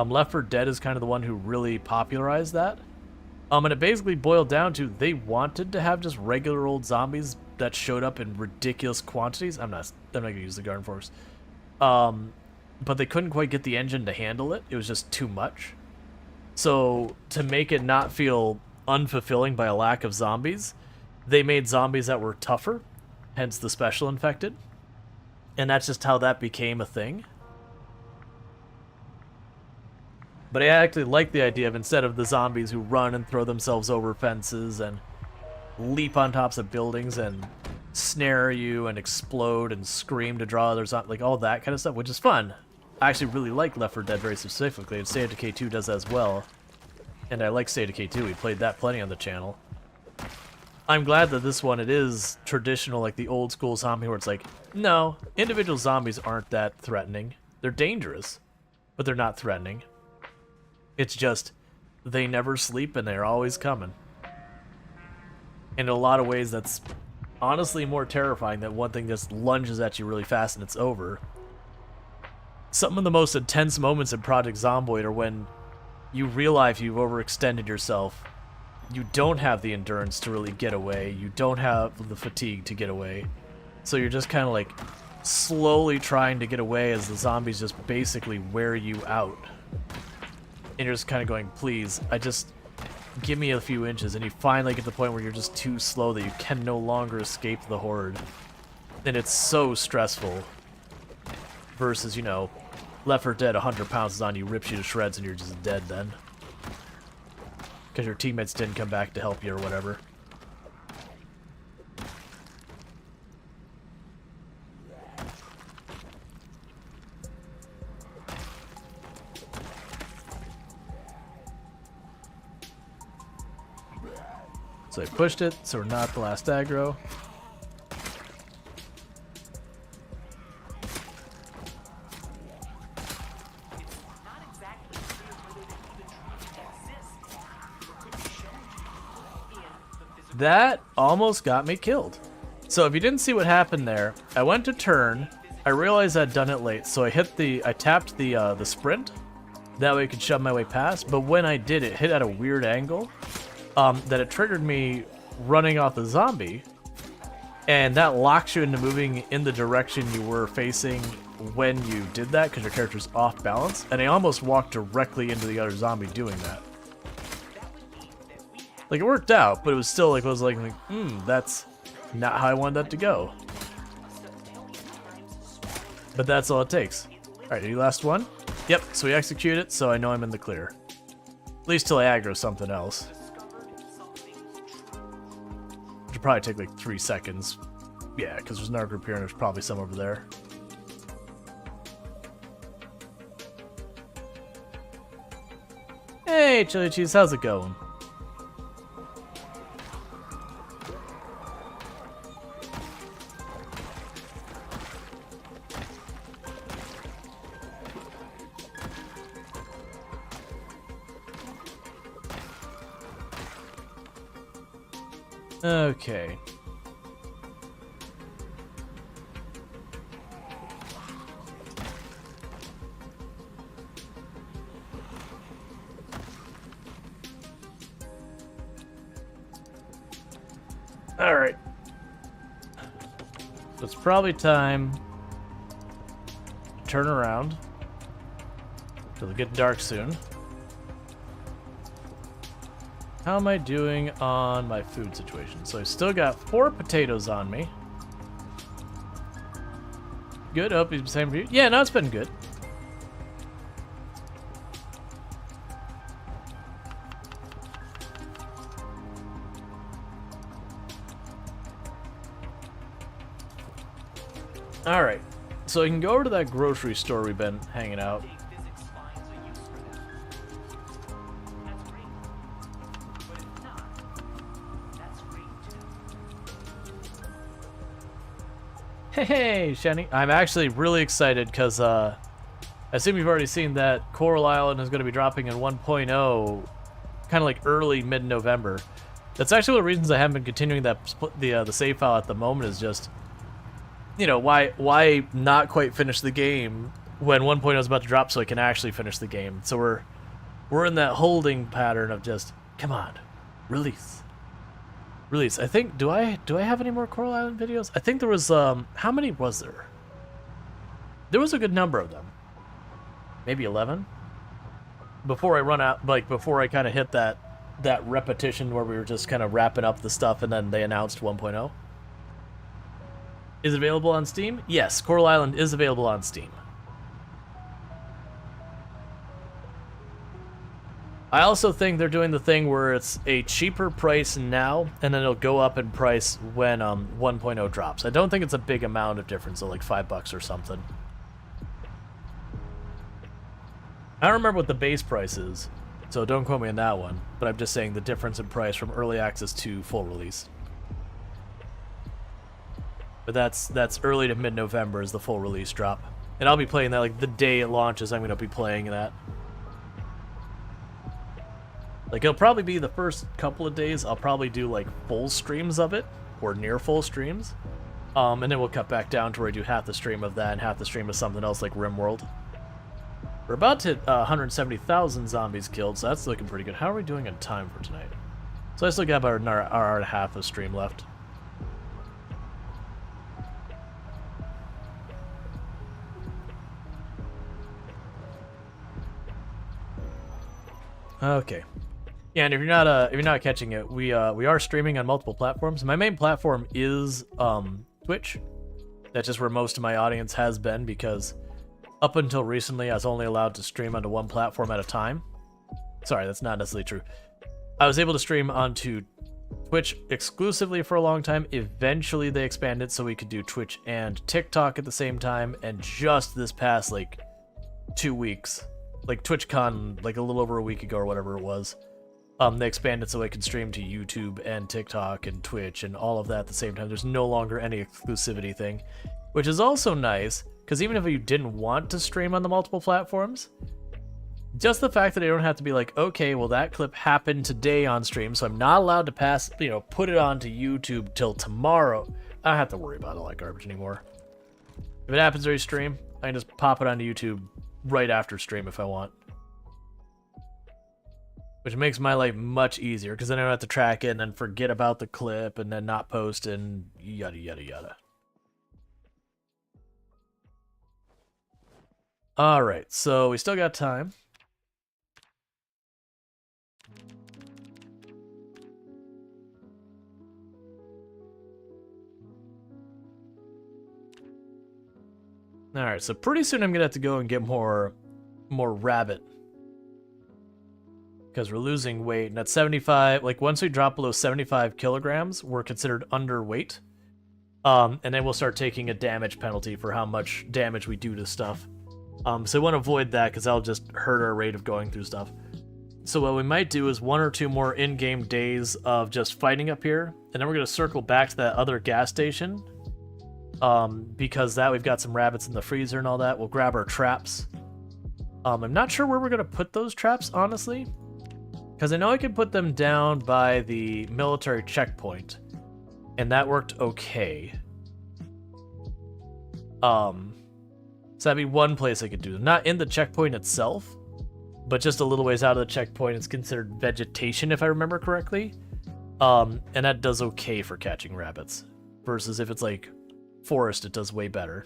Left 4 Dead is kind of the one who really popularized that. And it basically boiled down to they wanted to have just regular old zombies that showed up in ridiculous quantities. I'm not gonna use the Garden Force. But they couldn't quite get the engine to handle it. It was just too much. So to make it not feel unfulfilling by a lack of zombies, they made zombies that were tougher, hence the special infected. And that's just how that became a thing. But I actually like the idea of, instead of the zombies who run and throw themselves over fences and leap on tops of buildings and snare you and explode and scream to draw others on, like all that kind of stuff, which is fun. I actually really like Left 4 Dead very specifically, and State of Decay 2 does that as well. And I like State of Decay 2, we played that plenty on the channel. I'm glad that this one, it is traditional, like the old school zombie, where it's like, no, individual zombies aren't that threatening. They're dangerous, but they're not threatening. It's just, they never sleep and they're always coming. And in a lot of ways, that's honestly more terrifying that one thing just lunges at you really fast and it's over. Some of the most intense moments in Project Zomboid are when you realize you've overextended yourself. You don't have the endurance to really get away. You don't have the fatigue to get away. So you're just kind of like slowly trying to get away as the zombies just basically wear you out. And you're just kind of going, please, give me a few inches. And you finally get to the point where you're just too slow that you can no longer escape the horde. And it's so stressful. Versus, you know, Left 4 Dead, 100 pounds on you, rips you to shreds, and you're just dead then. Because your teammates didn't come back to help you or whatever. So I pushed it, so we're not the last aggro. That almost got me killed. So if you didn't see what happened there, I went to turn, I realized I'd done it late, so I tapped the sprint. That way I could shove my way past, but when I did, it hit at a weird angle that it triggered me running off the zombie, and that locks you into moving in the direction you were facing when you did that because your character's off balance, and I almost walked directly into the other zombie doing that. Like, it worked out, but it was still like, that's not how I wanted that to go. But that's all it takes. Alright, you last one? Yep, so we execute it, so I know I'm in the clear. At least till I aggro something else. Which will probably take like 3 seconds. Yeah, because there's another group here and there's probably some over there. Hey, Chili Cheese, how's it going? Okay. All right. So it's probably time to turn around. It'll get dark soon. How am I doing on my food situation? So I still got 4 potatoes on me. Good. Hope it's the same for you. Yeah, no, it's been good. All right. So I can go over to that grocery store we've been hanging out. Hey, Shani. I'm actually really excited because I assume you've already seen that Coral Island is going to be dropping in 1.0 kind of like early mid-November. That's actually one of the reasons I haven't been continuing the save file at the moment is just, you know, why not quite finish the game when 1.0 is about to drop so I can actually finish the game. So we're in that holding pattern of just, come on, release. I think, do I have any more Coral Island videos? I think there was, how many was there? There was a good number of them. Maybe 11? Before I run out, like, before I kind of hit that repetition where we were just kind of wrapping up the stuff and then they announced 1.0. Is it available on Steam? Yes, Coral Island is available on Steam. I also think they're doing the thing where it's a cheaper price now, and then it'll go up in price when 1.0 drops. I don't think it's a big amount of difference, so like $5 or something. I don't remember what the base price is, so don't quote me on that one, but I'm just saying the difference in price from early access to full release. But that's early to mid-November is the full release drop. And I'll be playing that, like, the day it launches, I'm going to be playing that. Like, it'll probably be the first couple of days, I'll probably do, like, full streams of it, or near full streams. And then we'll cut back down to where I do half the stream of that and half the stream of something else like RimWorld. We're about to hit 170,000 zombies killed, so that's looking pretty good. How are we doing in time for tonight? So I still got about an hour and a half of stream left. Okay. Yeah, and if you're not catching it, we are streaming on multiple platforms. My main platform is Twitch. That's just where most of my audience has been because up until recently I was only allowed to stream onto one platform at a time. Sorry, that's not necessarily true. I was able to stream onto Twitch exclusively for a long time. Eventually they expanded so we could do Twitch and TikTok at the same time, and just this past like 2 weeks, like TwitchCon like a little over a week ago or whatever it was, They expanded so it can stream to YouTube and TikTok and Twitch and all of that at the same time. There's no longer any exclusivity thing, which is also nice, because even if you didn't want to stream on the multiple platforms, just the fact that they don't have to be like, okay, well, that clip happened today on stream, so I'm not allowed to put it onto YouTube till tomorrow. I don't have to worry about all that garbage anymore. If it happens during stream, I can just pop it onto YouTube right after stream if I want. Which makes my life much easier, because then I don't have to track it and then forget about the clip and then not post and yada yada yada. Alright, so we still got time. Alright, so pretty soon I'm gonna have to go and get more rabbit. Because we're losing weight, and at 75, like once we drop below 75 kilograms, we're considered underweight. And then we'll start taking a damage penalty for how much damage we do to stuff. So we want to avoid that, because that'll just hurt our rate of going through stuff. So what we might do is 1 or 2 more in-game days of just fighting up here, and then we're going to circle back to that other gas station. Because that we've got some rabbits in the freezer and all that. We'll grab our traps. I'm not sure where we're going to put those traps, honestly. Because I know I could put them down by the military checkpoint. And that worked okay. So that'd be one place I could do them. Not in the checkpoint itself, but just a little ways out of the checkpoint. It's considered vegetation, if I remember correctly. And that does okay for catching rabbits. Versus if it's like forest, it does way better.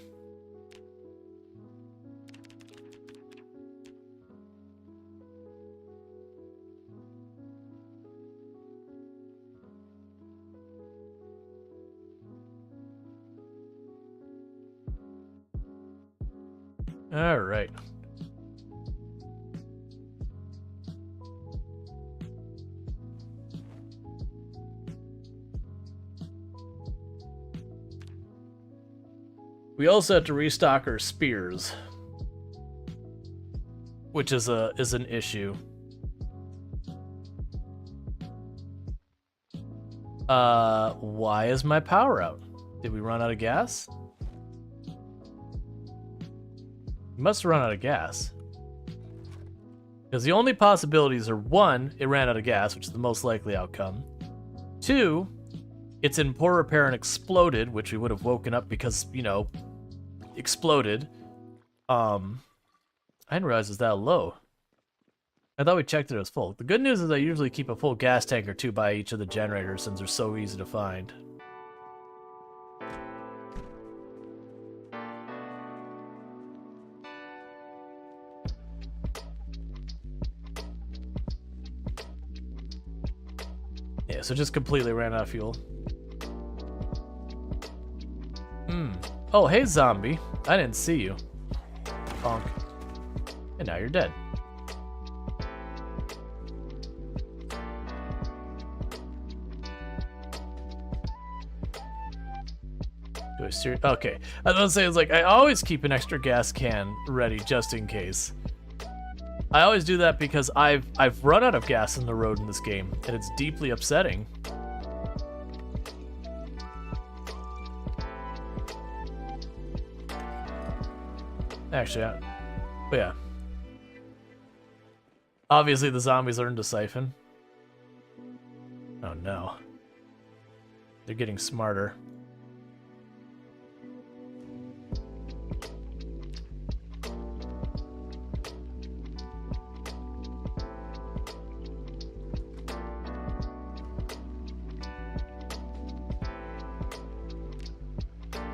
All right. We also have to restock our spears, which is an issue. Why is my power out? Did we run out of gas? We must have run out of gas. Because the only possibilities are 1, it ran out of gas, which is the most likely outcome. 2, it's in poor repair and exploded, which we would have woken up because, you know, exploded. I didn't realize it was that low. I thought we checked it as full. The good news is I usually keep a full gas tank or 2 by each of the generators since they're so easy to find. Yeah, so just completely ran out of fuel. Oh, hey, zombie. I didn't see you. Bonk. And now you're dead. Do I seriously? Okay. I was gonna say, it's like, I always keep an extra gas can ready just in case. I always do that because I've run out of gas in the road in this game, and it's deeply upsetting. Actually, but yeah. Obviously, the zombies learned to siphon. Oh no. They're getting smarter.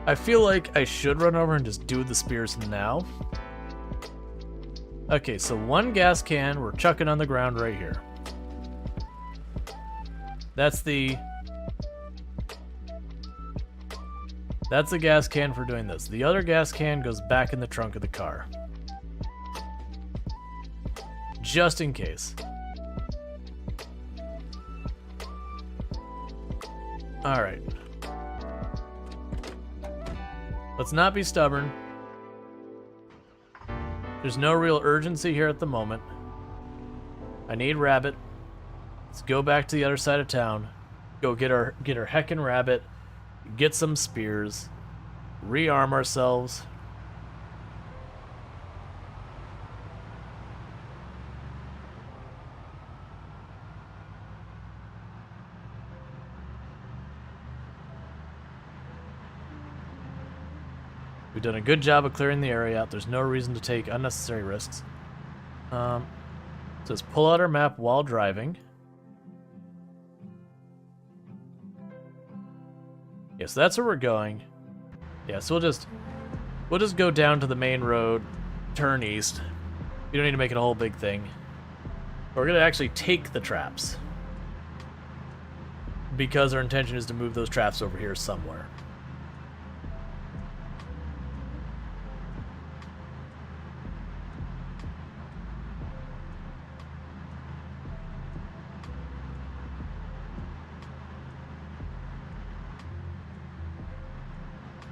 I feel like I should run over and just do the spears now. Okay, so 1 gas can we're chucking on the ground right here. That's the gas can for doing this. The other gas can goes back in the trunk of the car. Just in case. Alright. Let's not be stubborn. There's no real urgency here at the moment. I need rabbit. Let's go back to the other side of town. Go get our heckin' rabbit. Get some spears. Rearm ourselves. We've done a good job of clearing the area out. There's no reason to take unnecessary risks. Says pull out our map while driving. Yeah, so that's where we're going. Yeah, so we'll just go down to the main road, turn east. You don't need to make it a whole big thing. We're gonna actually take the traps, because our intention is to move those traps over here somewhere.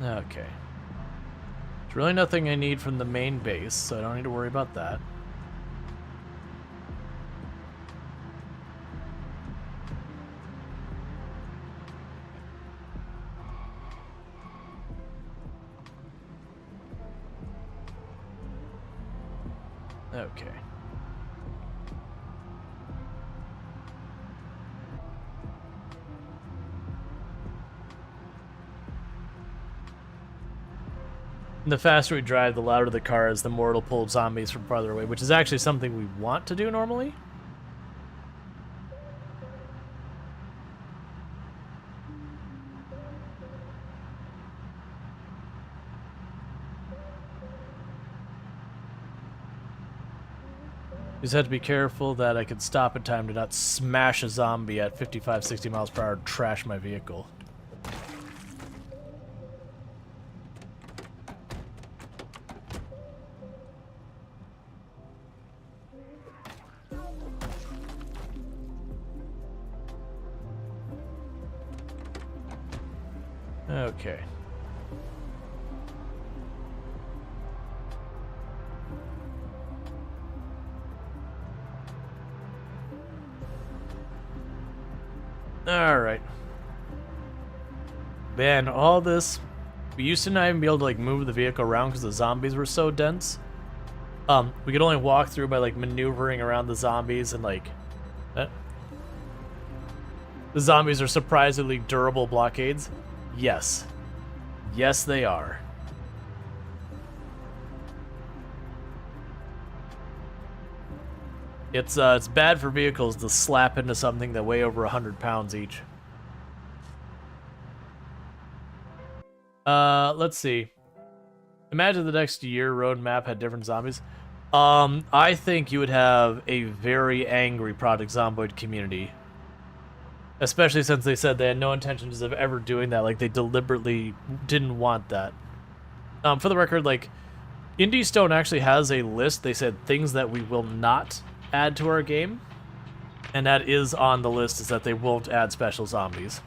Okay. There's really nothing I need from the main base, so I don't need to worry about that. Okay. The faster we drive, the louder the car is, the more it'll pull zombies from farther away, which is actually something we want to do normally. Just have to be careful that I can stop in time to not smash a zombie at 55, 60 miles per hour and trash my vehicle. Okay. All right. Man, all this, we used to not even be able to like move the vehicle around because the zombies were so dense. We could only walk through by like maneuvering around the zombies and like the zombies are surprisingly durable blockades. Yes. Yes, they are. It's bad for vehicles to slap into something that weigh over 100 pounds each. Let's see. Imagine the next year roadmap had different zombies. I think you would have a very angry Project Zomboid community. Especially since they said they had no intentions of ever doing that. Like, they deliberately didn't want that. For the record, like, Indie Stone actually has a list. They said things that we will not add to our game. And that is on the list, is that they won't add special zombies.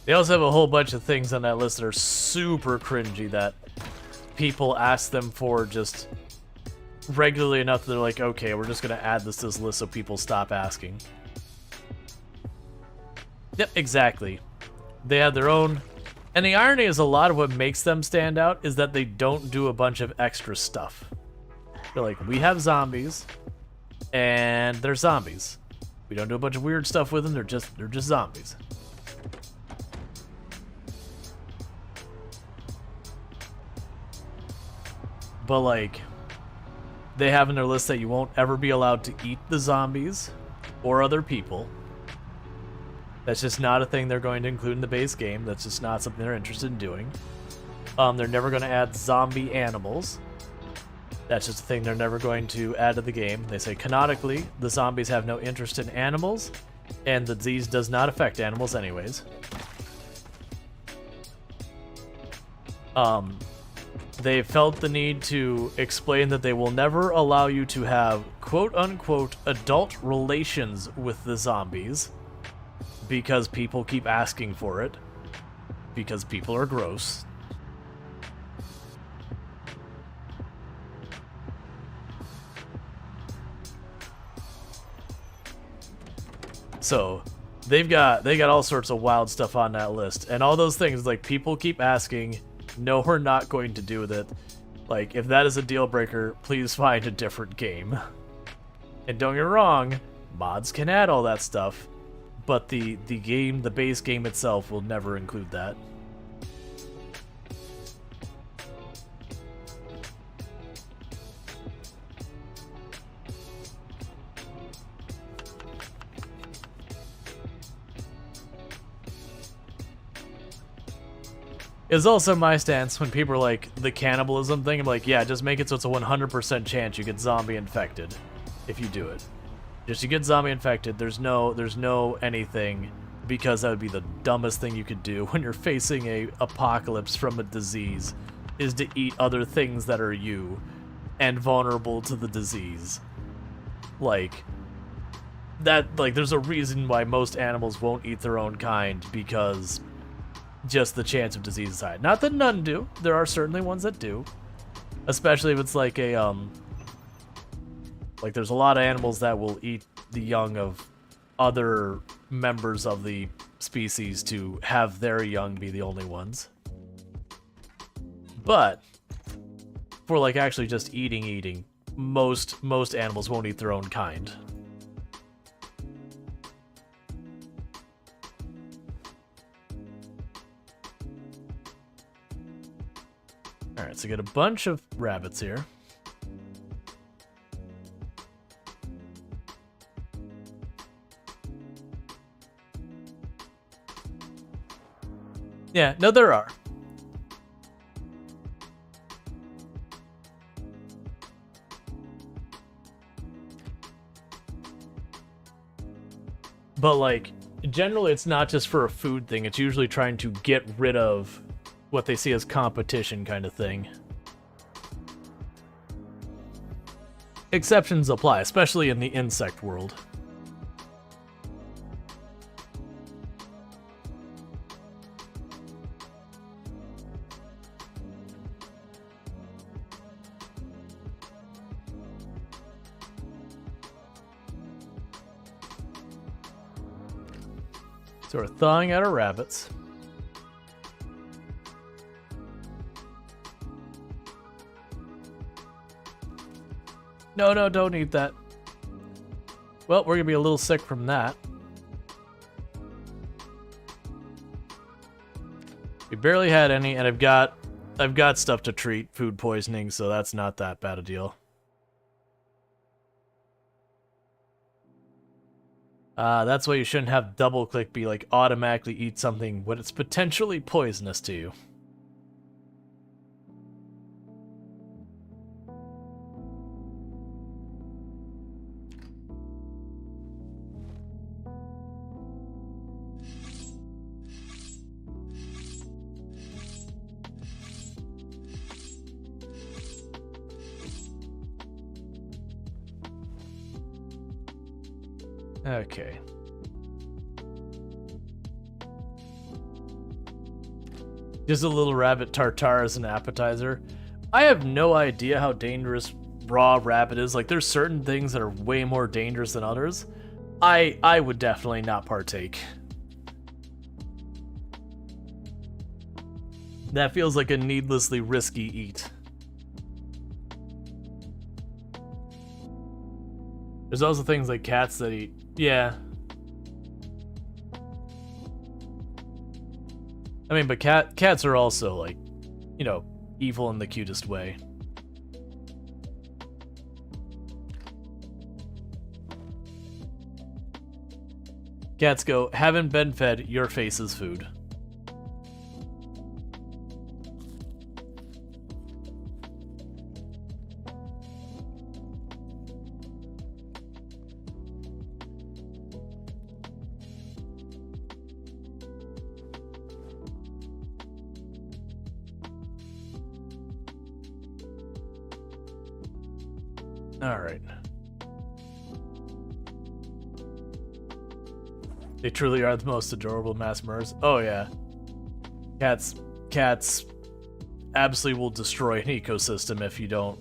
They also have a whole bunch of things on that list that are super cringy that people ask them for just regularly enough that they're like, okay, we're just going to add this to this list so people stop asking. Yep, exactly. They have their own... And the irony is a lot of what makes them stand out is that they don't do a bunch of extra stuff. They're like, we have zombies, and they're zombies. We don't do a bunch of weird stuff with them, they're just zombies. But, like, they have in their list that you won't ever be allowed to eat the zombies or other people. That's just not a thing they're going to include in the base game. That's just not something they're interested in doing. They're never going to add zombie animals. That's just a thing they're never going to add to the game. They say, canonically, the zombies have no interest in animals, and the disease does not affect animals anyways. They felt the need to explain that they will never allow you to have quote-unquote adult relations with the zombies. because people keep asking for it, because people are gross. So they got all sorts of wild stuff on that list, and all those things, like, people keep asking. No, we're not going to do with it. Like, if that is a deal breaker, please find a different game. And don't get me wrong, mods can add all that stuff, but the base game itself will never include that. Is also my stance when people are like, the cannibalism thing. I'm like, yeah, just make it so it's a 100% chance you get zombie infected if you do it. Just you get zombie infected, there's no anything, because that would be the dumbest thing you could do when you're facing a apocalypse from a disease, is to eat other things that are you and vulnerable to the disease. Like that, like, there's a reason why most animals won't eat their own kind, because just the chance of disease is high. Not that none do. There are certainly ones that do. Especially if it's like a, like, there's a lot of animals that will eat the young of other members of the species to have their young be the only ones. But for, like, actually just eating, most animals won't eat their own kind. Alright, so get a bunch of rabbits here. Yeah, no, there are. But, like, generally it's not just for a food thing. It's usually trying to get rid of what they see as competition kind of thing. Exceptions apply, especially in the insect world. So we're thawing out our rabbits. No, don't eat that. Well, we're gonna be a little sick from that. We barely had any, and I've got stuff to treat food poisoning, so that's not that bad a deal. That's why you shouldn't have double click be like automatically eat something when it's potentially poisonous to you. Okay. Just a little rabbit tartare as an appetizer. I have no idea how dangerous raw rabbit is. Like, there's certain things that are way more dangerous than others. I would definitely not partake. That feels like a needlessly risky eat. There's also things like cats that eat. Yeah. I mean, but cats are also, like, you know, evil in the cutest way. Cats go, haven't been fed, your face is food. Alright. They truly are the most adorable mass murders. Oh yeah. Cats absolutely will destroy an ecosystem if you don't,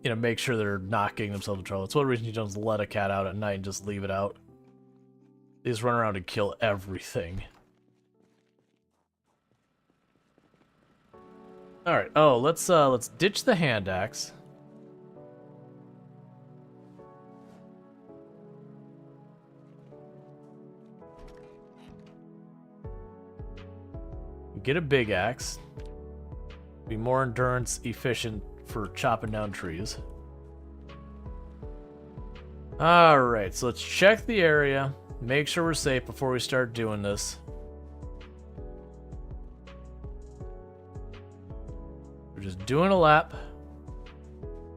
make sure they're not getting themselves in trouble. It's one reason you don't just let a cat out at night and just leave it out. They just run around and kill everything. Alright, let's ditch the hand axe. Get a big axe. Be more endurance efficient for chopping down trees. Alright, so let's check the area. Make sure we're safe before we start doing this. We're just doing a lap.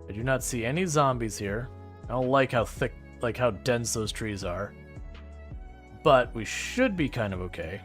I do not see any zombies here. I don't like how thick, how dense those trees are. But we should be kind of okay.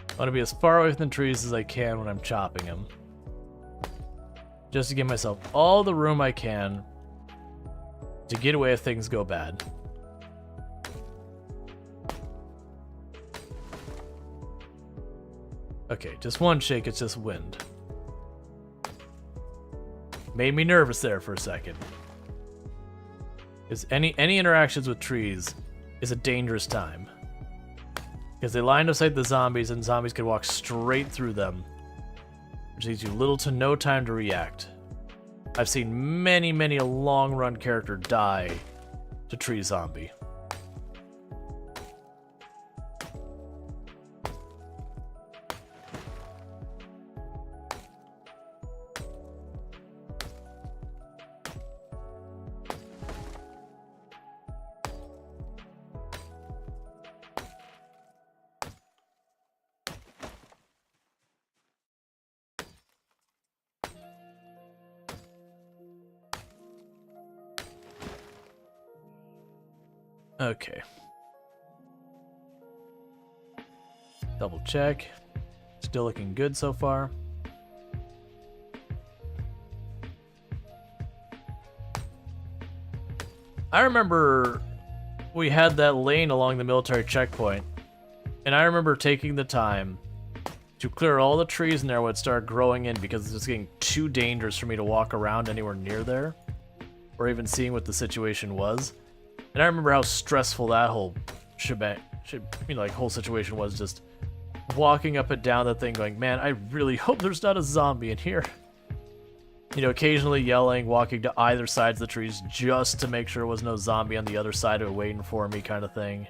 I want to be as far away from the trees as I can when I'm chopping them. Just to give myself all the room I can to get away if things go bad. Okay, just one shake, it's just wind. Made me nervous there for a second. Because any interactions with trees is a dangerous time. Because they line of sight the zombies, and zombies can walk straight through them, which leaves you little to no time to react. I've seen many a long-run character die to tree zombie. Okay. Double check. Still looking good so far. I remember we had that lane along the military checkpoint, and I remember taking the time to clear all the trees in there when it started growing in because it was getting too dangerous for me to walk around anywhere near there, or even seeing what the situation was. And I remember how stressful that whole whole situation was, just walking up and down that thing going, man, I really hope there's not a zombie in here. Occasionally yelling, walking to either sides of the trees just to make sure there was no zombie on the other side of it waiting for me kind of thing.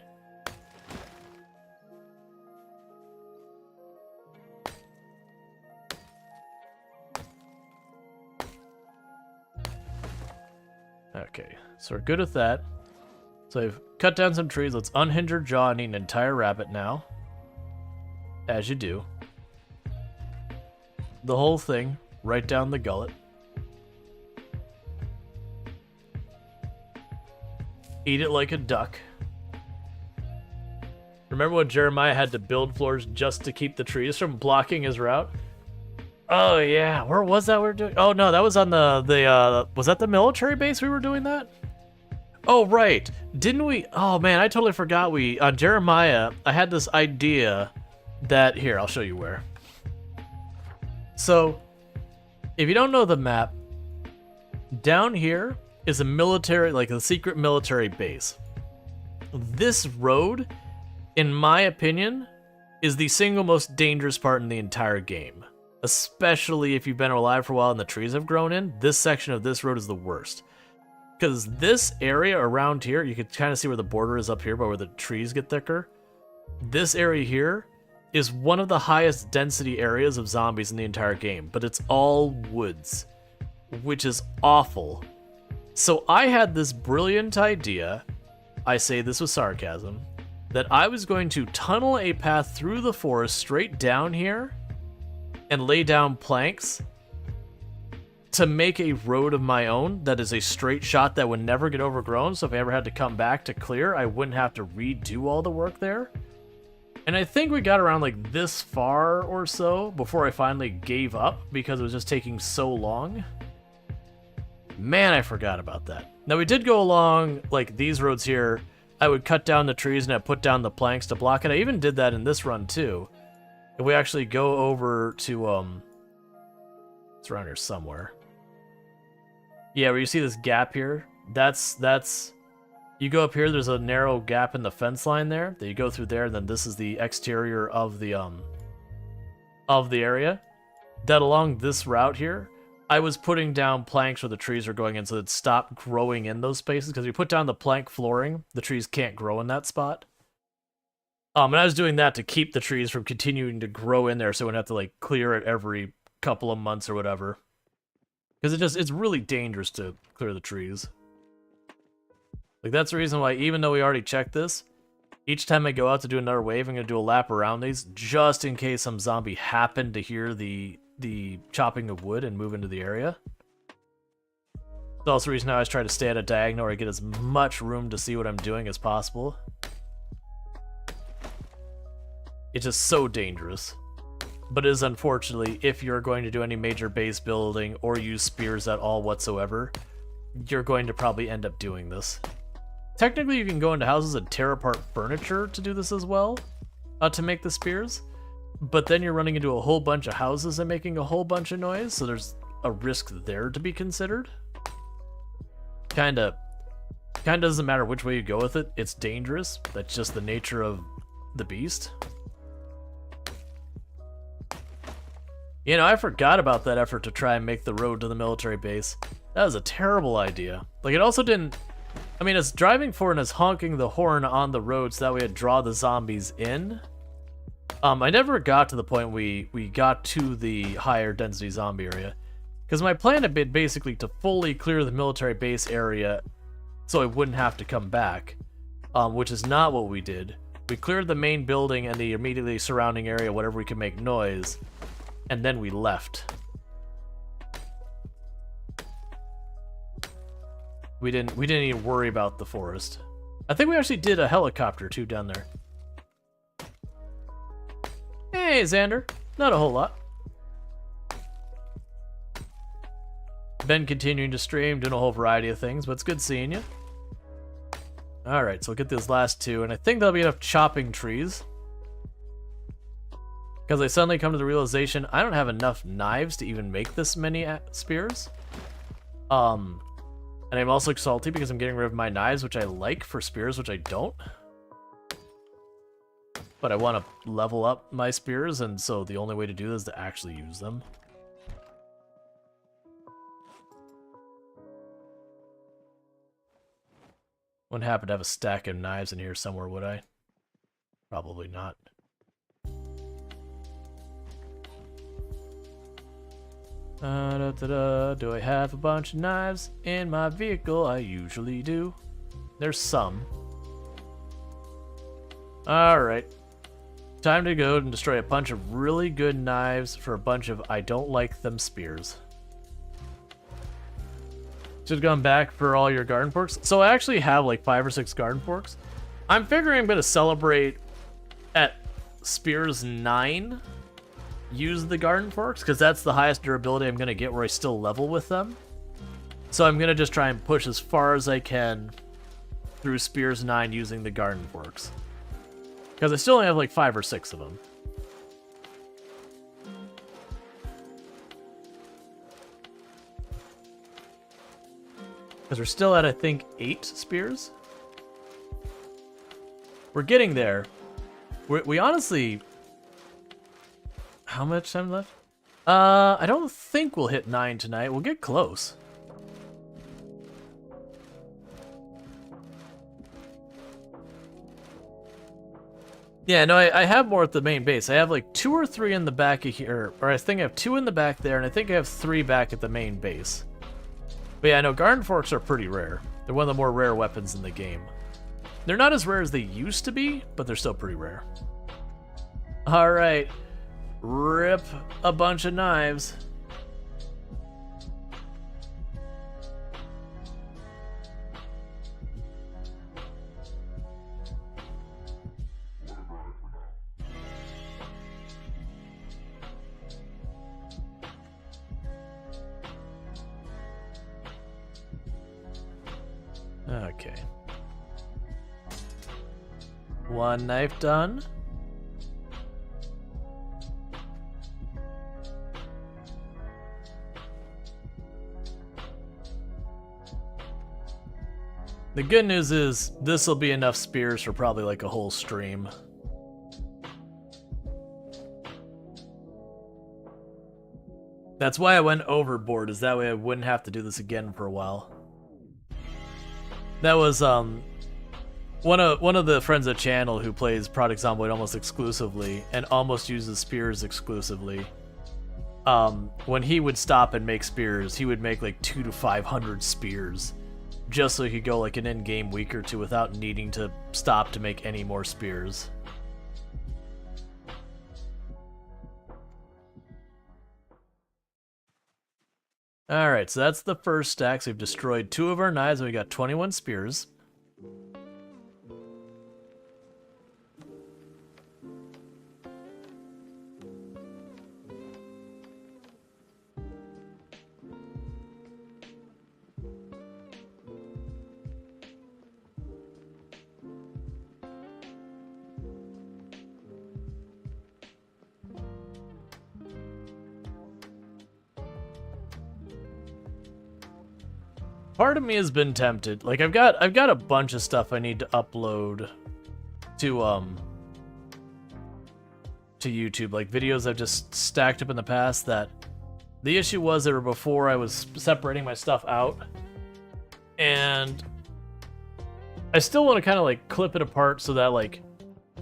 Okay, so we're good with that. So I've cut down some trees. Let's unhinge our jaw and eat an entire rabbit now. As you do. The whole thing, right down the gullet. Eat it like a duck. Remember when Jeremiah had to build floors just to keep the trees from blocking his route? Oh yeah, where was that we were doing? Oh no, that was on was that the military base we were doing that? Oh, right. Didn't we? Oh, man, I totally forgot on Jeremiah, I had this idea that, here, I'll show you where. So, if you don't know the map, down here is a military, a secret military base. This road, in my opinion, is the single most dangerous part in the entire game. Especially if you've been alive for a while and the trees have grown in, this section of this road is the worst. Because this area around here, you can kind of see where the border is up here, but where the trees get thicker. This area here is one of the highest density areas of zombies in the entire game, but it's all woods, which is awful. So I had this brilliant idea, I say this with sarcasm, that I was going to tunnel a path through the forest straight down here and lay down planks to make a road of my own that is a straight shot that would never get overgrown, so if I ever had to come back to clear, I wouldn't have to redo all the work there. And I think we got around like this far or so before I finally gave up because it was just taking so long. Man, I forgot about that. Now we did go along like these roads here. I would cut down the trees and I put down the planks to block it. I even did that in this run too. If we actually go over to it's around here somewhere. Yeah, where you see this gap here, that's you go up here, there's a narrow gap in the fence line there that you go through there, and then this is the exterior of the area. That along this route here, I was putting down planks where the trees are going in so that stop growing in those spaces, because if you put down the plank flooring, the trees can't grow in that spot. And I was doing that to keep the trees from continuing to grow in there so I wouldn't have to like clear it every couple of months or whatever. Because it's really dangerous to clear the trees. Like, that's the reason why, even though we already checked this, each time I go out to do another wave, I'm going to do a lap around these, just in case some zombie happened to hear the chopping of wood and move into the area. It's also the reason I always try to stay at a diagonal where I get as much room to see what I'm doing as possible. It's just so dangerous. But it is, unfortunately, if you're going to do any major base building or use spears at all whatsoever, you're going to probably end up doing this. Technically, you can go into houses and tear apart furniture to do this as well, to make the spears. But then you're running into a whole bunch of houses and making a whole bunch of noise, so there's a risk there to be considered. Kinda doesn't matter which way you go with it, it's dangerous. That's just the nature of the beast. You know, I forgot about that effort to try and make the road to the military base. That was a terrible idea. Like, it also didn't... I mean, it's driving forward and it's honking the horn on the road so that way it'd draw the zombies in. I never got to the point we got to the higher density zombie area. Because my plan had been basically to fully clear the military base area so I wouldn't have to come back. Which is not what we did. We cleared the main building and the immediately surrounding area, whatever we could make noise. And then we left. We didn't even worry about the forest. I think we actually did a helicopter too down there. Hey, Xander. Not a whole lot. Been continuing to stream, doing a whole variety of things, but it's good seeing you. Alright, so we'll get those last two, and I think that'll be enough chopping trees. Because I suddenly come to the realization I don't have enough knives to even make this many spears. And I'm also salty because I'm getting rid of my knives, which I like, for spears, which I don't. But I want to level up my spears, and so the only way to do this is to actually use them. Wouldn't happen to have a stack of knives in here somewhere, would I? Probably not. Do I have a bunch of knives in my vehicle? I usually do. There's some. Alright. Time to go and destroy a bunch of really good knives for a bunch of I don't like them spears. Should have gone back for all your garden forks. So I actually have like 5 or 6 garden forks. I'm figuring I'm going to celebrate at spears 9. Use the garden forks, because that's the highest durability I'm going to get where I still level with them. So I'm going to just try and push as far as I can through spears 9 using the garden forks. Because I still only have like 5 or 6 of them. Because we're still at, I think, 8 spears. We're getting there. We honestly... How much time left? I don't think we'll hit 9 tonight. We'll get close. Yeah, no, I have more at the main base. I have like 2 or 3 in the back of here. Or I think I have 2 in the back there, and I think I have 3 back at the main base. But yeah, no, garden forks are pretty rare. They're one of the more rare weapons in the game. They're not as rare as they used to be, but they're still pretty rare. Alright. Rip a bunch of knives. Okay. One knife done. The good news is this will be enough spears for probably like a whole stream. That's why I went overboard, is that way I wouldn't have to do this again for a while. That was one of the friends of the channel who plays Product Zomboid almost exclusively and almost uses spears exclusively. When he would stop and make spears, he would make like 200 to 500 spears just so he could go like an in-game week or two without needing to stop to make any more spears. Alright, so that's the first stack. So we've destroyed 2 of our knives and we got 21 spears. Part of me has been tempted. Like I've got a bunch of stuff I need to upload to YouTube, like videos I've just stacked up in the past that the issue was they were before I was separating my stuff out. And I still want to kind of like clip it apart so that like,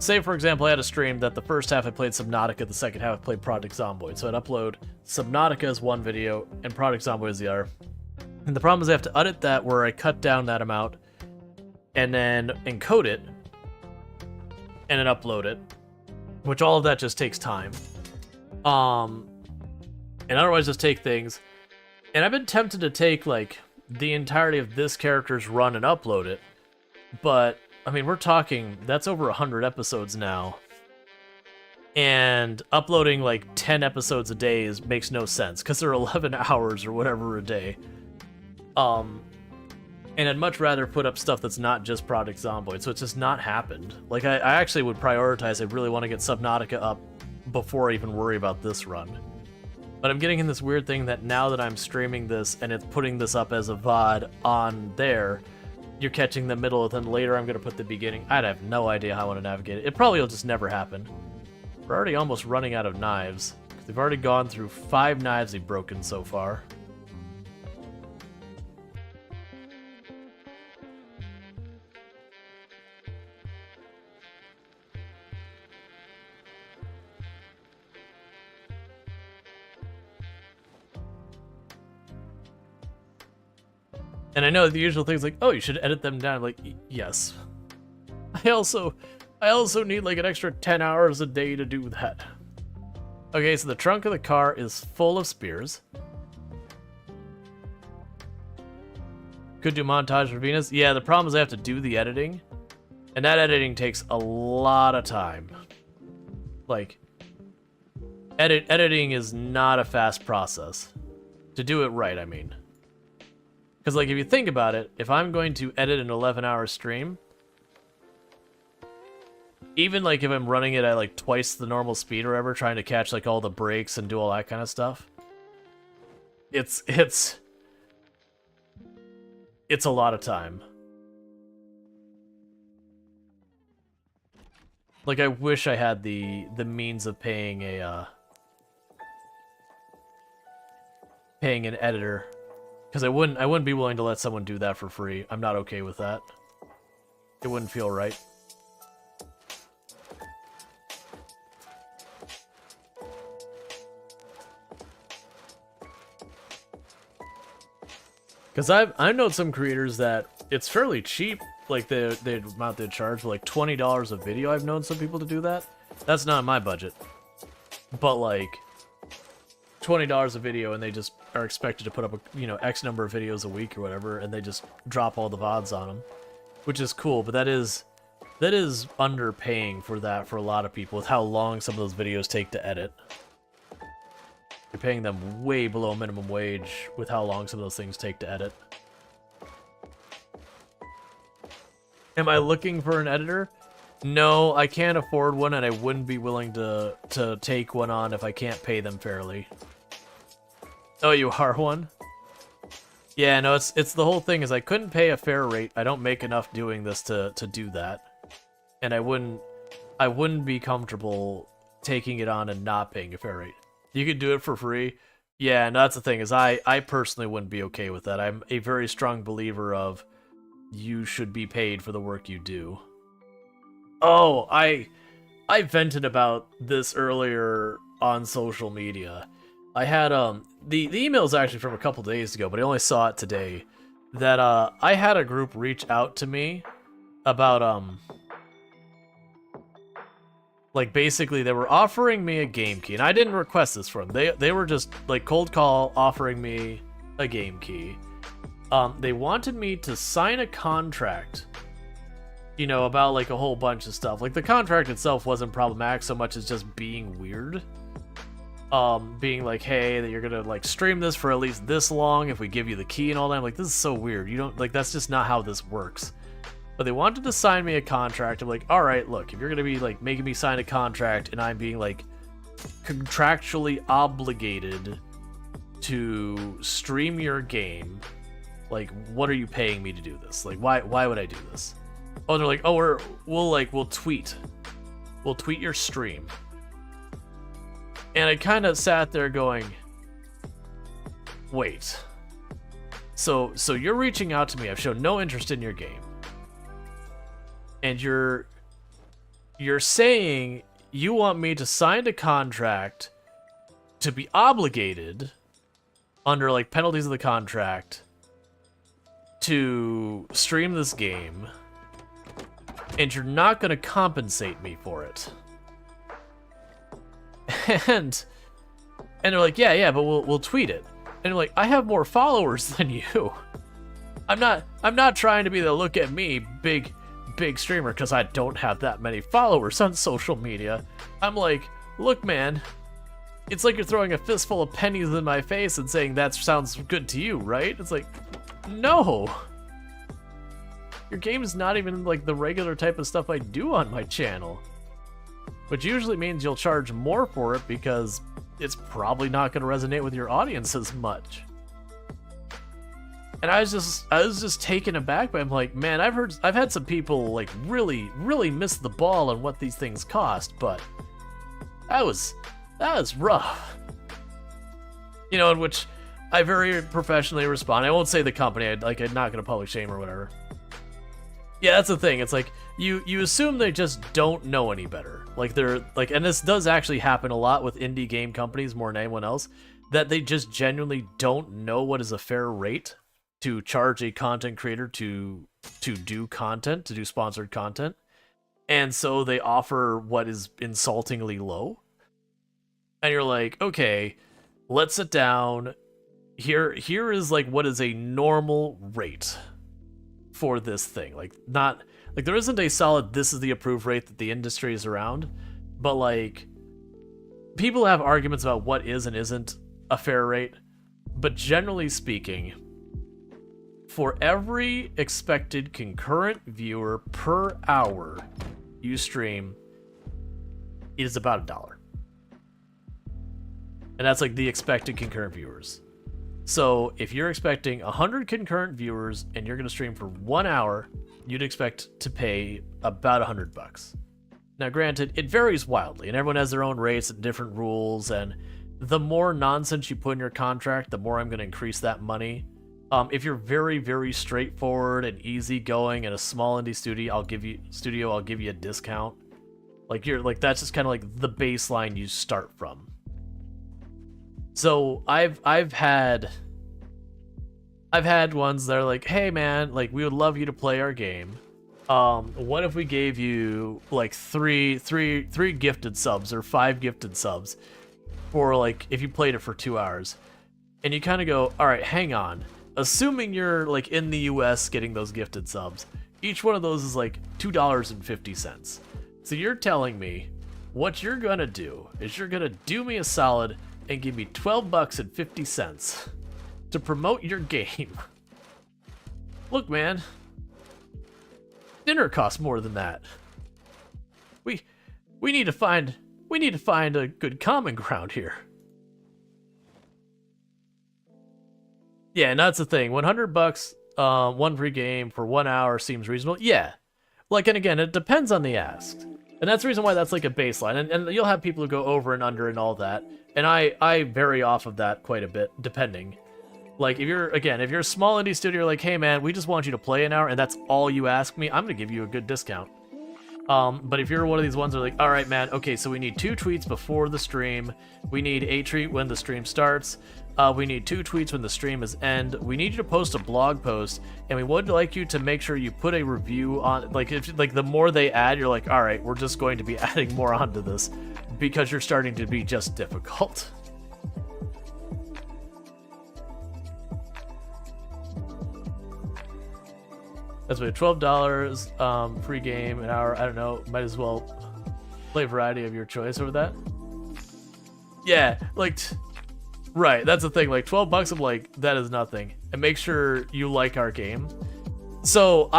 say for example I had a stream that the first half I played Subnautica, the second half I played Project Zomboid. So I'd upload Subnautica as one video and Project Zomboid as the other. And the problem is I have to edit that where I cut down that amount and then encode it and then upload it, which all of that just takes time. And otherwise just take things. And I've been tempted to take like the entirety of this character's run and upload it. But I mean, we're talking, that's over 100 episodes now. And uploading like 10 episodes a day makes no sense because they're 11 hours or whatever a day. And I'd much rather put up stuff that's not just Project Zomboid, so it's just not happened. Like, I actually would prioritize, I really want to get Subnautica up before I even worry about this run. But I'm getting in this weird thing that now that I'm streaming this and it's putting this up as a VOD on there, you're catching the middle, and then later I'm going to put the beginning. I'd have no idea how I want to navigate it. It probably will just never happen. We're already almost running out of knives. They've already gone through 5 knives they've broken so far. And I know the usual things like, oh, you should edit them down. Like, yes. I also need like an extra 10 hours a day to do that. Okay, so the trunk of the car is full of spears. Could do montage for Venus. Yeah, the problem is I have to do the editing. And that editing takes a lot of time. Like, editing is not a fast process. To do it right, I mean. Because, like, if you think about it, if I'm going to edit an 11-hour stream, even, like, if I'm running it at, like, twice the normal speed or whatever, trying to catch, like, all the breaks and do all that kind of stuff, it's a lot of time. Like, I wish I had the means of paying an editor. Because I wouldn't be willing to let someone do that for free. I'm not okay with that. It wouldn't feel right. Because I know some creators that it's fairly cheap. Like the amount they charge, like $20 a video. I've known some people to do that. That's not my budget, but like $20 a video, and they just are expected to put up X number of videos a week or whatever, and they just drop all the VODs on them, which is cool. But that is underpaying for that for a lot of people with how long some of those videos take to edit. You're paying them way below minimum wage with how long some of those things take to edit. Am I looking for an editor? No, I can't afford one, and I wouldn't be willing to take one on if I can't pay them fairly. Oh, you are one? Yeah, no, it's the whole thing is I couldn't pay a fair rate. I don't make enough doing this to do that. And I wouldn't be comfortable taking it on and not paying a fair rate. You could do it for free. Yeah, and that's the thing is I personally wouldn't be okay with that. I'm a very strong believer of you should be paid for the work you do. Oh, I vented about this earlier on social media. I had the email is actually from a couple days ago, but I only saw it today. That I had a group reach out to me about like basically they were offering me a game key, and I didn't request this from them. They were just like cold call offering me a game key. They wanted me to sign a contract, about like a whole bunch of stuff. Like the contract itself wasn't problematic so much as just being weird. Being like, hey, that you're gonna like stream this for at least this long if we give you the key and all that. I'm like, this is so weird. You don't like, that's just not how this works. But they wanted to sign me a contract. I'm like, all right, look, if you're gonna be like making me sign a contract and I'm being like contractually obligated to stream your game, like, what are you paying me to do this? Like, why would I do this? Oh, they're like, oh, we'll tweet your stream. And I kind of sat there going, wait. So you're reaching out to me. I've shown no interest in your game. And you're saying you want me to sign a contract to be obligated under like penalties of the contract to stream this game, and you're not going to compensate me for it. And they're like, yeah, but we'll tweet it. And they're like, I have more followers than you. I'm not trying to be the look at me big streamer because I don't have that many followers on social media. I'm like, look, man, it's like you're throwing a fistful of pennies in my face and saying that sounds good to you, right? It's like, no. Your game is not even like the regular type of stuff I do on my channel. Which usually means you'll charge more for it because it's probably not going to resonate with your audience as much. And I was just taken aback by, I'm like, man, I've had some people like really miss the ball on what these things cost, but that was rough. In which I very professionally respond. I won't say the company. I'm not going to public shame or whatever. Yeah, that's the thing. It's like you assume they just don't know any better. Like they're like, and this does actually happen a lot with indie game companies more than anyone else, that they just genuinely don't know what is a fair rate to charge a content creator to do content, to do sponsored content. And so they offer what is insultingly low. And you're like, okay, let's sit down. Here is like what is a normal rate for this thing. Like not like there isn't a solid this is the approved rate that the industry is around, but like people have arguments about what is and isn't a fair rate. But generally speaking, for every expected concurrent viewer per hour you stream, it is about $1. And that's like the expected concurrent viewers. So if you're expecting 100 concurrent viewers and you're going to stream for 1 hour, you'd expect to pay about $100. Now, granted, it varies wildly, and everyone has their own rates and different rules, and the more nonsense you put in your contract, the more I'm going to increase that money. If you're very, very straightforward and easygoing in a small indie studio, I'll give you a discount. Like that's just kind of like the baseline you start from. So I've had I've had ones that are like, hey man, like we would love you to play our game. What if we gave you like three gifted subs or 5 gifted subs for like if you played it for 2 hours? And you kind of go, all right, hang on. Assuming you're like in the US getting those gifted subs, each one of those is like $2.50. So you're telling me what you're gonna do is you're gonna do me a solid and give me $12.50 to promote your game. Look, man, dinner costs more than that. We need to find a good common ground here. Yeah, and that's the thing. $100, one free game for 1 hour seems reasonable. Yeah, like, and again, it depends on the ask, and that's the reason why that's like a baseline. And you'll have people who go over and under and all that, and I vary off of that quite a bit depending. Like, if you're a small indie studio, you're like, hey man, we just want you to play an hour, and that's all you ask me, I'm gonna give you a good discount. But if you're one of these ones that are like, all right, man, okay, so we need 2 tweets before the stream, we need a tweet when the stream starts, we need 2 tweets when the stream is end, we need you to post a blog post, and we would like you to make sure you put a review on, like, if like the more they add, you're like, all right, we're just going to be adding more onto this because you're starting to be just difficult. That's what, $12, free game, an hour, I don't know, might as well play a variety of your choice over that. Yeah, like, right, that's the thing, like, $12, I'm like, that is nothing. And make sure you like our game. So,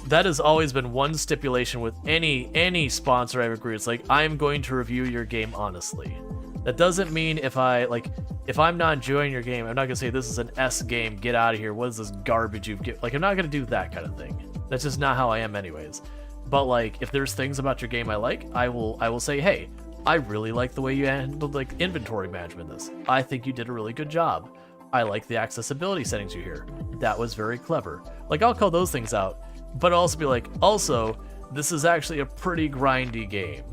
that has always been one stipulation with any sponsor I've agreed. It's like, I'm going to review your game honestly. That doesn't mean if I'm not enjoying your game, I'm not gonna say this is an S game, get out of here, what is this garbage you've given? Like, I'm not gonna do that kind of thing. That's just not how I am anyways. But like, if there's things about your game I like, I will say, hey, I really like the way you handled like inventory management in this. I think you did a really good job. I like the accessibility settings you here. That was very clever. Like, I'll call those things out, but I'll also be like, also, this is actually a pretty grindy game.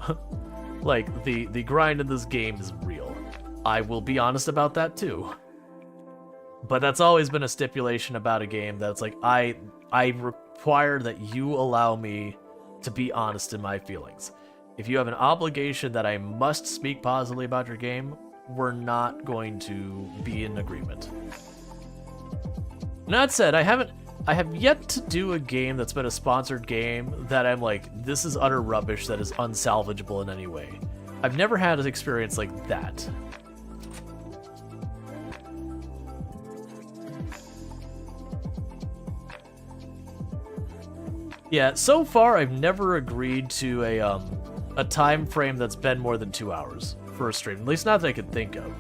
Like, the grind in this game is real. I will be honest about that too. But that's always been a stipulation about a game that's like, I require that you allow me to be honest in my feelings. If you have an obligation that I must speak positively about your game, we're not going to be in agreement. That said, I have yet to do a game that's been a sponsored game that I'm like, this is utter rubbish that is unsalvageable in any way. I've never had an experience like that. Yeah, so far I've never agreed to a time frame that's been more than 2 hours for a stream. At least not that I could think of.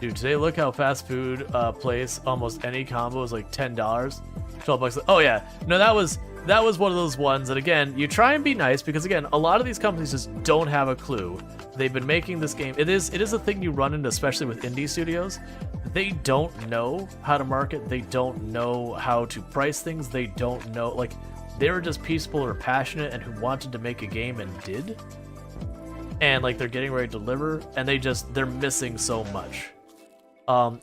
Dude, today look how fast food place almost any combo is like $10, $12. Oh yeah, no, that was one of those ones that, again, you try and be nice because, again, a lot of these companies just don't have a clue. They've been making this game. It is a thing you run into, especially with indie studios. They don't know how to market. They don't know how to price things. They don't know, like, they were just peaceful or passionate and who wanted to make a game and did. And like, they're getting ready to deliver, and they're missing so much.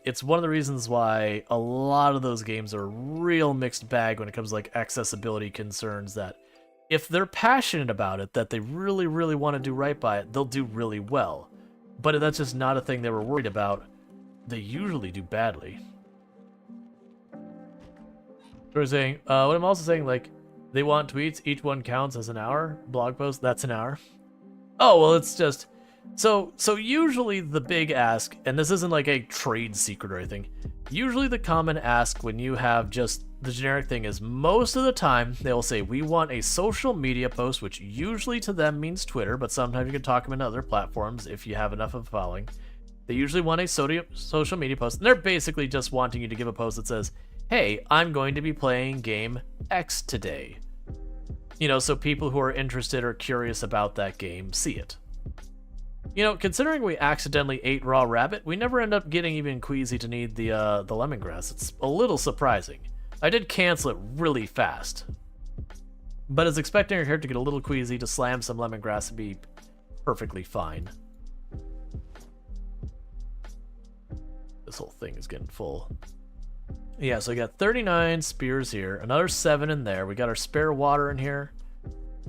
It's one of the reasons why a lot of those games are a real mixed bag when it comes to like accessibility concerns, that if they're passionate about it, that they really, really want to do right by it, they'll do really well. But if that's just not a thing they were worried about, they usually do badly. So we're saying, what I'm also saying, like, they want tweets, each one counts as an hour. Blog post, that's an hour. Oh, well, it's just... So usually the big ask, and this isn't like a trade secret or anything, usually the common ask when you have just the generic thing is, most of the time they'll say, we want a social media post, which usually to them means Twitter, but sometimes you can talk them into other platforms if you have enough of a following. They usually want a social media post, and they're basically just wanting you to give a post that says, hey, I'm going to be playing game X today. You know, so people who are interested or curious about that game see it. You know, considering we accidentally ate raw rabbit, we never end up getting even Queasy to need the lemongrass. It's a little surprising. I did cancel it really fast, but I was expecting her here to get a little Queasy to slam some lemongrass and be perfectly fine. this whole thing is getting full. Yeah, so we got 39 spears here, another 7 in there. We got our spare water in here.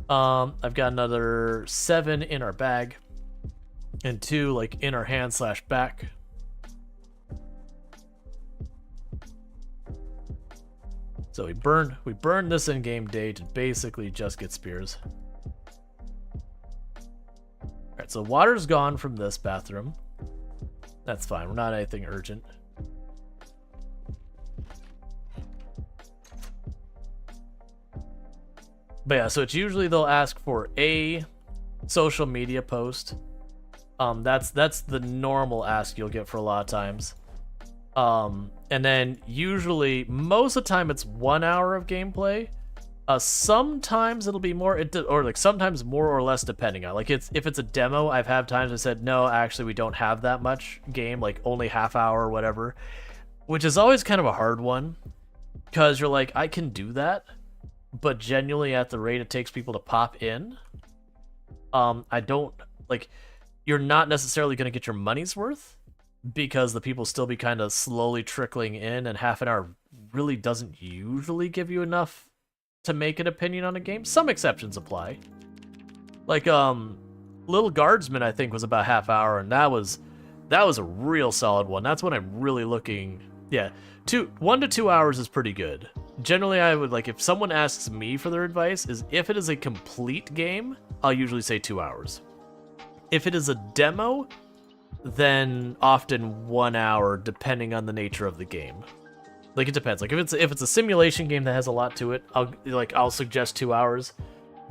I've got another 7 in our bag, and 2 like in our hand / back. So we burned this in-game day to basically just get spears. Alright, so water's gone from this bathroom. That's fine, we're not anything urgent. But yeah, so it's usually they'll ask for a social media post. That's the normal ask you'll get for a lot of times. And then usually, most of the time, it's 1 hour of gameplay. Sometimes it'll be more, or like sometimes more or less depending on. Like if it's a demo, I've had times I said no, actually we don't have that much game, like only half hour or whatever, which is always kind of a hard one, because you're like, I can do that, but genuinely at the rate it takes people to pop in, I don't like. You're not necessarily going to get your money's worth, because the people still be kind of slowly trickling in, and half an hour really doesn't usually give you enough to make an opinion on a game. Some exceptions apply. Like, Little Guardsman, I think, was about half hour, and that was a real solid one. That's when I'm really looking. Yeah, 1 to 2 hours is pretty good. Generally, I would, like, if someone asks me for their advice, is if it is a complete game, I'll usually say 2 hours. If it is a demo, then often 1 hour, depending on the nature of the game. Like, it depends. Like, if it's a simulation game that has a lot to it, I'll suggest 2 hours.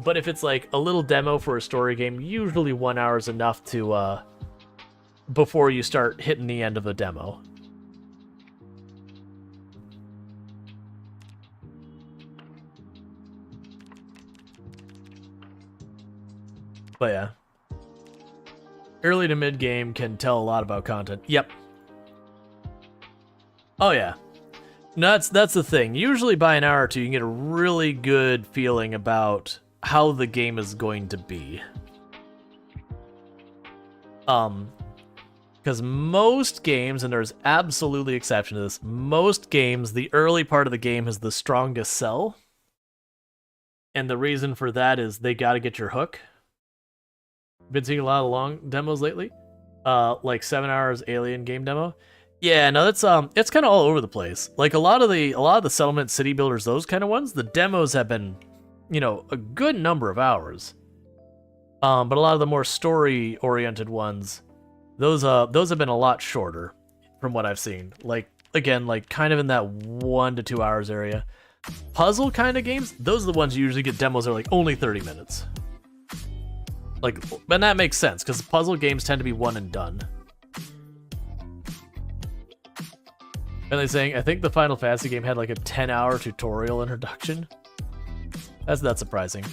But if it's like a little demo for a story game, usually 1 hour is enough to before you start hitting the end of the demo. But yeah. Early to mid game can tell a lot about content. Yep. Oh yeah. No, that's the thing. Usually by an hour or two, you can get a really good feeling about how the game is going to be. Because most games, and there's absolutely exception to this, most games, the early part of the game is the strongest sell. And the reason for that is they got to get your hook. Been seeing a lot of long demos lately, like 7 hours alien game demo. Yeah, no, that's it's kind of all over the place. Like a lot of the settlement city builders, those kind of ones, the demos have been, a good number of hours. But a lot of the more story oriented ones, those have been a lot shorter from what I've seen. Like again, like kind of in that 1 to 2 hours area. Puzzle kind of games, those are the ones you usually get demos that are like only 30 minutes. Like, and that makes sense, because puzzle games tend to be one and done. And they're saying, I think the Final Fantasy game had like a 10-hour tutorial introduction. That's not surprising.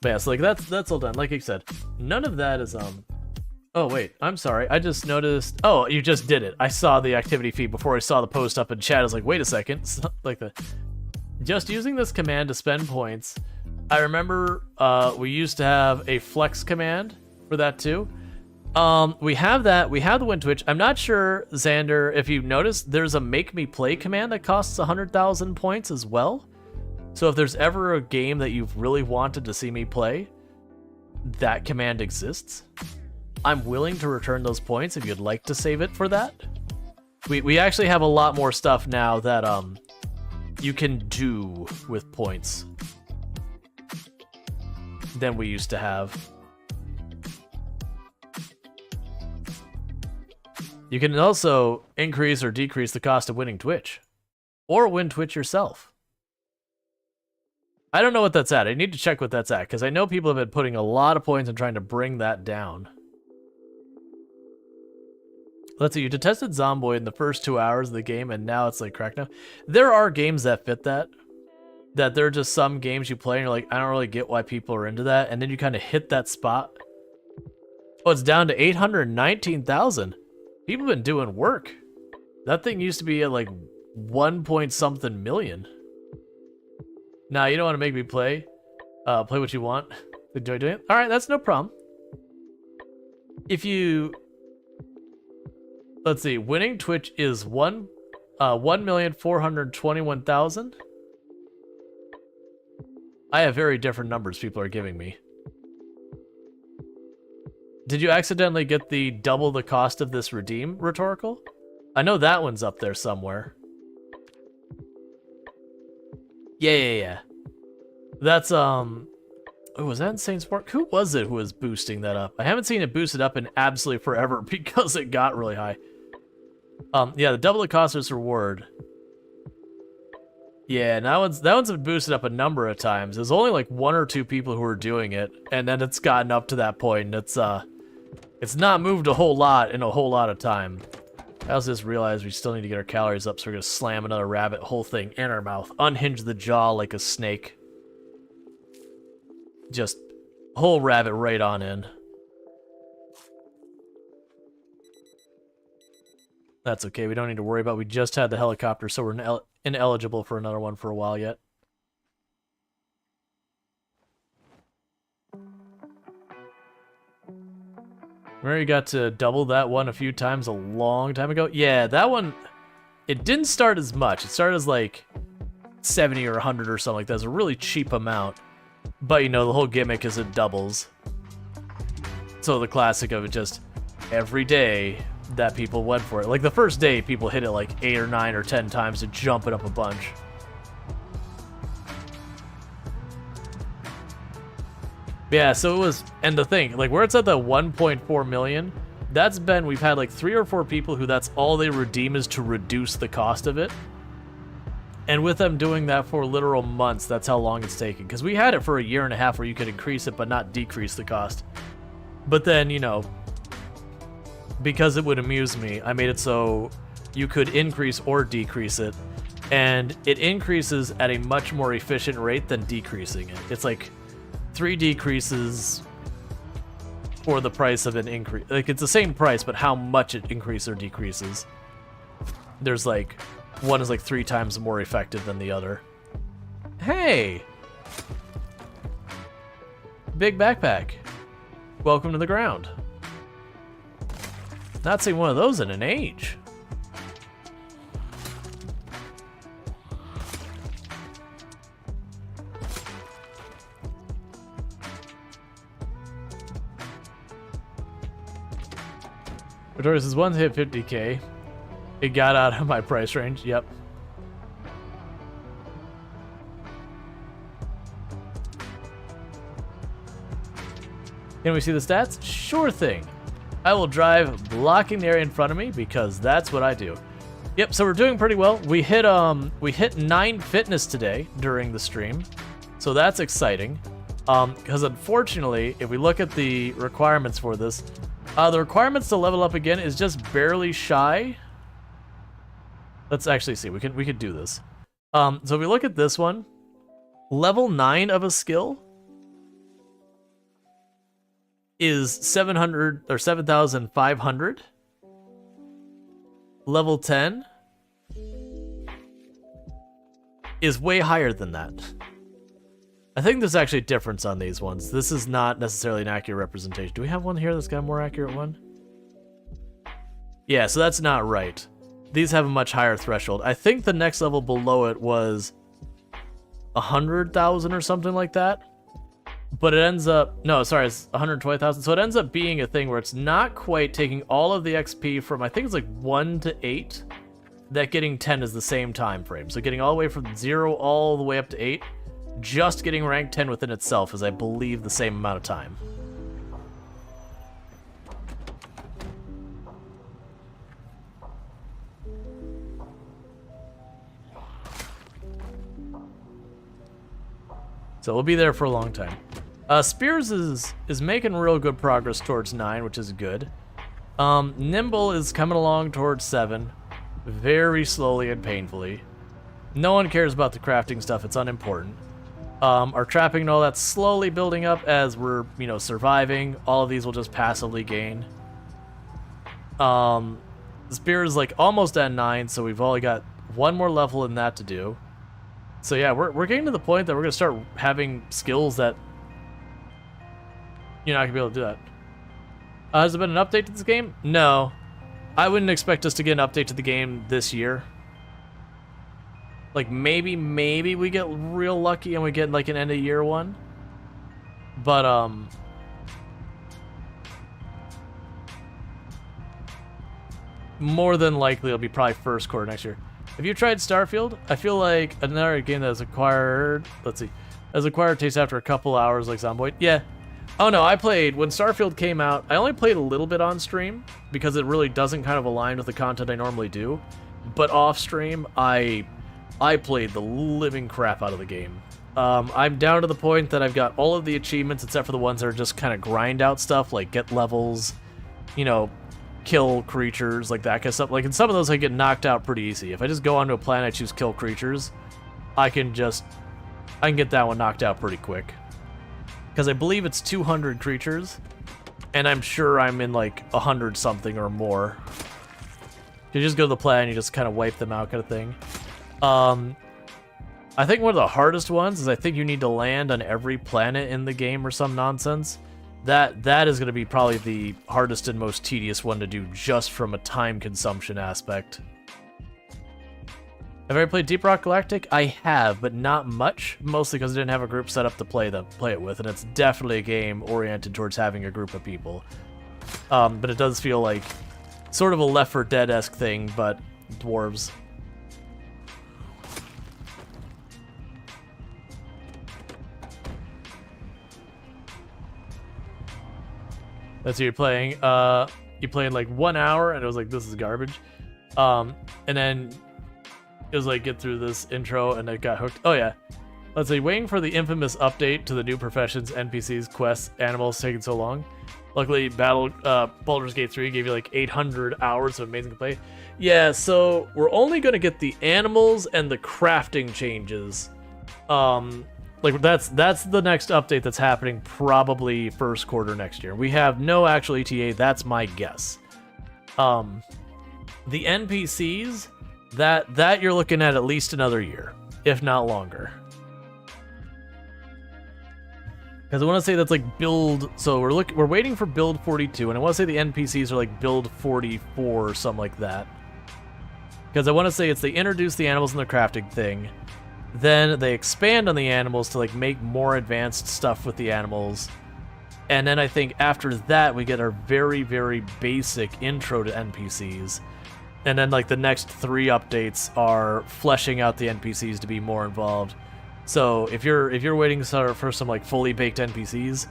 But yeah, so like that's all done. Like I said, none of that is Oh wait, I'm sorry. I just noticed. Oh, you just did it. I saw the activity feed before I saw the post up in chat. I was like, wait a second. Just using this command to spend points. I remember we used to have a flex command for that too. We have that. We have the win Twitch. I'm not sure, Xander, if you noticed, there's a make me play command that costs 100,000 points as well. So if there's ever a game that you've really wanted to see me play, that command exists. I'm willing to return those points if you'd like to save it for that. We actually have a lot more stuff now that you can do with points than we used to have. You can also increase or decrease the cost of winning Twitch, or win Twitch yourself. I don't know what that's at. I need to check what that's at, because I know people have been putting a lot of points and trying to bring that down. Let's see, you detested Zomboid in the first 2 hours of the game, and now it's like crack now. There are games that fit that. That there are just some games you play and you're like, I don't really get why people are into that, and then you kind of hit that spot. Oh, it's down to 819,000. People have been doing work. That thing used to be at like 1 point something million. Nah, you don't want to make me play. Play what you want. Enjoy doing it. All right, that's no problem. If you Let's see. Winning Twitch is 1,421,000. I have very different numbers people are giving me. Did you accidentally get the double the cost of this redeem rhetorical? I know that one's up there somewhere. Yeah. That's, oh, was that Insane Sport? Who was it who was boosting that up? I haven't seen it boosted up in absolutely forever because it got really high. Yeah, the double the cost of this reward. Yeah, that one's been boosted up a number of times. There's only like 1 or 2 people who are doing it, and then it's gotten up to that point, and it's not moved a whole lot in a whole lot of time. I also just realized we still need to get our calories up, so we're gonna slam another rabbit whole thing in our mouth. Unhinge the jaw like a snake. Just whole rabbit right on in. That's okay, we don't need to worry about it. We just had the helicopter, so we're ineligible for another one for a while yet. Remember you got to double that one a few times a long time ago? Yeah, that one, it didn't start as much. It started as like 70 or 100 or something like that. It's a really cheap amount. But, you know, the whole gimmick is it doubles. So the classic of it just every day that people went for it. Like the first day, people hit it like 8 or 9 or 10 times to jump it up a bunch. Yeah, so it was, and the thing, like where it's at the 1.4 million, that's been, we've had like 3 or 4 people who that's all they redeem is to reduce the cost of it. And with them doing that for literal months, that's how long it's taken. Because we had it for a year and a half where you could increase it but not decrease the cost. But then, you know, because it would amuse me, I made it so you could increase or decrease it. And it increases at a much more efficient rate than decreasing it. It's like 3 decreases for the price of an increase. Like, it's the same price, but how much it increases or decreases. There's like, one is like 3 times more effective than the other. Hey! Big backpack. Welcome to the ground. Not seen one of those in an age. Victoria says, once hit 50k, it got out of my price range. Yep. Can we see the stats? Sure thing. I will drive blocking the area in front of me because that's what I do. Yep, so we're doing pretty well. We hit 9 fitness today during the stream. So that's exciting. Because unfortunately, if we look at the requirements for this, the requirements to level up again is just barely shy. Let's actually see. We could do this. So if we look at this one, level 9 of a skill is 700 or 7,500. Level 10 is way higher than that. I think there's actually a difference on these ones. This is not necessarily an accurate representation. Do we have one here that's got a more accurate one? Yeah, so that's not right. These have a much higher threshold. I think the next level below it was 100,000 or something like that. But it ends up, no, sorry, it's 120,000. So it ends up being a thing where it's not quite taking all of the XP from, I think it's like 1 to 8. That getting 10 is the same time frame. So getting all the way from 0 all the way up to 8. Just getting rank 10 within itself is, I believe, the same amount of time. So we'll be there for a long time. Spears is making real good progress towards 9, which is good. Nimble is coming along towards 7. Very slowly and painfully. No one cares about the crafting stuff, it's unimportant. Our trapping and all that's slowly building up as we're, you know, surviving. All of these will just passively gain. The spear is like almost at 9, so we've only got 1 more level in that to do. So yeah, we're getting to the point that we're gonna start having skills that you're not gonna be able to do that. Has there been an update to this game? No. I wouldn't expect us to get an update to the game this year. Like, maybe we get real lucky and we get, like, an end-of-year one. But, more than likely, it'll be probably first quarter next year. Have you tried Starfield? I feel like another game that was acquired... Let's see. Has acquired taste after a couple hours, like Zomboid. Yeah. Oh, no, I played... When Starfield came out, I only played a little bit on stream, because it really doesn't kind of align with the content I normally do. But off stream, I played the living crap out of the game. I'm down to the point that I've got all of the achievements except for the ones that are just kind of grind out stuff, like get levels, you know, kill creatures, like that kind of stuff. Like in some of those I get knocked out pretty easy. If I just go onto a planet, I choose kill creatures, I can get that one knocked out pretty quick. Because I believe it's 200 creatures, and I'm sure I'm in like 100 something or more. You just go to the planet and you just kind of wipe them out kind of thing. I think one of the hardest ones is I think you need to land on every planet in the game or some nonsense. That is going to be probably the hardest and most tedious one to do just from a time consumption aspect. Have I ever played Deep Rock Galactic? I have, but not much, mostly because I didn't have a group set up to play it with, and it's definitely a game oriented towards having a group of people. But it does feel like sort of a Left 4 Dead-esque thing, but dwarves. That's what you're playing. You played like 1 hour, and it was like, this is garbage. And then it was like, get through this intro, and I got hooked. Oh yeah. Let's see, waiting for the infamous update to the new professions, NPCs, quests, animals taking so long. Luckily, Baldur's Gate 3 gave you like 800 hours of amazing play. Yeah, so we're only gonna get the animals and the crafting changes. Like that's the next update that's happening probably first quarter next year. We have no actual ETA, that's my guess. The NPCs, that you're looking at least another year, if not longer. Because I want to say that's like build, so we're waiting for build 42, and I want to say the NPCs are like build 44 or something like that. Because I want to say it's they introduce the animals in the crafting thing, then they expand on the animals to like make more advanced stuff with the animals, and then I think after that we get our very, very basic intro to NPCs, and then like the next 3 updates are fleshing out the NPCs to be more involved. So if you're waiting for some like fully baked NPCs,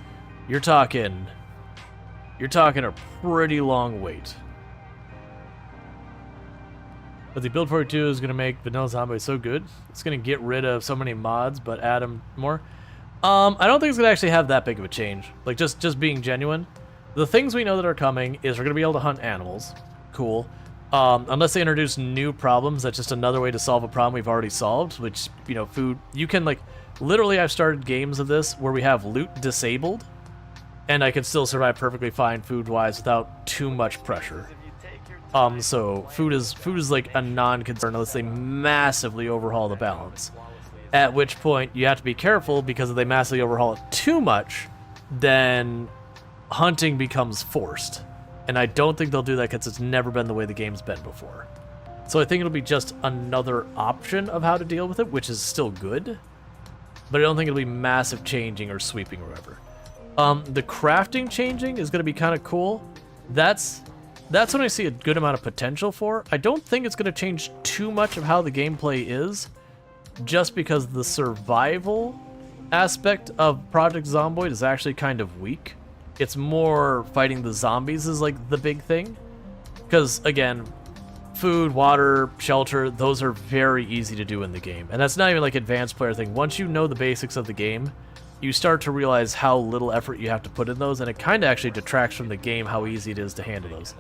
you're talking a pretty long wait. But the build 42 is going to make Vanilla Zomboid so good. It's going to get rid of so many mods, but add them more. I don't think it's going to actually have that big of a change. Like, just being genuine. The things we know that are coming is we're going to be able to hunt animals. Cool. Unless they introduce new problems, that's just another way to solve a problem we've already solved, which, you know, food... You can, like... Literally, I've started games of this where we have loot disabled, and I can still survive perfectly fine food-wise without too much pressure. So food is like a non-concern unless they massively overhaul the balance. At which point you have to be careful, because if they massively overhaul it too much, then hunting becomes forced. And I don't think they'll do that because it's never been the way the game's been before. So I think it'll be just another option of how to deal with it, which is still good. But I don't think it'll be massive changing or sweeping or whatever. The crafting changing is going to be kind of cool. That's what I see a good amount of potential for. I don't think it's going to change too much of how the gameplay is, just because the survival aspect of Project Zomboid is actually kind of weak. It's more fighting the zombies is like the big thing. Because, again, food, water, shelter, those are very easy to do in the game. And that's not even like advanced player thing. Once you know the basics of the game, you start to realize how little effort you have to put in those, and it kind of actually detracts from the game how easy it is to handle those.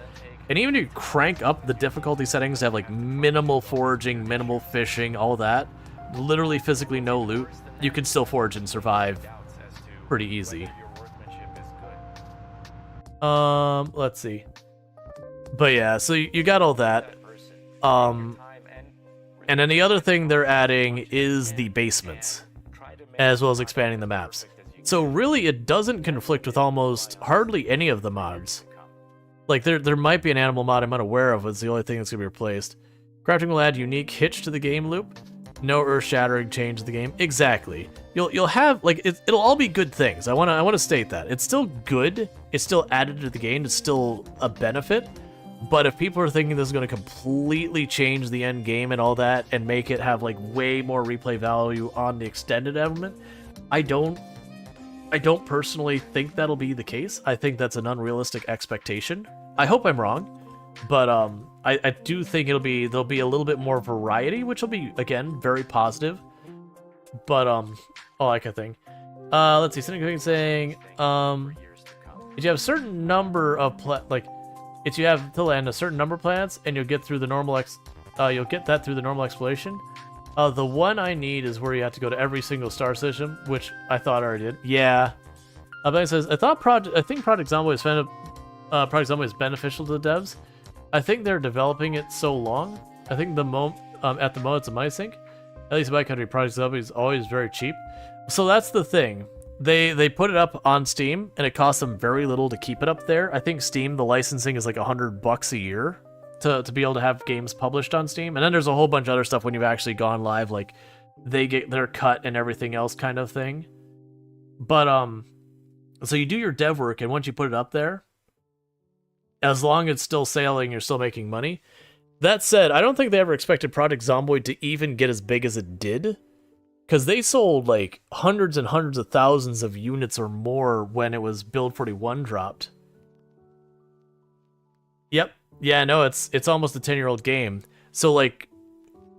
And even if you crank up the difficulty settings to have like minimal foraging, minimal fishing, all that, literally physically no loot, you can still forage and survive pretty easy. Let's see. But yeah, so you got all that. And then the other thing they're adding is the basements, as well as expanding the maps. So really, it doesn't conflict with almost hardly any of the mods. Like, there might be an animal mod I'm unaware of, it's the only thing that's going to be replaced. Crafting will add unique hitch to the game loop. No earth-shattering change to the game. Exactly. You'll have, like, it'll all be good things. I wanna state that. It's still good. It's still added to the game. It's still a benefit. But if people are thinking this is going to completely change the end game and all that, and make it have, like, way more replay value on the extended element, I don't personally think that'll be the case. I think that's an unrealistic expectation. I hope I'm wrong, but I do think there'll be a little bit more variety, which will be, again, very positive. But I like a thing. Let's see. Something saying if you have a certain number of if you have to land a certain number of planets, and you'll get through the normal you'll get that through the normal exploration. The one I need is where you have to go to every single star system, which I thought I already did. Yeah. Ben says, I think Project Zomboid is beneficial to the devs. I think they're developing it so long. I think at the moment it's a MySync. At least in my country, Project Zomboid is always very cheap. So that's the thing. They put it up on Steam, and it costs them very little to keep it up there. I think Steam, the licensing is like $100 a year to be able to have games published on Steam. And then there's a whole bunch of other stuff when you've actually gone live, like they get their cut and everything else kind of thing. But so you do your dev work, and once you put it up there, as long as it's still sailing, you're still making money. That said, I don't think they ever expected Project Zomboid to even get as big as it did. Because they sold like hundreds and hundreds of thousands of units or more when it was Build 41 dropped. Yep. Yeah, no, it's almost a 10-year-old game. So like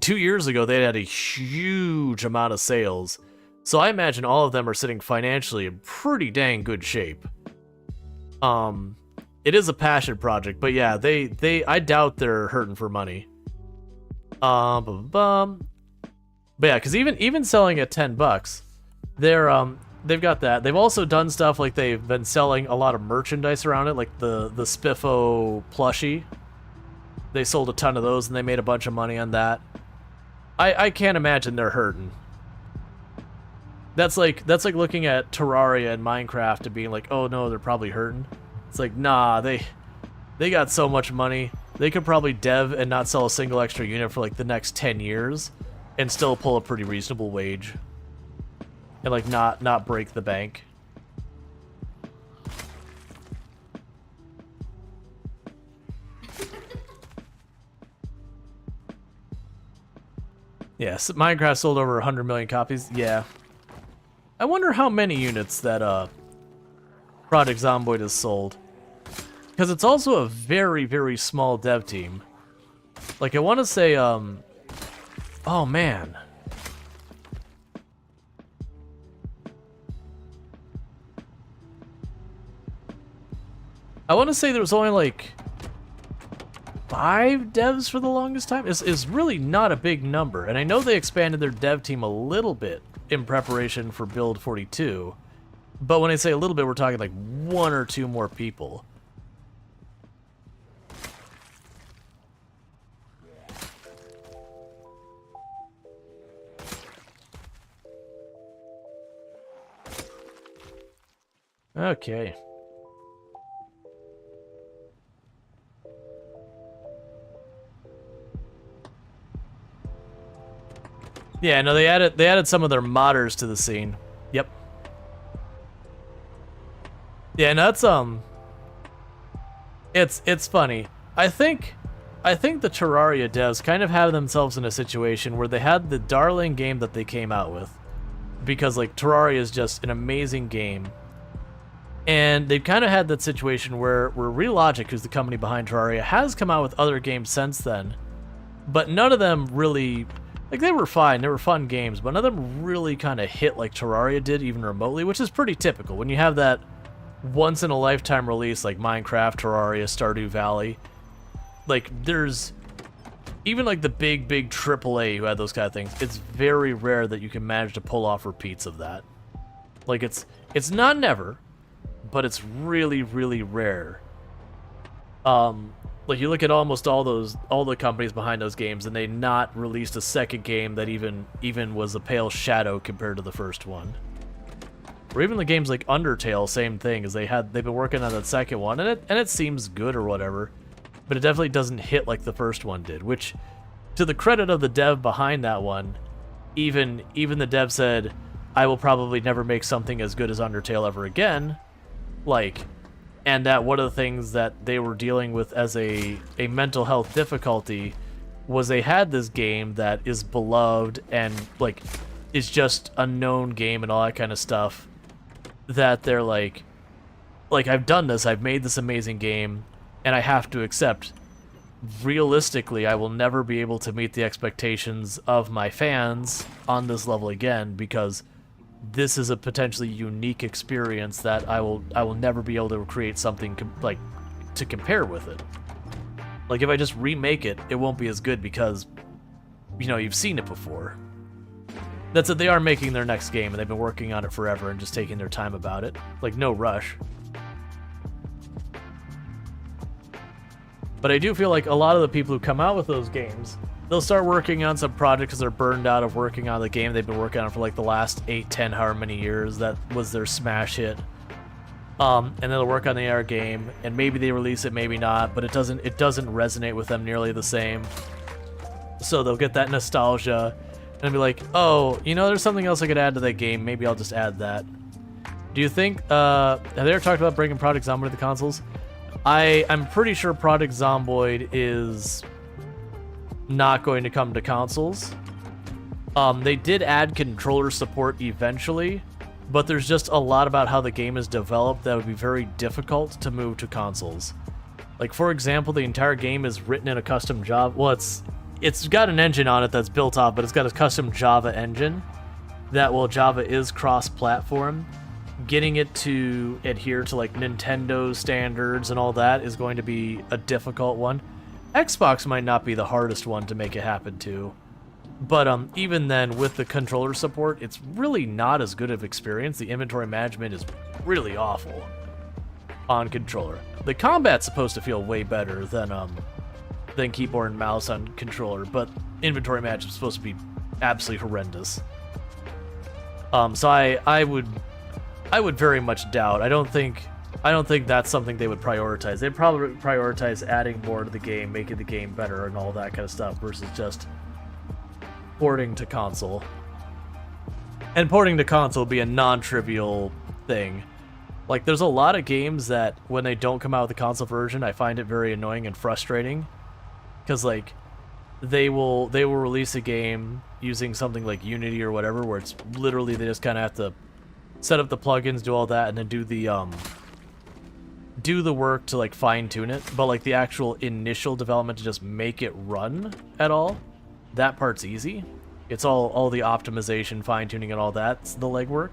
2 years ago, they had a huge amount of sales. So I imagine all of them are sitting financially in pretty dang good shape. It is a passion project, but yeah, I doubt they're hurting for money. But yeah, because even selling at $10, they've got that. They've also done stuff like they've been selling a lot of merchandise around it, like the Spiffo plushie. They sold a ton of those, and they made a bunch of money on that. I can't imagine they're hurting. That's like looking at Terraria and Minecraft and being like, oh no, they're probably hurting. It's like, nah, they got so much money. They could probably dev and not sell a single extra unit for like the next 10 years. And still pull a pretty reasonable wage. And like not break the bank. Yes, Minecraft sold over 100 million copies. Yeah. I wonder how many units that Project Zomboid has sold. Because it's also a very, very small dev team. Like I want to say oh, man. I want to say there was only, like, 5 devs for the longest time. Is really not a big number. And I know they expanded their dev team a little bit in preparation for Build 42. But when I say a little bit, we're talking, like, 1 or 2 more people. Okay. Yeah, no, they added some of their modders to the scene. Yep. Yeah, no, it's funny. I think the Terraria devs kind of have themselves in a situation where they had the darling game that they came out with, because like Terraria is just an amazing game. And they've kind of had that situation where Realogic, who's the company behind Terraria, has come out with other games since then. But none of them really, like, they were fine, they were fun games, but none of them really kind of hit like Terraria did, even remotely, which is pretty typical. When you have that once-in-a-lifetime release like Minecraft, Terraria, Stardew Valley, like, there's, even like the big AAA who had those kind of things, it's very rare that you can manage to pull off repeats of that. Like, it's not never, but it's really, really rare. Like, you look at almost all the companies behind those games, and they not released a second game that even was a pale shadow compared to the first one. Or even the games like Undertale, same thing, is they've been working on that second one, and it seems good or whatever, but it definitely doesn't hit like the first one did, which, to the credit of the dev behind that one, even the dev said, I will probably never make something as good as Undertale ever again, like, and that one of the things that they were dealing with as a mental health difficulty was they had this game that is beloved and, like, is just a known game and all that kind of stuff, that they're like, I've done this, I've made this amazing game, and I have to accept, realistically, I will never be able to meet the expectations of my fans on this level again, because this is a potentially unique experience that I will never be able to create something to compare with it. Like, if I just remake it, it won't be as good because, you know, you've seen it before. That's it, they are making their next game, and they've been working on it forever and just taking their time about it. Like, no rush. But I do feel like a lot of the people who come out with those games, they'll start working on some project because they're burned out of working on the game they've been working on for like the last 8, 10, however many years. That was their smash hit. And then they'll work on the AR game, and maybe they release it, maybe not, but it doesn't resonate with them nearly the same. So they'll get that nostalgia, and be like, oh, you know, there's something else I could add to that game, maybe I'll just add that. Do you think, have they ever talked about bringing Project Zomboid to the consoles? I'm pretty sure Project Zomboid is not going to come to consoles. They did add controller support eventually, but there's just a lot about how the game is developed that would be very difficult to move to consoles. Like, for example, the entire game is written in a custom Java. Well, it's got an engine on it that's built off, but it's got a custom Java engine that, while Java is cross-platform, getting it to adhere to like Nintendo standards and all that is going to be a difficult one. Xbox might not be the hardest one to make it happen to, but even then, with the controller support, it's really not as good of experience. The inventory management is really awful on controller. The combat's supposed to feel way better than keyboard and mouse on controller, but inventory management is supposed to be absolutely horrendous. So I would very much doubt. I don't think that's something they would prioritize. They'd probably prioritize adding more to the game, making the game better, and all that kind of stuff, versus just porting to console. And porting to console would be a non-trivial thing. Like, there's a lot of games that, when they don't come out with the console version, I find it very annoying and frustrating. Because, like, they will release a game using something like Unity or whatever, where it's literally they just kind of have to set up the plugins, do all that, and then do the work to like fine-tune it. But like the actual initial development to just make it run at all, that part's easy. It's all the optimization, fine-tuning, and all that's the legwork.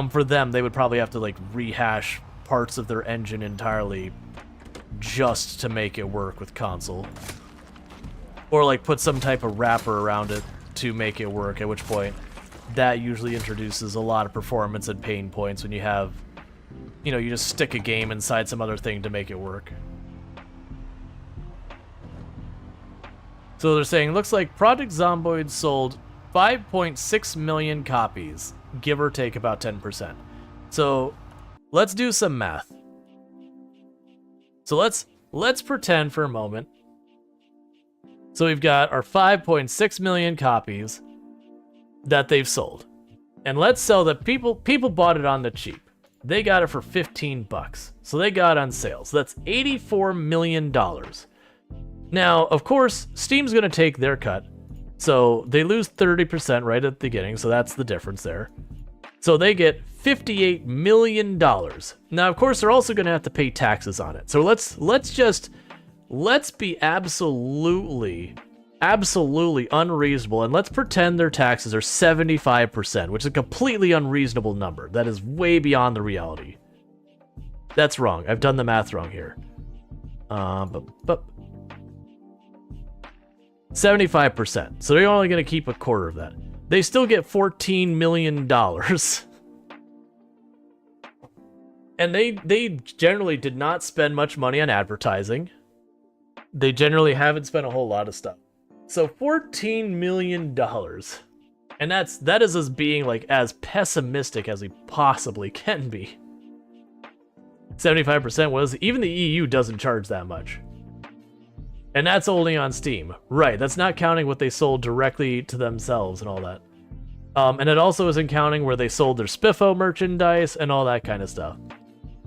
For them, they would probably have to like rehash parts of their engine entirely just to make it work with console, or like put some type of wrapper around it to make it work, at which point that usually introduces a lot of performance and pain points when you have, you know, you just stick a game inside some other thing to make it work. So they're saying, looks like Project Zomboid sold 5.6 million copies, give or take about 10%. So let's do some math. So let's pretend for a moment. So we've got our 5.6 million copies that they've sold. And let's sell that people bought it on the cheap. They got it for $15. So they got it on sale. So that's $84 million. Now, of course, Steam's going to take their cut. So they lose 30% right at the beginning. So that's the difference there. So they get $58 million. Now, of course, they're also going to have to pay taxes on it. So let's be absolutely unreasonable, and let's pretend their taxes are 75%, which is a completely unreasonable number. That is way beyond the reality. That's wrong. I've done the math wrong here. 75%. So they're only going to keep a quarter of that. They still get $14 million. And they generally did not spend much money on advertising. They generally haven't spent a whole lot of stuff. So $14 million And that is us being like as pessimistic as we possibly can be. 75% was, even the EU doesn't charge that much. And that's only on Steam. Right, that's not counting what they sold directly to themselves and all that. And it also isn't counting where they sold their Spiffo merchandise and all that kind of stuff.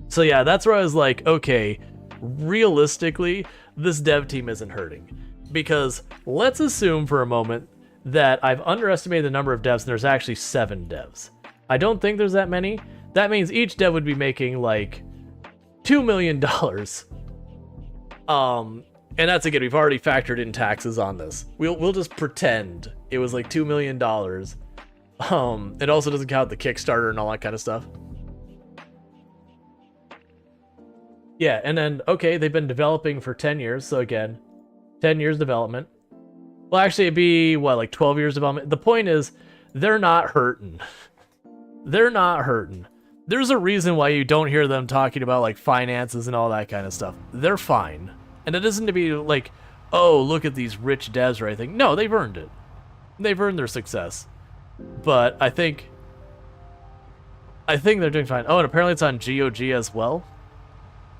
So yeah, that's where I was like, okay, realistically, this dev team isn't hurting. Because let's assume for a moment that I've underestimated the number of devs and there's actually 7 devs. I don't think there's that many. That means each dev would be making like $2 million. And that's again, we've already factored in taxes on this. We'll just pretend it was like $2 million. It also doesn't count the Kickstarter and all that kind of stuff. Yeah, and then, okay, they've been developing for 10 years. So again, 10 years development. Well, actually, it'd be, what, like 12 years development? The point is, they're not hurting. They're not hurting. There's a reason why you don't hear them talking about, like, finances and all that kind of stuff. They're fine. And it isn't to be like, oh, look at these rich devs or anything. No, they've earned it. They've earned their success. But I think they're doing fine. Oh, and apparently it's on GOG as well.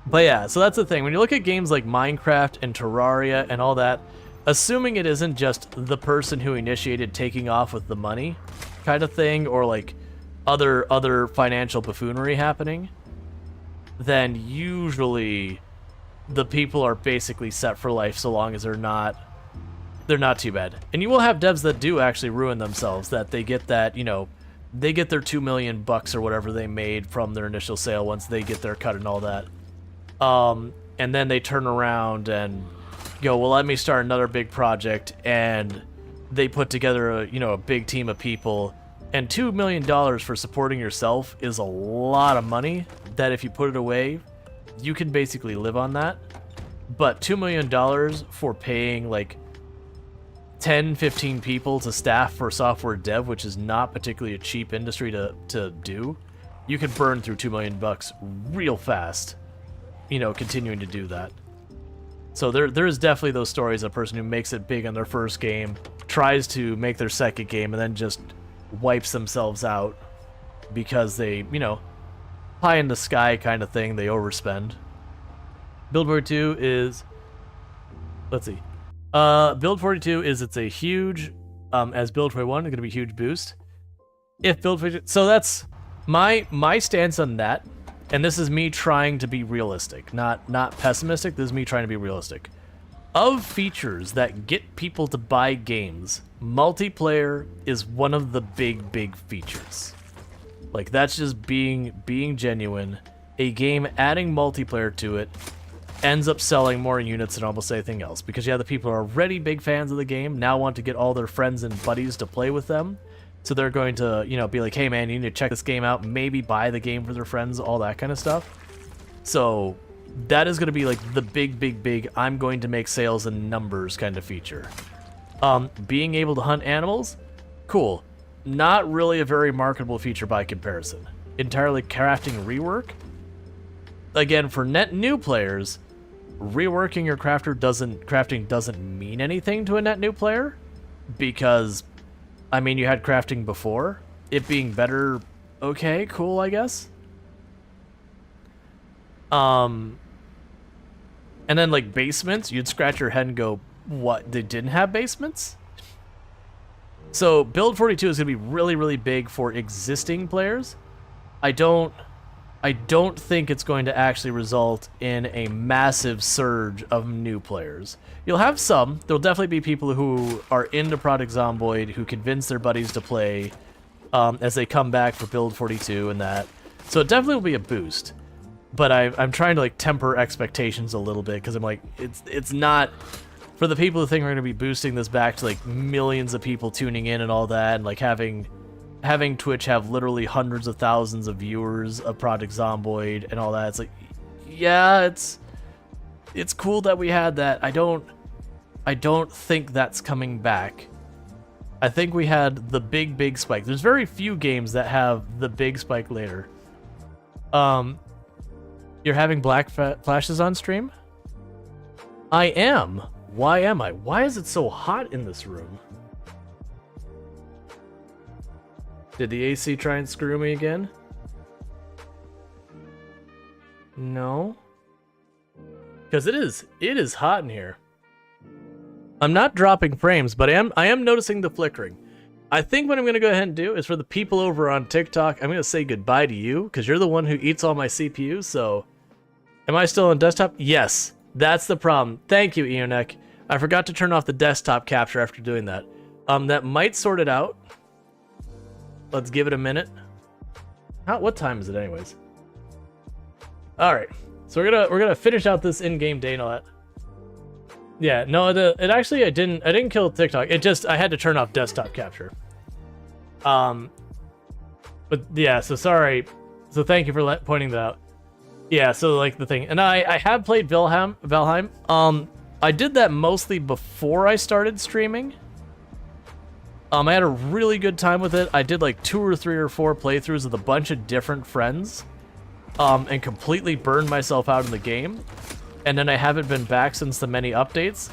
But yeah, so that's the thing. When you look at games like Minecraft and Terraria and all that, assuming it isn't just the person who initiated taking off with the money kind of thing, or like other financial buffoonery happening, then usually the people are basically set for life so long as they're not too bad. And you will have devs that do actually ruin themselves, that they get that, you know, they get their $2 million or whatever they made from their initial sale once they get their cut and all that. And then they turn around and go, well, let me start another big project, and they put together a big team of people, and $2 million for supporting yourself is a lot of money that if you put it away, you can basically live on that. But $2 million for paying like 10, 15 people to staff for software dev, which is not particularly a cheap industry to do, you can burn through $2 million real fast, continuing to do that. So there is definitely those stories of a person who makes it big on their first game, tries to make their second game, and then just wipes themselves out because they, pie in the sky kind of thing, they overspend. Build 42 is, let's see. Build 42 is, it's a huge, as Build 21, it's going to be a huge boost. If Build 42, so that's my stance on that. And this is me trying to be realistic, not pessimistic. This is me trying to be realistic. Of features that get people to buy games, multiplayer is one of the big features. Like, that's just being genuine. A game adding multiplayer to it ends up selling more units than almost anything else, because you have the people who are already big fans of the game, now want to get all their friends and buddies to play with them. So they're going to, be like, hey man, you need to check this game out, maybe buy the game for their friends, all that kind of stuff. So that is going to be like the big, I'm going to make sales in numbers kind of feature. Being able to hunt animals, cool. Not really a very marketable feature by comparison. Entirely crafting rework. Again, for net new players, reworking your crafting doesn't mean anything to a net new player, because you had crafting before. It being better, okay, cool, I guess. And then, like, basements, you'd scratch your head and go, what, they didn't have basements? So, Build 42 is going to be really big for existing players. I don't think it's going to actually result in a massive surge of new players. You'll have some. There'll definitely be people who are into Project Zomboid who convince their buddies to play as they come back for Build 42 and that. So it definitely will be a boost. But I'm trying to like temper expectations a little bit, because I'm like, it's not for the people who think we're going to be boosting this back to like millions of people tuning in and all that, and like having Twitch have literally hundreds of thousands of viewers of Project Zomboid and all that. It's like, yeah, it's cool that we had that. I don't think that's coming back. I think we had the big spike. There's very few games that have the big spike later. You're having black flashes on stream? I am. Why am I? Why is it so hot in this room? Did the AC try and screw me again? No. Because it is hot in here. I'm not dropping frames, but I am noticing the flickering. I think what I'm going to go ahead and do is for the people over on TikTok, I'm going to say goodbye to you, because you're the one who eats all my CPU, so... Am I still on desktop? Yes. That's the problem. Thank you, Eonek. I forgot to turn off the desktop capture after doing that. That might sort it out. Let's give it a minute. What time is it anyways? Alright. So we're gonna finish out this in-game day and all that. Yeah, no, it actually I didn't kill TikTok. I had to turn off desktop capture. But yeah, so sorry. So thank you for pointing that out. Yeah, so like the thing, and I have played Valheim. I did that mostly before I started streaming. I had a really good time with it. I did like 2 or 3 or 4 playthroughs with a bunch of different friends, and completely burned myself out in the game. And then I haven't been back since the many updates.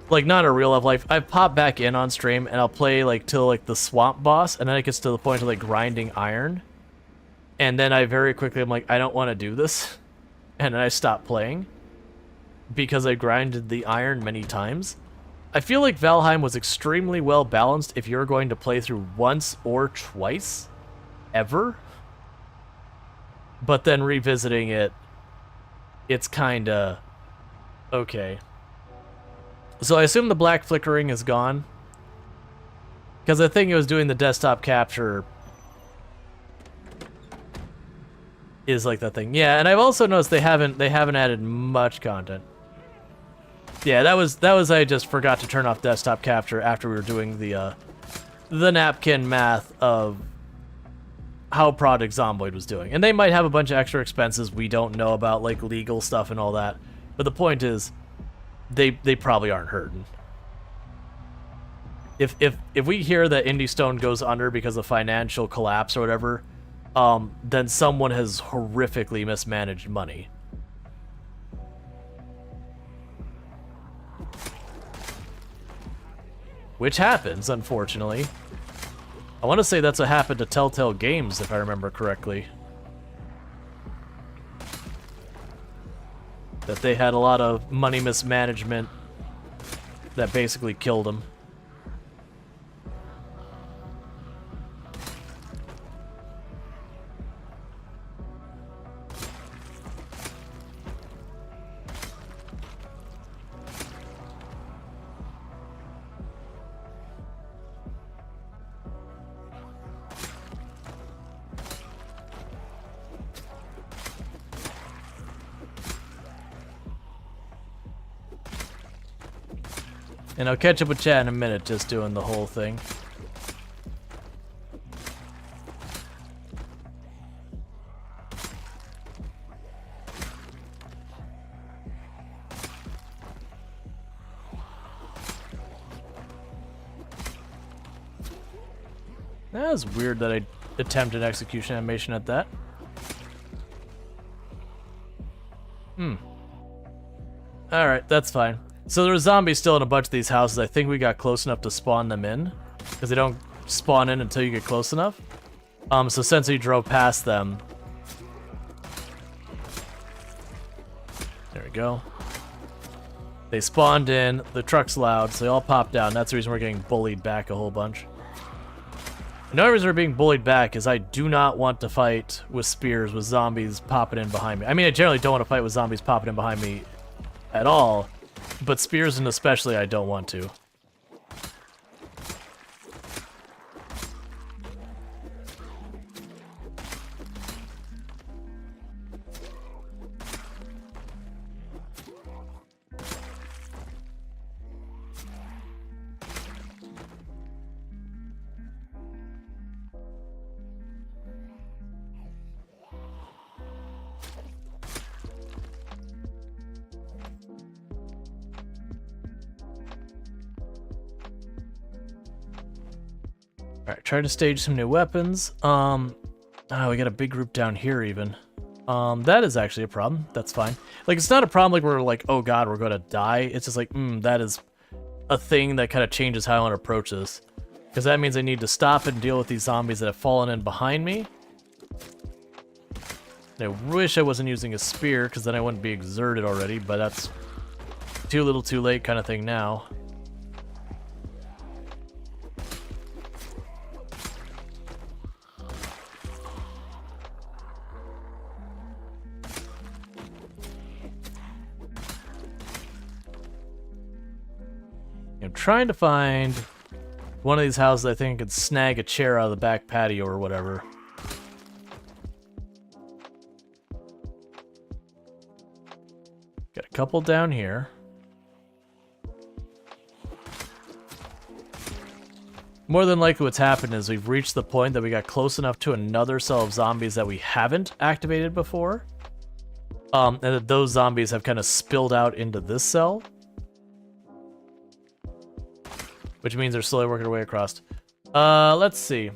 Like, not a real life. I've popped back in on stream, and I'll play like till like the swamp boss, and then it gets to the point of like grinding iron. And then I very quickly, I'm like, I don't want to do this. And then I stop playing. Because I grinded the iron many times. I feel like Valheim was extremely well balanced if you're going to play through once or twice. Ever. But then revisiting it, it's kinda... okay. So I assume the black flickering is gone. Because I think it was doing the desktop capture... is like that thing. Yeah, and I've also noticed they haven't added much content. Yeah, that was I just forgot to turn off desktop capture after we were doing the napkin math of how Project Zomboid was doing. And they might have a bunch of extra expenses we don't know about, like legal stuff and all that. But the point is, they probably aren't hurting. If we hear that Indie Stone goes under because of financial collapse or whatever, then someone has horrifically mismanaged money. Which happens, unfortunately. I want to say that's what happened to Telltale Games, if I remember correctly. That they had a lot of money mismanagement that basically killed them. And I'll catch up with chat in a minute, just doing the whole thing. That was weird that I attempted execution animation at that. Alright, that's fine. So there were zombies still in a bunch of these houses. I think we got close enough to spawn them in. Because they don't spawn in until you get close enough. So since we drove past them... There we go. They spawned in, the truck's loud, so they all popped down. That's the reason we're getting bullied back a whole bunch. Another reason we're being bullied back is I do not want to fight with spears with zombies popping in behind me. I mean, I generally don't want to fight with zombies popping in behind me at all. But spears, and especially, I don't want to. Alright, try to stage some new weapons. Oh, we got a big group down here even. That is actually a problem. That's fine. Like, it's not a problem like we're like, oh god, we're gonna die. It's just like, that is a thing that kind of changes how I want to approach this. Because that means I need to stop and deal with these zombies that have fallen in behind me. And I wish I wasn't using a spear, because then I wouldn't be exerted already, but that's too little too late kind of thing now. I'm trying to find one of these houses I think I could snag a chair out of the back patio or whatever. Got a couple down here. More than likely what's happened is we've reached the point that we got close enough to another cell of zombies that we haven't activated before. And that those zombies have kind of spilled out into this cell. Which means they're slowly working their way across. Let's see.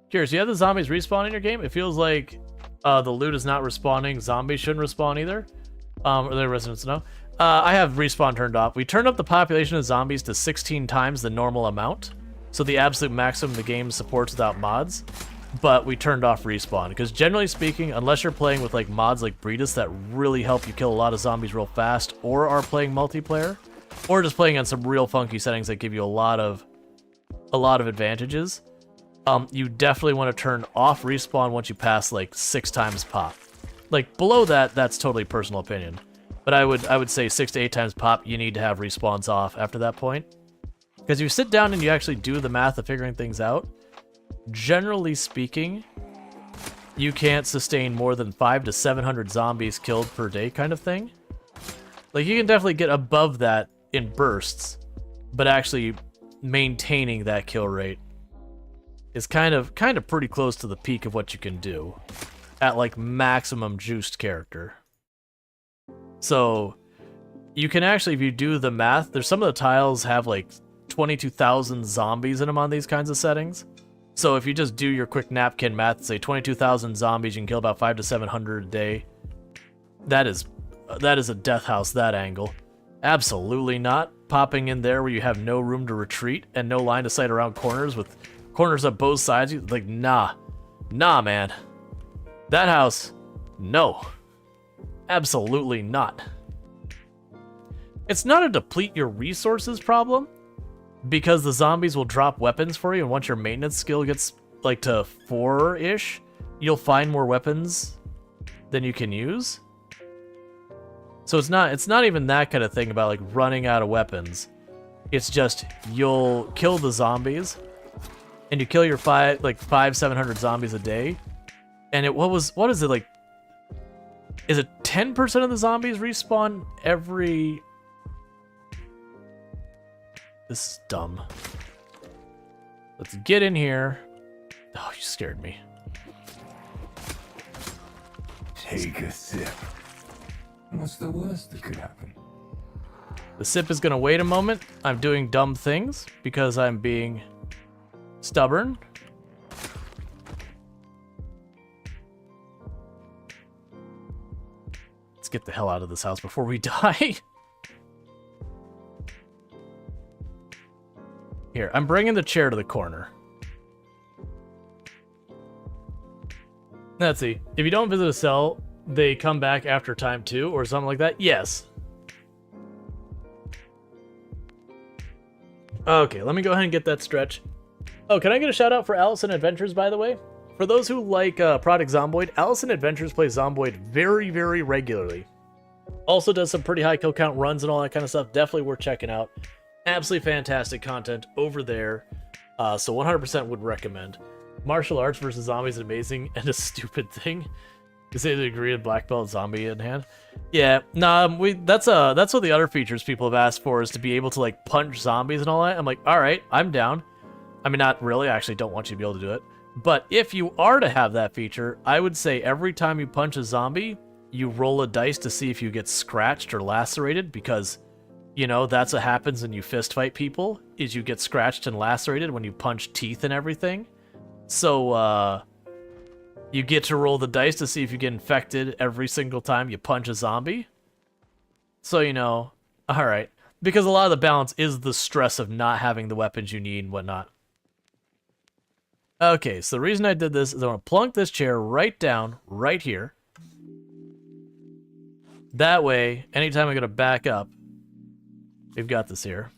Curious, you have the zombies respawn in your game? It feels like the loot is not respawning. Zombies shouldn't respawn either. Or the residents know. I have respawn turned off. We turned up the population of zombies to 16 times the normal amount. So the absolute maximum the game supports without mods. But we turned off respawn. Because generally speaking, unless you're playing with like mods like Breedus that really help you kill a lot of zombies real fast, or are playing multiplayer, or just playing on some real funky settings that give you a lot of advantages, you definitely want to turn off respawn once you pass like 6 times pop. Like below that, that's totally personal opinion. But I would say 6 to 8 times pop, you need to have respawns off after that point. Because you sit down and you actually do the math of figuring things out, generally speaking, you can't sustain more than 500 to 700 zombies killed per day kind of thing. Like you can definitely get above that in bursts, but actually maintaining that kill rate is kind of pretty close to the peak of what you can do at like maximum juiced character. So you can actually, if you do the math, there's some of the tiles have like 22,000 zombies in them on these kinds of settings. So if you just do your quick napkin math and say 22,000 zombies, you can kill about 500 to 700 a day. That is a death house, that angle. Absolutely not. Popping in there where you have no room to retreat and no line of sight around corners with corners up both sides. Like, nah. Nah, man. That house, no. Absolutely not. It's not a deplete your resources problem, because the zombies will drop weapons for you, and once your maintenance skill gets like to 4-ish, you'll find more weapons than you can use. So it's not even that kind of thing about like running out of weapons. It's just you'll kill the zombies, and you kill your 700 zombies a day. And what is it like? Is it 10% of the zombies respawn every? This is dumb. Let's get in here. Oh, you scared me.
Take a sip. What's the worst that could happen?
The sip is gonna wait a moment. I'm doing dumb things because I'm being stubborn. Let's get the hell out of this house before we die. Here, I'm bringing the chair to the corner. Let's see. If you don't visit a cell, they come back after time 2 or something like that? Yes. Okay, let me go ahead and get that stretch. Oh, can I get a shout out for Allison Adventures, by the way? For those who like Product Zomboid, Allison Adventures plays Zomboid very, very regularly. Also does some pretty high kill count runs and all that kind of stuff. Definitely worth checking out. Absolutely fantastic content over there. So 100% would recommend. Martial arts versus zombies is amazing and a stupid thing. You say they agree with black belt zombie in hand. Yeah, nah, that's what the other features people have asked for, is to be able to like punch zombies and all that. I'm like, all right, I'm down. I mean, not really. I actually don't want you to be able to do it. But if you are to have that feature, I would say every time you punch a zombie, you roll a dice to see if you get scratched or lacerated, because, you know, that's what happens when you fist fight people, is you get scratched and lacerated when you punch teeth and everything. So, you get to roll the dice to see if you get infected every single time you punch a zombie. So, you know, alright. Because a lot of the balance is the stress of not having the weapons you need and whatnot. Okay, so the reason I did this is I want to plunk this chair right down, right here. That way, anytime I'm going to back up, we've got this here.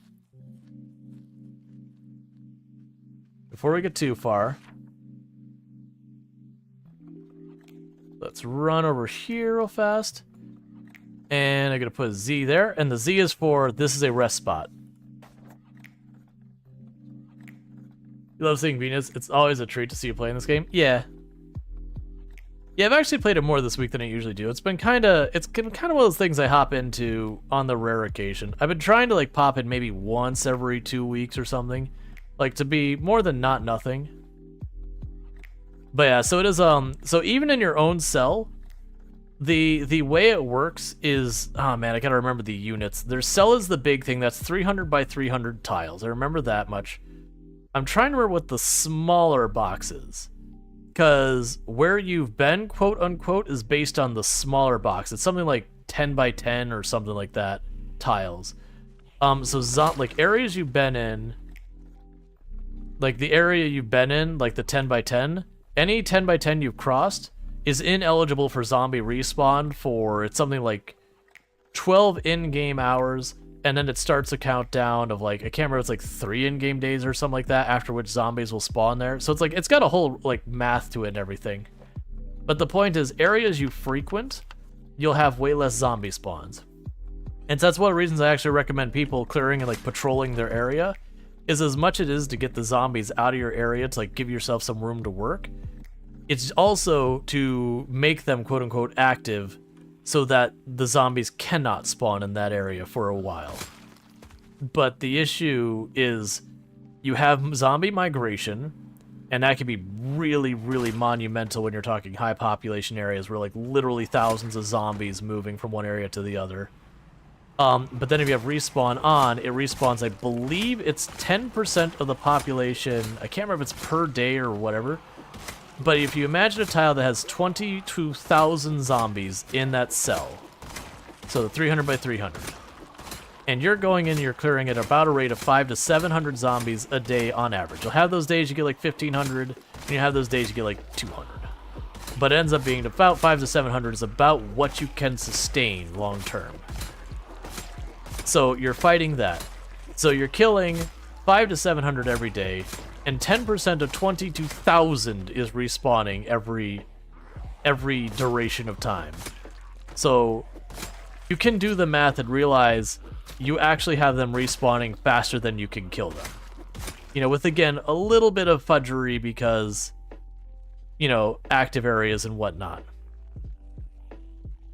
Before we get too far, let's run over here real fast. And I'm going to put a Z there, and the Z is for this is a rest spot. You love seeing Venus. It's always a treat to see you playing this game. Yeah. Yeah, I've actually played it more this week than I usually do. It's been kind of one of those things I hop into on the rare occasion. I've been trying to like pop in maybe once every 2 weeks or something, like to be more than not nothing. But yeah, so it is so even in your own cell, the way it works is, oh man, I gotta remember the units. Their cell is the big thing. That's 300 by 300 tiles. I remember that much. I'm trying to remember what the smaller box is, because where you've been, quote unquote, is based on the smaller box. It's something like 10 by 10 or something like that tiles. So like areas you've been in, like the area you've been in, like the 10 by 10, any 10 by 10 you've crossed is ineligible for zombie respawn for, it's something like 12 in-game hours, and then it starts a countdown of like, I can't remember, it's like 3 in-game days or something like that, after which zombies will spawn there. So it's like, it's got a whole like math to it and everything. But the point is, areas you frequent, you'll have way less zombie spawns. And so that's one of the reasons I actually recommend people clearing and like patrolling their area, is as much it is to get the zombies out of your area to like give yourself some room to work, it's also to make them quote unquote active so that the zombies cannot spawn in that area for a while. But the issue is you have zombie migration, and that can be really, really monumental when you're talking high population areas where like literally thousands of zombies moving from one area to the other. But then if you have respawn on, it respawns, I believe it's 10% of the population. I can't remember if it's per day or whatever. But if you imagine a tile that has 22,000 zombies in that cell, so the 300 by 300, and you're going in and you're clearing at about a rate of 500 to 700 zombies a day on average. You'll have those days you get like 1,500, and you have those days you get like 200. But it ends up being about 500 to 700 is about what you can sustain long term. So you're fighting that. So you're killing 500 to 700 every day, and 10% of 22,000 is respawning every duration of time. So you can do the math and realize you actually have them respawning faster than you can kill them. You know, with again a little bit of fudgery because, you know, active areas and whatnot.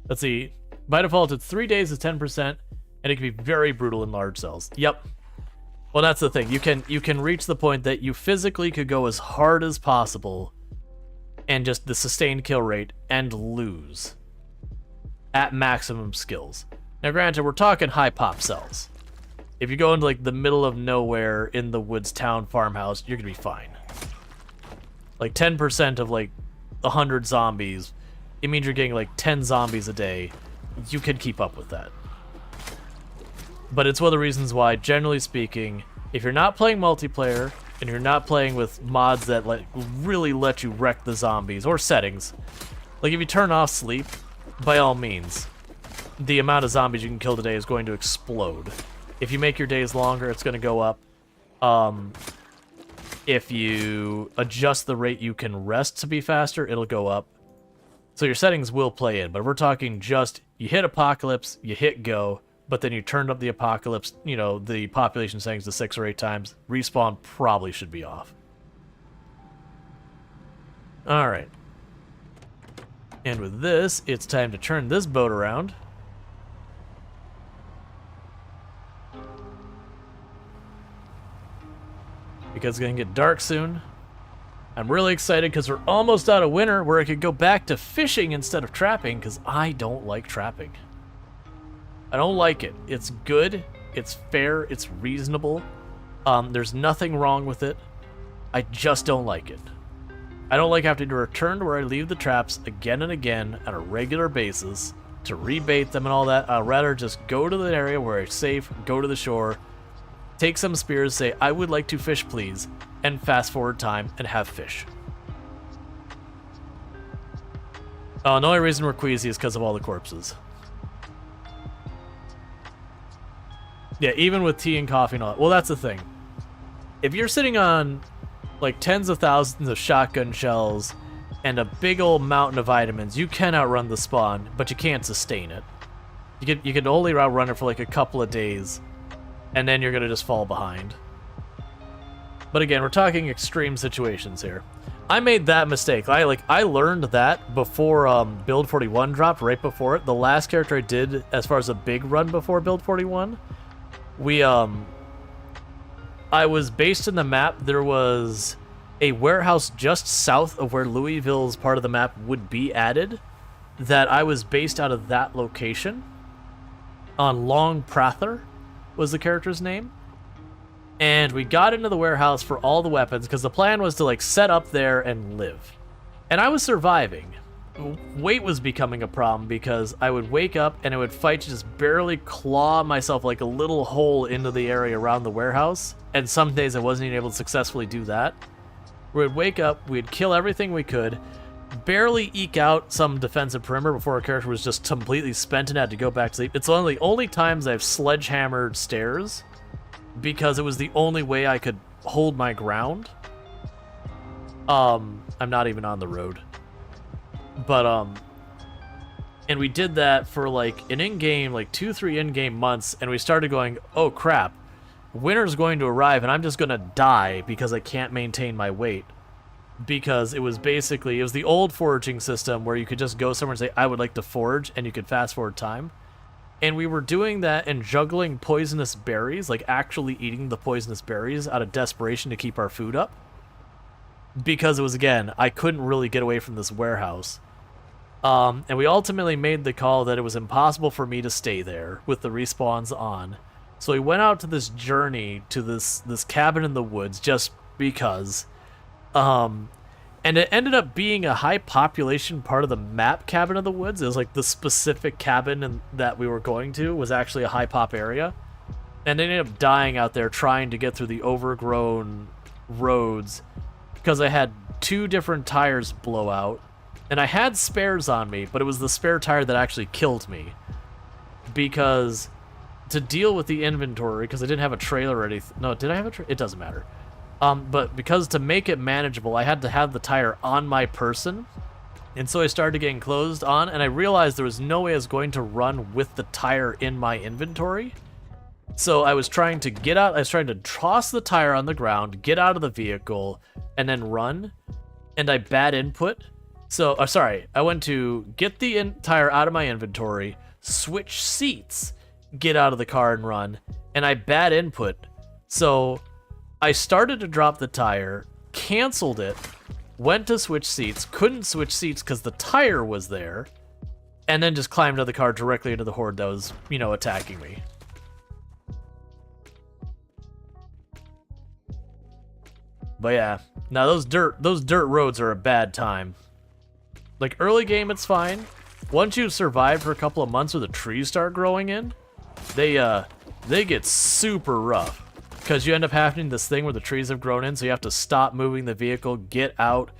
Let's see. By default, it's 3 days is 10%, and it can be very brutal in large cells. Yep. Well, that's the thing. You can reach the point that you physically could go as hard as possible and just the sustained kill rate and lose at maximum skills. Now, granted, we're talking high pop cells. If you go into like the middle of nowhere in the woods town farmhouse, you're gonna be fine. Like 10% of like 100 zombies, it means you're getting like 10 zombies a day. You can keep up with that. But it's one of the reasons why, generally speaking, if you're not playing multiplayer and you're not playing with mods that like really let you wreck the zombies, or settings, like if you turn off sleep, by all means, the amount of zombies you can kill today is going to explode. If you make your days longer, it's going to go up. If you adjust the rate you can rest to be faster, it'll go up. So your settings will play in, but we're talking just, you hit apocalypse, you hit go, but then you turned up the apocalypse, you know, the population settings to 6 or 8 times, respawn probably should be off. Alright. And with this, it's time to turn this boat around. Because it's going to get dark soon. I'm really excited because we're almost out of winter where I could go back to fishing instead of trapping, because I don't like trapping. I don't like it. It's good, it's fair, it's reasonable. There's nothing wrong with it. I just don't like it. I don't like having to return to where I leave the traps again and again on a regular basis to rebait them and all that. I'd rather just go to the area where it's safe, go to the shore, take some spears, say, I would like to fish, please, and fast forward time and have fish. Oh, the only reason we're queasy is because of all the corpses. Yeah, even with tea and coffee and all that. Well, that's the thing. If you're sitting on like tens of thousands of shotgun shells and a big old mountain of vitamins, you can outrun the spawn, but you can't sustain it. You can only outrun it for like a couple of days, and then you're gonna just fall behind. But again, we're talking extreme situations here. I made that mistake. I learned that before Build 41 dropped, right before it. The last character I did as far as a big run before Build 41, I was based in the map. There was a warehouse just south of where Louisville's part of the map would be added, that I was based out of that location. On Long Prather was the character's name. And we got into the warehouse for all the weapons because the plan was to like set up there and live. And I was surviving. Weight was becoming a problem because I would wake up and I would fight to just barely claw myself like a little hole into the area around the warehouse. And some days I wasn't even able to successfully do that. We'd wake up, we'd kill everything we could, barely eke out some defensive perimeter before our character was just completely spent and had to go back to sleep. It's one of the only times I've sledgehammered stairs because it was the only way I could hold my ground. I'm not even on the road. But, and we did that for like an in-game, like 2-3 in-game months, and we started going, oh crap, winter's going to arrive and I'm just gonna die because I can't maintain my weight. Because it was the old foraging system where you could just go somewhere and say, I would like to forage, and you could fast forward time. And we were doing that and juggling poisonous berries, like actually eating the poisonous berries out of desperation to keep our food up. Because it was, again, I couldn't really get away from this warehouse. And we ultimately made the call that it was impossible for me to stay there with the respawns on. So we went out to this journey to this cabin in the woods just because. And it ended up being a high population part of the map, Cabin in the Woods. It was like the specific cabin that we were going to was actually a high pop area. And I ended up dying out there trying to get through the overgrown roads because I had 2 different tires blow out. And I had spares on me, but it was the spare tire that actually killed me. Because to deal with the inventory, because I didn't have a trailer or anything. No, did I have a trailer? It doesn't matter. But because to make it manageable, I had to have the tire on my person. And so I started getting closed on, and I realized there was no way I was going to run with the tire in my inventory. So I was trying to get out, I was trying to toss the tire on the ground, get out of the vehicle, and then run. And I bad input. So, I went to get the tire out of my inventory, switch seats, get out of the car and run, and I bad input. So I started to drop the tire, canceled it, went to switch seats, couldn't switch seats because the tire was there, and then just climbed out of the car directly into the horde that was, attacking me. But yeah, now those dirt roads are a bad time. Like early game, it's fine. Once you've survived for a couple of months where the trees start growing in, they get super rough. Because you end up having this thing where the trees have grown in, so you have to stop moving the vehicle, get out,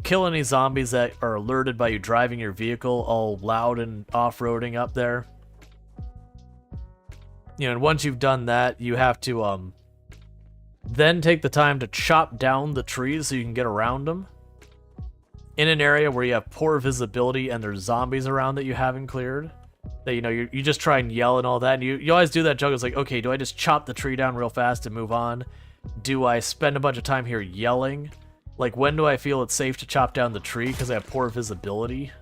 kill any zombies that are alerted by you driving your vehicle all loud and off-roading up there. And once you've done that, you have to then take the time to chop down the trees so you can get around them. In an area where you have poor visibility and there's zombies around that you haven't cleared. That, you just try and yell and all that, and you always do that juggle. It's like, okay, do I just chop the tree down real fast and move on? Do I spend a bunch of time here yelling? Like, when do I feel it's safe to chop down the tree because I have poor visibility?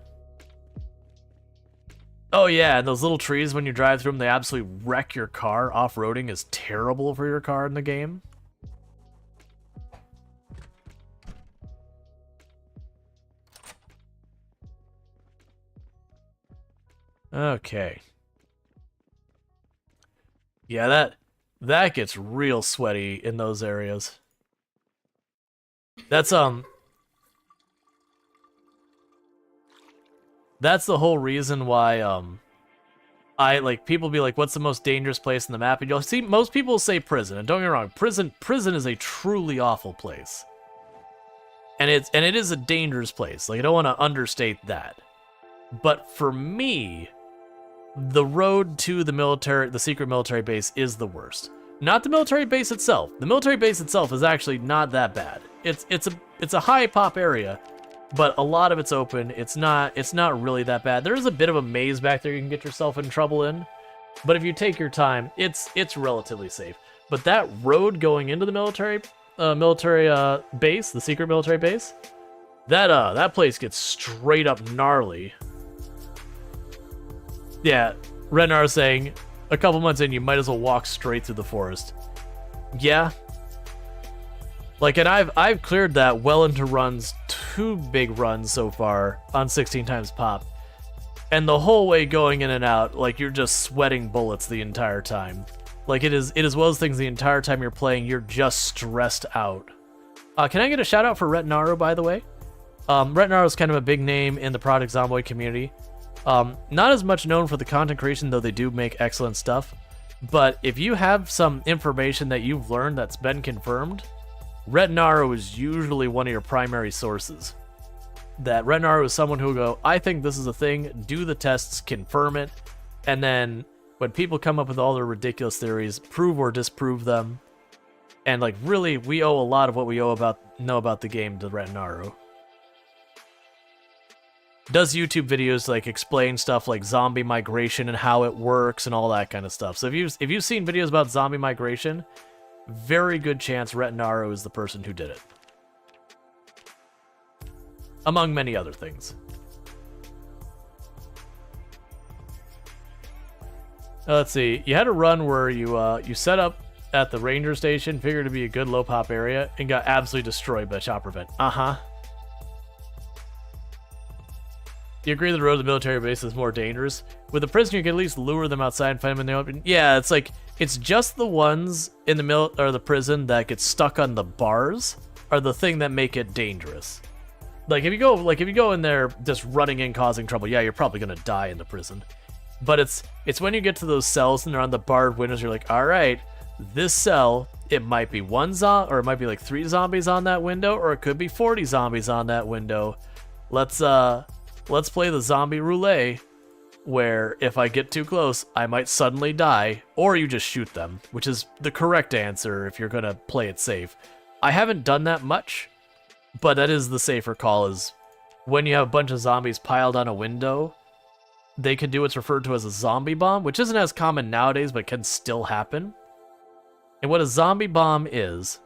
Oh yeah, and those little trees, when you drive through them, they absolutely wreck your car. Off-roading is terrible for your car in the game. Okay. Yeah, that gets real sweaty in those areas. That's the whole reason why People be like, what's the most dangerous place in the map? And you'll see most people say prison. And don't get me wrong, prison is a truly awful place. And it is a dangerous place. Like, I don't want to understate that. But for me, the road to the secret military base is the worst. Not the military base itself. The military base itself is actually not that bad. It's a high pop area, but a lot of it's open. It's not really that bad. There is a bit of a maze back there you can get yourself in trouble in, but if you take your time, it's relatively safe. But that road going into the military base, the secret military base, that place gets straight up gnarly. Yeah, Renar saying, a couple months in, you might as well walk straight through the forest. Yeah. Like, and I've cleared that well into runs, 2 big runs so far on 16 times pop. And the whole way going in and out, like, you're just sweating bullets the entire time. Like, it is one of those things the entire time you're playing, you're just stressed out. Can I get a shout out for Retnaru, by the way? Retnaru is kind of a big name in the Product Zomboid community. Not as much known for the content creation, though they do make excellent stuff. But if you have some information that you've learned that's been confirmed, Retnaru is usually one of your primary sources. That Retnaru is someone who will go, I think this is a thing, do the tests, confirm it, and then when people come up with all their ridiculous theories, prove or disprove them. And like, really, we owe a lot of what we know about the game to Retnaru. Does YouTube videos like explain stuff like zombie migration and how it works and all that kind of stuff. So if you've seen videos about zombie migration, very good chance Retnaru is the person who did it. Among many other things. Let's see. You had a run where you set up at the ranger station, figured to be a good low pop area, and got absolutely destroyed by chopper vent. Uh-huh. You agree that the road to the military base is more dangerous? With a prisoner, you can at least lure them outside and find them in the open. Yeah, it's like, it's just the ones in the prison that get stuck on the bars are the thing that make it dangerous. Like if you go in there just running in causing trouble, yeah, you're probably gonna die in the prison. But it's when you get to those cells and they're on the barred windows, you're like, all right, this cell, it might be or it might be like 3 zombies on that window, or it could be 40 zombies on that window. Let's play the zombie roulette, where if I get too close, I might suddenly die, or you just shoot them, which is the correct answer if you're gonna play it safe. I haven't done that much, but that is the safer call, is when you have a bunch of zombies piled on a window, they can do what's referred to as a zombie bomb, which isn't as common nowadays, but can still happen. And what a zombie bomb is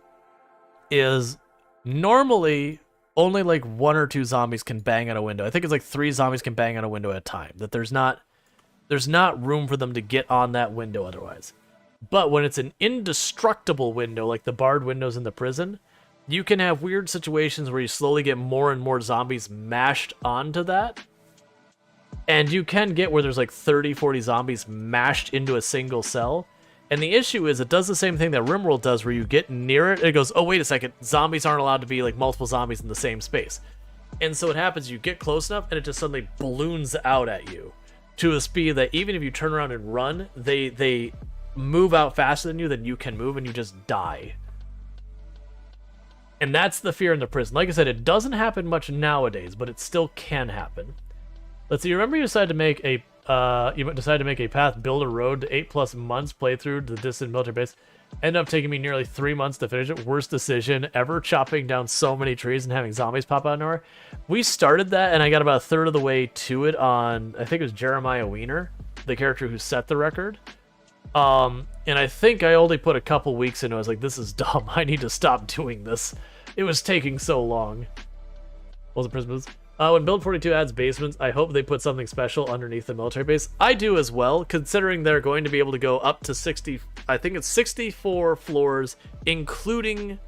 normally only like 1 or 2 zombies can bang on a window. I think it's like 3 zombies can bang on a window at a time. That there's not room for them to get on that window otherwise. But when it's an indestructible window, like the barred windows in the prison, you can have weird situations where you slowly get more and more zombies mashed onto that. And you can get where there's like 30, 40 zombies mashed into a single cell. And the issue is it does the same thing that RimWorld does, where you get near it and it goes, oh, wait a second, zombies aren't allowed to be like multiple zombies in the same space. And so what happens, you get close enough and it just suddenly balloons out at you to a speed that even if you turn around and run, they move out faster than you can move, and you just die. And that's the fear in the prison. Like I said, it doesn't happen much nowadays, but it still can happen. Let's see, you remember you decided to make a path, build a road to 8+ months playthrough to the distant military base. Ended up taking me nearly 3 months to finish it. Worst decision ever, chopping down so many trees and having zombies pop out of nowhere. We started that, and I got about a third of the way to it on, I think it was Jeremiah Wiener, the character who set the record. And I think I only put a couple weeks into it. I was like, this is dumb. I need to stop doing this. It was taking so long. What was the prison? When Build 42 adds basements, I hope they put something special underneath the military base. I do as well, considering they're going to be able to go up to 60, I think it's 64 floors, including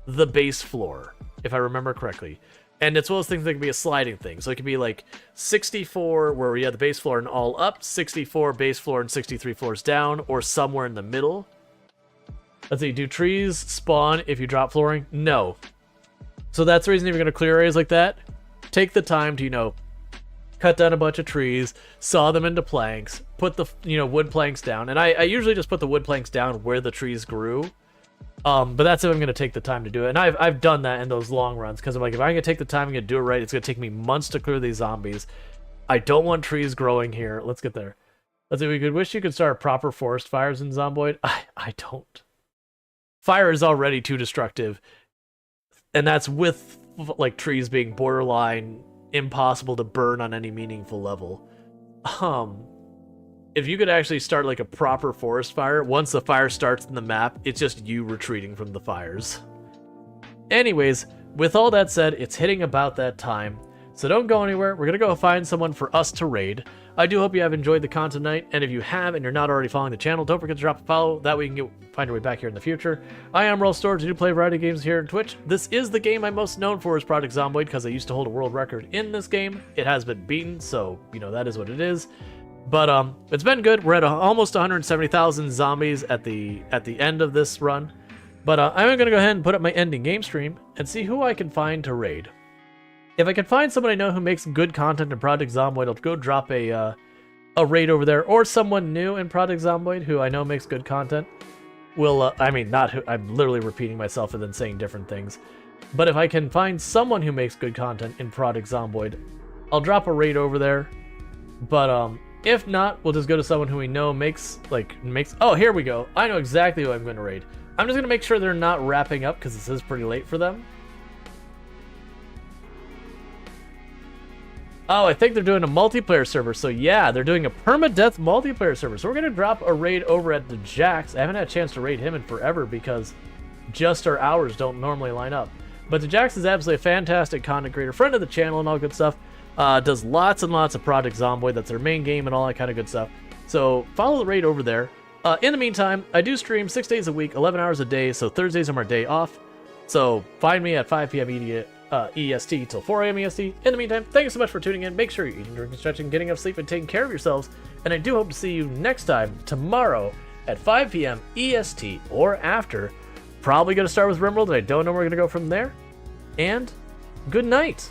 the base floor, if I remember correctly. And it's one of those things that can be a sliding thing. So it could be like 64 where we have the base floor and all up, 64 base floor and 63 floors down, or somewhere in the middle. Let's see, do trees spawn if you drop flooring? No. So that's the reason if you're going to clear areas like that, take the time to, cut down a bunch of trees, saw them into planks, put the wood planks down, and I usually just put the wood planks down where the trees grew. But that's if I'm gonna take the time to do it, and I've done that in those long runs because I'm like, if I'm gonna take the time and gonna do it right, it's gonna take me months to clear these zombies. I don't want trees growing here. Let's get there. Let's see. We could wish you could start proper forest fires in Zomboid. I don't. Fire is already too destructive, and that's with like trees being borderline impossible to burn on any meaningful level. If you could actually start like a proper forest fire, once the fire starts in the map, it's just you retreating from the fires. Anyways, with all that said, it's hitting about that time, so don't go anywhere. We're gonna go find someone for us to raid. I do hope you have enjoyed the content tonight, and if you have and you're not already following the channel, don't forget to drop a follow. That way you can find your way back here in the future. I am Rual Storge. I do play a variety of games here on Twitch. This is the game I'm most known for, is Project Zomboid, because I used to hold a world record in this game. It has been beaten, so that is what it is. But it's been good. We're at almost 170,000 zombies at the end of this run. But I'm gonna go ahead and put up my ending game stream and see who I can find to raid. If I can find someone I know who makes good content in Project Zomboid, I'll go drop a raid over there, or someone new in Project Zomboid who I know makes good content. I mean, not who, I'm literally repeating myself and then saying different things. But if I can find someone who makes good content in Project Zomboid, I'll drop a raid over there. But if not, we'll just go to someone who we know makes. Oh, here we go. I know exactly who I'm going to raid. I'm just going to make sure they're not wrapping up because this is pretty late for them. Oh, I think they're doing a multiplayer server. So yeah, they're doing a permadeath multiplayer server. So we're going to drop a raid over at the Jax. I haven't had a chance to raid him in forever because just our hours don't normally line up. But the Jax is absolutely a fantastic content creator, friend of the channel and all good stuff. Does lots and lots of Project Zomboid. That's their main game and all that kind of good stuff. So follow the raid over there. In the meantime, I do stream 6 days a week, 11 hours a day. So Thursdays are my day off. So find me at 5 p.m. EST till 4 a.m. EST. In the meantime, thank you so much for tuning in. Make sure you're eating, drinking, stretching, getting enough sleep, and taking care of yourselves. And I do hope to see you next time, tomorrow, at 5 p.m. EST or after. Probably going to start with RimWorld, and I don't know where we're going to go from there. And good night.